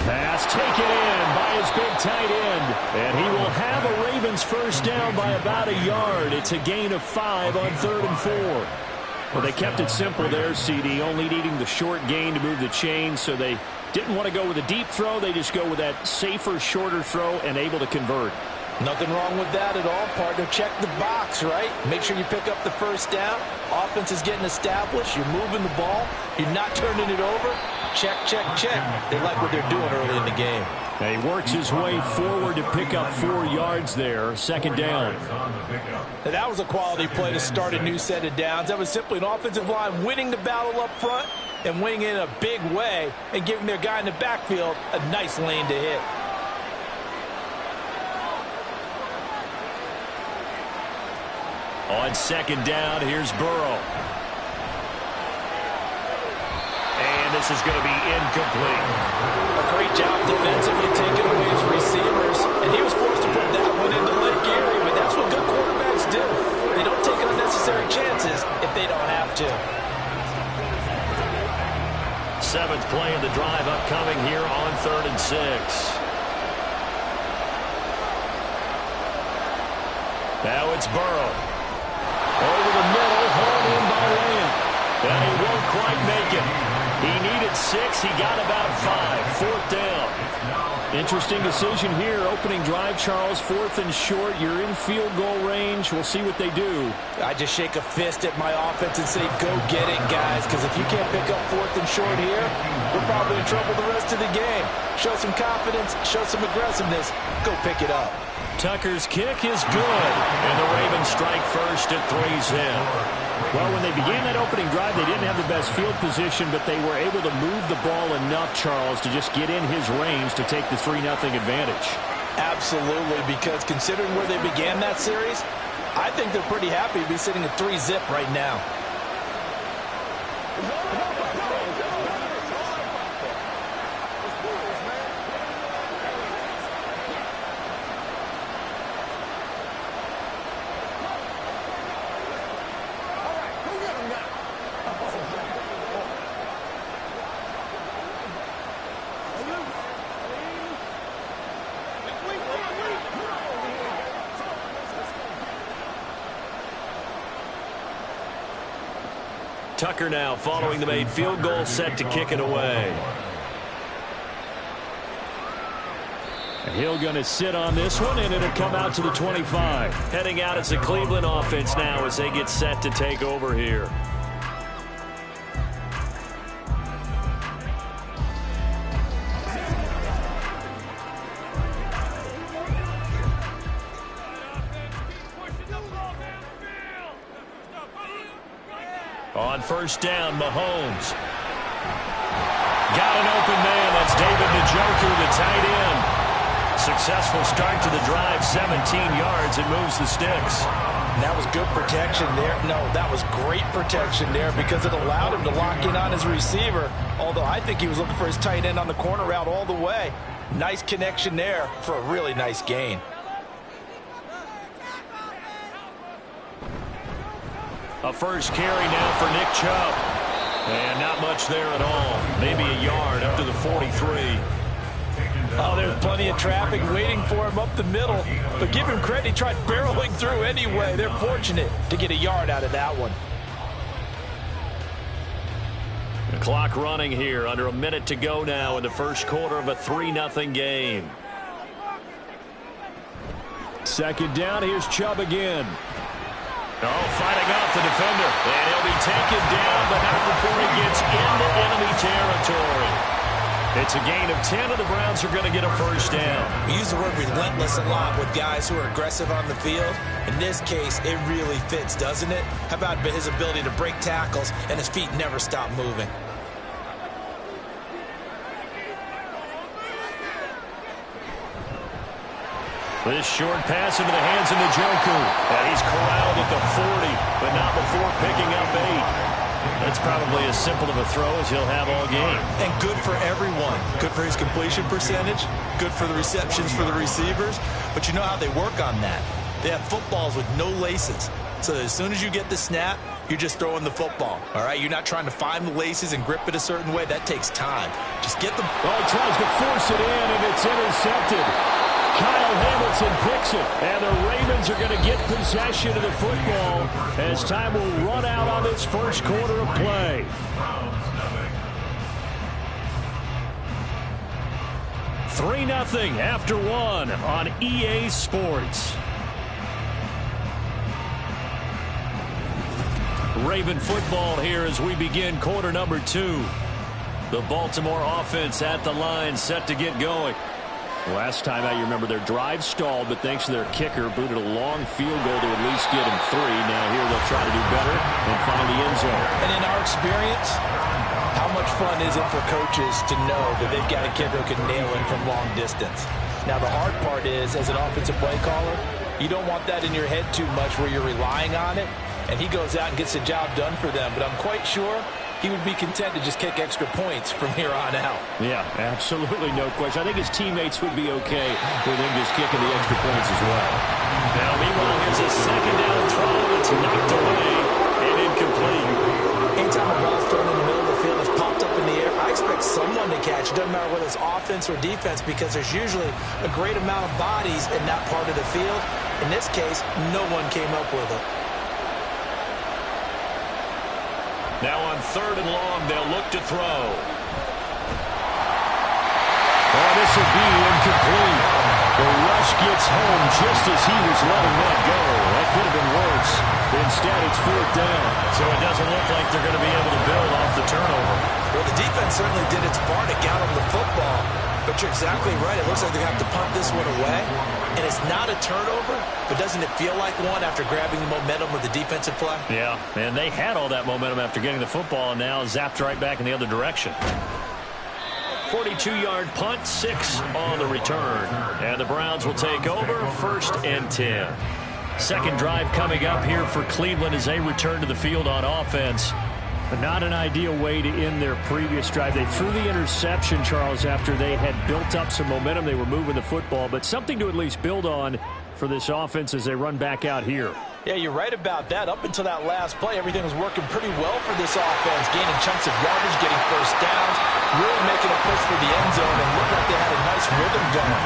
Pass taken in by his big tight end. And he will have a Ravens first down by about a yard. It's a gain of 5 on 3rd and 4. Well, they kept it simple there, CD, only needing the short gain to move the chain, so they didn't want to go with a deep throw. They just go with that safer, shorter throw and able to convert. Nothing wrong with that at all, partner. Check the box, right? Make sure you pick up the first down. Offense is getting established. You're moving the ball. You're not turning it over. Check, check, check. They like what they're doing early in the game. And he works his way forward to pick up 4 yards there. 2nd down. Now, that was a quality play to start a new set of downs. That was simply an offensive line winning the battle up front and winning it in a big way and giving their guy in the backfield a nice lane to hit. On 2nd down, here's Burrow. And this is going to be incomplete. A great job defensively taking away his receivers, and he was forced to put that one into Lake Erie, but that's what good quarterbacks do. They don't take unnecessary chances if they don't have to. 7th play of the drive upcoming here on 3rd and 6. Now it's Burrow. Over the middle, hauled in by Lamb. And he won't quite make it. He needed 6. He got about 5. 4th down. Interesting decision here. Opening drive, Charles. 4th and short. You're in field goal range. We'll see what they do. I just shake a fist at my offense and say, go get it, guys. Because if you can't pick up 4th and short here, we're probably in trouble the rest of the game. Show some confidence. Show some aggressiveness. Go pick it up. Tucker's kick is good. And the Ravens strike first at 3's in. Well, when they began that opening drive, they didn't have the best field position, but they were able to move the ball enough, Charles, to just get in his range to take the 3-0 advantage. Absolutely, because considering where they began that series, I think they're pretty happy to be sitting at 3-zip right now. Tucker now following the made field goal, set to kick it away. He'll going to sit on this one, and it'll come out to the 25. Heading out as the Cleveland offense now as they get set to take over here. On first down, Mahomes. Got an open man. That's David Njoku, the tight end. Successful start to the drive, 17 yards, and moves the sticks. That was good protection there. No, that was great protection there because it allowed him to lock in on his receiver, although I think he was looking for his tight end on the corner route all the way. Nice connection there for a really nice gain. A first carry now for Nick Chubb. And not much there at all. Maybe a yard up to the 43. Oh, there's plenty of traffic waiting for him up the middle. But give him credit, he tried barreling through anyway. They're fortunate to get a yard out of that one. The clock running here. Under a minute to go now in the first quarter of a 3-0 game. Second down, here's Chubb again. Oh, fighting off the defender. And he'll be taken down, but not before he gets into enemy territory. It's a gain of 10, and the Browns are going to get a first down. We use the word relentless a lot with guys who are aggressive on the field. In this case, it really fits, doesn't it? How about his ability to break tackles and his feet never stop moving? This short pass into the hands of Njoku. And he's corralled at the 40, but not before picking up 8. That's probably as simple of a throw as he'll have all game. And good for everyone. Good for his completion percentage. Good for the receptions for the receivers. But you know how they work on that. They have footballs with no laces. So as soon as you get the snap, you're just throwing the football. All right? You're not trying to find the laces and grip it a certain way. That takes time. Just get them. Oh, he tries to force it in, and it's intercepted. Kyle Hamilton picks it, and the Ravens are going to get possession of the football as time will run out on this first quarter of play. 3-0 after 1 on EA Sports. Raven football here as we begin quarter number 2. The Baltimore offense at the line set to get going. Last time out, you remember their drive stalled, but thanks to their kicker, booted a long field goal to at least get him 3. Now here they'll try to do better and find the end zone. And in our experience, how much fun is it for coaches to know that they've got a kicker who can nail it from long distance? Now the hard part is, as an offensive play caller, you don't want that in your head too much where you're relying on it, and he goes out and gets the job done for them. But I'm quite sure he would be content to just kick extra points from here on out. Yeah, absolutely no question. I think his teammates would be okay with him just kicking the extra points as well. Now, meanwhile, here's a second down throw that's knocked away and incomplete. Anytime a ball's thrown in the middle of the field, it's popped up in the air, I expect someone to catch. It doesn't matter whether it's offense or defense because there's usually a great amount of bodies in that part of the field. In this case, no one came up with it. Now on 3rd and long, they'll look to throw. Oh, this will be incomplete. The rush gets home just as he was letting that go. That could have been worse. Instead, it's 4th down. So it doesn't look like they're going to be able to build off the turnover. Well, the defense certainly did its part to get them the football. But you're exactly right. It looks like they're going to have to punt this one away. And it's not a turnover, but doesn't it feel like one after grabbing the momentum with the defensive play? Yeah, and they had all that momentum after getting the football and now zapped right back in the other direction. 42-yard punt, 6 on the return. And the Browns will take over, 1st and 10. Second drive coming up here for Cleveland as they return to the field on offense. But not an ideal way to end their previous drive. They threw the interception, Charles, after they had built up some momentum. They were moving the football, but something to at least build on for this offense as they run back out here. Yeah, you're right about that. Up until that last play, everything was working pretty well for this offense, gaining chunks of yardage, getting first downs, really making a push for the end zone, and looked like they had a nice rhythm going.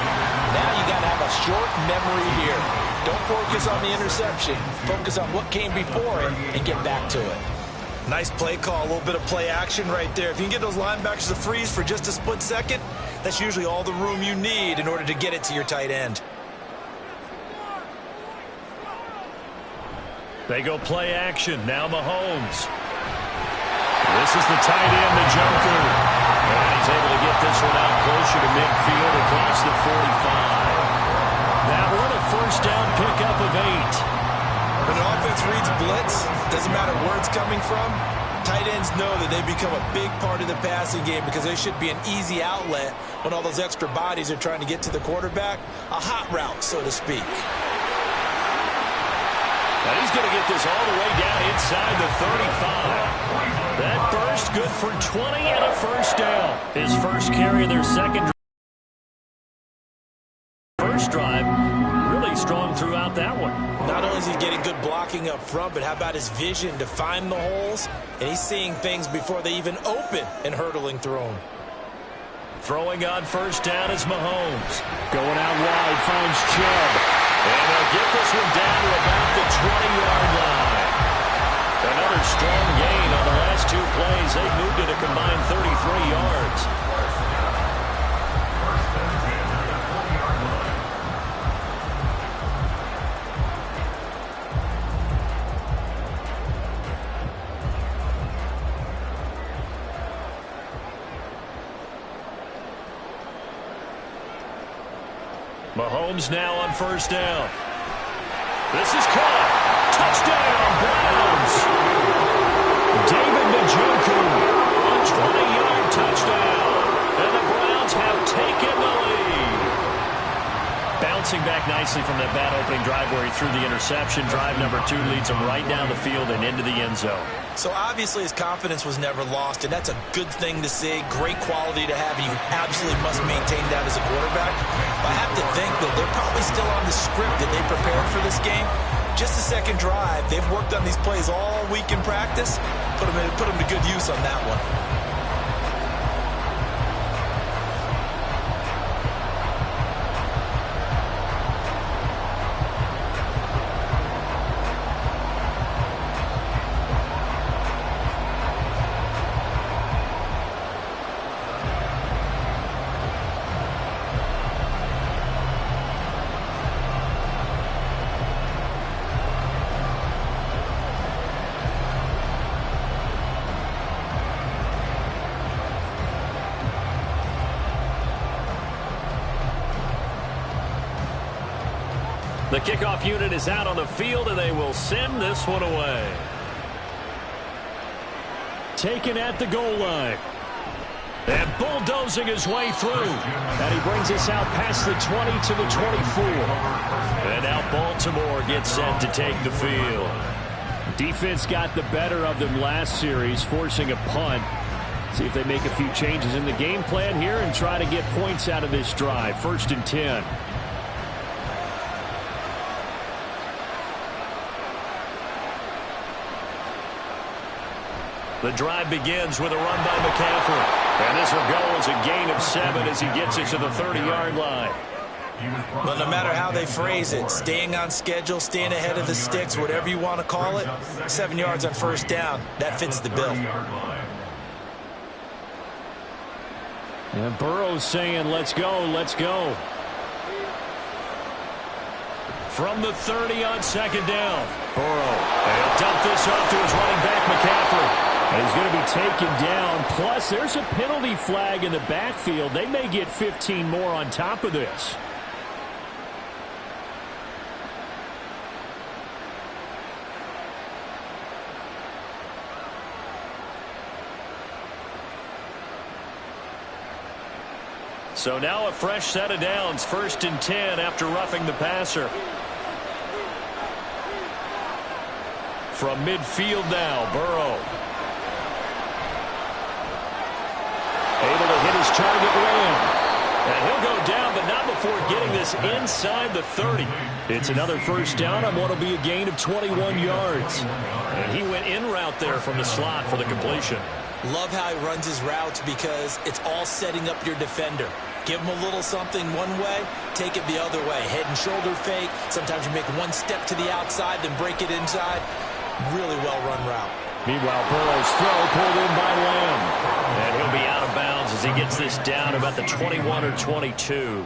Now you got to have a short memory here. Don't focus on the interception. Focus on what came before it and get back to it. Nice play call, a little bit of play action right there. If you can get those linebackers to freeze for just a split second, that's usually all the room you need in order to get it to your tight end. They go play action. Now Mahomes. This is the tight end, the Joker. And he's able to get this one out closer to midfield across the 45. That one a first down pickup of 8. When an offense reads blitz, doesn't matter where it's coming from, tight ends know that they become a big part of the passing game because they should be an easy outlet when all those extra bodies are trying to get to the quarterback. A hot route, so to speak. And he's going to get this all the way down inside the 35. That burst good for 20 and a first down. His first carry of their second drive. Really strong throughout that one. Not only is he getting good blocking up front, but how about his vision to find the holes? And he's seeing things before they even open and hurdling through them. Throwing on first down is Mahomes. Going out wide, finds Chubb. And they'll get this one down to about the 20-yard line. Another strong gain on the last 2 plays. They moved it a combined 33 yards. Mahomes now on first down. This is caught. Touchdown, Browns. David Njoku, a 20-yard touchdown. And the Browns have taken the lead. Bouncing back nicely from that bad opening drive where he threw the interception. Drive number 2 leads him right down the field and into the end zone. So obviously his confidence was never lost, and that's a good thing to see. Great quality to have, and you absolutely must maintain that as a quarterback. But I have to think that they're probably still on the script that they prepared for this game. Just the second drive, they've worked on these plays all week in practice. Put them to good use on that one. The kickoff unit is out on the field, and they will send this one away. Taken at the goal line. And bulldozing his way through. And he brings us out past the 20 to the 24. And now Baltimore gets set to take the field. Defense got the better of them last series, forcing a punt. See if they make a few changes in the game plan here and try to get points out of this drive. 1st and 10. The drive begins with a run by McCaffrey. And this will go as a gain of 7 as he gets it to the 30-yard line. But no matter how they phrase it, staying on schedule, staying ahead of the sticks, whatever you want to call it, 7 yards on first down, that fits the bill. And Burrow's saying, let's go, let's go. From the 30 on 2nd down. Burrow. And he'll dump this off to his running back, McCaffrey. And he's going to be taken down. Plus, there's a penalty flag in the backfield. They may get 15 more on top of this. So now a fresh set of downs. 1st and 10 after roughing the passer. From midfield now, Burrow. Able to hit his target Lamb. And he'll go down, but not before getting this inside the 30. It's another first down on what will be a gain of 21 yards. And he went in route there from the slot for the completion. Love how he runs his routes because it's all setting up your defender. Give him a little something one way, take it the other way. Head and shoulder fake. Sometimes you make one step to the outside, then break it inside. Really well-run route. Meanwhile, Burrow's throw pulled in by Lamb. And he'll be out of bounds as he gets this down about the 21 or 22.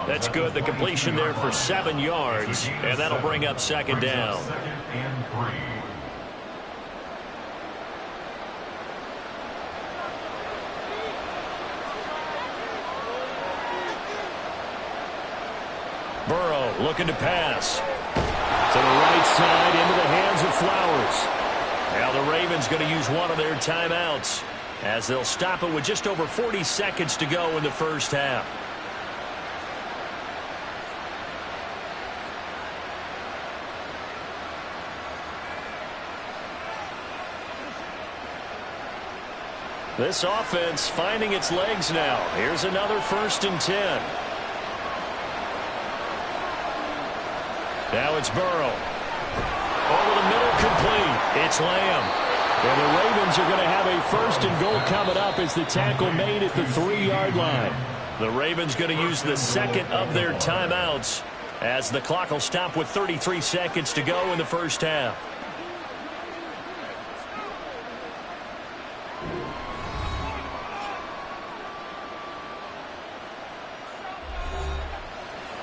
That's good. The completion there for 7 yards, and that'll bring up second down. Burrow looking to pass. To the right side into the hands of Flowers. Now the Ravens going to use one of their timeouts as they'll stop it with just over 40 seconds to go in the first half. This offense finding its legs now. Here's another 1st and 10. Now it's Burrow. Over the middle, complete. It's Lamb. And the Ravens are going to have a 1st and goal coming up as the tackle made at the 3-yard line. The Ravens going to use the second of their timeouts as the clock will stop with 33 seconds to go in the first half.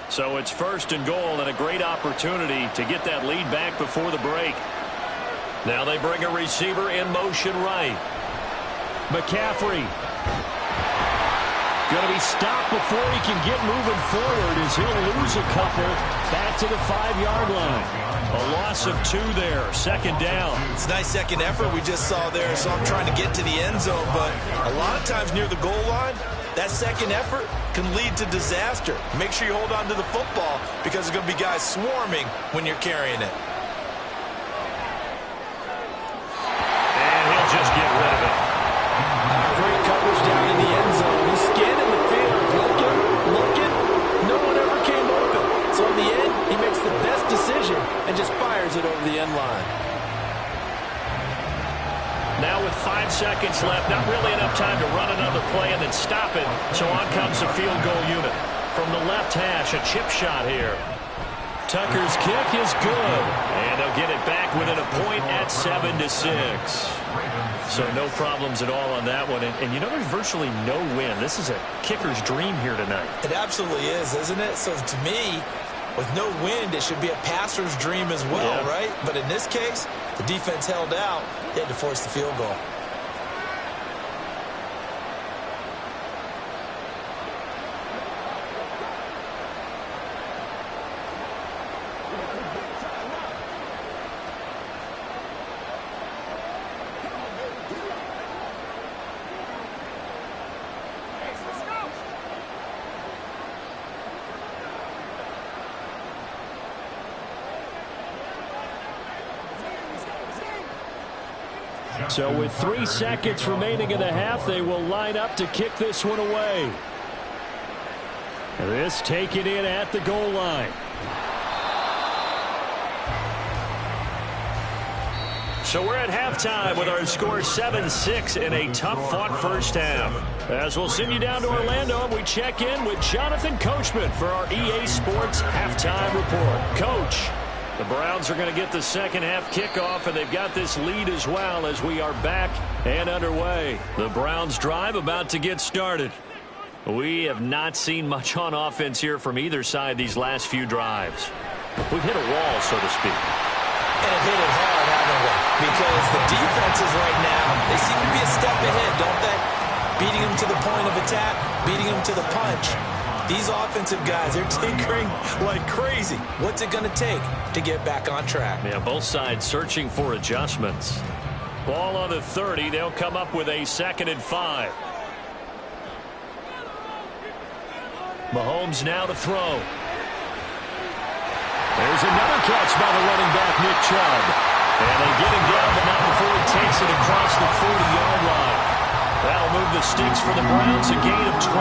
So it's 1st and goal and a great opportunity to get that lead back before the break. Now they bring a receiver in motion right. McCaffrey. Going to be stopped before he can get moving forward as he'll lose a couple back to the 5-yard line. A loss of 2 there. Second down. It's a nice second effort we just saw there, so I'm trying to get to the end zone, but a lot of times near the goal line, that second effort can lead to disaster. Make sure you hold on to the football because there's going to be guys swarming when you're carrying it. And he'll just get rid of it. Great coverage down in the end zone. He's scanning the field, looking. No one ever came open. So in the end, he makes the best decision and just fires it over the end line. Now with 5 seconds left, not really enough time to run another play and then stop it. So on comes the field goal unit. From the left hash, a chip shot here. Tucker's kick is good. And they'll get it back within a point at 7-6. So no problems at all on that one. And you know, there's virtually no wind. This is a kicker's dream here tonight. It absolutely is, isn't it? So to me, with no wind, it should be a passer's dream as well, yeah. Right? But in this case, the defense held out. They had to force the field goal. So with 3 seconds remaining in the half, they will line up to kick this one away. This taken in at the goal line. So we're at halftime with our score 7-6 in a tough-fought first half. As we'll send you down to Orlando, we check in with Jonathan Coachman for our EA Sports Halftime Report. Coach, the Browns are going to get the second half kickoff, and they've got this lead as well as we are back and underway. The Browns drive about to get started. We have not seen much on offense here from either side these last few drives. We've hit a wall, so to speak. And have hit it hard, haven't we? Because the defenses right now, they seem to be a step ahead, don't they? Beating them to the point of attack, beating them to the punch. These offensive guys, they're tinkering like crazy. What's it going to take to get back on track? Yeah, both sides searching for adjustments. Ball on the 30. They'll come up with a 2nd and 5. Mahomes now to throw. There's another catch by the running back, Nick Chubb. And they get him down, but not before he takes it across the 40-yard line. That'll move the sticks for the Browns, a gain of 12.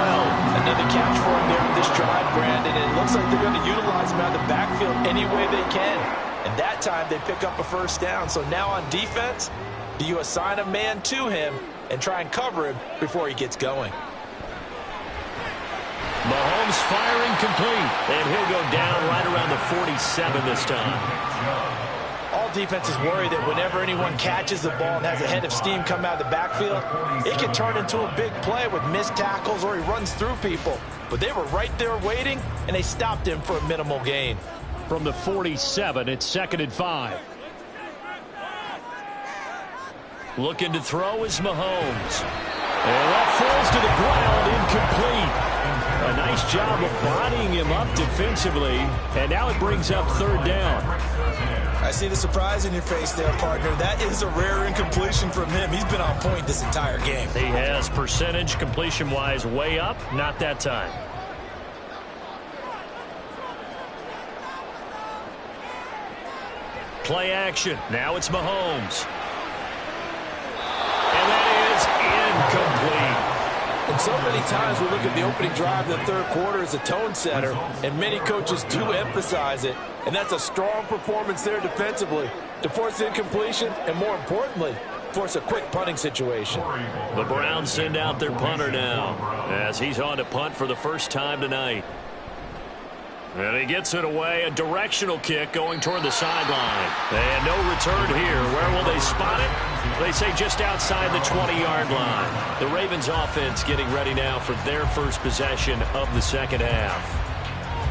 Another catch for him there with this drive, Brandon. And it looks like they're going to utilize him out of the backfield any way they can. And that time they pick up a first down. So now on defense, do you assign a man to him and try and cover him before he gets going? Mahomes firing complete. And he'll go down right around the 47 this time. All defenses worry that whenever anyone catches the ball and has a head of steam come out of the backfield, it can turn into a big play with missed tackles or he runs through people. But they were right there waiting, and they stopped him for a minimal gain. From the 47, it's 2nd and 5. Looking to throw is Mahomes. And that falls to the ground, incomplete. A nice job of bodying him up defensively, and now it brings up 3rd down. I see the surprise in your face there, partner. That is a rare incompletion from him. He's been on point this entire game. He has percentage completion-wise way up, not that time. Play action. Now it's Mahomes. And that is incomplete. And so many times we look at the opening drive of the 3rd quarter as a tone setter, and many coaches do emphasize it. And that's a strong performance there defensively to force incompletion and, more importantly, force a quick punting situation. The Browns send out their punter now as he's on to punt for the first time tonight. And he gets it away, a directional kick going toward the sideline. And no return here. Where will they spot it? They say just outside the 20-yard line. The Ravens offense getting ready now for their first possession of the second half.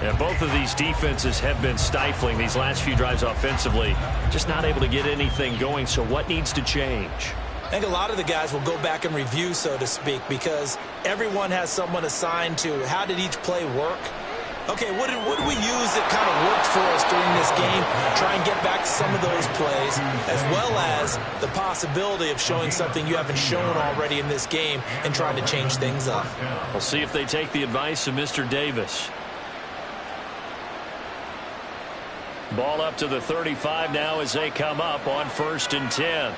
And both of these defenses have been stifling these last few drives offensively. Just not able to get anything going, so what needs to change? I think a lot of the guys will go back and review, so to speak, because everyone has someone assigned to how did each play work. Okay, what did we use that kind of worked for us during this game? Try and get back to some of those plays, as well as the possibility of showing something you haven't shown already in this game and trying to change things up. We'll see if they take the advice of Mr. Davis. Ball up to the 35 now as they come up on 1st and 10.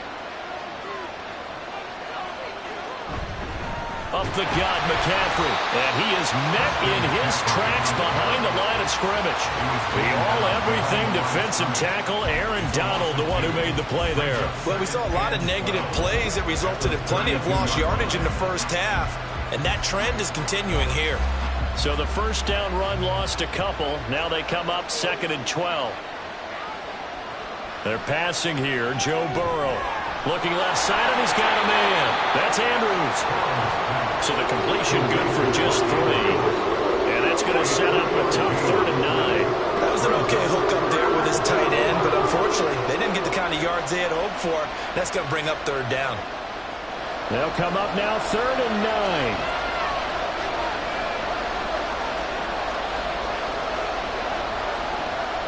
Up the gut, McCaffrey. And he is met in his tracks behind the line of scrimmage. The all-everything defensive tackle, Aaron Donald, the one who made the play there. Well, we saw a lot of negative plays that resulted in plenty of lost yardage in the first half, and that trend is continuing here. So the first down run lost a couple. Now they come up 2nd and 12. They're passing here. Joe Burrow looking left side, and he's got a man. That's Andrews. So the completion good for just 3. And that's going to set up a tough 3rd and 9. That was an okay hook up there with his tight end, but unfortunately, they didn't get the kind of yards they had hoped for. That's going to bring up 3rd down. They'll come up now 3rd and 9.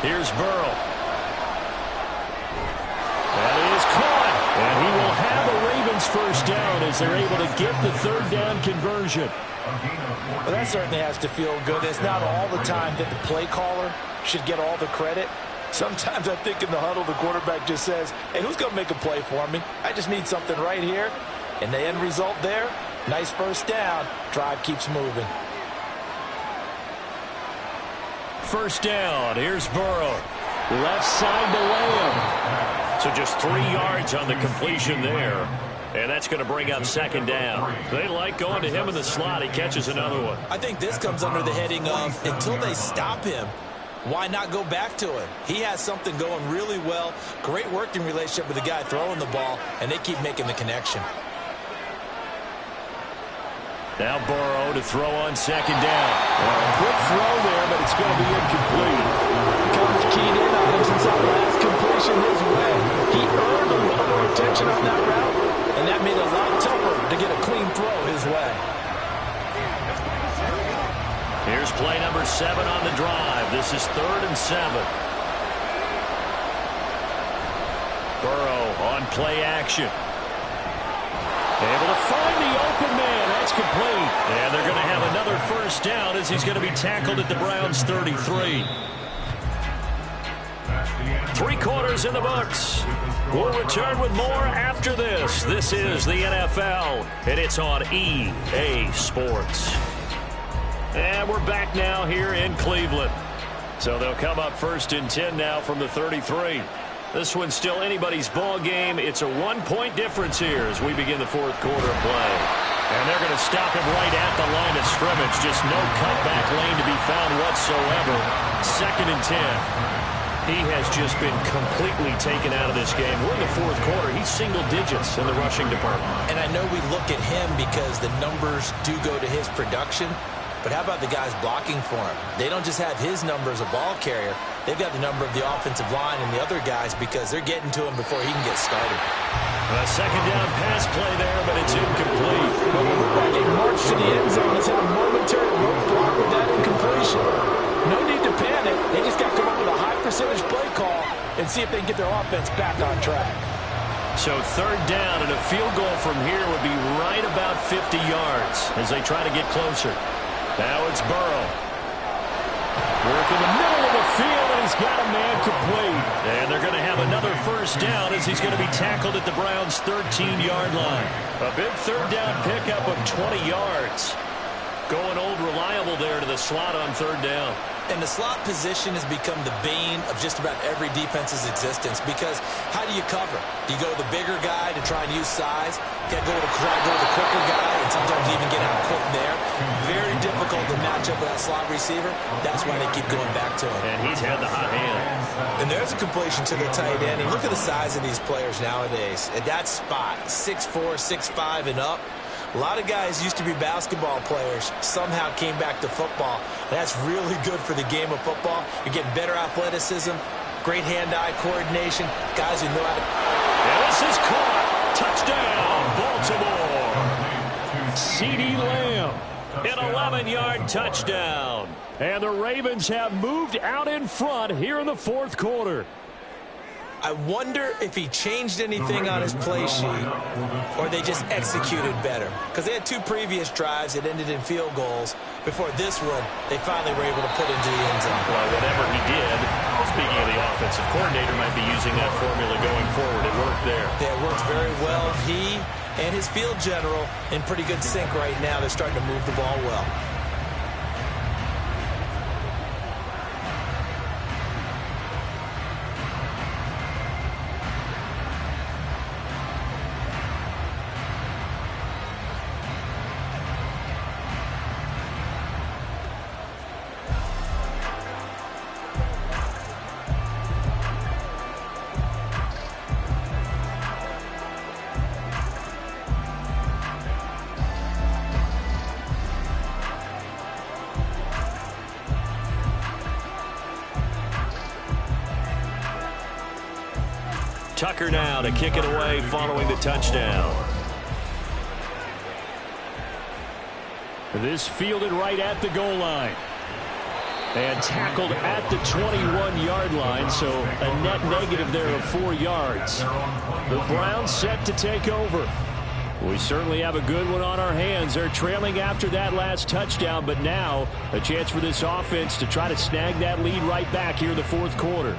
Here's Burrow. That is caught. And he will have a Ravens first down as they're able to get the 3rd down conversion. Well, that certainly has to feel good. It's not all the time that the play caller should get all the credit. Sometimes I think in the huddle, the quarterback just says, hey, who's going to make a play for me? I just need something right here. And the end result there, nice first down. Drive keeps moving. First down. Here's Burrow. Left side to Lamb. So just 3 yards on the completion there. And that's going to bring up 2nd down. They like going to him in the slot. He catches another one. I think this comes under the heading of until they stop him, why not go back to him? He has something going really well. Great working relationship with the guy throwing the ball, and they keep making the connection. Now Burrow to throw on 2nd down. Quick throw there, but it's going to be incomplete. Coach keyed in on him since that last completion his way. He earned a little more attention on that route, and that made it a lot tougher to get a clean throw his way. Here's play number 7 on the drive. This is 3rd and 7. Burrow on play action. Able to find the open man. That's complete. And they're going to have another first down as he's going to be tackled at the Browns' 33. 3 quarters in the books. We'll return with more after this. This is the NFL, and it's on EA Sports. And we're back now here in Cleveland. So they'll come up 1st and 10 now from the 33. This one's still anybody's ball game. It's a 1-point difference here as we begin the 4th quarter of play. And they're going to stop him right at the line of scrimmage. Just no cutback lane to be found whatsoever. 2nd and 10. He has just been completely taken out of this game. We're in the fourth quarter. He's single digits in the rushing department. And I know we look at him because the numbers do go to his production. But how about the guys blocking for him? They don't just have his number as a ball carrier. They've got the number of the offensive line and the other guys because they're getting to him before he can get started. A second down pass play there, but it's incomplete. Well, it looked like a march to the end zone has hit a momentary roadblock with that incompletion. No need to panic. They just got to come up with a high percentage play call and see if they can get their offense back on track. So third down and a field goal from here would be right about 50 yards as they try to get closer. Now it's Burrow. Work in the middle of the field, and he's got a man complete. And they're going to have another first down as he's going to be tackled at the Browns' 13-yard line. A big third down pickup of 20 yards. Going old reliable there to the slot on third down. And the slot position has become the bane of just about every defense's existence because how do you cover? Do you go with the bigger guy to try and use size? You got to try to go with the quicker guy and sometimes even get out quick there. Very difficult to match up with that slot receiver. That's why they keep going back to him. And he's had the hot hand. And there's a completion to the tight end. And look at the size of these players nowadays. At that spot, 6'4", 6'5", and up. A lot of guys used to be basketball players, somehow came back to football. That's really good for the game of football. You're getting better athleticism, great hand-eye coordination, guys who know how to... And this is caught. Touchdown, Baltimore. CeeDee Lamb, an 11-yard touchdown. And the Ravens have moved out in front here in the fourth quarter. I wonder if he changed anything on his play sheet or they just executed better. Because they had two previous drives that ended in field goals. Before this one, they finally were able to put into the end zone. Well, whatever he did, speaking of the offensive coordinator, might be using that formula going forward. It worked there. Yeah, it worked very well. He and his field general in pretty good sync right now. They're starting to move the ball well. Tucker now to kick it away following the touchdown. This fielded right at the goal line. And tackled at the 21-yard line, so a net negative there of 4 yards. The Browns set to take over. We certainly have a good one on our hands. They're trailing after that last touchdown, but now a chance for this offense to try to snag that lead right back here in the fourth quarter.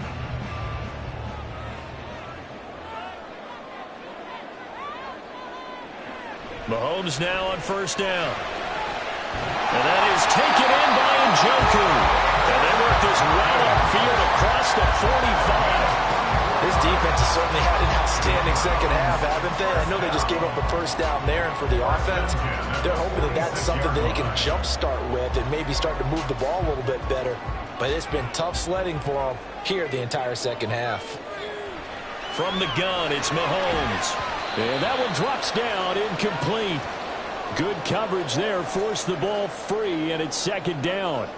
Mahomes now on first down. And that is taken in by Njoku. And they work this right upfield across the 45. This defense has certainly had an outstanding second half, haven't they? I know they just gave up a first down there, and for the offense, they're hoping that that's something that they can jumpstart with and maybe start to move the ball a little bit better. But it's been tough sledding for them here the entire second half. From the gun, it's Mahomes. And that one drops down, incomplete. Good coverage there, forced the ball free, and it's second down.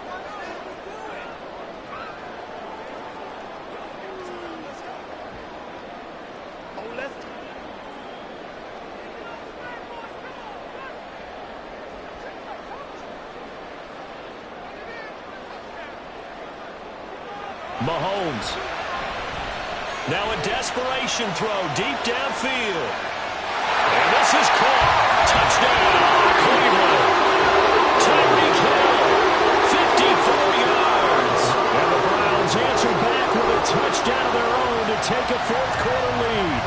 Mahomes. Now a desperation throw deep downfield. And this is caught. Touchdown, Cleveland. Tyreek Hill, 54 yards. And the Browns answer back with a touchdown of their own to take a fourth quarter lead.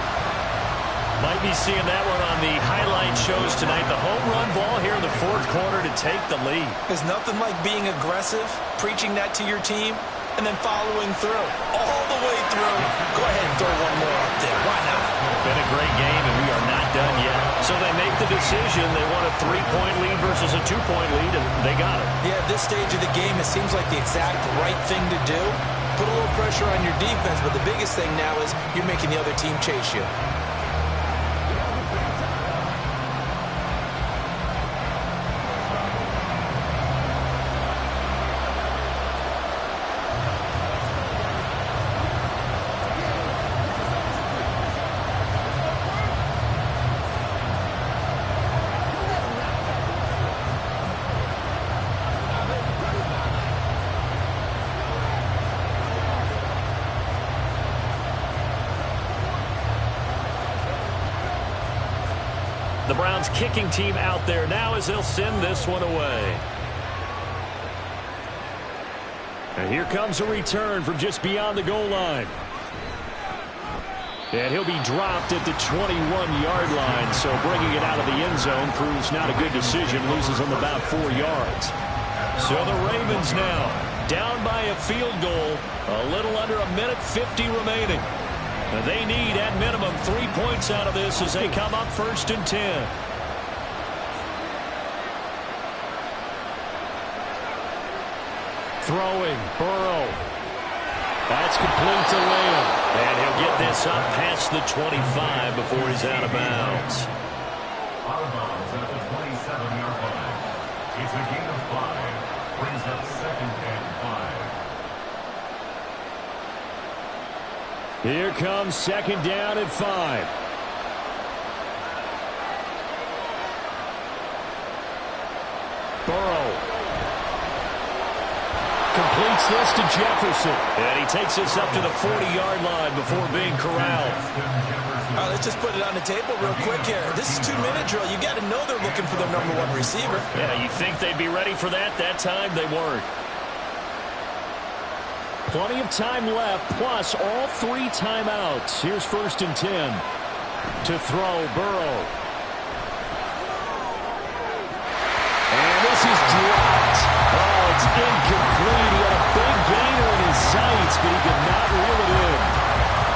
Might be seeing that one on the highlight shows tonight. The home run ball here in the fourth quarter to take the lead. There's nothing like being aggressive, preaching that to your team, and then following through. All the way through. Go ahead and throw one more up there. Why not? Been a great game, and we are not done yet. So they make the decision. They want a 3-point lead versus a 2-point lead, and they got it. Yeah, at this stage of the game, it seems like the exact right thing to do. put a little pressure on your defense, but the biggest thing now is you're making the other team chase you. The Browns kicking team out there now as they'll send this one away. And here comes a return from just beyond the goal line. And he'll be dropped at the 21-yard line, so bringing it out of the end zone proves not a good decision, loses them about 4 yards. So the Ravens now down by a field goal, a little under a minute 50 remaining. They need, at minimum, 3 points out of this as they come up 1st and 10. Throwing, Burrow. That's complete to Lamb. And he'll get this up past the 25 before he's out of bounds. Out of bounds at the 27-yard line. It's a gain of 5. Brings up 2nd and 5. Here comes 2nd down at 5. Burrow completes this to Jefferson. And he takes this up to the 40-yard line before being corralled. All right, let's just put it on the table real quick here. This is 2-minute drill. You got to know they're looking for their #1 receiver. Yeah, you think they'd be ready for that? That time they weren't. Plenty of time left, plus all 3 timeouts. Here's 1st and 10 to throw Burrow. And this is dropped. Oh, it's incomplete. He had a big gainer in his sights, but he could not reel it in.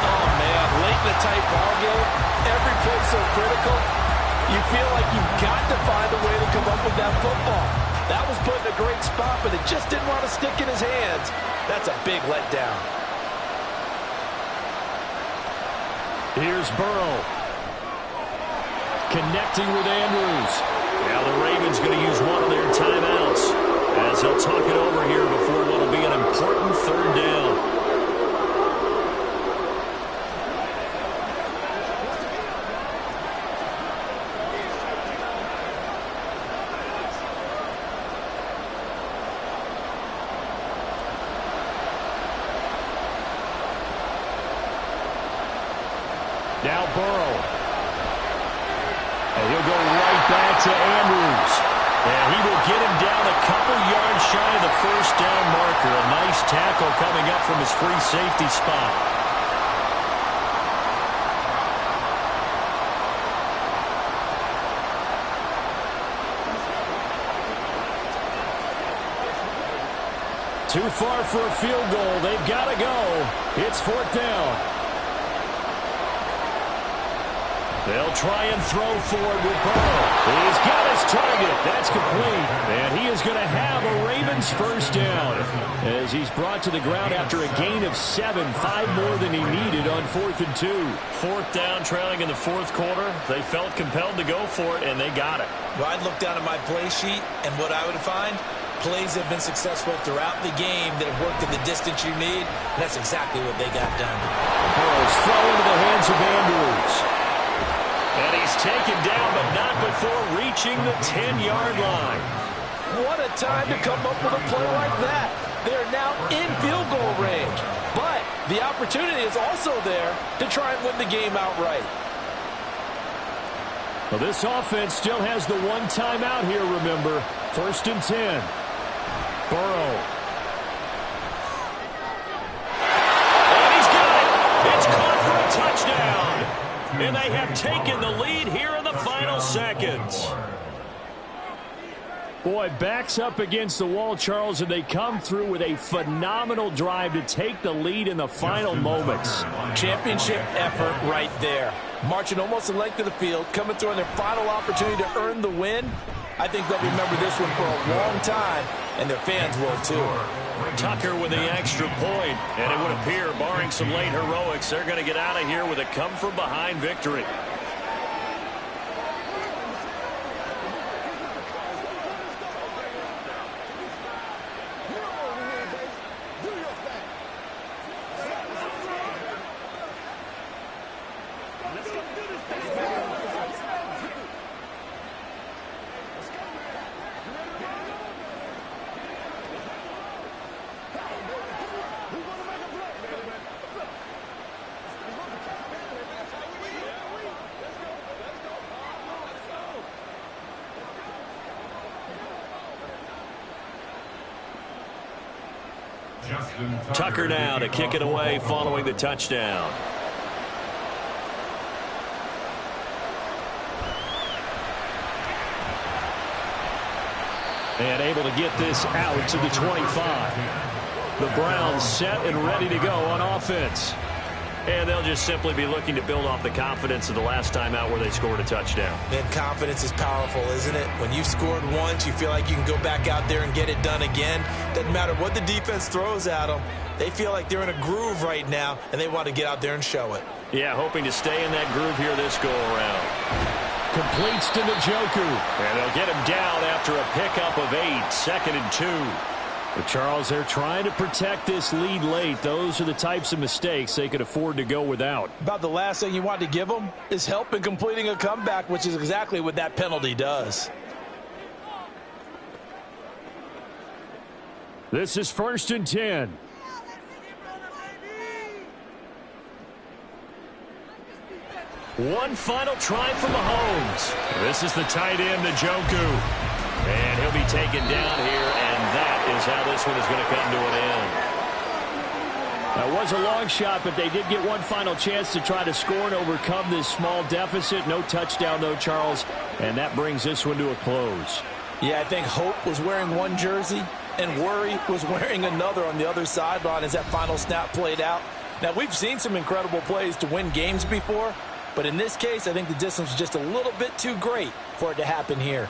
Oh, man, late in the tight ball game, every play so critical. You feel like you've got to find a way to come up with that football. That was put in a great spot, but it just didn't want to stick in his hands. That's a big letdown. Here's Burrow. Connecting with Andrews. Now the Ravens going to use one of their timeouts as they'll talk it over here before what will be an important 3rd down. Now Burrow. And he'll go right back to Andrews. And he will get him down a couple yards shy of the 1st down marker. A nice tackle coming up from his free safety spot. Too far for a field goal. They've got to go. It's 4th down. They'll try and throw forward with Burrow. He's got his target. That's complete. And he is going to have a Ravens 1st down as he's brought to the ground after a gain of 7, 5 more than he needed on 4th and 2. 4th down, trailing in the 4th quarter. They felt compelled to go for it, and they got it. Well, I'd look down at my play sheet, and what I would find, plays have been successful throughout the game that have worked in the distance you need, and that's exactly what they got done. Burrow's throw into the hands of Andrews. And he's taken down, but not before reaching the 10-yard line. What a time to come up with a play like that. They're now in field goal range. But the opportunity is also there to try and win the game outright. Well, this offense still has the 1 timeout here, remember. 1st and 10. Burrow. And he's got it. It's caught for a touchdown. And they have taken the lead here in the final seconds. Boy, backs up against the wall, Charles, and they come through with a phenomenal drive to take the lead in the final moments. Championship effort right there. Marching almost the length of the field, coming through on their final opportunity to earn the win. I think they'll remember this one for a long time and their fans will too. Tucker with the extra point, and it would appear, barring some late heroics, they're going to get out of here with a come-from-behind victory. Tucker now to kick it away following the touchdown. And able to get this out to the 25. The Browns set and ready to go on offense. And they'll just simply be looking to build off the confidence of the last time out where they scored a touchdown. Man, confidence is powerful, isn't it? When you've scored once, you feel like you can go back out there and get it done again. Doesn't matter what the defense throws at them. They feel like they're in a groove right now, and they want to get out there and show it. Yeah, hoping to stay in that groove here this go-around. Completes to Njoku. And they'll get him down after a pickup of 8, 2nd and 2. But Charles, they're trying to protect this lead late. Those are the types of mistakes they could afford to go without. About the last thing you want to give them is help in completing a comeback, which is exactly what that penalty does. This is 1st and 10. One final try for Mahomes. This is the tight end, Njoku. And he'll be taken down here, and that is how this one is going to come to an end. That was a long shot, but they did get one final chance to try to score and overcome this small deficit. No touchdown, though, Charles, and that brings this one to a close. Yeah, I think Hope was wearing one jersey, and Worry was wearing another on the other sideline as that final snap played out. Now, we've seen some incredible plays to win games before, but in this case, I think the distance was just a little bit too great for it to happen here.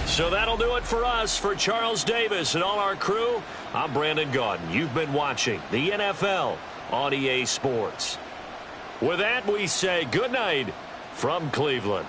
So that'll do it for us. For Charles Davis and all our crew, I'm Brandon Gaudin. You've been watching the NFL on EA Sports. With that, we say good night from Cleveland.